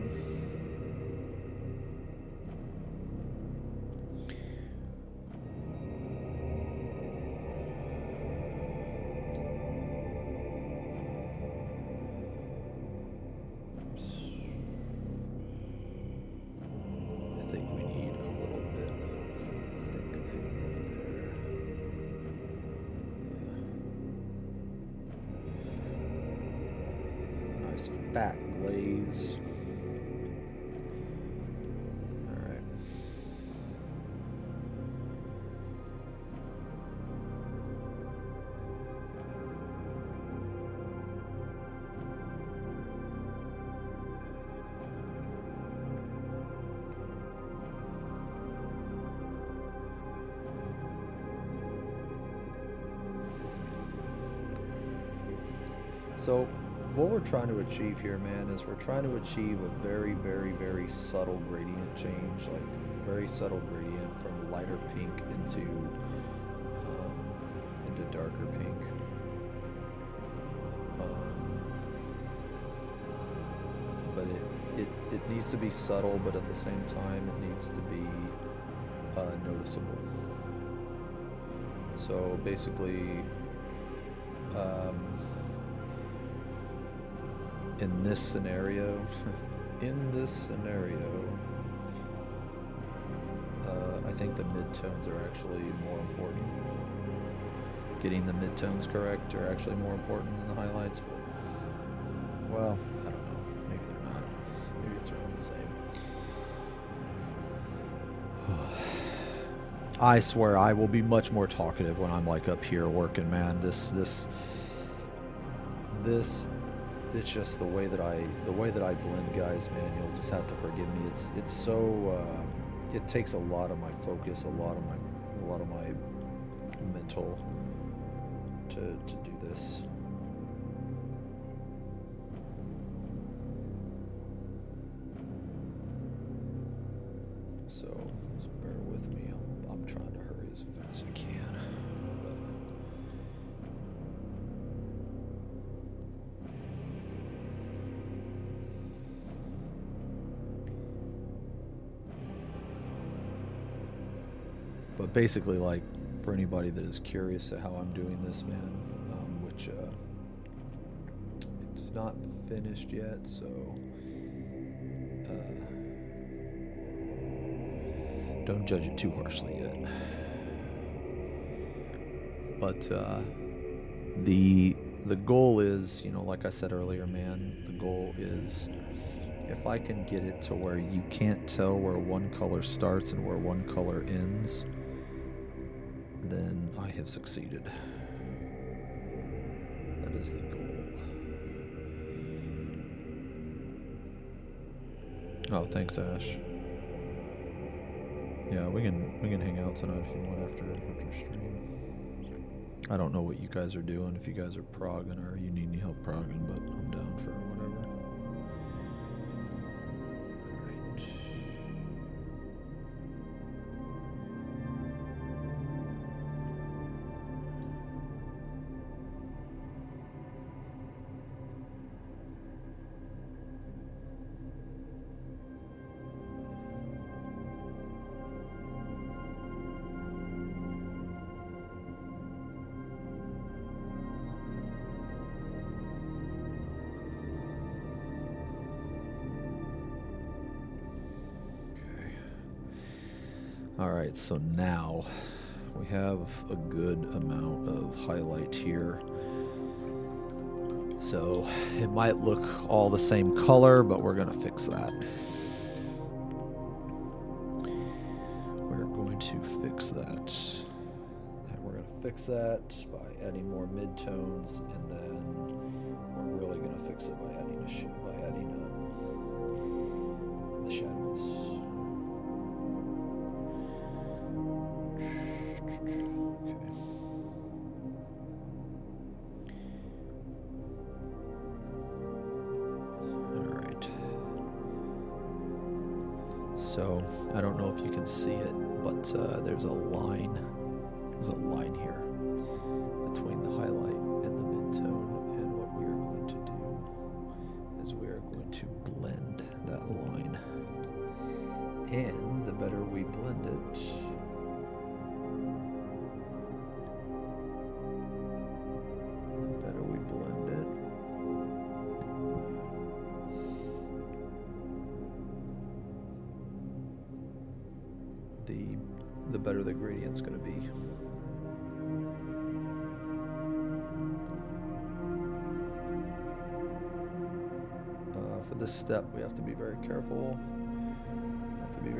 I think we need a little bit of thick paint right there. Nice fat glaze. All right. So what we're trying to achieve here, man, is we're trying to achieve a very, very, very subtle gradient change, like very subtle gradient from lighter pink into darker pink. But it needs to be subtle, but at the same time, it needs to be noticeable. So basically, in this scenario, I think the midtones are actually more important. Getting the midtones correct are actually more important than the highlights, but, well, I don't know. Maybe they're not. Maybe it's around the same. I swear I will be much more talkative when I'm like up here working, man. This it's just the way that I blend, guys, man. You'll just have to forgive me. It's so it takes a lot of my focus, a lot of my mental to do this. So just bear with me. I'm trying to hurry as fast as I can. But basically, like, for anybody that is curious to how I'm doing this, man, which it's not finished yet, so don't judge it too harshly yet. But the goal is, you know, like I said earlier, man, the goal is if I can get it to where you can't tell where one color starts and where one color ends, then I have succeeded. That is the goal. Oh, thanks, Ash. Yeah, we can hang out tonight if you want after stream. I don't know what you guys are doing, if you guys are progging or you need any help progging, but I'm down for whatever. Alright. Alright, so now we have a good amount of highlight here. So it might look all the same color, but we're going to fix that. We're going to fix that. And we're going to fix that by adding more midtones, and then we're really going to fix it by adding the shadows. So I don't know if you can see it, but there's a line. There's a line here between the highlight and the midtone, and what we are going to do is we are going to blend that line. And the better we blend it, the better the gradient's going to be. For this step, we have to be very careful. We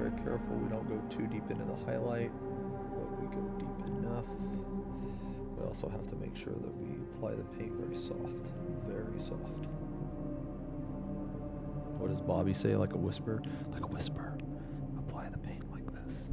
don't go too deep into the highlight, but we go deep enough. We also have to make sure that we apply the paint very soft. Very soft. What does Bobby say? Like a whisper? Like a whisper. Apply the paint like this.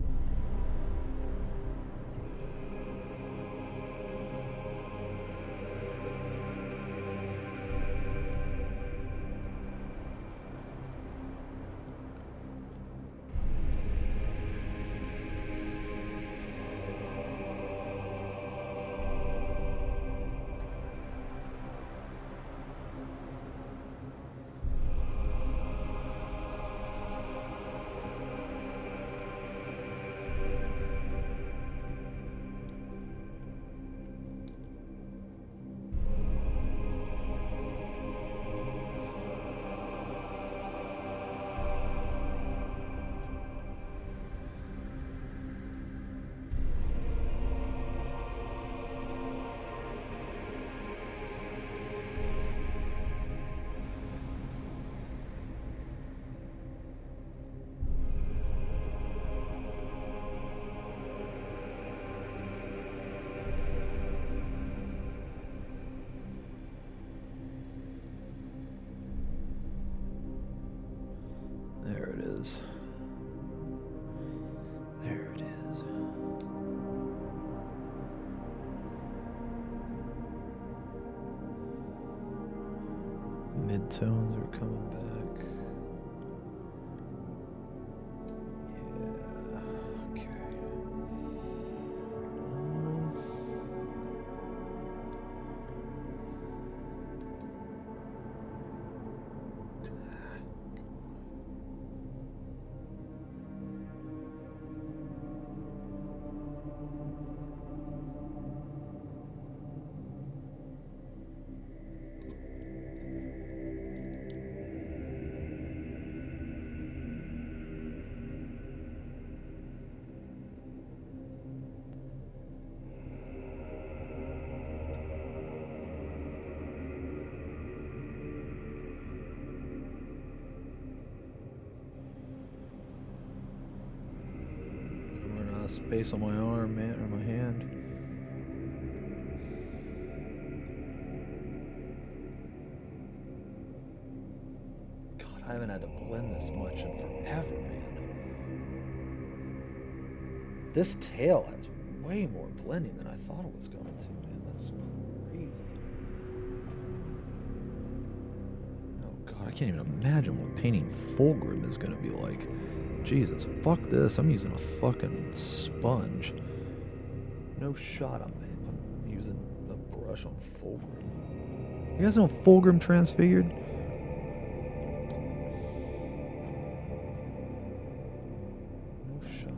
There it is. There it is. Midtones are coming back. Yeah, okay. Space on my arm, man, or my hand. I haven't had to blend this much in forever, man. This tail has way more blending than I thought it was going to, man. That's crazy. Oh god, I can't even imagine what painting Fulgrim is going to be like. Jesus, fuck this. I'm using a fucking sponge. No shot I'm using a brush on Fulgrim. You guys know Fulgrim Transfigured? No shot.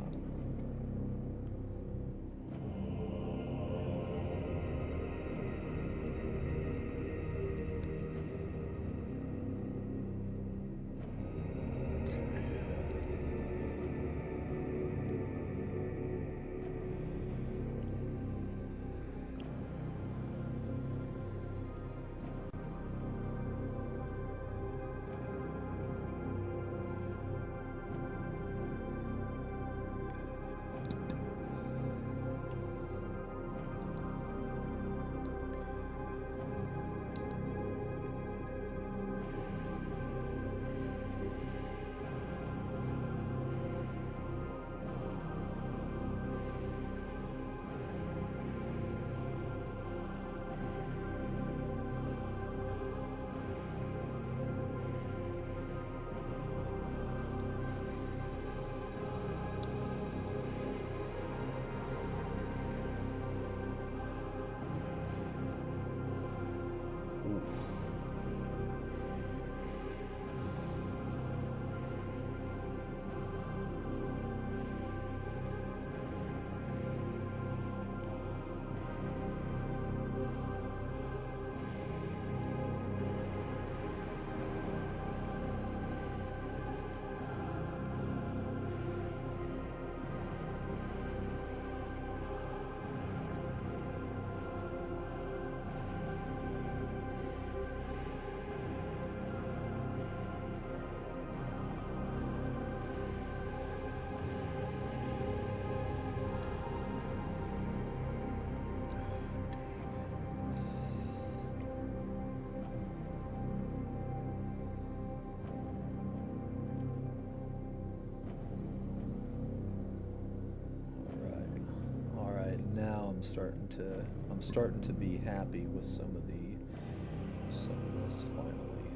I'm starting to be happy with some of this finally.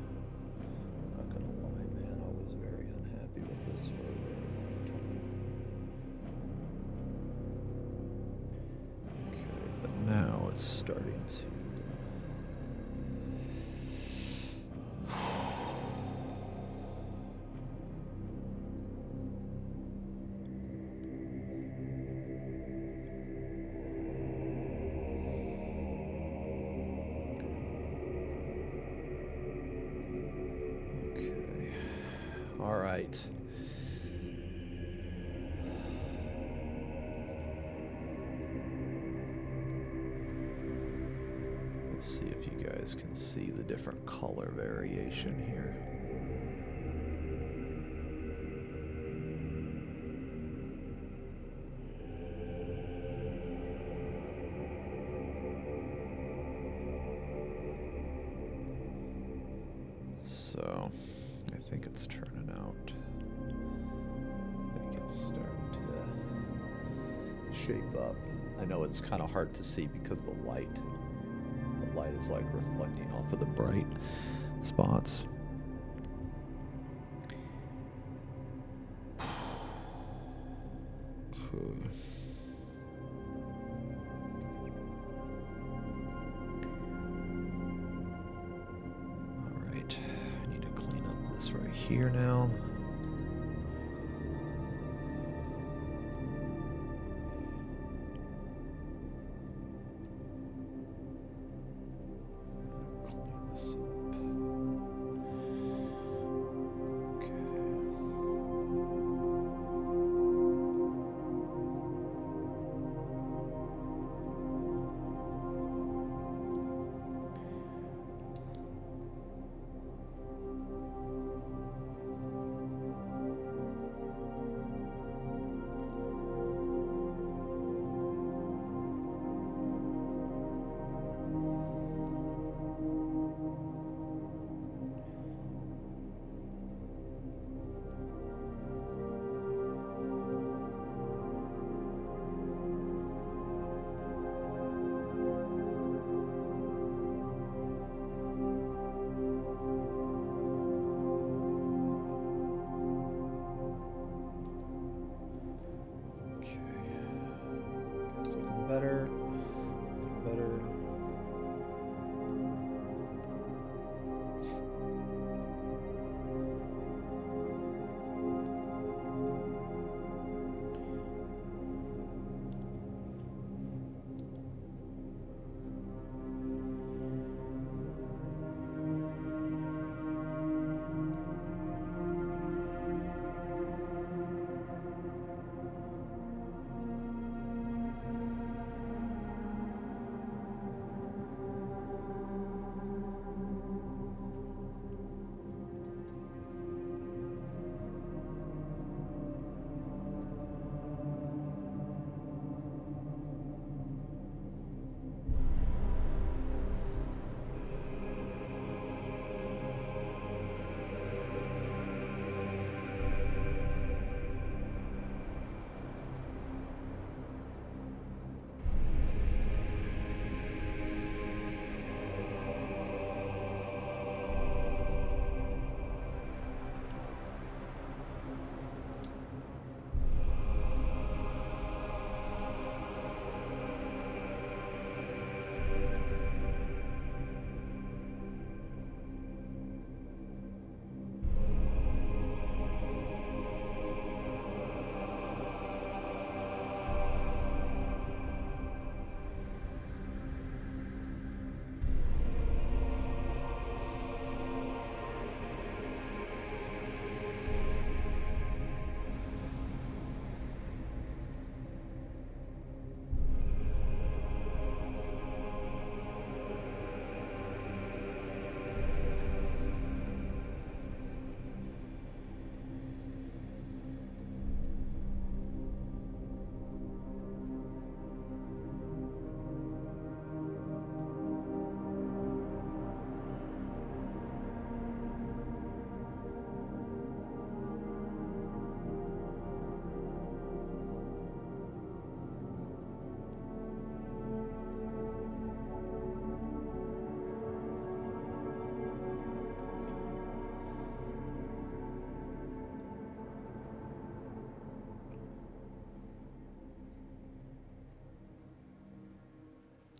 I'm not gonna lie, man, I was very unhappy with this for a very long time. Okay, but now it's starting to right. Let's see if you guys can see the different color variation here. So, I think it's turning out. I think it's starting to shape up. I know it's kind of hard to see because the light is like reflecting off of the bright spots. Here now. Clean this up. Okay.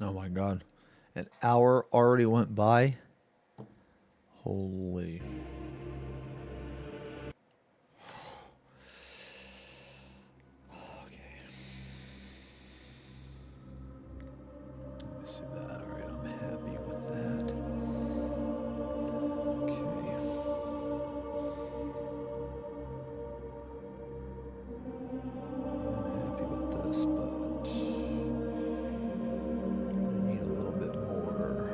Oh my god. An hour already went by. Holy. Okay. Let me see that. Alright, I'm happy with that. Okay. I'm happy with this, but I need a little bit more.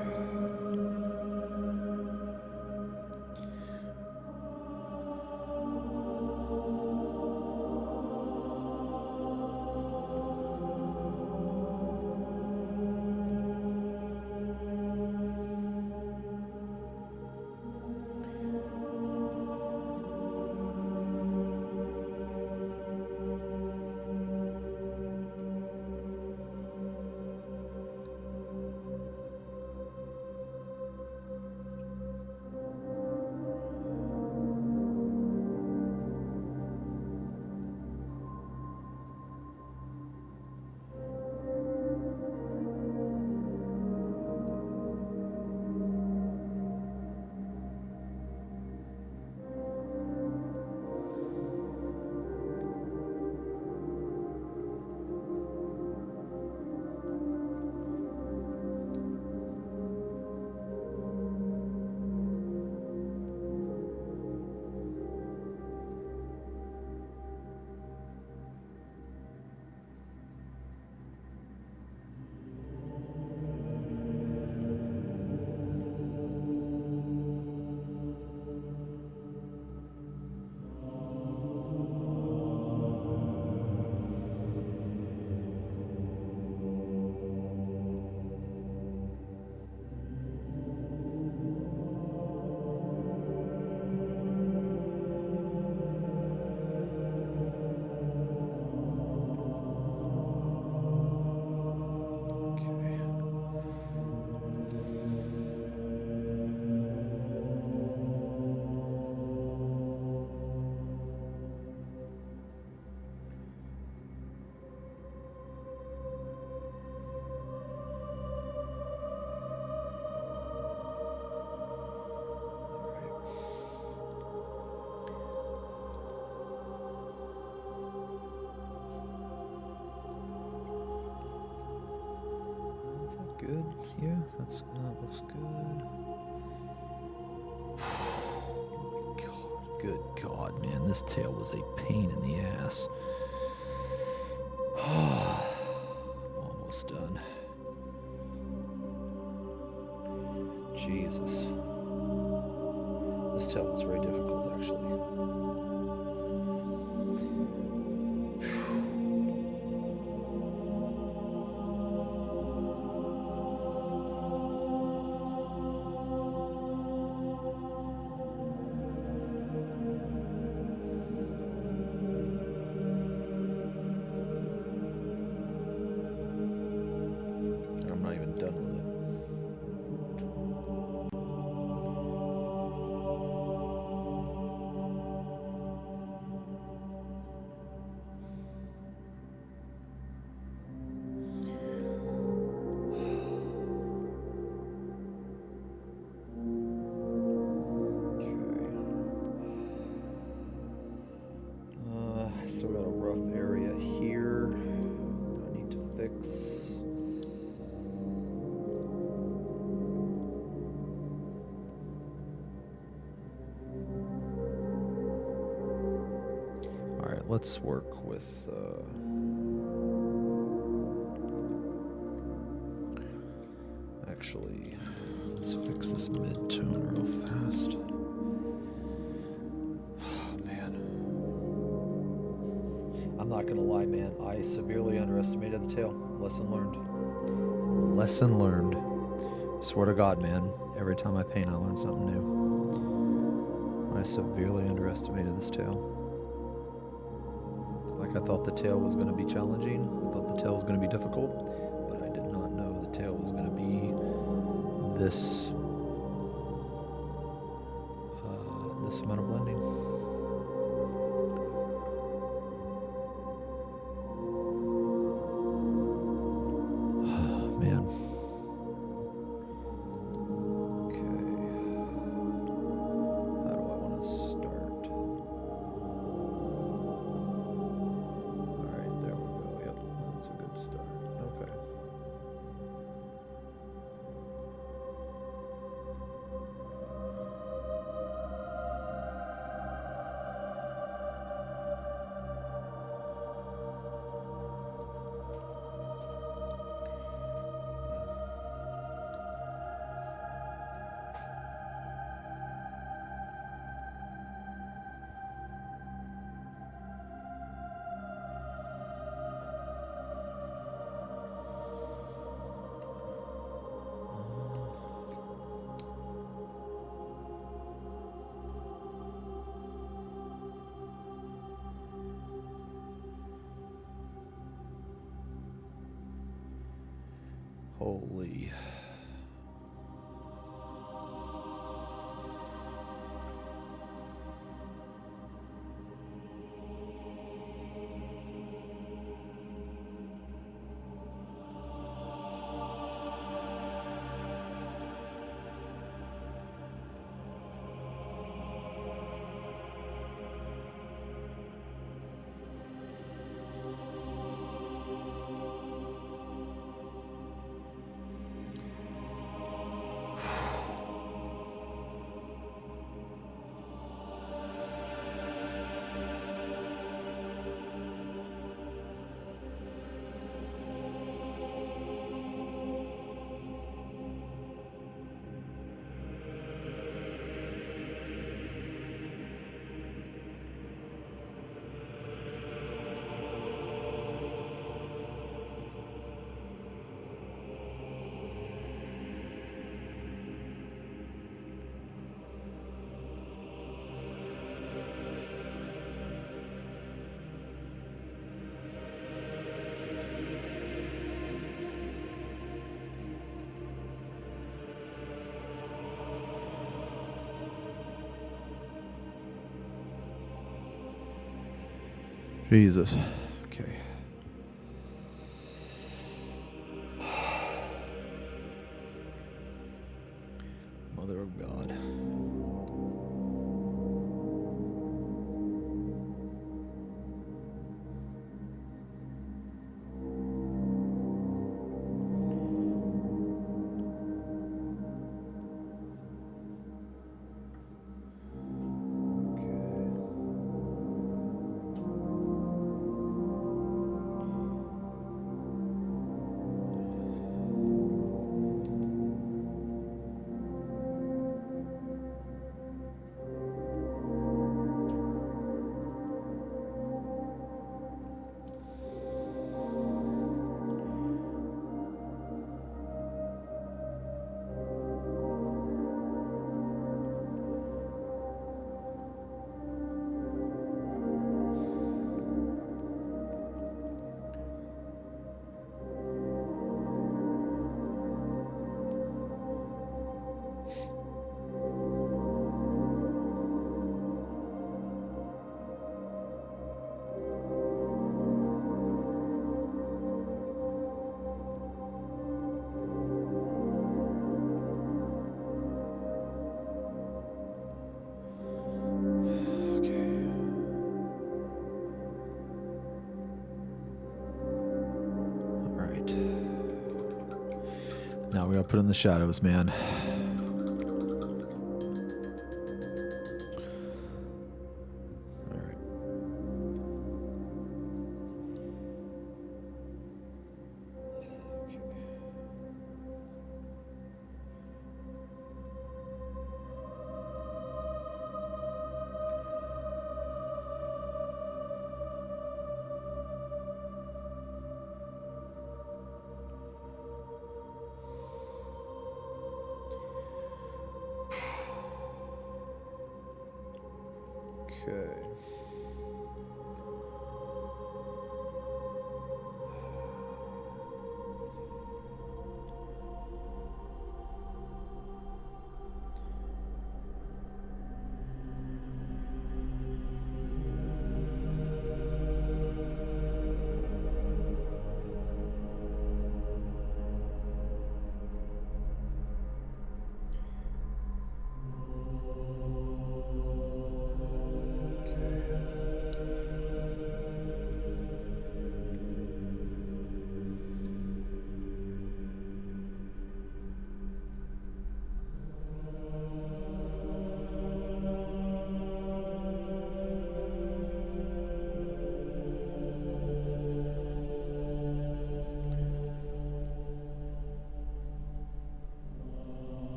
Is that good? Yeah, that looks good. Oh my god. Good god, man. This tail was a pain in the ass. Almost done. Jesus. This tail was very difficult, actually. I'm not even done with it. Still got a rough area here I need to fix. All right, let's work with actually, let's fix this mid-tone real fast. I'm not gonna lie, man. I severely underestimated the tail. Lesson learned. Lesson learned. Swear to God, man. Every time I paint, I learn something new. I severely underestimated this tail. Like, I thought the tail was gonna be challenging. I thought the tail was gonna be difficult, but I did not know the tail was gonna be this this amount of blending. Man. start. Okay. Holy. Jesus. Okay. Mother of God. Now we gotta put in the shadows, man. Alright.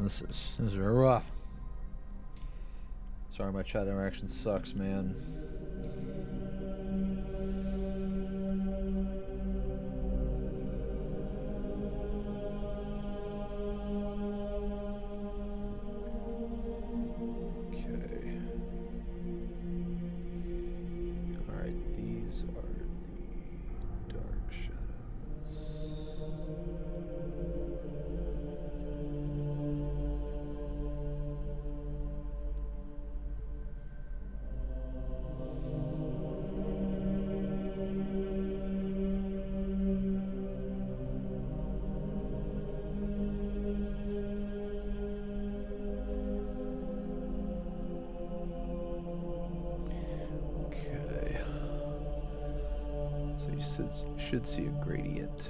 This is rough. Sorry, my chat interaction sucks, man. Okay. All right, these are the dark shadows. Okay. So you should see a gradient.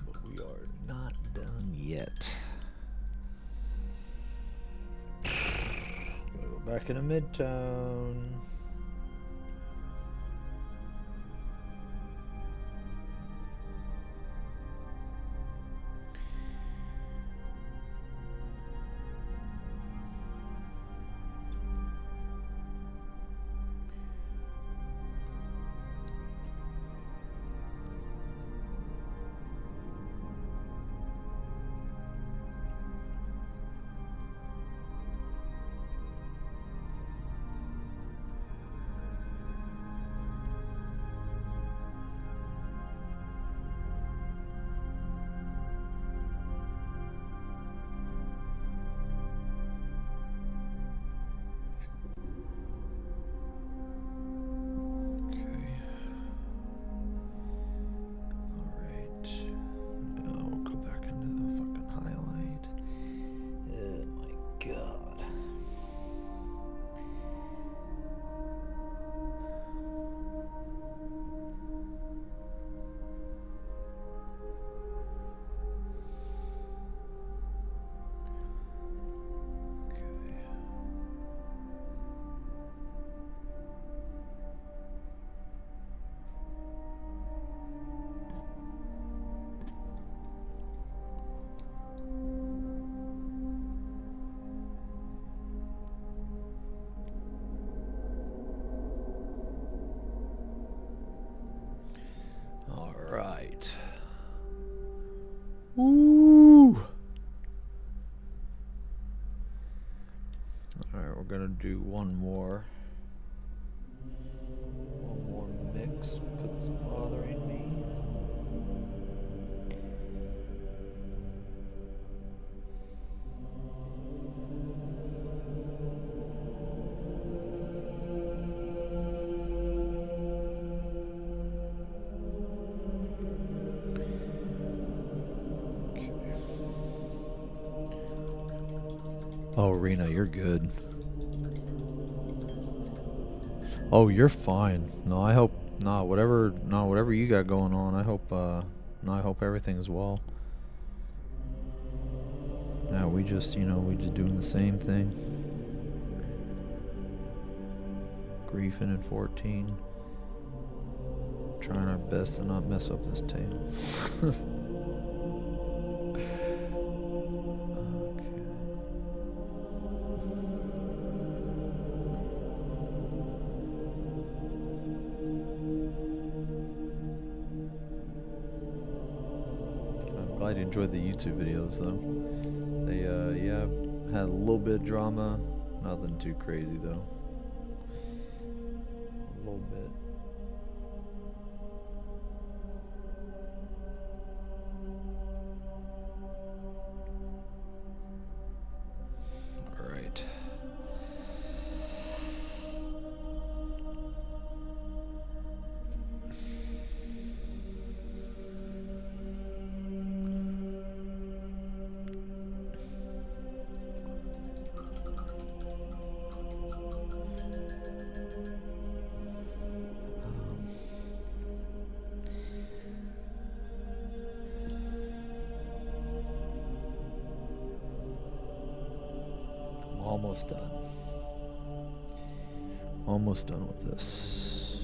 But we are not done yet. Gotta go back into Midtown. Right. Woo! Alright, we're gonna do one more. One more mix because it's bothering me. Oh, Rena, you're good. Oh, you're fine. No, I hope whatever you got going on. I hope everything's well. Yeah, we just doing the same thing. Griefing at 14. Trying our best to not mess up this tail. Glad you enjoyed the YouTube videos though. They yeah, had a little bit of drama, nothing too crazy though. A little bit. All right. Almost done. Almost done with this.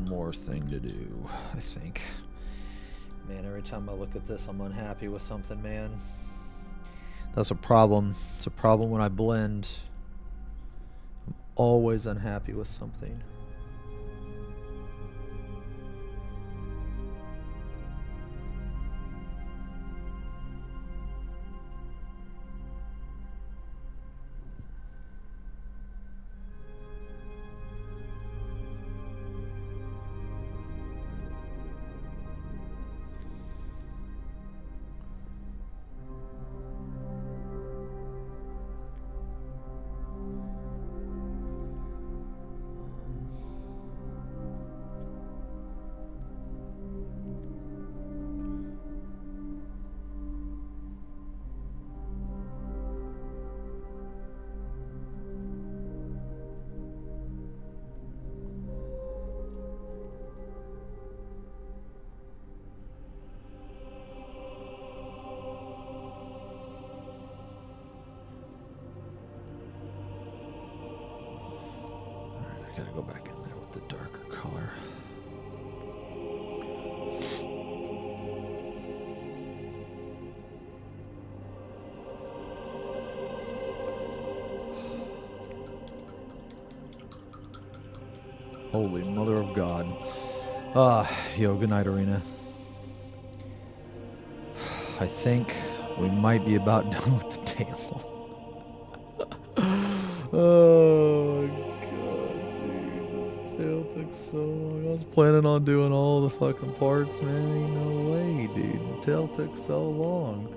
one more thing to do, I think. Man, every time I look at this, I'm unhappy with something, man. That's a problem. It's a problem when I blend. I'm always unhappy with something. I gotta go back in there with the darker color. Holy mother of God. Yo, good night, Arena. I think we might be about done with the tail. Oh, God, dude. This tail took so long. I was planning on doing all the fucking parts, man. Ain't no way, dude. The tail took so long.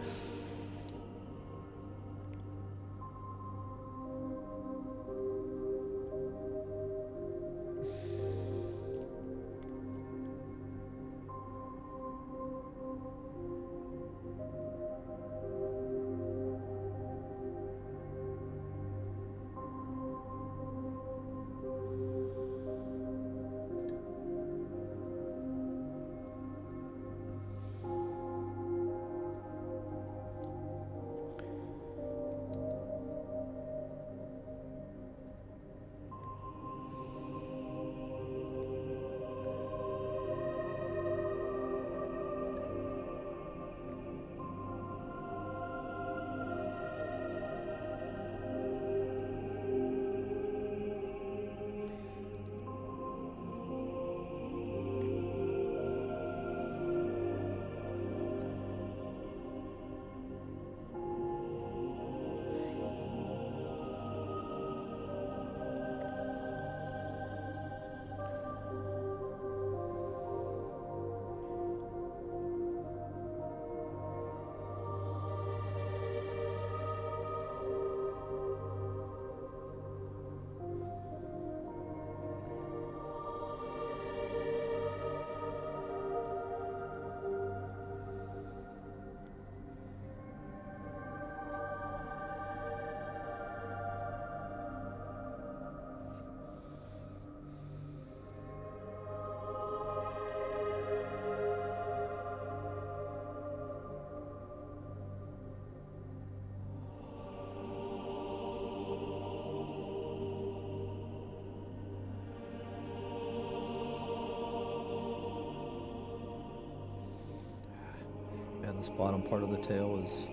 Man, this bottom part of the tail is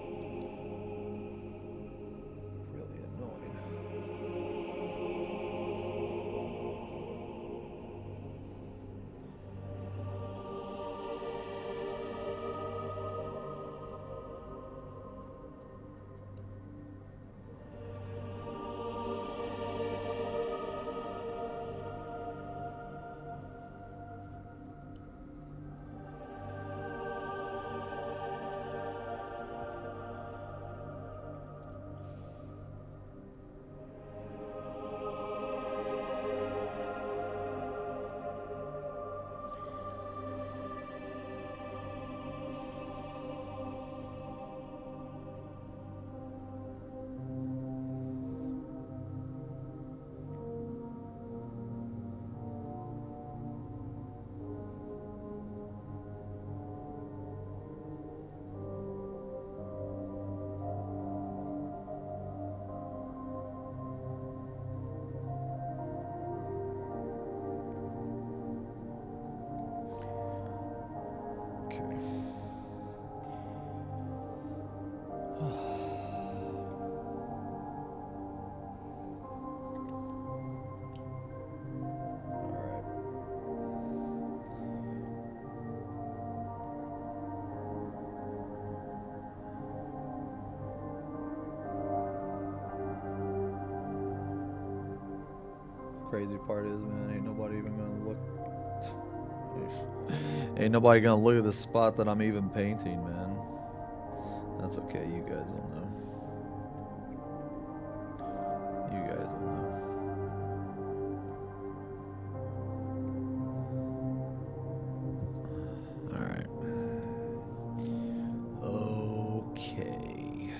really annoying. Okay. Crazy part is, man, ain't nobody even gonna look. Ain't nobody gonna look at the spot that I'm even painting, man. That's okay, you guys will know. You guys will know. Alright. Okay.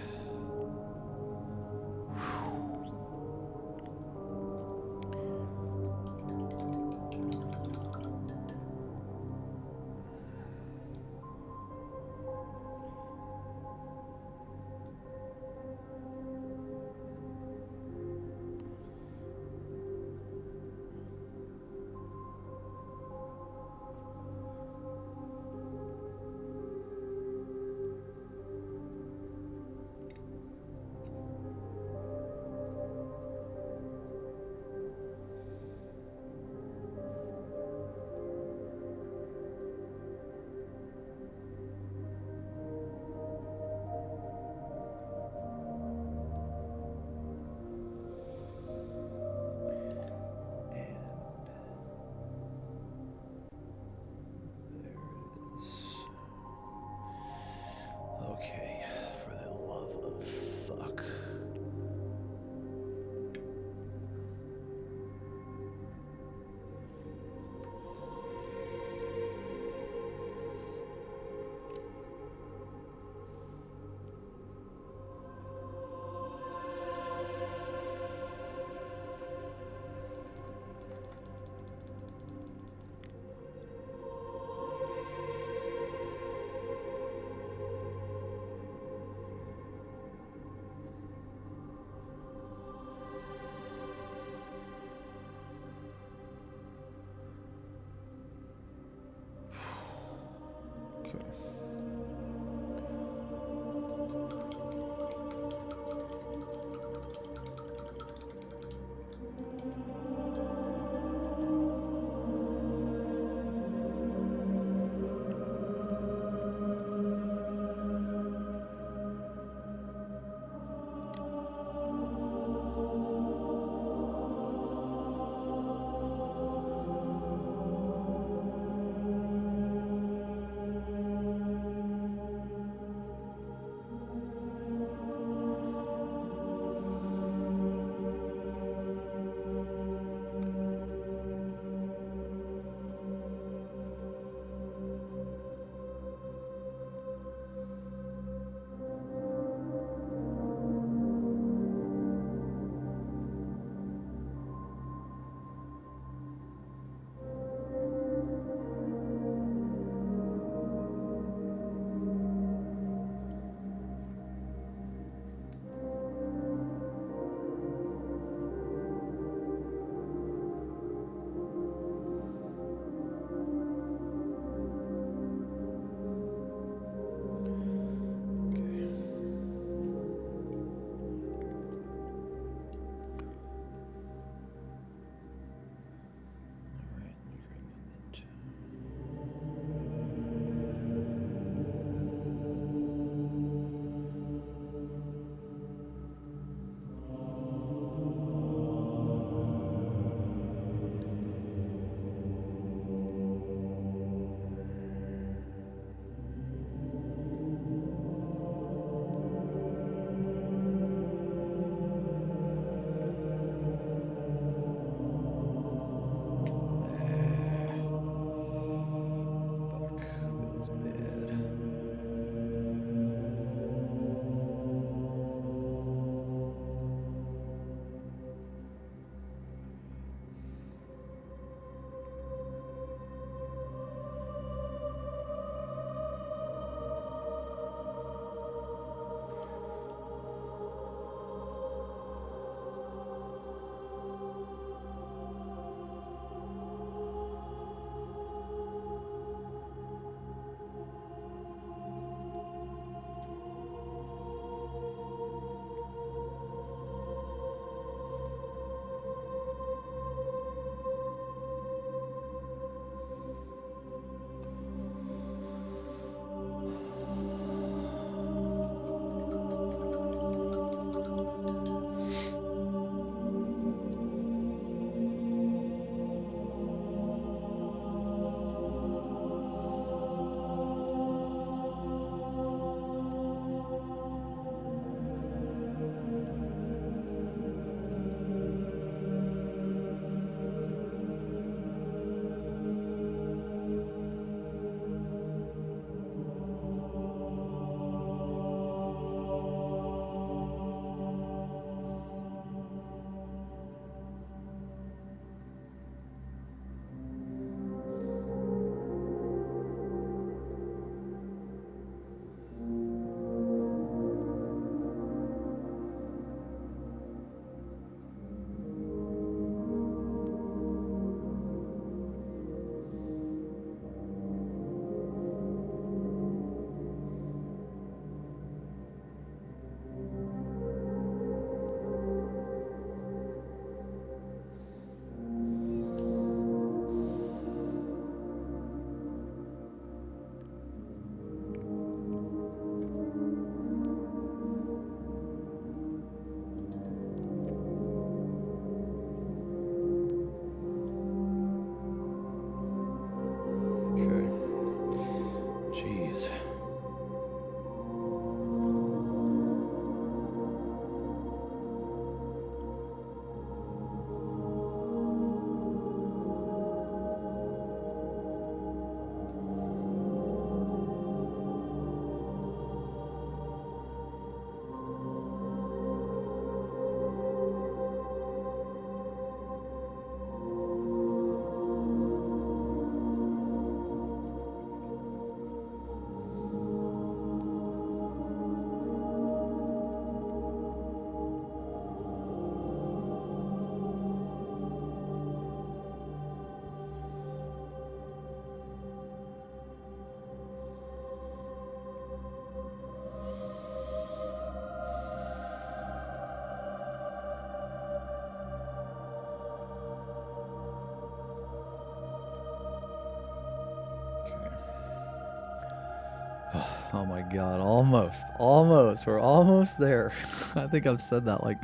Oh my god, almost. Almost. We're almost there. I think I've said that like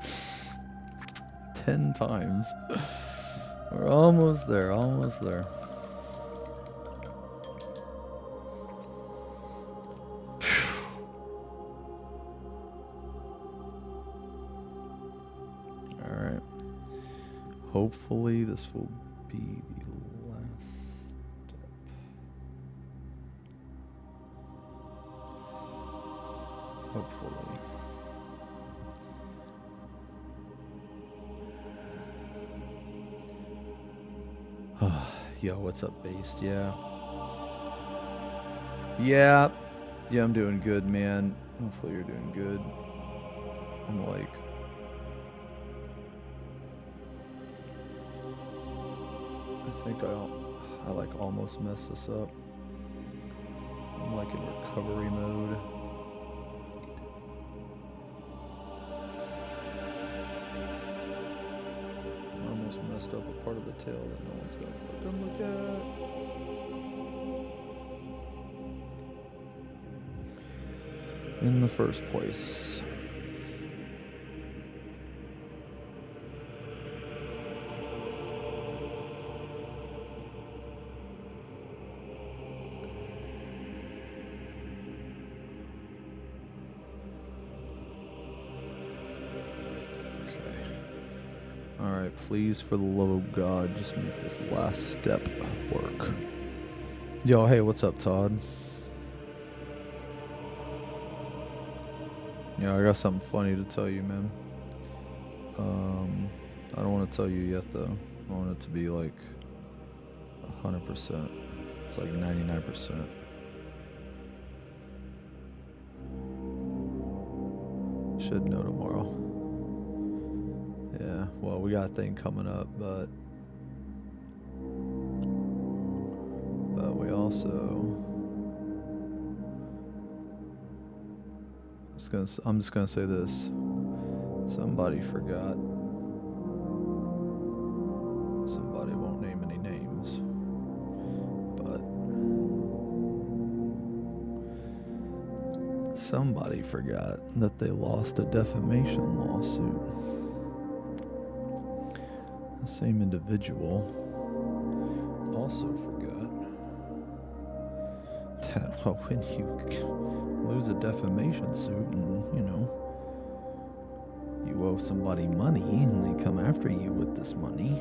10 times. We're almost there, almost there. Alright. Hopefully this will be the last step. Hopefully. Yo, what's up, Based? Yeah. Yeah. Yeah, I'm doing good, man. Hopefully you're doing good. I'm like... I think I like almost messed this up. I'm like in recovery mode. I almost messed up a part of the tail that no one's gonna fucking look at. In the first place. Alright, please, for the love of God, just make this last step work. Yo, hey, what's up, Todd? Yeah, I got something funny to tell you, man. I don't want to tell you yet, though. I want it to be like 100%. It's like 99%. Should know tomorrow. Yeah, well, we got a thing coming up, but we also... I'm just gonna say this. Somebody forgot. Somebody won't name any names. But somebody forgot that they lost a defamation lawsuit. The same individual also forgot that, well, when you lose a defamation suit and, you know, you owe somebody money and they come after you with this money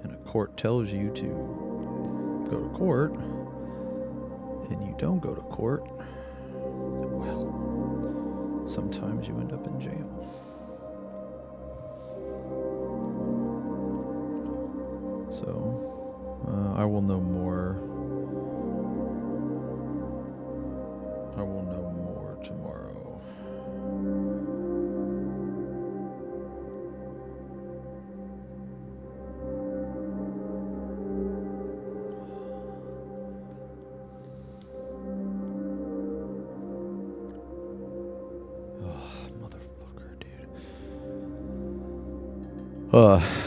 and a court tells you to go to court and you don't go to court, well, sometimes you end up in jail. So, I will know more. I will know more tomorrow. Oh, motherfucker, dude.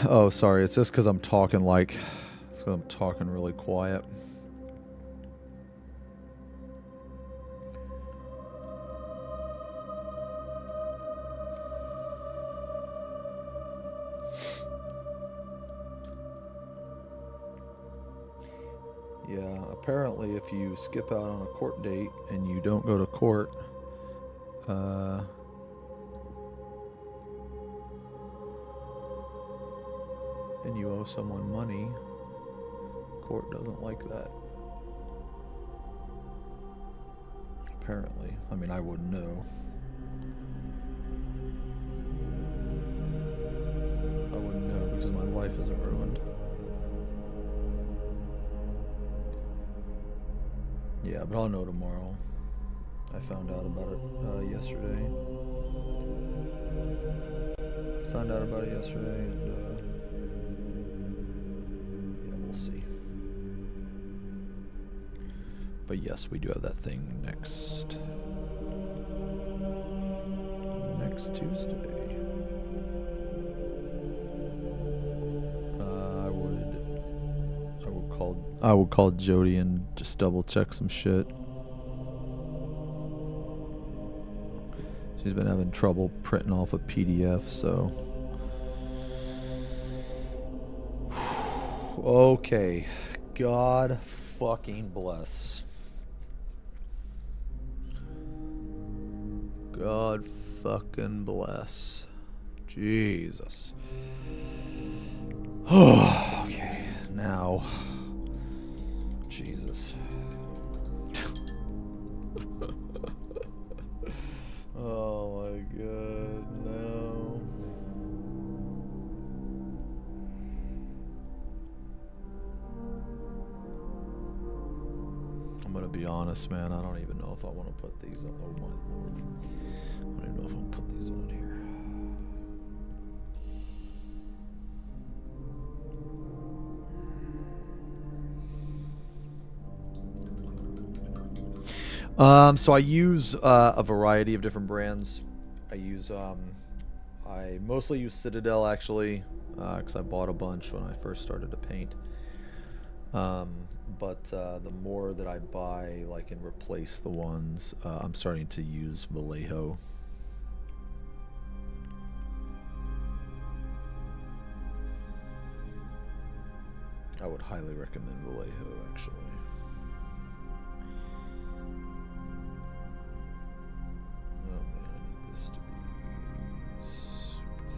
Oh, sorry. It's just because I'm talking like... It's because I'm talking really quiet. Yeah, apparently if you skip out on a court date and you don't go to court, and you owe someone money, court doesn't like that. Apparently. I mean, I wouldn't know. I wouldn't know because my life isn't ruined. Yeah, but I'll know tomorrow. I found out about it yesterday. Found out about it yesterday, and yeah, we'll see. But yes, we do have that thing next Tuesday. I would call Jody and just double check some shit. She's been having trouble printing off a PDF, so. Okay. God fucking bless. God fucking bless. Jesus. Okay, now. Jesus. Oh my god, no. I'm gonna be honest, man. I don't even know if I want to put these on. Oh my lord. I don't even know if I want to put these on here. So I use a variety of different brands. I mostly use Citadel actually, because I bought a bunch when I first started to paint. But the more that I buy, like, and replace the ones, I'm starting to use Vallejo. I would highly recommend Vallejo, actually. Oh man, I need this to be super thin.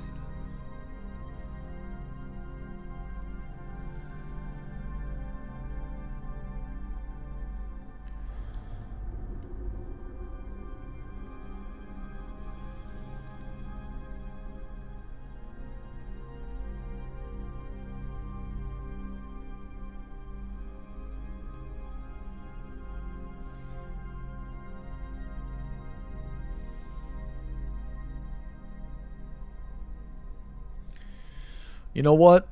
You know what?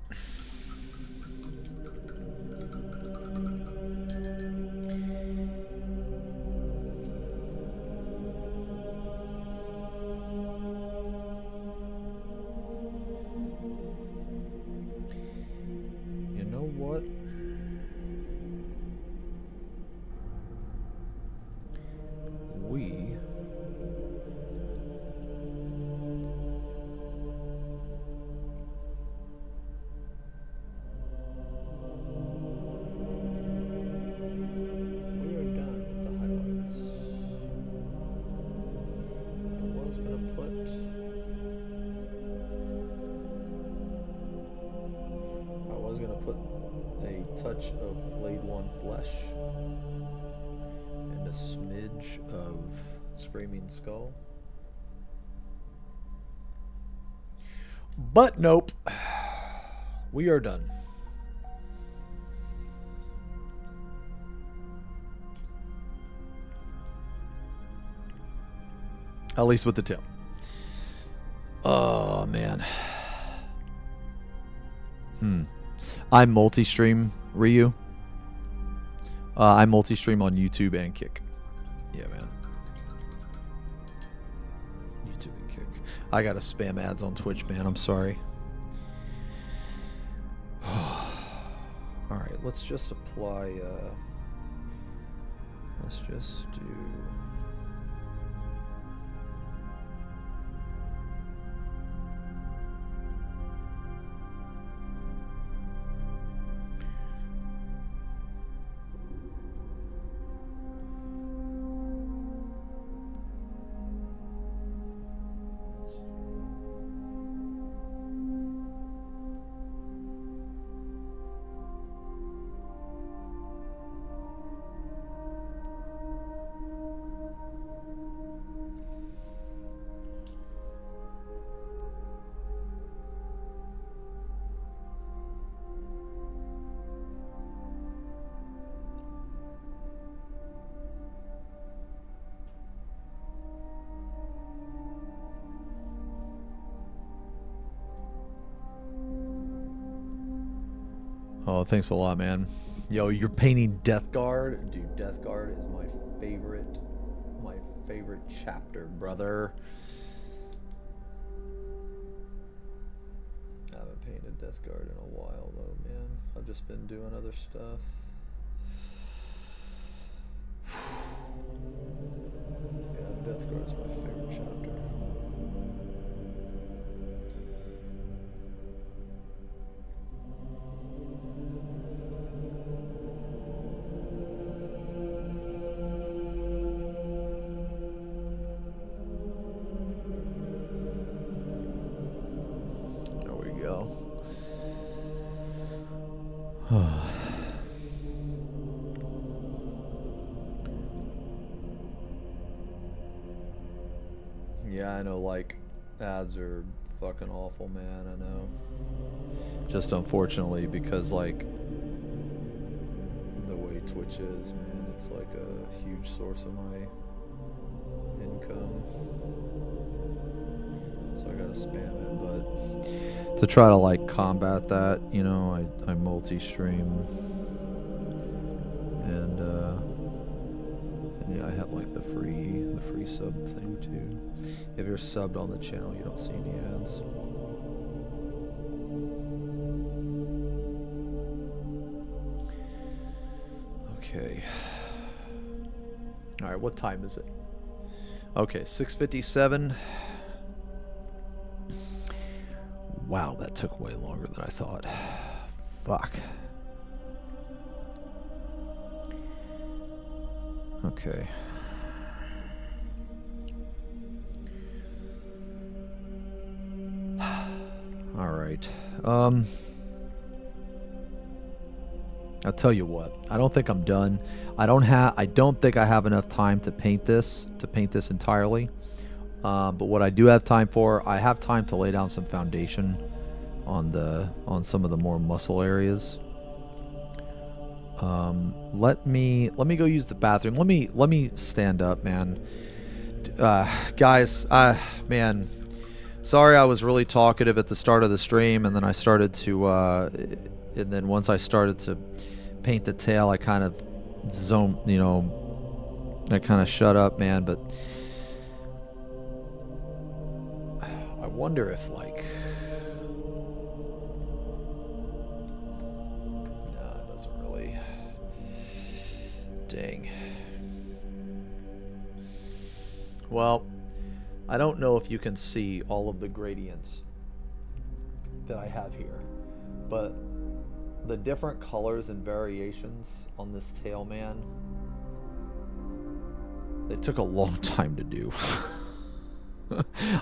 You know what? We are done with the highlights. I was gonna put a touch of Blade 1 flesh and a smidge of Screaming Skull. But nope. We are done. At least with the tip. Oh, man. I multi-stream, Ryu. I multi-stream on YouTube and Kick. Yeah, man. YouTube and Kick. I gotta spam ads on Twitch, man. I'm sorry. Alright, let's just apply... let's just do... Oh, thanks a lot, man. Yo, you're painting Death Guard? Dude, Death Guard is my favorite chapter, brother. I haven't painted Death Guard in a while, though, man. I've just been doing other stuff. Yeah, Death Guard is my favorite chapter. Yeah, I know, like, ads are fucking awful, man, I know. Just unfortunately, because, like, the way Twitch is, man, it's like a huge source of my income. So I gotta spam it, but to try to, like, combat that, you know, I multi-stream. And yeah, I have, like, the free sub thing, too. If you're subbed on the channel, you don't see any ads. Okay. All right, what time is it? Okay, 6:57. Wow, that took way longer than I thought. Fuck. Okay. All right. I'll tell you what. I don't think I'm done. I don't think I have enough time to paint this entirely. But what I do have time for, I have time to lay down some foundation on some of the more muscle areas. Let me go use the bathroom. Let me stand up, man. Guys, man, sorry I was really talkative at the start of the stream, and then I started to and then once I started to paint the tail, I kind of zoned, you know, I kind of shut up, man. But I wonder if, like, no, it doesn't really. Dang. Well, I don't know if you can see all of the gradients that I have here, but the different colors and variations on this tail, man, they took a long time to do.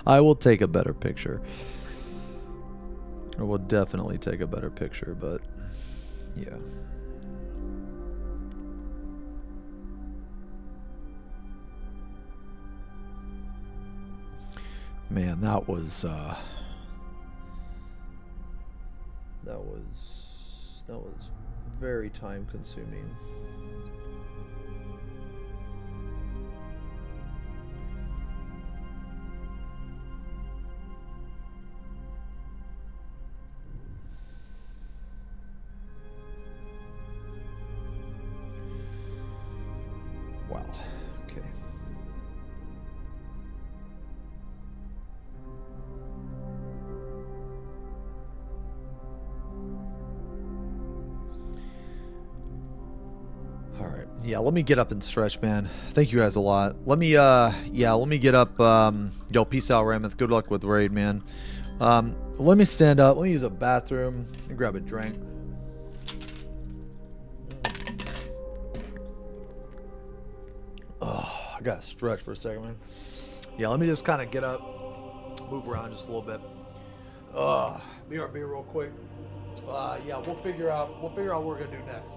I will take a better picture. I will definitely take a better picture, but yeah. Man, that was very time consuming. Wow. Okay. All right. Yeah, let me get up and stretch, man. Thank you guys a lot. Let me get up. Yo, peace out, Rameth. Good luck with raid, man. Let me stand up. Let me use a bathroom and grab a drink. Oh, I gotta stretch for a second, man. Yeah, let me just kind of get up, move around just a little bit. BRB real quick. Yeah, we'll figure out what we're gonna do next.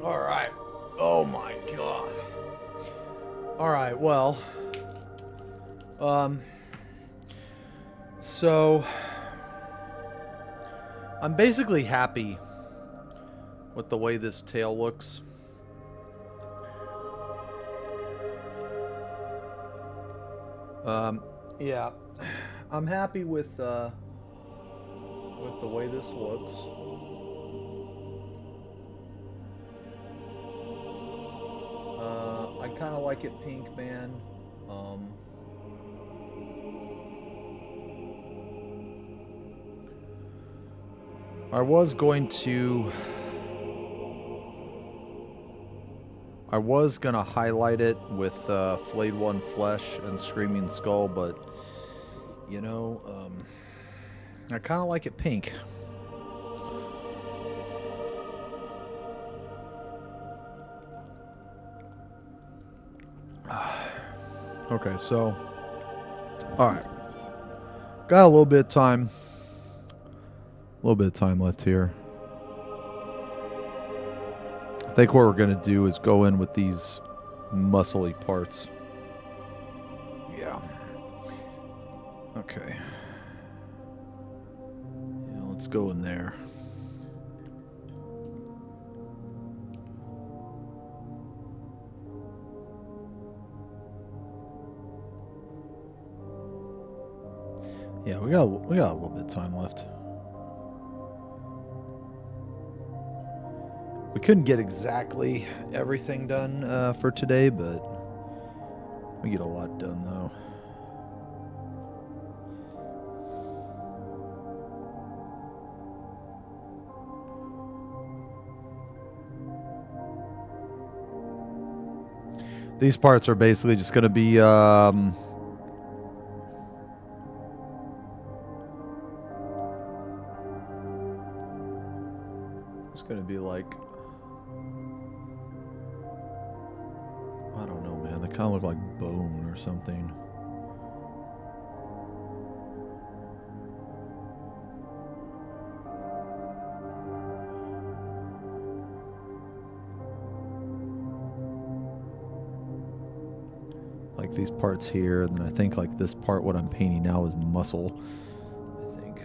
All right. Oh my god. All right. Well. So I'm basically happy with the way this tail looks. Yeah, I'm happy with the way this looks. I kind of like it pink, man. I was gonna highlight it with Flayed One Flesh and Screaming Skull, but you know, I kind of like it pink. Okay, so all right, got a little bit of time. A little bit of time left here. I think what we're going to do is go in with these muscly parts. Yeah. Okay. Yeah, let's go in there. Yeah, we got a little bit of time left. We couldn't get exactly everything done for today, but we get a lot done, though. These parts are basically just going to be... it's going to be like... I don't know, man. They kind of look like bone or something. Like these parts here, and then I think like this part, what I'm painting now is muscle, I think.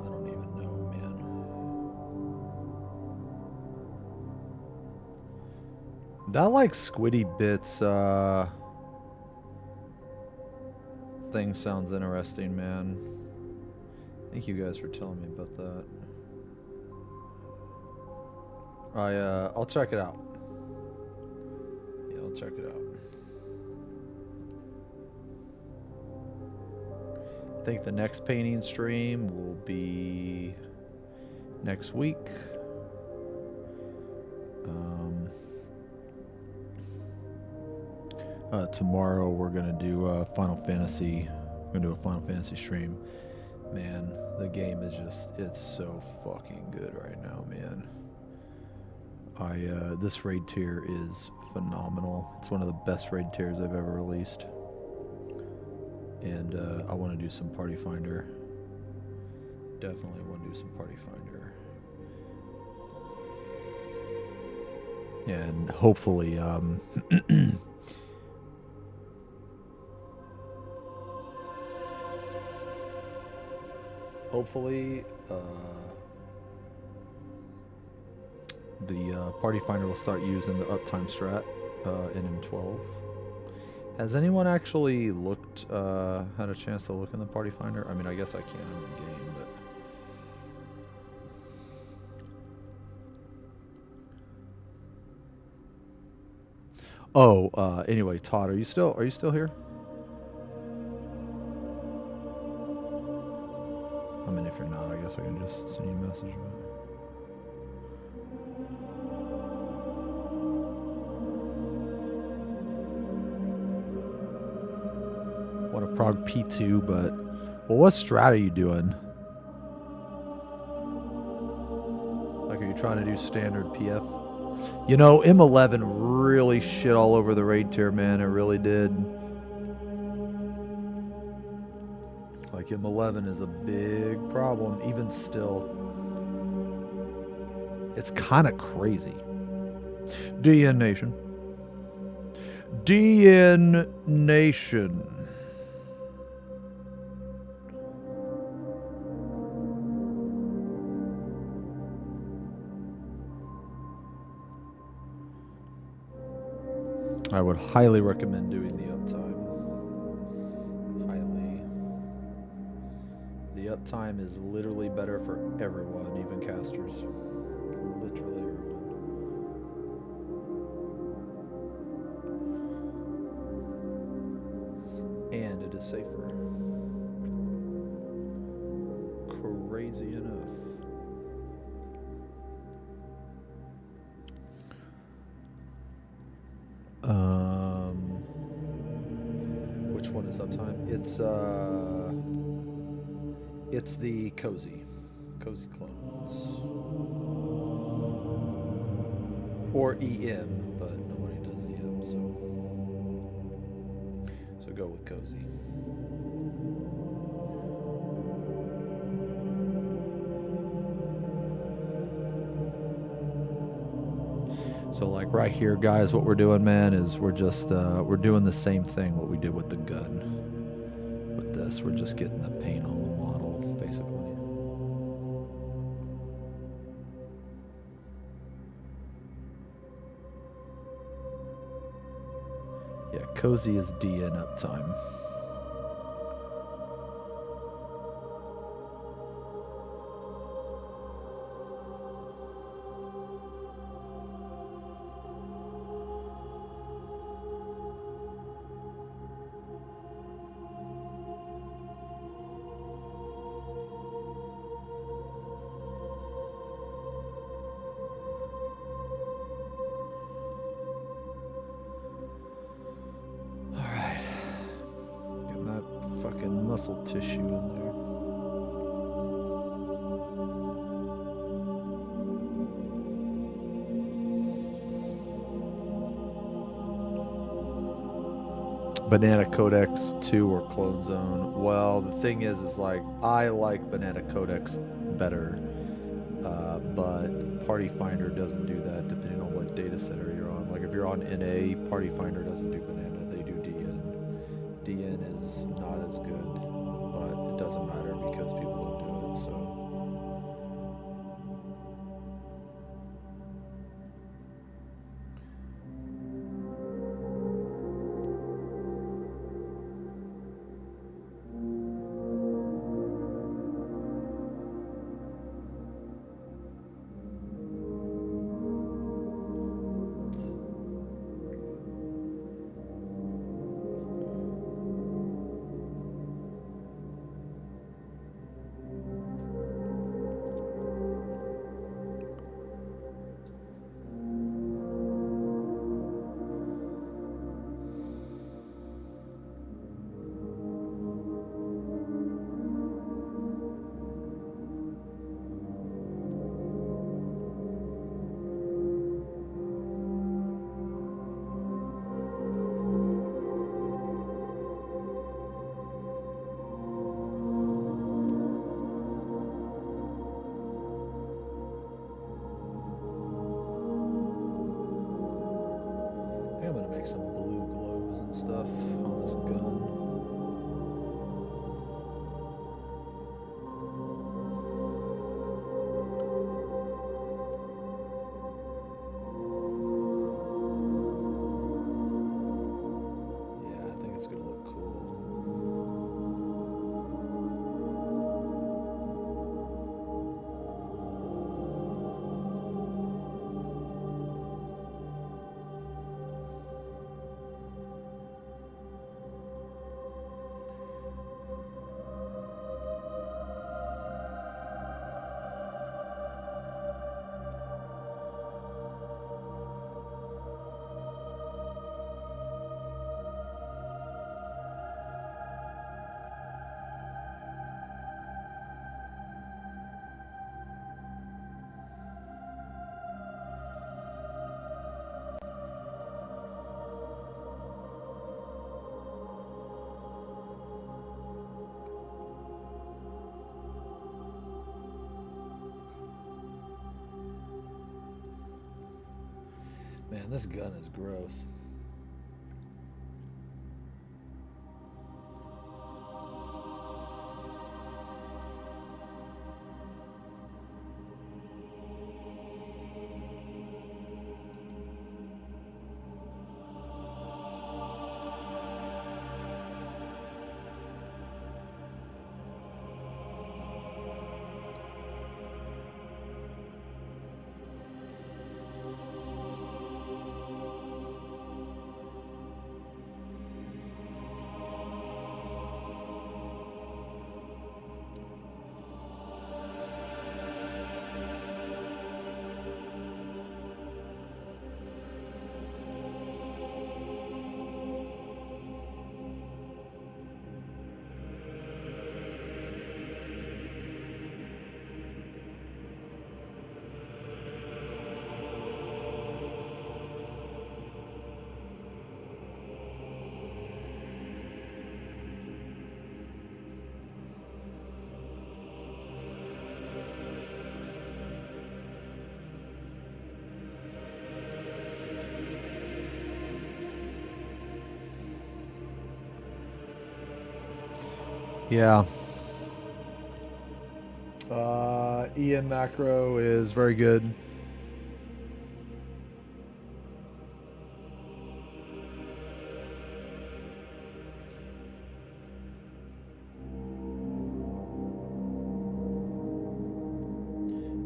I don't even know, man. That like squiddy bits thing sounds interesting, man. Thank you guys for telling me about that. I'll check it out. Yeah, I'll check it out. I think the next painting stream will be next week. Tomorrow we're gonna do Final Fantasy. We're gonna do a Final Fantasy stream. Man, the game is just—it's so fucking good right now, man. This raid tier is phenomenal. It's one of the best raid tiers I've ever released. And I want to do some Party Finder. Definitely want to do some Party Finder. And hopefully, hopefully, the Party Finder will start using the uptime strat in M12. Has anyone actually looked, had a chance to look in the Party Finder? I mean, I guess I can in the game, but... Oh, anyway, Todd, are you still here? I mean, if you're not, I guess I can just send you a message. Want to prog P2, but... Well, what strat are you doing? Like, are you trying to do standard PF? You know, M11 really shit all over the raid tier, man. It really did. Like, M11 is a big problem, even still. It's kind of crazy. DN Nation. DN Nation. I would highly recommend doing the uptime. Highly. The uptime is literally better for everyone, even casters. Literally everyone. And it is safer. Crazy enough. Which one is uptime? It's the cozy clones, or EM, but nobody does EM, so go with cozy. So like right here, guys, what we're doing, man, is we're just we're doing the same thing what we did with the gun. With this, we're just getting the paint on the model, basically. Yeah, cozy is DN uptime. Muscle tissue in there. Banana Codex 2 or Clone Zone. Well, the thing is like I like Banana Codex better, but Party Finder doesn't do that depending on what data center you're on. Like if you're on NA, Party Finder doesn't do Banana, they do DN. DN is not as good, but it doesn't matter because people don't do it, so. Man, this gun is gross. Yeah. EM macro is very good.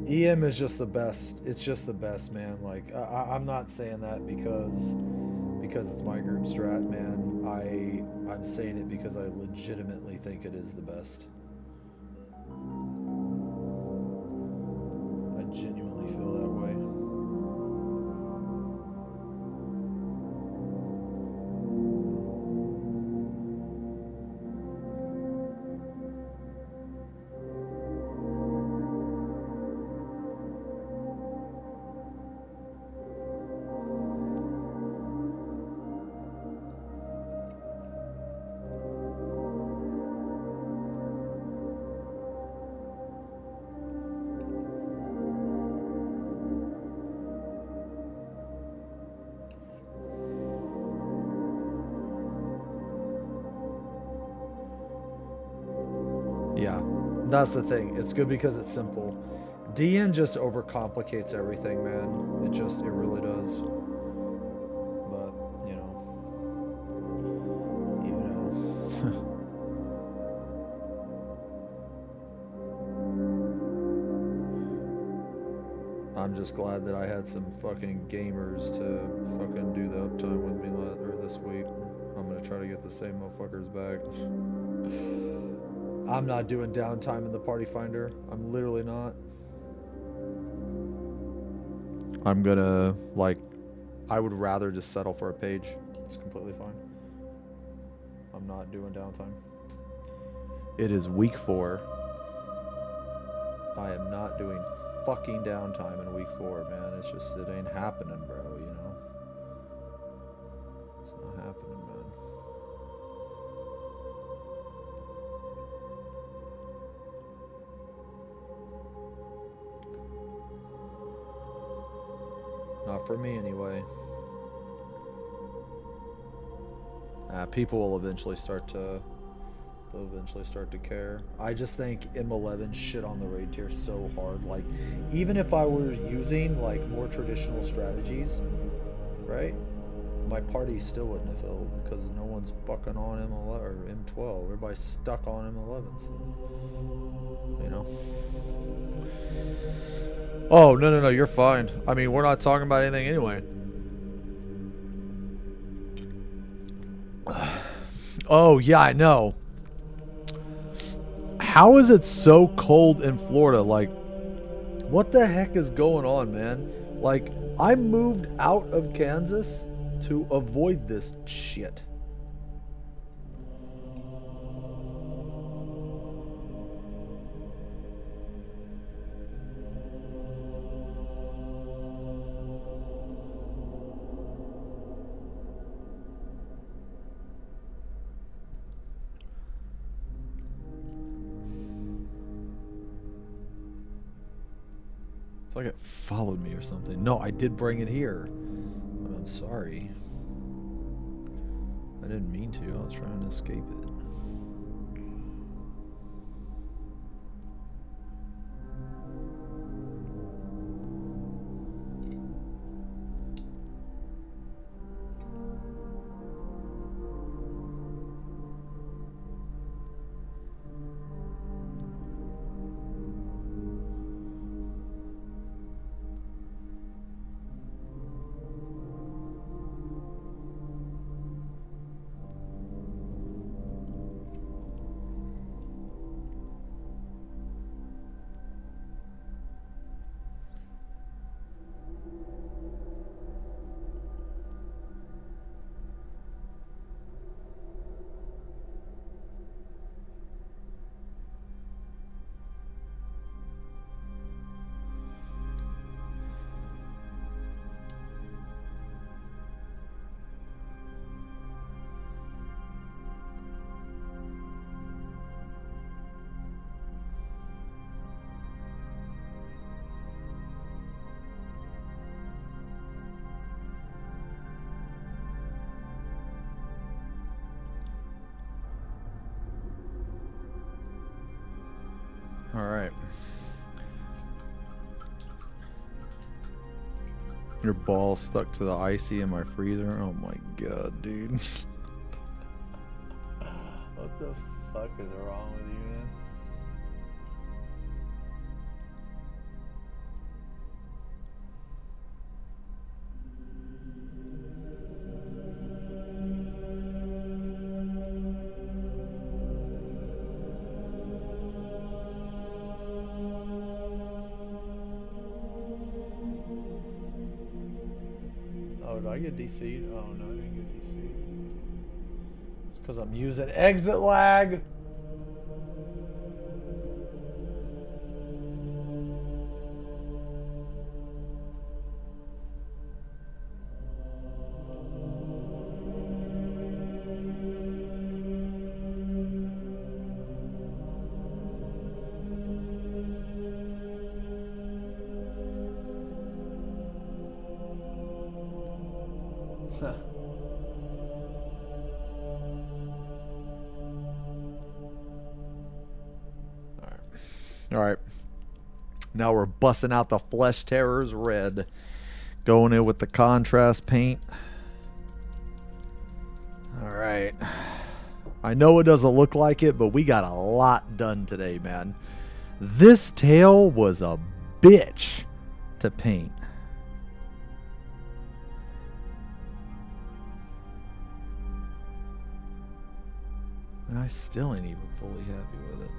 EM is just the best. It's just the best, man. Like I'm not saying that because it's my group strat, man. I'm saying it because I legitimately think it is the best. I genuinely feel that way. Yeah, that's the thing. It's good because it's simple. DN just overcomplicates everything, man. It really does. But, you know. I'm just glad that I had some fucking gamers to fucking do the uptime with me this week. I'm gonna try to get the same motherfuckers back. I'm not doing downtime in the party finder. I'm literally not. I'm gonna, like, I would rather just settle for a page. It's completely fine. I'm not doing downtime. It is week 4. I am not doing fucking downtime in week 4, man. It's just, it ain't happening, bro, you know? It's not happening, man. Not for me, anyway. People will eventually start to... They'll eventually start to care. I just think M11 shit on the raid tier so hard. Like, even if I were using, like, more traditional strategies, right? My party still wouldn't have filled because no one's fucking on M11 or M12. Everybody's stuck on M11s. You know? Oh, no, you're fine. I mean, we're not talking about anything anyway. Oh, yeah, I know. How is it so cold in Florida? Like, what the heck is going on, man? Like, I moved out of Kansas to avoid this shit. It's like it followed me or something. No, I did bring it here. I'm sorry. I didn't mean to. I was trying to escape it. All right. Your ball stuck to the icy in my freezer. Oh my god, dude. What the fuck is wrong with you, man? Oh, did I get DC'd? Oh, no, I didn't get DC'd. It's because I'm using exit lag. All right. Now we're busting out the Flesh Terrors red. Going in with the contrast paint. All right. I know it doesn't look like it, but we got a lot done today, man. This tail was a bitch to paint. And I still ain't even fully happy with it.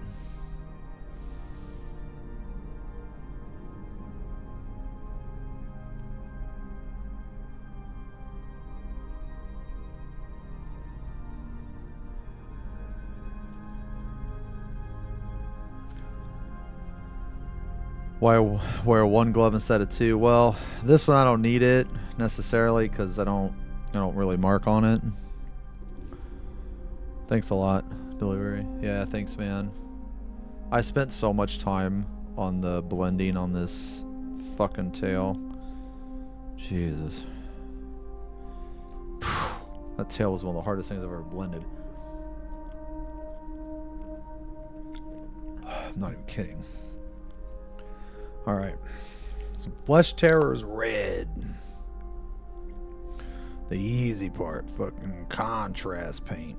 Why wear one glove instead of two? Well, this one I don't need it necessarily because I don't really mark on it. Thanks a lot, delivery. Yeah, thanks, man. I spent so much time on the blending on this fucking tail. Jesus. That tail was one of the hardest things I've ever blended. I'm not even kidding. All right, some Flesh Terrors red. The easy part, fucking contrast paint.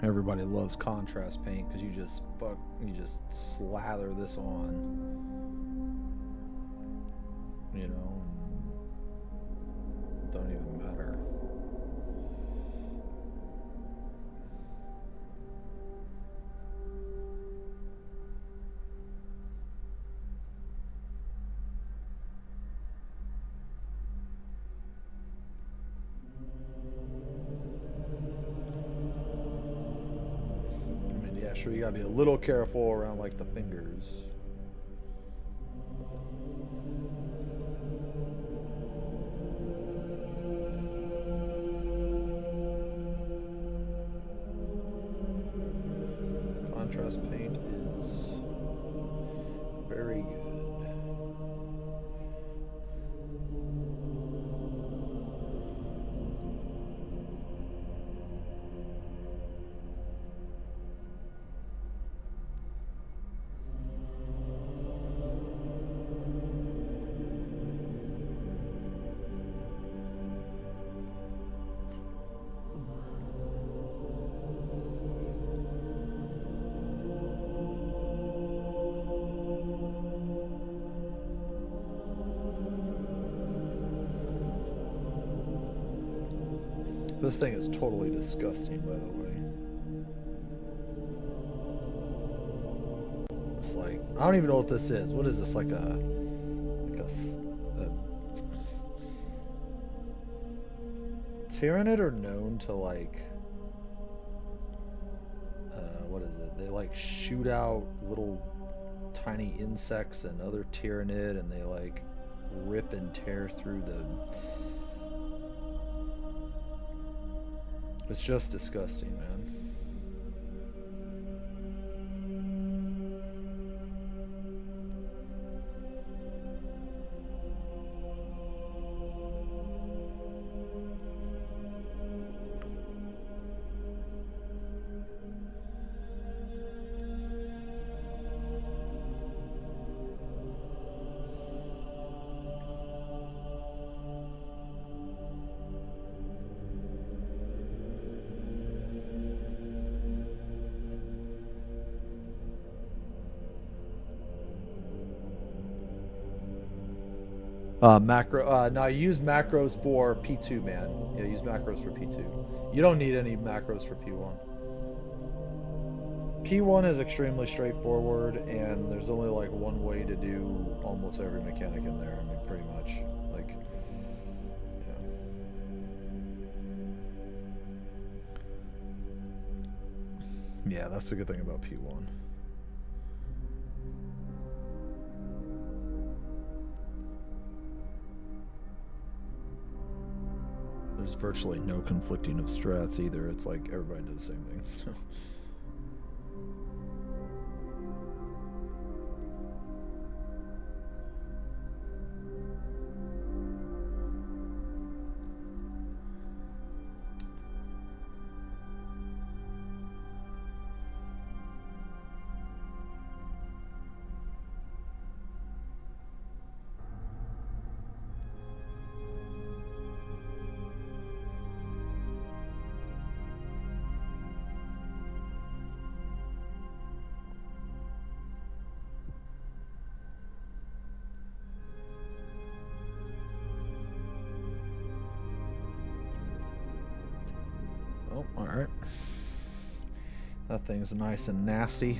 Everybody loves contrast paint because you just slather this on, you know, and don't even matter. Sure, you gotta be a little careful around like the fingers. Contrast paint is very good. This thing is totally disgusting, by the way. It's like, I don't even know what this is. What is this, like a Tyrannid are known to like, what is it? They like shoot out little tiny insects and other Tyrannid, and they like rip and tear through the... It's just disgusting, man. No, use macros for P2, man. Yeah, use macros for P2. You don't need any macros for P1. P1 is extremely straightforward, and there's only like one way to do almost every mechanic in there. I mean, pretty much. Like, yeah. Yeah, that's the good thing about P1. There's virtually no conflicting of strats either. It's like everybody does the same thing. Oh, alright. That thing's nice and nasty.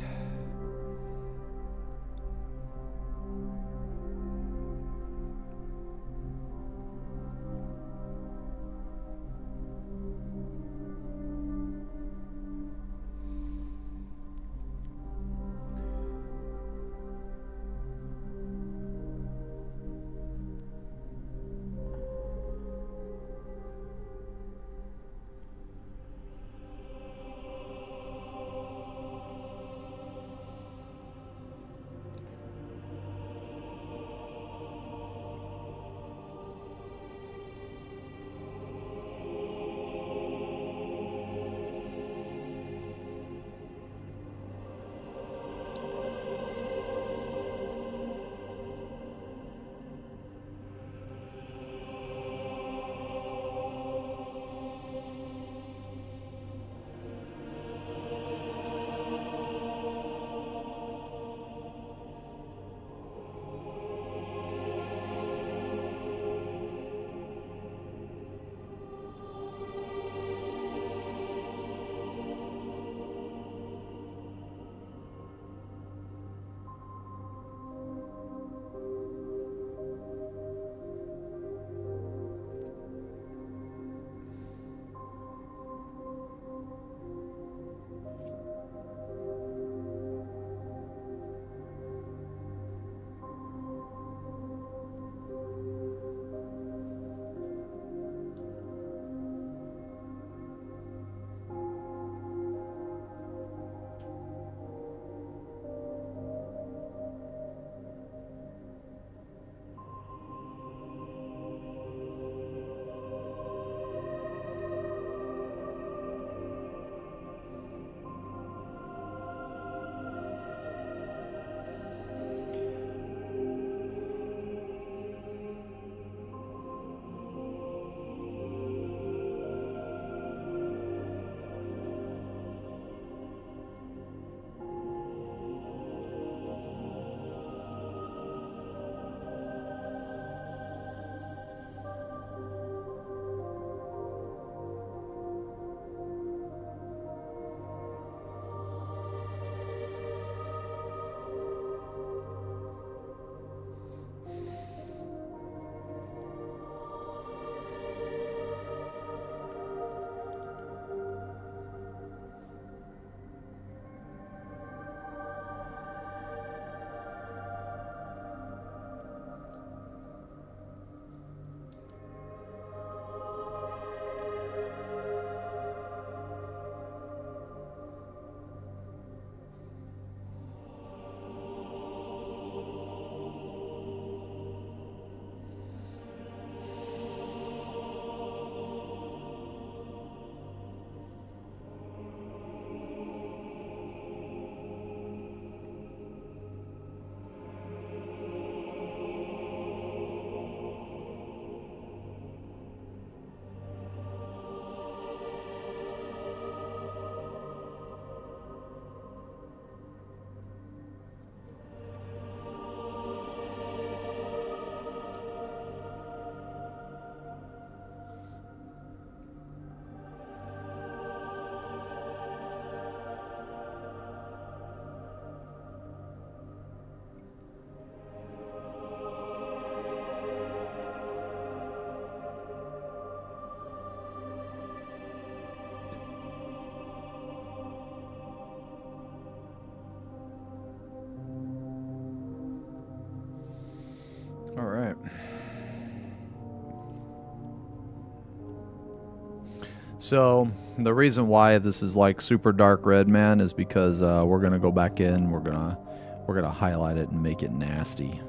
So the reason why this is like super dark red, man, is because we're gonna go back in. We're gonna highlight it and make it nasty.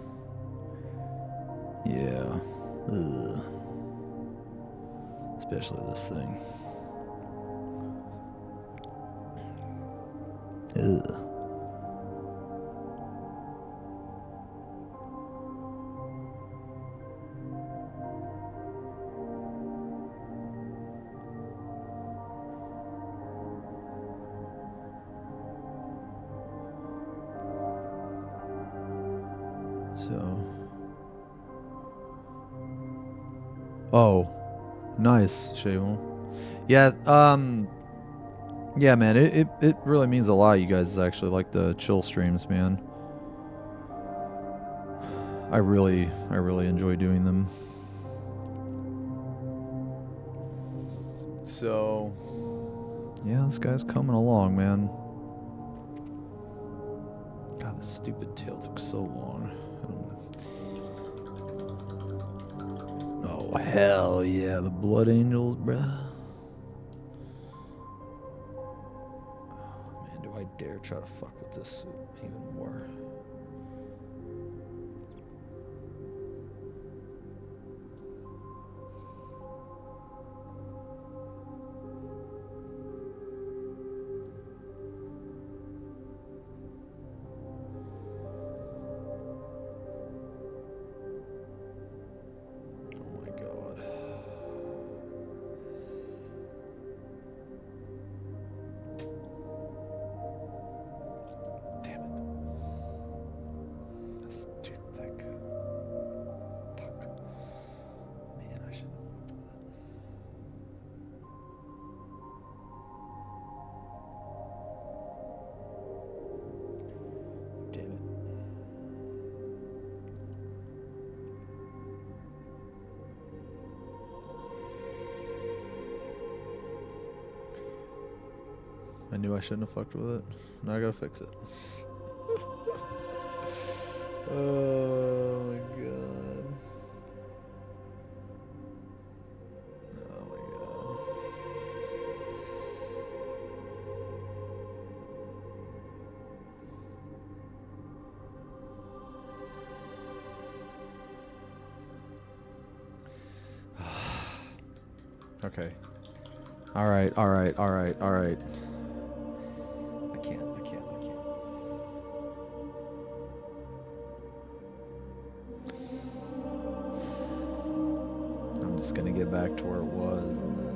Yeah. Ugh. Especially this thing. Ugh. So. Oh, nice, Shayvon. Yeah, yeah, man, it really means a lot. You guys actually like the chill streams, man. I really enjoy doing them. So, yeah, this guy's coming along, man. God, this stupid tail took so long. Oh, hell yeah, the Blood Angels, bruh. Oh, man, do I dare try to fuck with this even more? I knew I shouldn't have fucked with it. Now I gotta fix it. Oh my god. Oh my god. Okay. Alright, alright, alright, alright. I can't. I'm just gonna get back to where it was and then...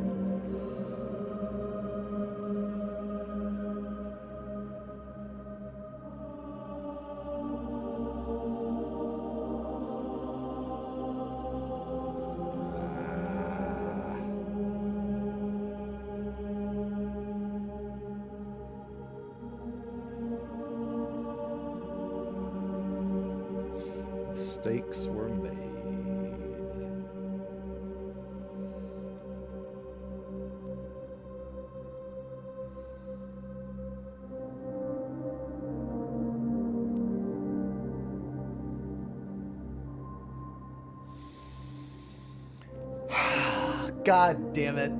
Mistakes were made. God damn it.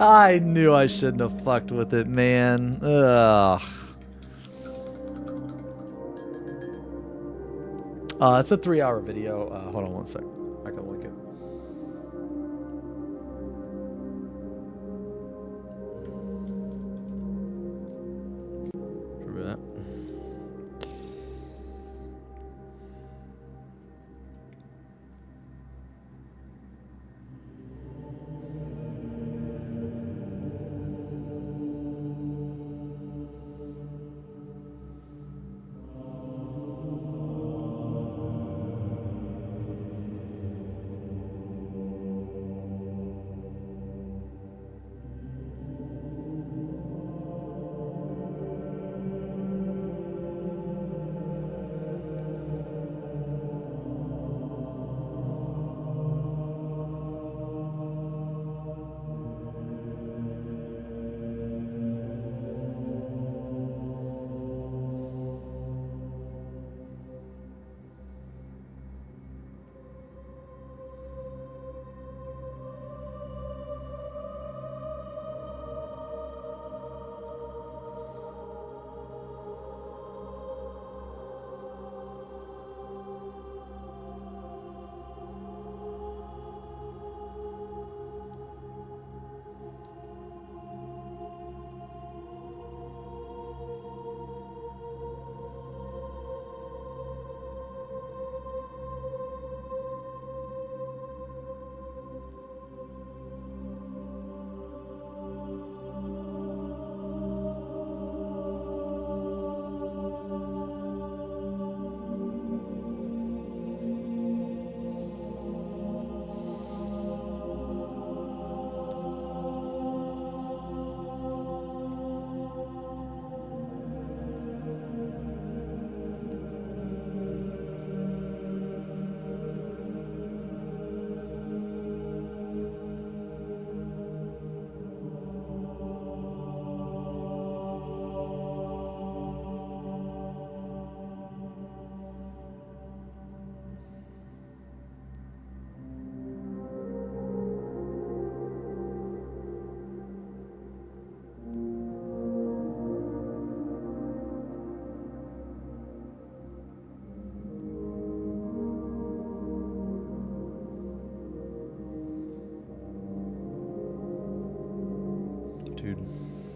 I knew I shouldn't have fucked with it, man. Ugh. It's a 3-hour video. Hold on one sec. I can link it. Remember that?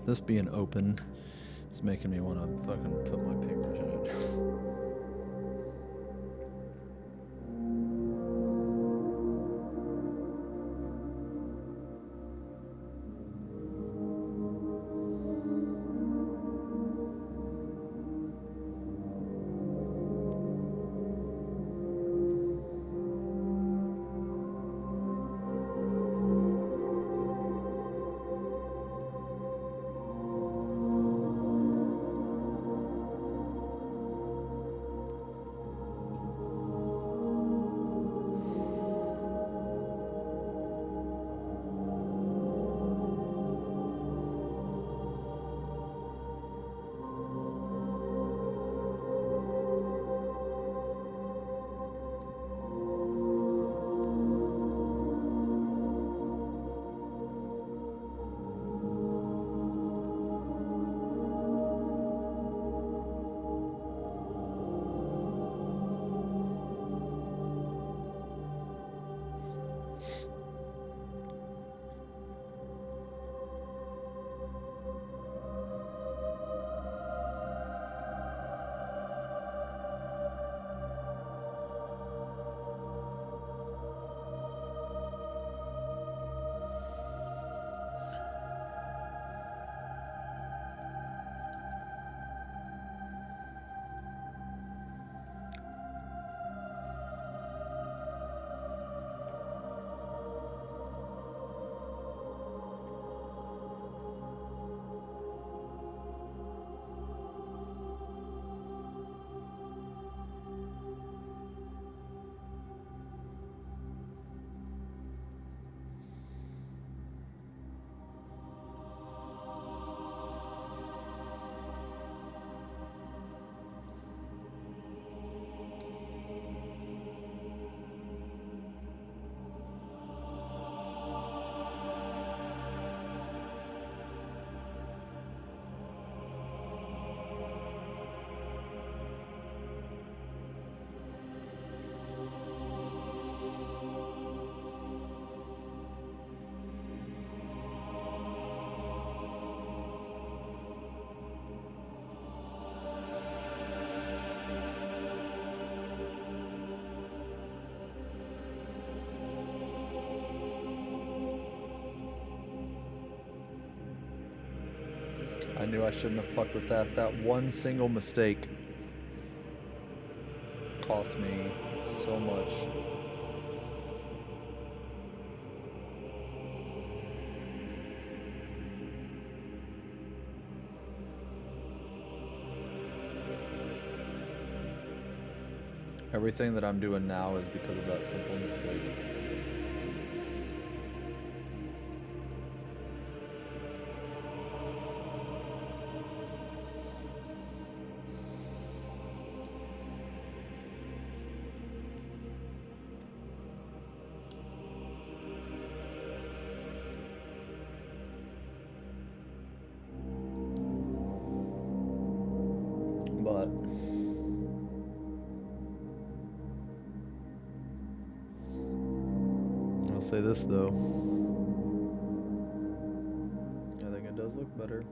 This being open is making me want to fucking put my fingers in it. I knew I shouldn't have fucked with that. That one single mistake cost me so much. Everything that I'm doing now is because of that simple mistake. But I'll say this though, I think it does look better.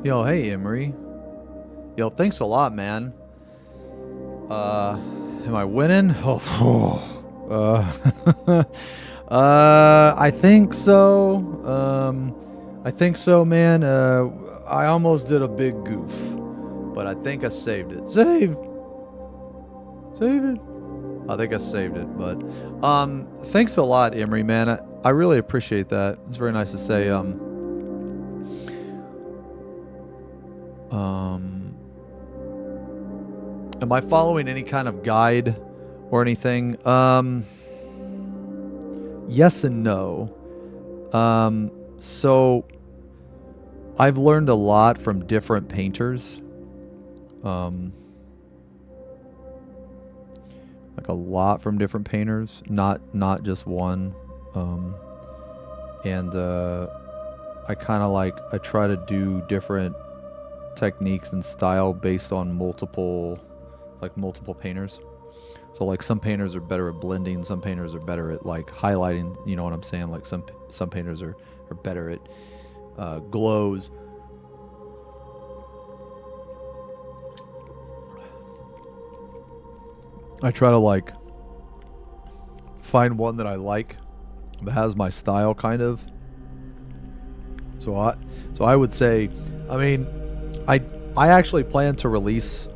Yo, hey Emery. Yo, thanks a lot, man. Am I winning? I think so. I think so, man. I almost did a big goof, but I think I saved it. Save it. I think I saved it, but thanks a lot, Emery, man. I really appreciate that. It's very nice to say. Am I following any kind of guide or anything? Yes and no. So I've learned a lot from different painters. Like a lot from different painters, not just one. And I kind of like, I try to do different techniques and style based on multiple painters. So like some painters are better at blending, some painters are better at like highlighting, you know what I'm saying? Like some painters are better at glows. I try to like find one that I like that has my style kind of. So I would say, I mean, I actually plan to release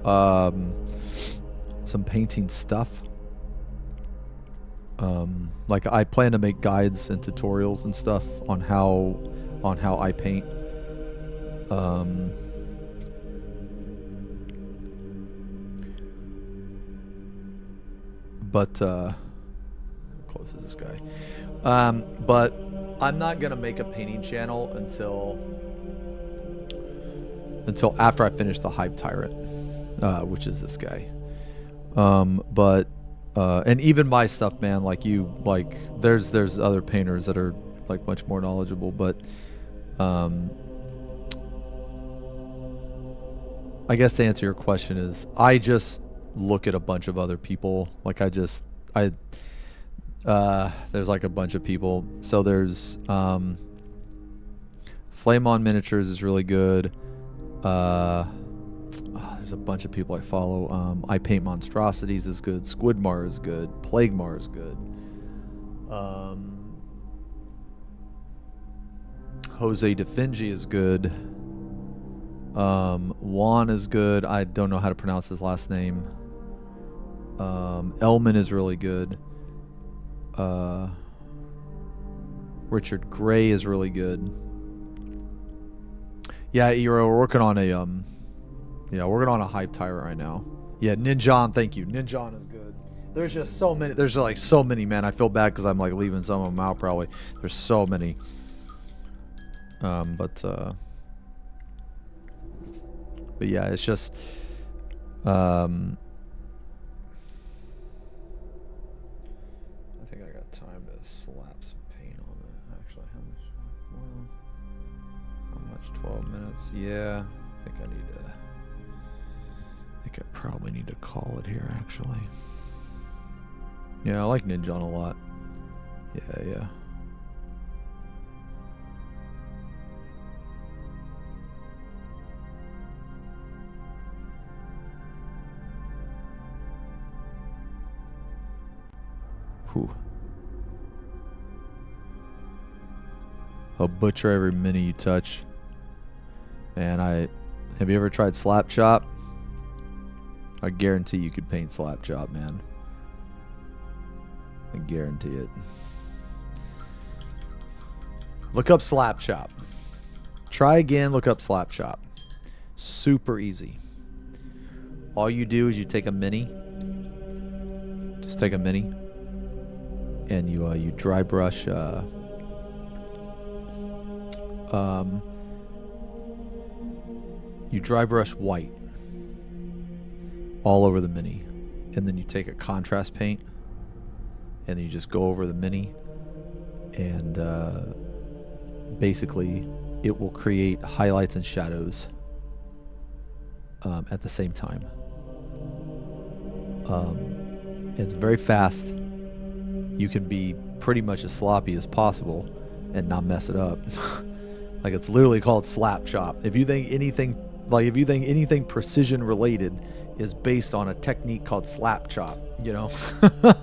some painting stuff. Like I plan to make guides and tutorials and stuff on how I paint. But how close is this guy? But I'm not gonna make a painting channel until after I finish the Hype Tyrant, which is this guy. But and even my stuff, man, like there's other painters that are like much more knowledgeable, but I guess to answer your question is I just look at a bunch of other people. Like there's like a bunch of people. So there's Flame on Miniatures is really good. There's a bunch of people I follow. I Paint Monstrosities is good. Squidmar is good. Plaguemar is good. Jose DeFinji is good. Juan is good. I don't know how to pronounce his last name. Elman is really good. Richard Gray is really good. Yeah, Eero, we're working on a Hype Tyrant right now. Yeah, Ninjon, thank you. Ninjon is good. There's just so many. There's like so many, man. I feel bad because I'm like leaving some of them out probably. There's so many. But yeah, it's just I think I got time to slap some paint on it. Actually, how much? 12 minutes. Yeah, I think I probably need to call it here, actually. Yeah, I like Ninjon a lot. Yeah. Whew. I'll butcher every mini you touch. Man, have you ever tried Slap Chop? I guarantee you could paint Slap Chop, man. I guarantee it. Look up Slap Chop. Try again, look up Slap Chop. Super easy. All you do is you take a mini. Just take a mini. And you dry brush you dry brush white all over the mini, and then you take a contrast paint and then you just go over the mini, and basically it will create highlights and shadows at the same time. It's very fast. You can be pretty much as sloppy as possible and not mess it up. Like, it's literally called Slap Chop. If you think anything precision related is based on a technique called Slap Chop, you know? You know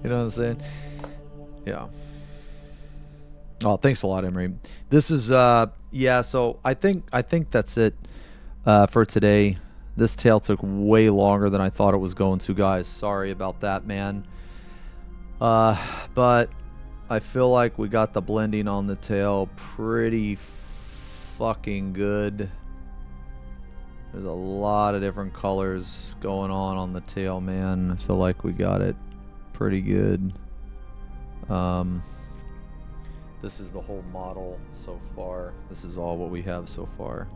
what I'm saying? Yeah. Oh, thanks a lot, Emery. This is yeah, so I think that's it for today. This tail took way longer than I thought it was going to, guys. Sorry about that, man. But I feel like we got the blending on the tail pretty fucking good. There's a lot of different colors going on the tail, man. I feel like we got it pretty good. This is the whole model so far. This is all what we have so far.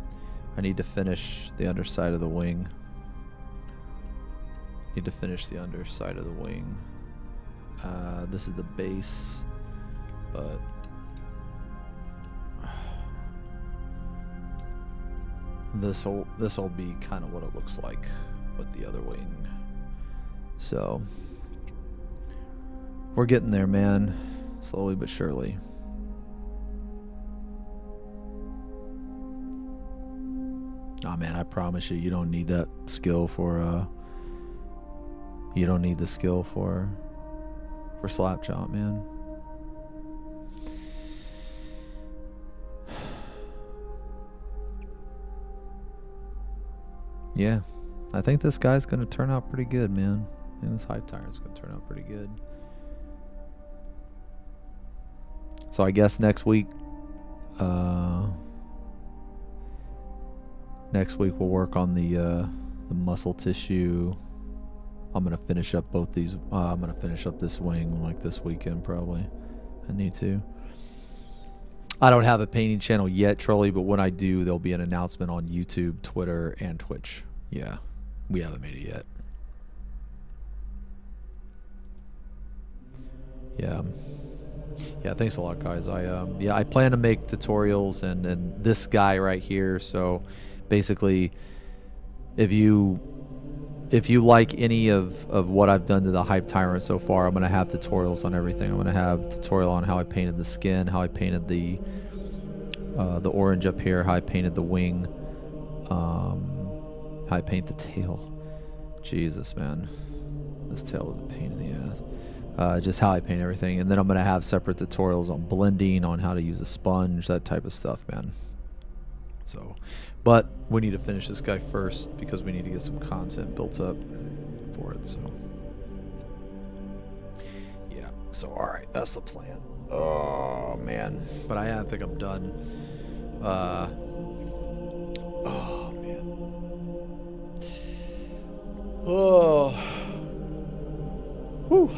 I need to finish the underside of the wing. Need to finish the underside of the wing. This is the base, but this'll be kind of what it looks like with the other wing. So we're getting there, man, slowly but surely. Oh man, I promise you, you don't need that skill for you don't need the skill for slap chop, man. Yeah, I think this guy's gonna turn out pretty good, man. I think this Hive Tyrant's gonna turn out pretty good. So I guess next week we'll work on the muscle tissue. I'm gonna finish up both these. I'm gonna finish up this wing like this weekend probably. I need to. I don't have a painting channel yet, Trolley, but when I do, there'll be an announcement on YouTube, Twitter, and Twitch. Yeah, we haven't made it yet. Yeah. Yeah, thanks a lot, guys. I plan to make tutorials and this guy right here. So basically, if you like any of what I've done to the Hive Tyrant so far, I'm gonna have tutorials on everything. I'm gonna have tutorial on how I painted the skin, how I painted the orange up here, how I painted the wing, how I paint the tail. Jesus, man, this tail was a pain in the ass. Just how I paint everything, and then I'm gonna have separate tutorials on blending, on how to use a sponge, that type of stuff, man. So, but we need to finish this guy first because we need to get some content built up for it. So, yeah. So, all right, that's the plan. Oh man, but I think I'm done. Oh man. Oh. Whew.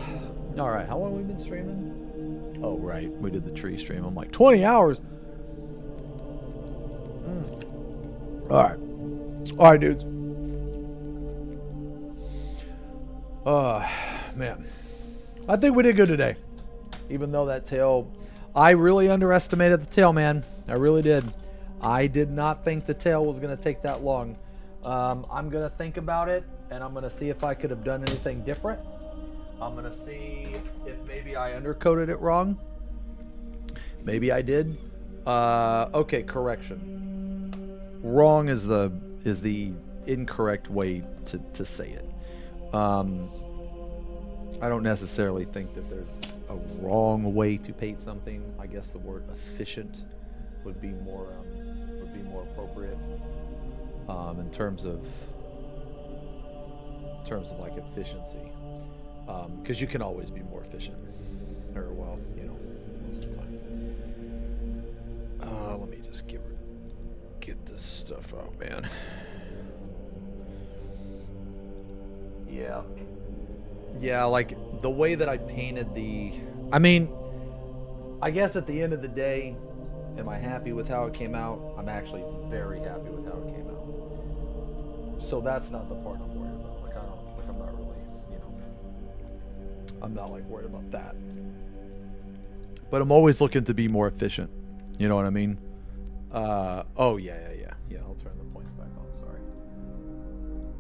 All right, how long have we been streaming? Oh, right, we did the tree stream. I'm like 20 hours. All right, dudes. Man, I think we did good today. Even though that tail, I really underestimated the tail, man. I really did. I did not think the tail was gonna take that long. I'm gonna think about it, and I'm gonna see if I could have done anything different. I'm gonna see if maybe I undercoated it wrong. Maybe I did. Okay, correction. Wrong is the incorrect way to say it. I don't necessarily think that there's a wrong way to paint something. I guess the word efficient would be more appropriate in terms of like efficiency. Because you can always be more efficient, or well, you know, most of the time. Let me just get this stuff out, man. Yeah, like the way that I painted I mean, I guess at the end of the day, am I happy with how it came out? I'm actually very happy with how it came out. So that's not the part I'm worried about. I'm not really, you know, I'm not like worried about that. But I'm always looking to be more efficient. You know what I mean? Oh yeah. I'll turn the points back on. Sorry,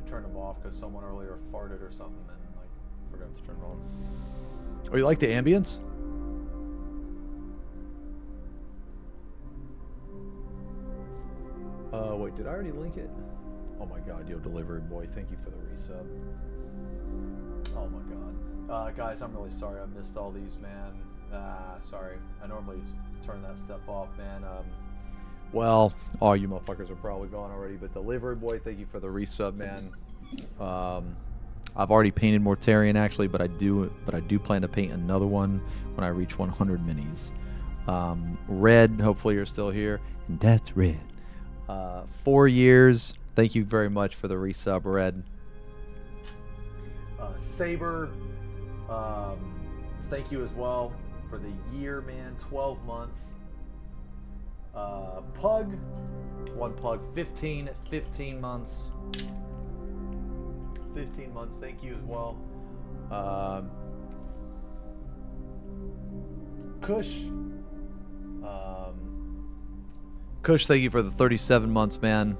I turned them off because someone earlier farted or something and like forgot to turn it on. Oh, you like the ambience? Wait, did I already link it? Oh my god, yo, delivery boy, thank you for the resub. Oh my god. Guys, I'm really sorry I missed all these, man. Sorry. I normally turn that stuff off, man. Well, all you motherfuckers are probably gone already, but delivery boy, thank you for the resub, man. I've already painted Mortarian actually, but I do plan to paint another one when I reach 100 minis. Red, hopefully you're still here, and that's Red. 4 years. Thank you very much for the resub, Red. Saber, thank you as well for the year, man. 12 months. Pug. One Pug. 15 months. 15 months. Thank you as well. Kush. Kush, thank you for the 37 months, man.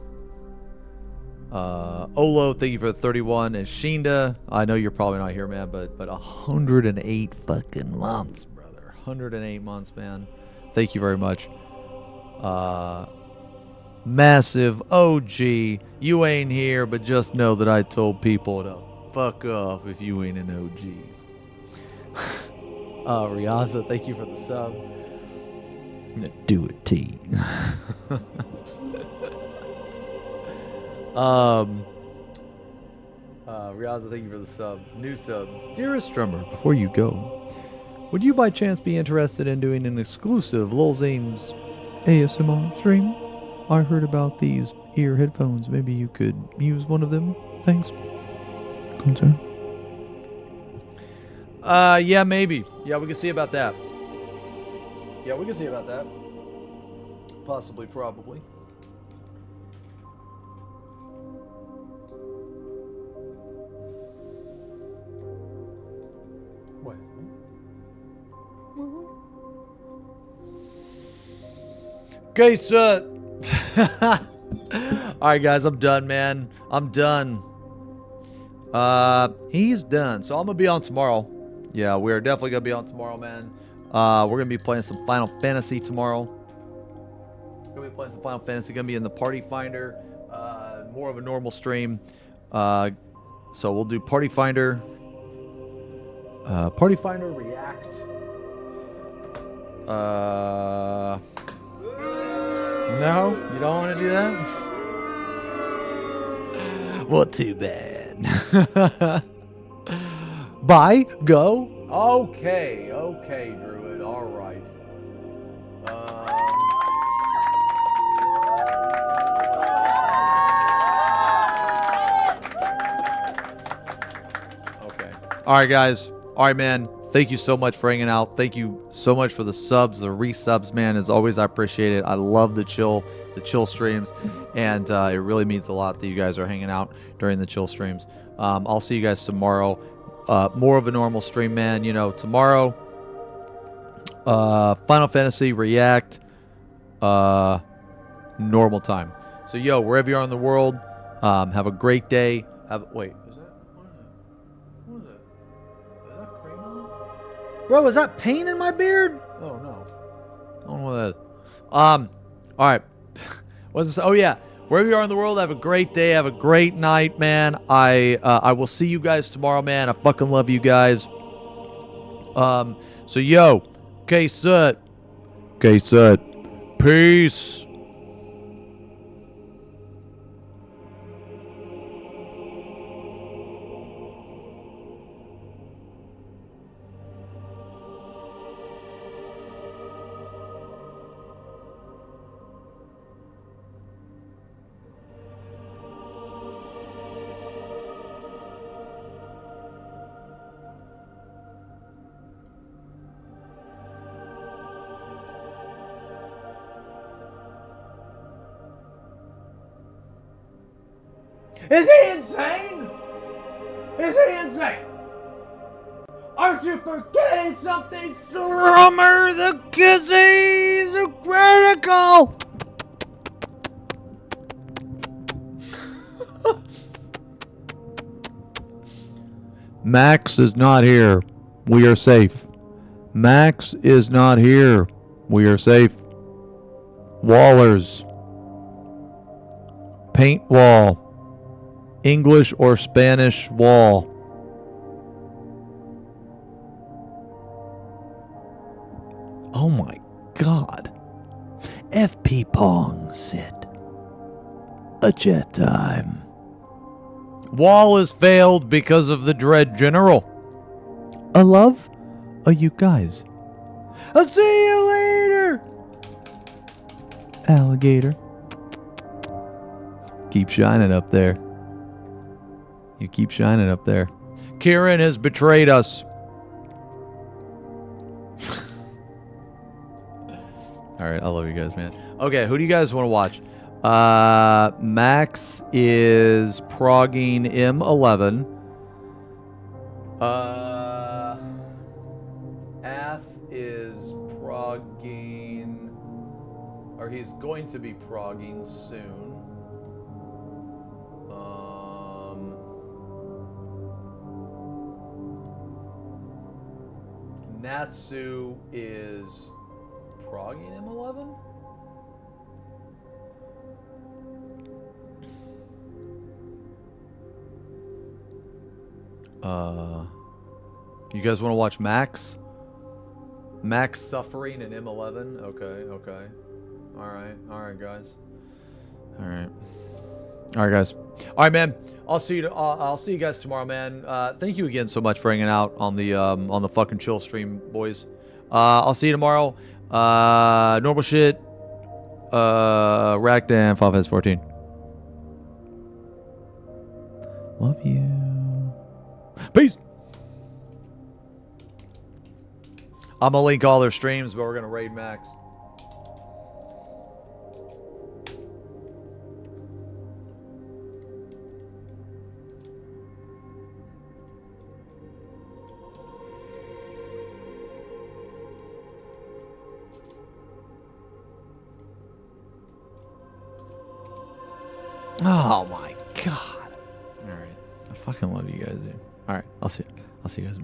Olo, thank you for the 31. And Shinda, I know you're probably not here, man, but 108 fucking months, brother. 108 months, man. Thank you very much. Massive OG, you ain't here, but just know that I told people to fuck off if you ain't an OG. Riaza, thank you for the sub. I'm gonna do it, T. Riaza, thank you for the sub. New sub. Dearest drummer, before you go, would you by chance be interested in doing an exclusive Lulzames ASMR stream? I heard about these ear headphones. Maybe you could use one of them. Thanks. Concern. Yeah, maybe. Yeah, we can see about that. Yeah, we can see about that. Possibly, probably. What? Okay, so... Alright, guys, I'm done, man. I'm done. He's done. So I'm going to be on tomorrow. Yeah, we're definitely going to be on tomorrow, man. We're going to be playing some Final Fantasy tomorrow. Going to be playing some Final Fantasy. Going to be in the Party Finder. More of a normal stream. So we'll do Party Finder. Party Finder React. No? You don't want to do that? Well, too bad. Bye. Go. Okay. Okay, Druid. All right. Okay. All right, guys. All right, man. Thank you so much for hanging out. Thank you so much for the subs, the resubs, man. As always, I appreciate it. I love the chill streams, and it really means a lot that you guys are hanging out during the chill streams. I'll see you guys tomorrow. More of a normal stream, man. You know, tomorrow, Final Fantasy React, normal time. So, yo, wherever you are in the world, have a great day. Wait. Bro, is that pain in my beard? Oh, no. I don't know what that is. All right. What's this? Oh, yeah. Wherever you are in the world, have a great day. Have a great night, man. I will see you guys tomorrow, man. I fucking love you guys. So, yo. K-Sut. K-Sut. Peace. Is he insane? Is he insane? Aren't you forgetting something, Strummer? The kisses are critical. Max is not here. We are safe. Max is not here. We are safe. Wallers. Paint wall. English or Spanish wall. Oh my god. FP Pong said. A jet time. Wall has failed because of the Dread General. A love? You guys. I'll see you later. Alligator. Keep shining up there. You keep shining up there. Kieran has betrayed us. All right, I love you guys, man. Okay, who do you guys want to watch? Max is progging M11. Ath is progging, or he's going to be progging soon. Natsu is progging M11? You guys want to watch Max? Max suffering in M11? Okay, okay. Alright, guys. Alright, guys. Alright, man. I'll see you guys tomorrow, man. Thank you again so much for hanging out on the fucking chill stream, boys. I'll see you tomorrow. Normal shit. Rackdan 5S14. Love you. Peace. I'm gonna link all their streams, but we're gonna raid Max. Oh my god. Alright. I fucking love you guys, dude. Alright, I'll see you guys tomorrow.